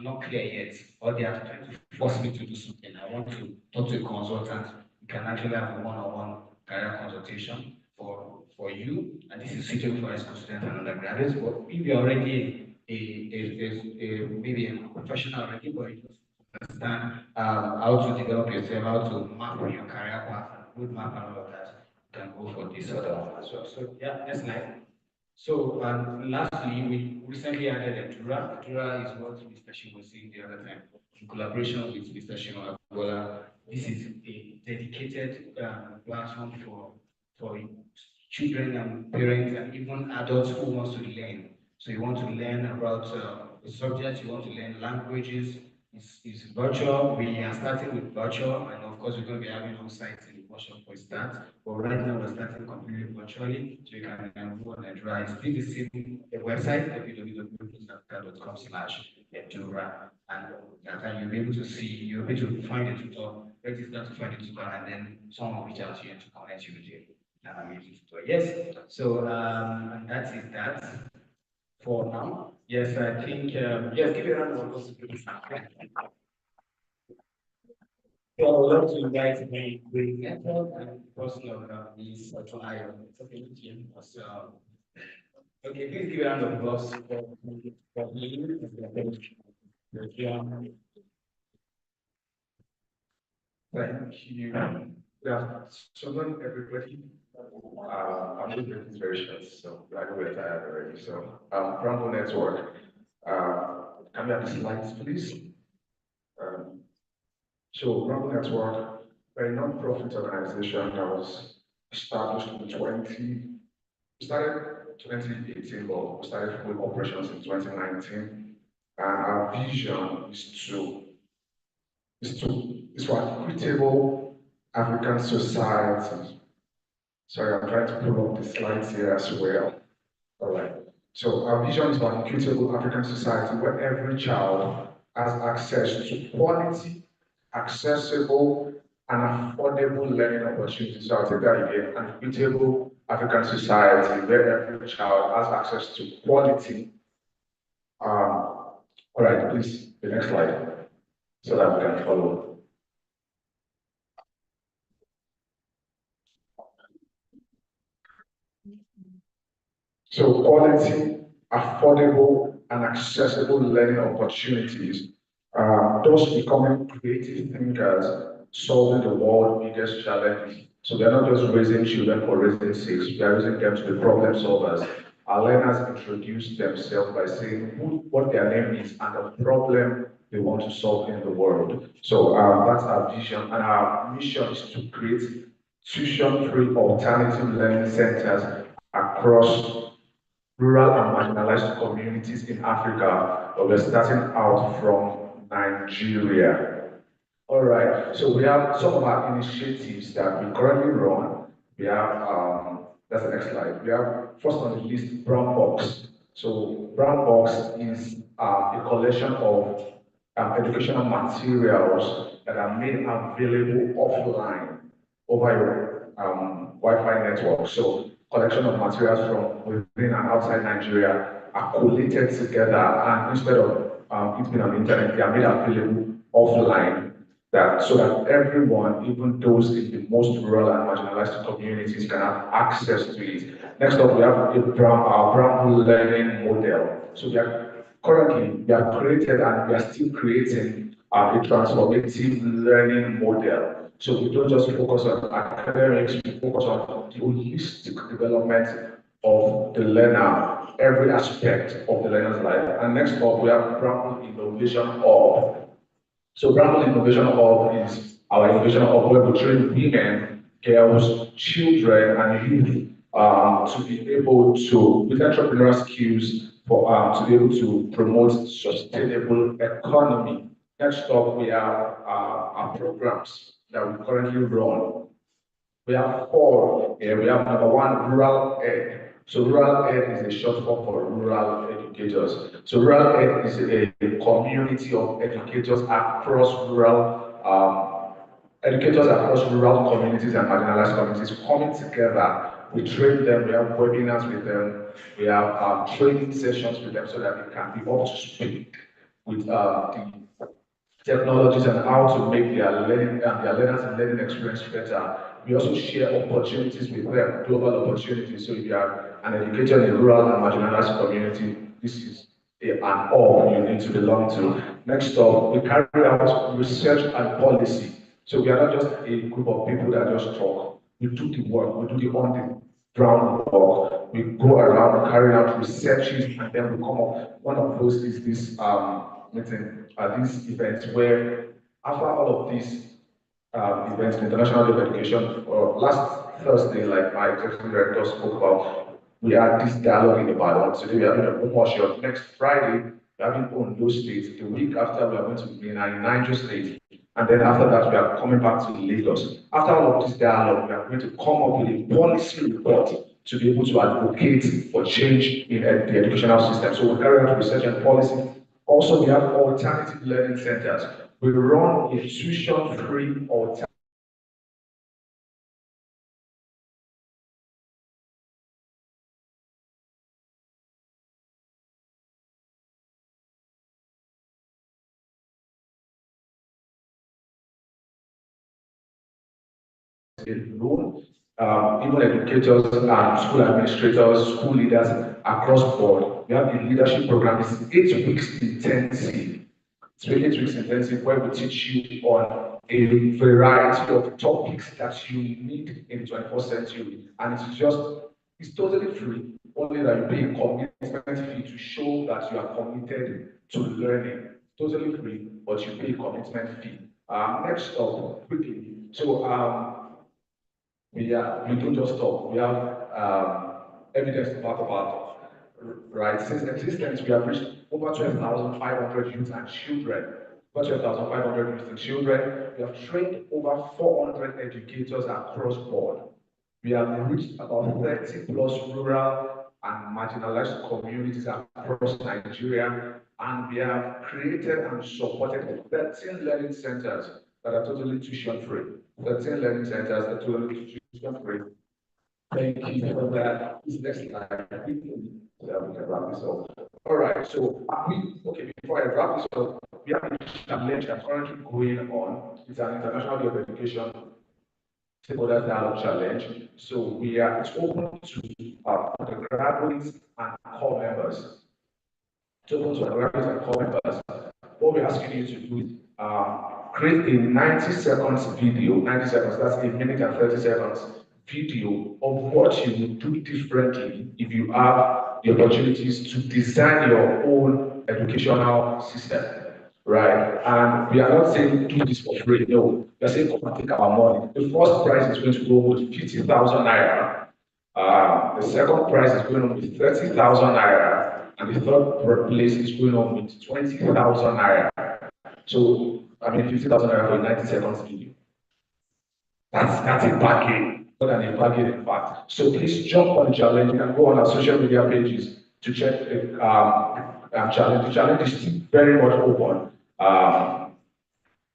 not clear yet. Or they are trying to force me to do something. I want to talk to a consultant. You can actually have a one-on-one career consultation for you. And this is suitable for high school students and undergraduates. But if you're already maybe a professional already, but you understand how to develop yourself, how to map your career path, road map and all of that, you can go for this other one as well. So yeah, that's nice. So lastly, we recently added a Dura. Dura is what Mr. Shin was saying the other time. In collaboration with Mr. Shino Agbola, this is a dedicated platform for children and parents and even adults who wants to learn. So you want to learn about the subject, you want to learn languages. It's virtual. We are starting with virtual, and of course, we're going to be having on sites in the workshop for start. But right now, we're starting completely virtually, so you can go on and try. Still the same website, www.com/Edura, and that time you'll be able to see, you'll be able to find the tutor, register to find the tutor, and then someone will reach out to you to connect you with you. Yes, so and that is that for now. Yes, I think, yes, give it a round of applause, please. So I would love to invite the network and person of Ms. Otonayo. It's okay with you. So, okay, please give a round of applause for you. Thank you. Good afternoon, everybody. I'm doing this very short, so I know we're tired already. So, Rambo Network. Can we have the slides, please? Um, so, Rambo Network, a non-profit organization that was established in we started 2018, but we started full operations in 2019. And our vision is for equitable African society. Sorry, I'm trying to pull up the slides here as well. All right. So our vision is for an equitable African society where every child has access to quality, accessible, and affordable learning opportunities. So I'll take that again. An equitable African society where every child has access to quality. All right, please, the next slide, so that we can follow. So quality, affordable, and accessible learning opportunities, those becoming creative thinkers, solving the world's biggest challenges. So we are not just raising children for raising sake, we are raising them to be problem solvers. Our learners introduce themselves by saying what their name is and the problem they want to solve in the world. So that's our vision, and our mission is to create tuition-free alternative learning centers across rural and marginalized communities in Africa, but we're starting out from Nigeria. All right, so we have some of our initiatives that we currently run. We have, that's the next slide. We have, first on the list, Brown Box. So Brown Box is a collection of educational materials that are made available offline over your Wi-Fi network. So collection of materials from within and outside Nigeria are collated together, and instead of it being on the internet, they are made available offline. that so that everyone, even those in the most rural and marginalized communities, can have access to it. Next up, we have our Brown learning model. So we are created and we are still creating a transformative learning model. So we don't just focus on academics, we focus on the holistic development of the learner, every aspect of the learner's life. And next up, we have Brown Innovation Hub. So Brown Innovation Hub is our innovation hub where we train women, girls, children, and youth to be able to, with entrepreneurial skills, to be able to promote sustainable economy. Next up, we have our programs that we currently run. We have four. We have number one, rural ed. So rural ed is a short form for rural educators. So rural ed is a community of educators across rural communities and marginalized communities coming together. We train them, we have webinars with them, we have training sessions with them so that they can be up to speed with the technologies and how to make their learners and learning experience better. We also share opportunities with them, global opportunities. So if you are an educator in a rural and marginalized community, this is an org you need to belong to. Next up, we carry out research and policy. So we are not just a group of people that just talk. We do the work, we do the on the ground work. We go around carrying out researches and then we come up. One of those is this meeting, these events where after all of these events, International Day of Education, last Thursday, like my executive director spoke about, we had this dialogue in Ibadan. Today we are having a Ogbomoso. Next Friday, we are having Ondo State. The week after, we are going to be in Niger State. And then after that, we are coming back to Lagos. After all of this dialogue, we are going to come up with a policy report to be able to advocate for change in the educational system. So we carry out research and policy. Also, we have alternative learning centers. We run a tuition-free alternative alone. Even educators and school administrators, school leaders across board. We have a leadership program. It's 8 weeks intensive. It's really 8 weeks intensive where we teach you on a variety of topics that you need in the 21st century. And it's totally free, only that you pay a commitment fee to show that you are committed to learning. Totally free, but you pay a commitment fee. Next up, quickly. So we don't just talk. We have evidence to back up our talk. Right? Since existence, we have reached over 12,500 youth and children. Over 12,500 youth and children. We have trained over 400 educators across board. We have reached about 30 plus rural and marginalized communities across Nigeria, and we have created and supported 13 learning centers that are totally tuition free. 13 learning centers that are totally tuition free. Thank you for that. This next slide, so we can wrap this up. All right, so before I wrap this up, we have a challenge that's currently going on. It's an International Day of Education Stakeholder Dialogue Challenge. So it's open to the graduates and core members. It's open to the graduates and core members. What we're asking you to do is create a 90 seconds video, 90 seconds, that's a minute and 30 seconds video of what you would do differently if you have the opportunities to design your own educational system, right? And we are not saying do this for free, no. We are saying come and take our money. The first prize is going to go with 50,000 naira. The second prize is going on with 30,000 naira. And the third place is going on with 20,000 naira. So, 50,000 naira for a 90 seconds video. That's a bargain, more than a bargain, in fact. So please jump on the challenge. You can go on our social media pages to check the challenge. The challenge is still very much open.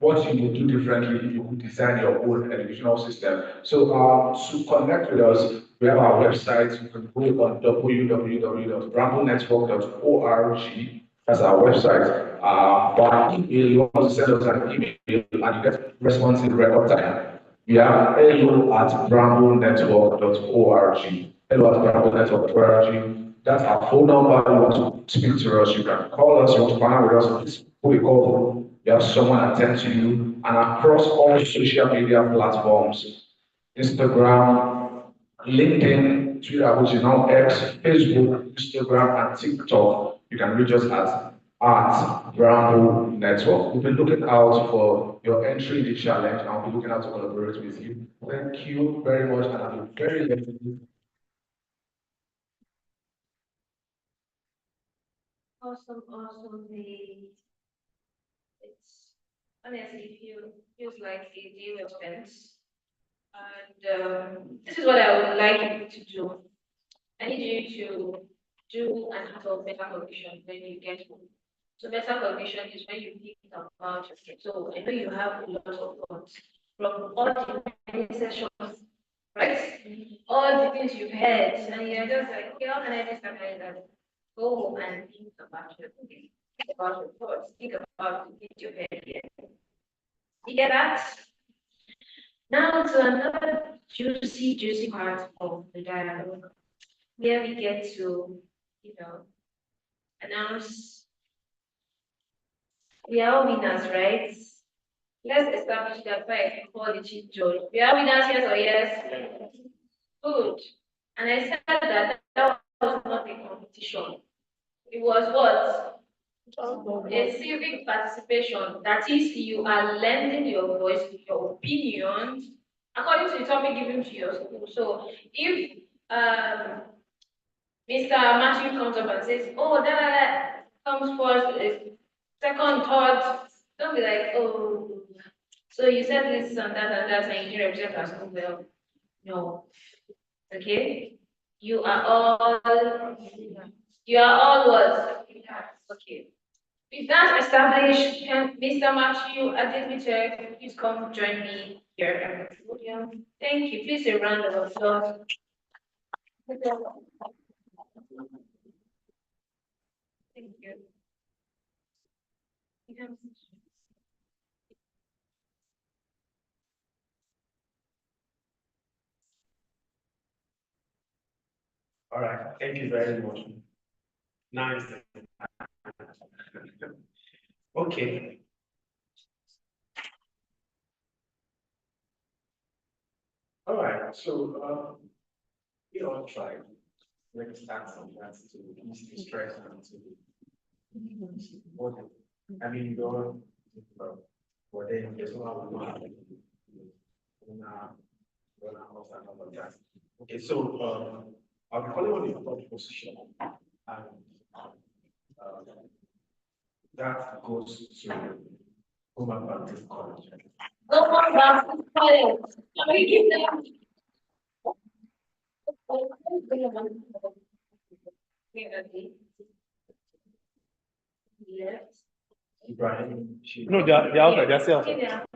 What you would do differently if you could design your own educational system. So to connect with us, we have our website. You can go on www.bramblenetwork.org. That's our website. by email, you want to send us an email and you get response in record time. We have hello@bramblenetwork.org. Hello@bramblenetwork.org. That's our phone number. You want to speak to us, you can call us. You want to find out with us, please put a call. You have someone attend to you. And across all social media platforms, Instagram, LinkedIn, Twitter, which is now X, Facebook, Instagram, and TikTok. You can reach us at Bramble Network. We'll be looking out for your entry in the challenge, and I'll be looking out to collaborate with you. Thank you very much, and I'll be very grateful. Awesome, awesome. It's honestly feels like a day well spent. And this is what I would like you to do. I need you to do an act of better cognition when you get home. So better cognition is when you think about yourself. So I know you have a lot of thoughts from all the many sessions, right? All the things you've heard, and you're just like, okay, how can I discover that? Go home and think about your things, think about your thoughts, think about the things you've heard here. You get that? Now to another juicy, juicy part of the dialogue, where we get to, announce we are all winners, right? Let's establish that by before the chief judge. We are winners, yes or yes? Good. And I said that was not a competition. It was what? A civic participation. That is, you are lending your voice, your opinions, according to the topic given to your school. So if Mr. Matthew comes up and says, oh, that comes first, second, third, don't be like, oh, so you said this and that, and you didn't represent our school well. No. Okay? You are all what? Okay. With that established, can Mr. Matthew Adedmiche please come join me here at the podium? Thank you. Please a round of applause. Thank you. All right, thank you very much. Nice. Okay. All right, so we all try. Let's start sometimes to ease the stress and to I mean, you don't but then there's no other okay, so I'll be calling on your third position, and that goes to Human Baptist College. Human Baptist College. Can we give them? Yes. Ibrahim. No, they're outside, they're still outside.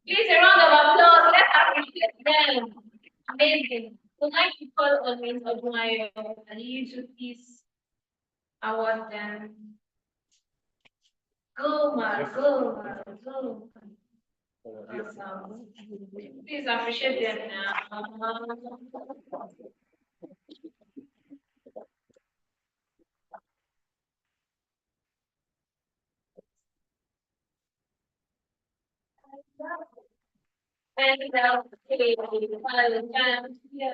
Please, a round of applause. Let's appreciate them. Amazing. So, like to call on Ms. Ogbomoso and you to please award them. Go, ma, go, ma, go. Awesome. Please appreciate them now. And okay, yeah.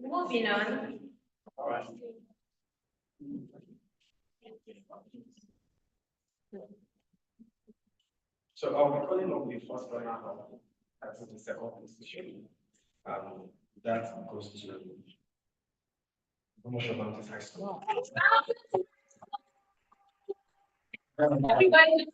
Moving on. All right. So I'll be calling on the first runner. I That is the second position. That goes to Ogbomoso Baptist High School. Everybody.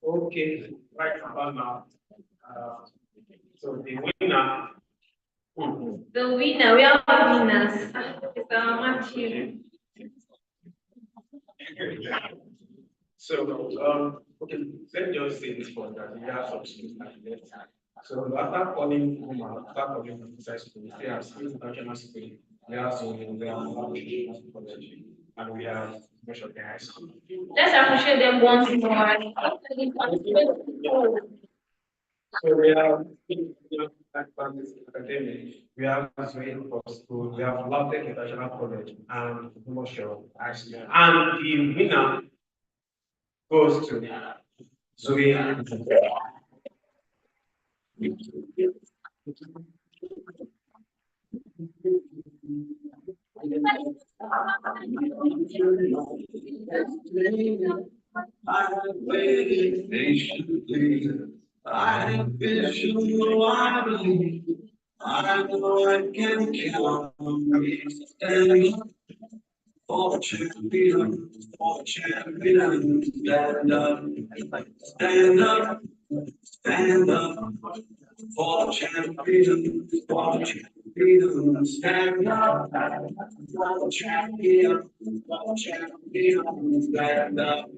Okay, right about now. So the winner. The winner, we are winners. Mr. Matthew. So, okay, let me just say this for that we have some students at the left. So after calling home, after calling from the school, we have skills international school, we have some, we have college, and we have commercial high school. Let's appreciate them once more. So we have academic, we have Sweden for school, we have London International College, and commercial high school. And the winner Goes to Zoe. I have waited patiently. I have vision, I believe. I know I can count on me. Stand up for champion, for champion. Stand up, stand up, stand up for champion, for champion. Stand up for champion, for champion. Stand up.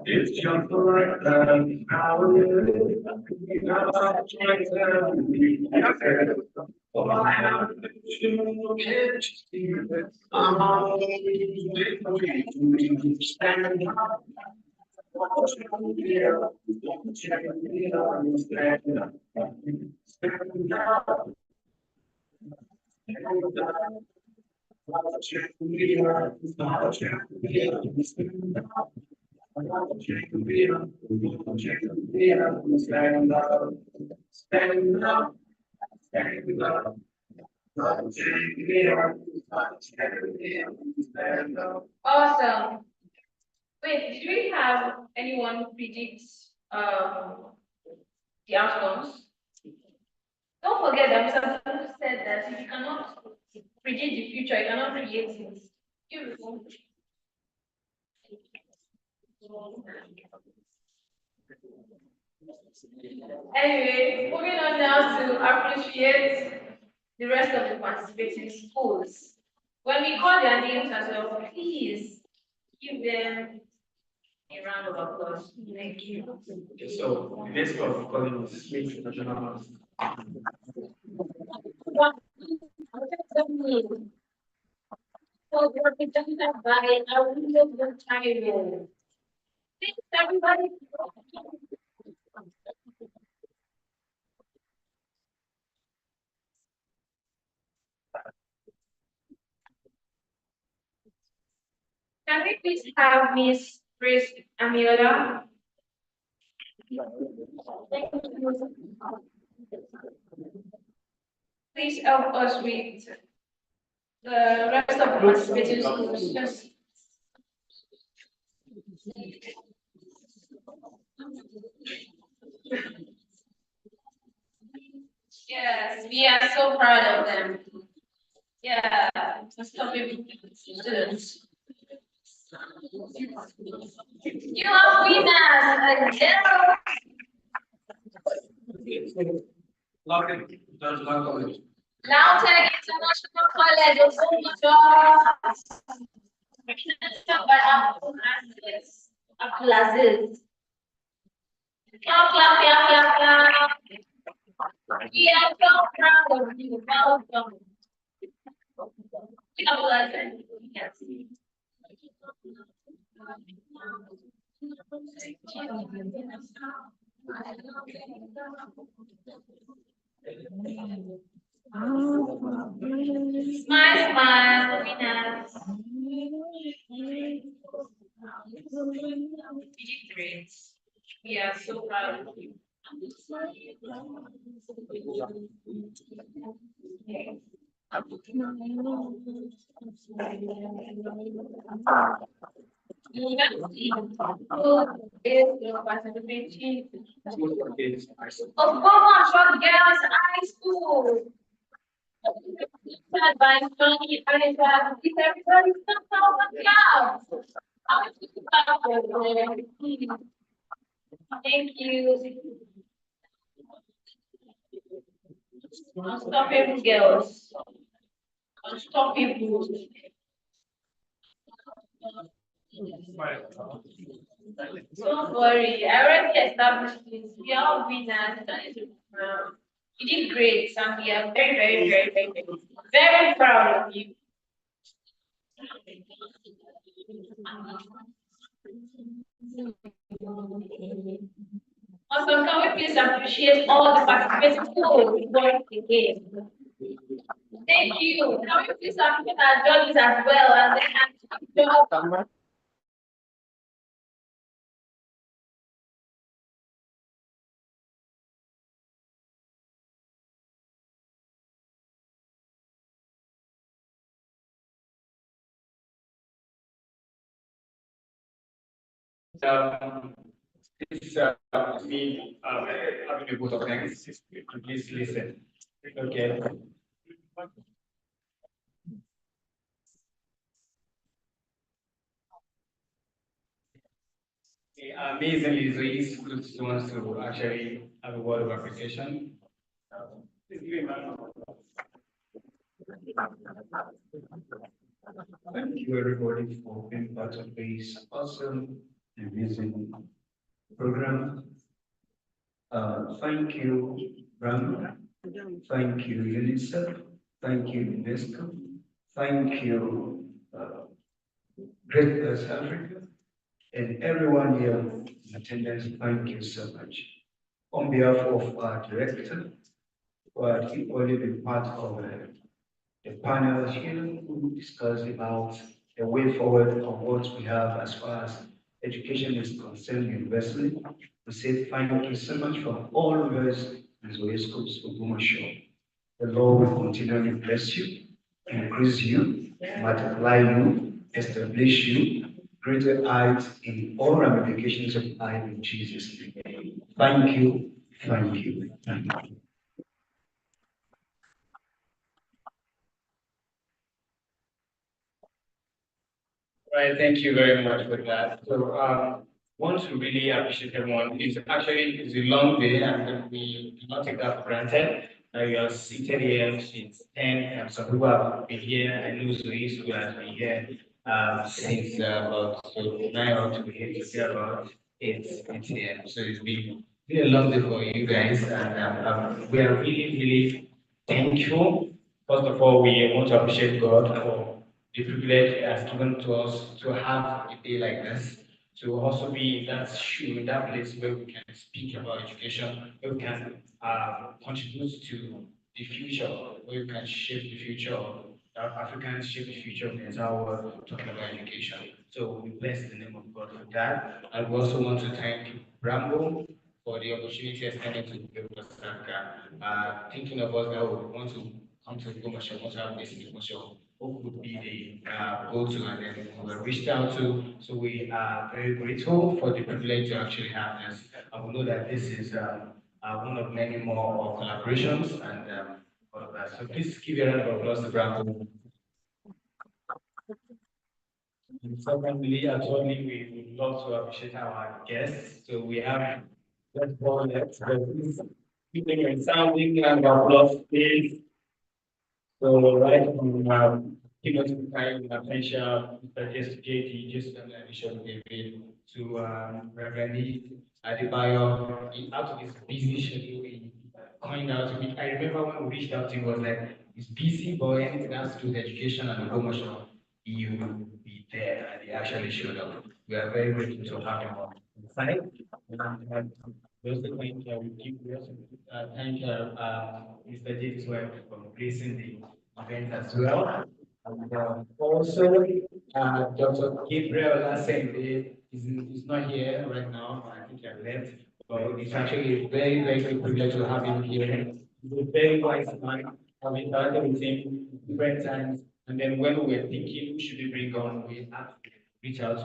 It's just the right time. How Awesome. Wait, did we have anyone predict the outcomes? Don't forget that Mr. Sandu said that if you cannot predict the future, you cannot create it. Beautiful. Anyway, moving on now to appreciate the rest of the participating schools. When we call their names as well, please give them a round of applause. Thank you. Okay, so the next one we're calling is Smith International. So we're presented by our William Tiger. Thanks, everybody. Can we please have Miss Grace Amiola? Please help us with the rest of the participating schools. Just yes, we are so proud of them. Yeah, let's come with students. You are winners. Hello. London International College. Lautech International College of Ogbomoso. Recognition by Abdulaziz. Clap, clap, clap, clap, clap. We are so proud of you. Welcome. Abdulaziz. Yes. Smile, smile, winners. You did great. We are so proud of you. University. Who is your participating? Ogbomoso Girls High School. Led by Tony Alexander. Is everybody somehow loud? Thank you. Unstoppable girls. Unstoppable. Don't worry, I already established this. We are all winners. You did great, and we are very, very, very, very, very proud of you. Also, can we please appreciate all the participating schools during the game? Thank you. Can we please appreciate our judges as well as the job? This me having a vote of thanks. Please listen. Okay. Amazingly, so it's good to wants to actually have a word of appreciation. Please give him a round of applause. Thank you, everybody, for being part of this awesome, amazing program. Thank you, Ram. Thank you, UNICEF. Thank you, UNESCO. Thank you, Great West Africa. And everyone here in attendance, thank you so much. On behalf of our director, who had equally been part of the panel here who discussed about the way forward of what we have as far as education is concerned universally. We say thank you so much from all of us in Zoe Schools Ogbomoso. The Lord will continually bless you, increase you, multiply you, establish you, greater heights in all ramifications of life in Jesus' name. Thank you, thank you, thank you. Right, thank you very much for that. So, want to really appreciate everyone. It's a long day, and we do not take that for granted. We are seated here since 10, and some people have been here. I know Zoe who has been here since about 9 or to here to say about 8 a.m. So it's been really a long day for you guys, and we are really, really thankful. First of all, we want to appreciate God for the privilege He has given to us to have a day like this, to also be in that shoe, in that place where we can speak about education, where we can contribute to the future, where we can shape the future of Africans, shape the future of the entire world, talking about education. So we bless the name of God for that. And we also want to thank Rambo for the opportunity extended to People Africa, thinking of us that we want to come to Ogbomoso, want to have this in Ogbomoso, who would be the go-to, and then we were reached out to. So we are very grateful for the privilege to actually have this. And we know that this is one of many more collaborations and all of that. So please give a round of applause to Bravo. And secondly, actually, we would love to appreciate our guests. So we have let's go next. Please give them a sounding round of applause, please. So right from given to kind potential Mr. JT, just an addition David to Reverend Adebayo, out of his busy schedule, he coined out to me. I remember when we reached out to him, was like, he's busy, but anything has to do with education and Ogbomoso, he will be there, and he actually showed up. We are very grateful to have him on site. And we also thank we also thank Mr. James Webb for gracing the event as well. And also, Dr. Gabriel Lasende is not here right now. I think he has left. But it's actually a very, very good privilege to have him here. He's a very wise man. I've interacted with him different times. And then when we were thinking who should we bring on, we had to reach out to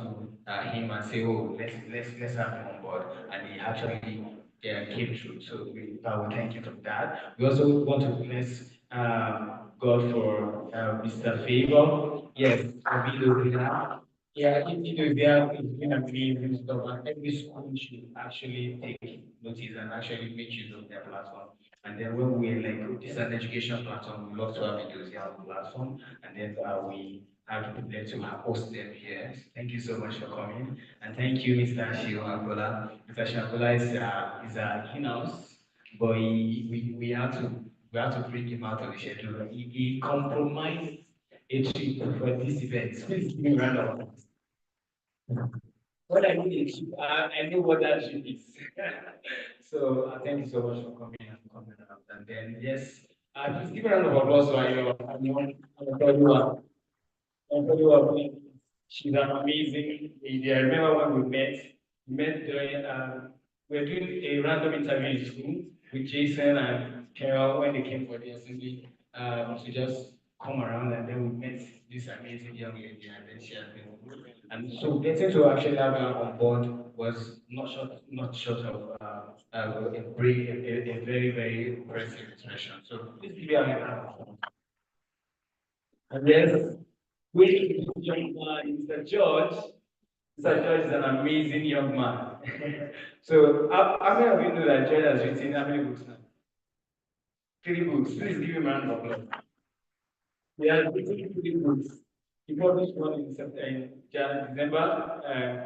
him and say, oh, let's have him on board. And he actually came through. So I will thank you for that. We also want to bless God for Mr. Favor. Yes, Abido. Yeah, it's been amazing stuff, and every school should actually take notice and actually make use of their platform. And then when we like this is an education platform, we love to have videos here on the platform, and then we have the privilege to host them here. Thank you so much for coming, and thank you, Mr. Shio Angola. Mr. Shangola is a in-house, but we have to bring him out of the schedule. He compromised a trip for this event. Please give me a round of applause. What I need is I know what that trip is. So thank you so much for coming and coming out. And then yes, please give a round of applause to Ayo. I'm tell you what, I'll tell you what, she's an amazing lady. I remember when we met during we were doing a random interview in school with Jason and Carol when they came for the assembly to just come around, and then we met this amazing young lady, and then she has been. And so getting to actually have her on board was not short of a very, very impressive expression. So please give her a hand of applause. And yes, we joined Mr. George. Mr. George is an amazing young man. So how many of you know that George has written how many books now? 3 books. Please give him a round of applause. He has written 3 books. He published one in December,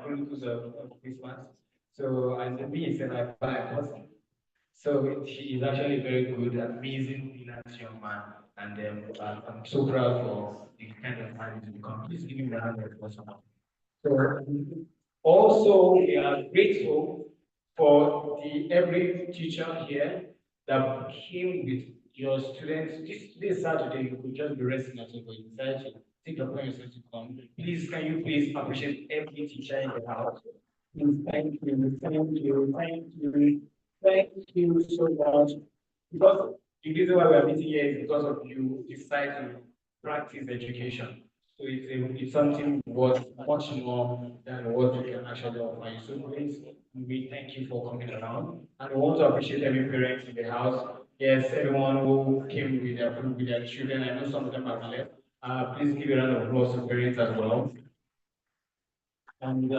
Chronicles of Christmas. So, and me said I buy a person. So he is actually a very good, amazing, brilliant young man. And I'm so proud for the kind of man he's become. Please give him a round of applause. So also we are grateful for the every teacher here that came with your students. This Saturday you could just be resting at home, but you decided to take upon yourself to come. Please, can you please appreciate every teacher in the house? Please, thank you, thank you so much. Because the reason why we are meeting here is because of you decide to practice education. So it's something worth much more than what we can actually offer you. So please, we thank you for coming around. And we want to appreciate every parent in the house. Yes, everyone who came with their children. I know some of them have left. Please give a round of applause to parents as well. And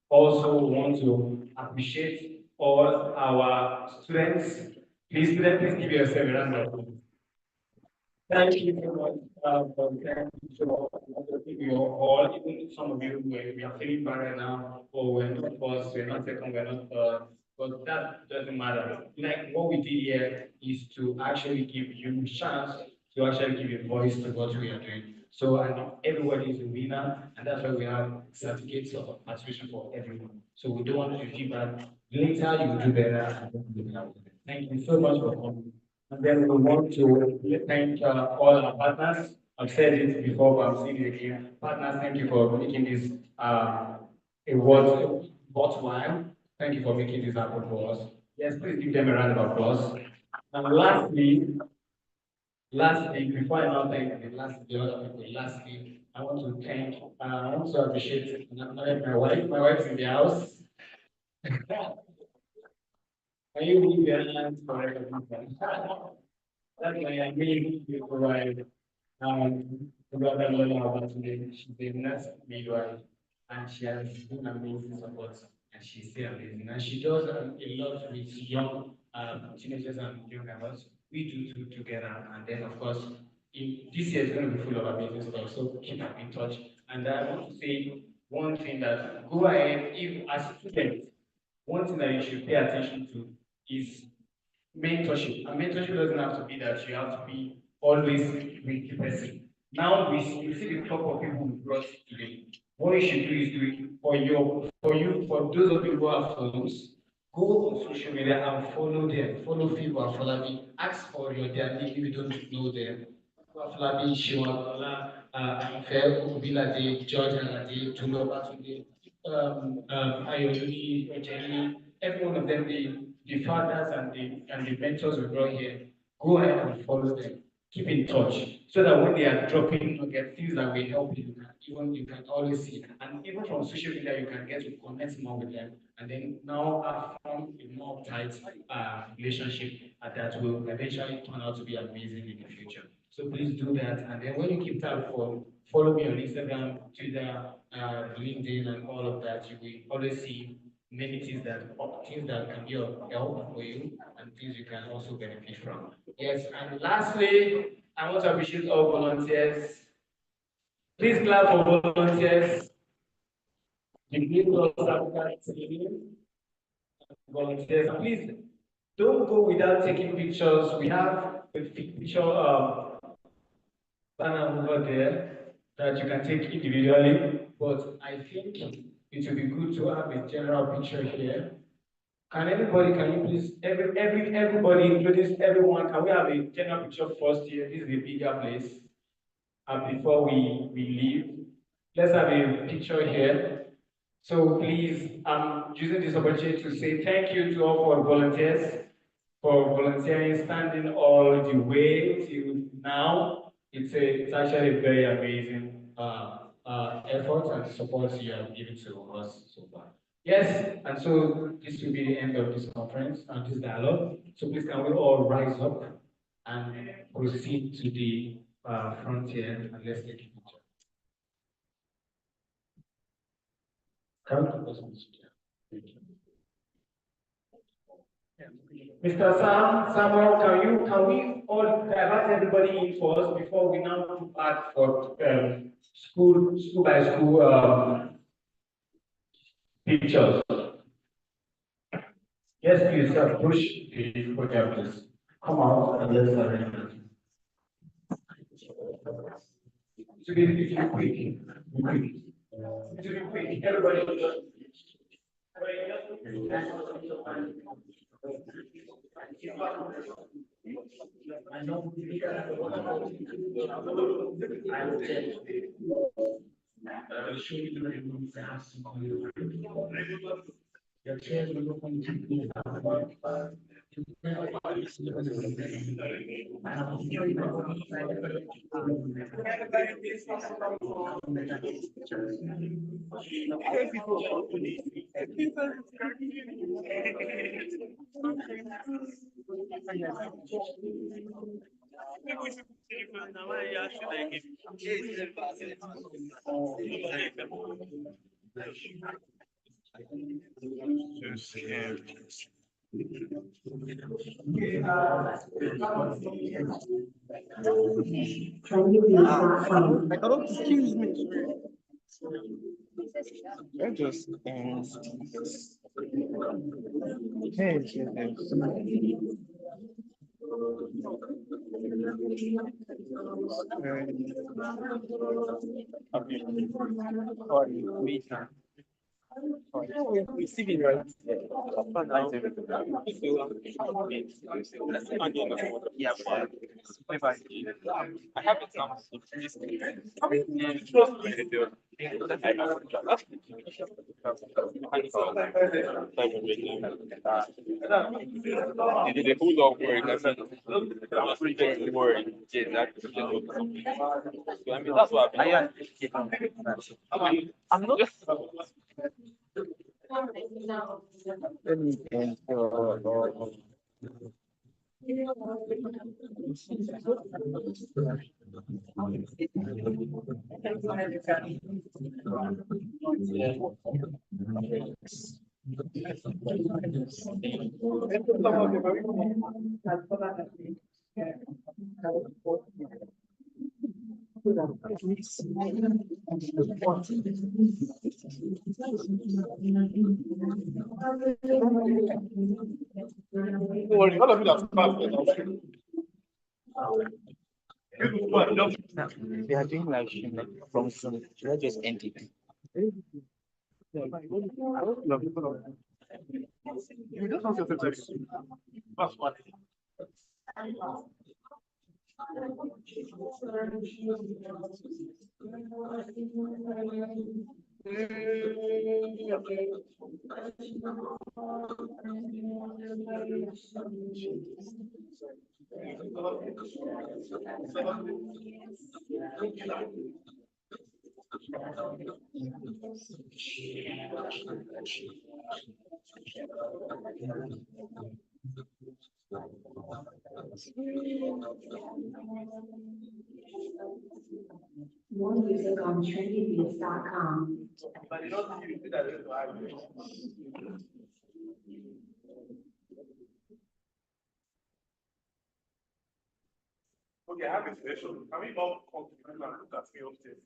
also want to appreciate all our students. Please give yourself a round of applause. Thank you so much for thank you so much for you all, even some of you we are feeling bad right now, or we're not first, we're not second, we're not third, but that doesn't matter. Like what we did here is to actually give you a chance to actually give a voice to what we are doing. So and everybody is a winner, and that's why we have certificates of participation for everyone. So we don't want you to feel bad. Later you will do better. Thank you so much for coming. And then we want to thank all our partners. I've said it before, but I'm saying it again. Partners, thank you for making this a worthwhile. Thank you for making this happen for us. Yes, please give them a round of applause. And lastly, before I now thank the other people, lastly, I want to appreciate my wife. My wife's in the house. Can you leave your hands for recognition? That's why I mean you provide brother Lola about today. She's a nurse midwife and she has been amazing support and she's still amazing. And she does a lot with young teenagers and young adults. We do two together and then of course this year is going to be full of amazing stuff. So keep in touch. And I want to say one thing that go ahead, if as students, one thing that you should pay attention to is mentorship. And mentorship doesn't have to be that you have to be always with the person. Now we see the top of people we brought today. What you should do is do it for those of you who have phones, go on social media and follow them. Follow people and follow me. Ask for their name if you don't know them. Flabi, Shiwakola, Anfe, Obilade, George Alade, Tulo Batunde, Ayoduni, Ojeni, every one of them, the fathers and the mentors we brought here, go ahead and follow them. Keep in touch so that when they are dropping nuggets, things that will help you, you can always see. And even from social media, you can get to connect more with them. And then now have formed a more tight relationship that will eventually turn out to be amazing in the future. So please do that. And then when you keep tab for follow me on Instagram, Twitter, LinkedIn, and all of that, you will always see many things that can be of help for you and things you can also benefit from. Yes, and lastly, I want to appreciate all volunteers. Please clap for volunteers. The Green Cross Africa team, volunteers. Please don't go without taking pictures. We have a picture banner over there that you can take individually, but I think it would be good to have a general picture here. Can you please, everybody, including everyone, can we have a general picture first here? This is a bigger place. And before we leave, let's have a picture here. So please, I'm using this opportunity to say thank you to all our volunteers for volunteering, standing all the way till now. It's actually a very amazing effort and support you have given to us so far. Yes, and so this will be the end of this conference and this dialogue. So please can we all rise up and proceed to the frontier and let's take a picture. Mr. Samuel, can we all divert everybody in first before we now move back for school by school pictures? Yes, please push the podium, please. Come out and let's arrange it. To be quick. To be quick, everybody. I know I will show you the room that has some your chairs will look on TV. Excuse me. I just receiving right. Yeah, I have examples of this. They did a whole lot of work. I said, I'm pretty worried. Yeah, that's so, I mean, that's what I'm not just. Let me Don't worry, all of you that passed, We are doing like from soon. Should I just end it? you just want to say that's what. More music on trendybeats.com. But you don't see that okay, I have a question. Can we all come together and look at me upstairs?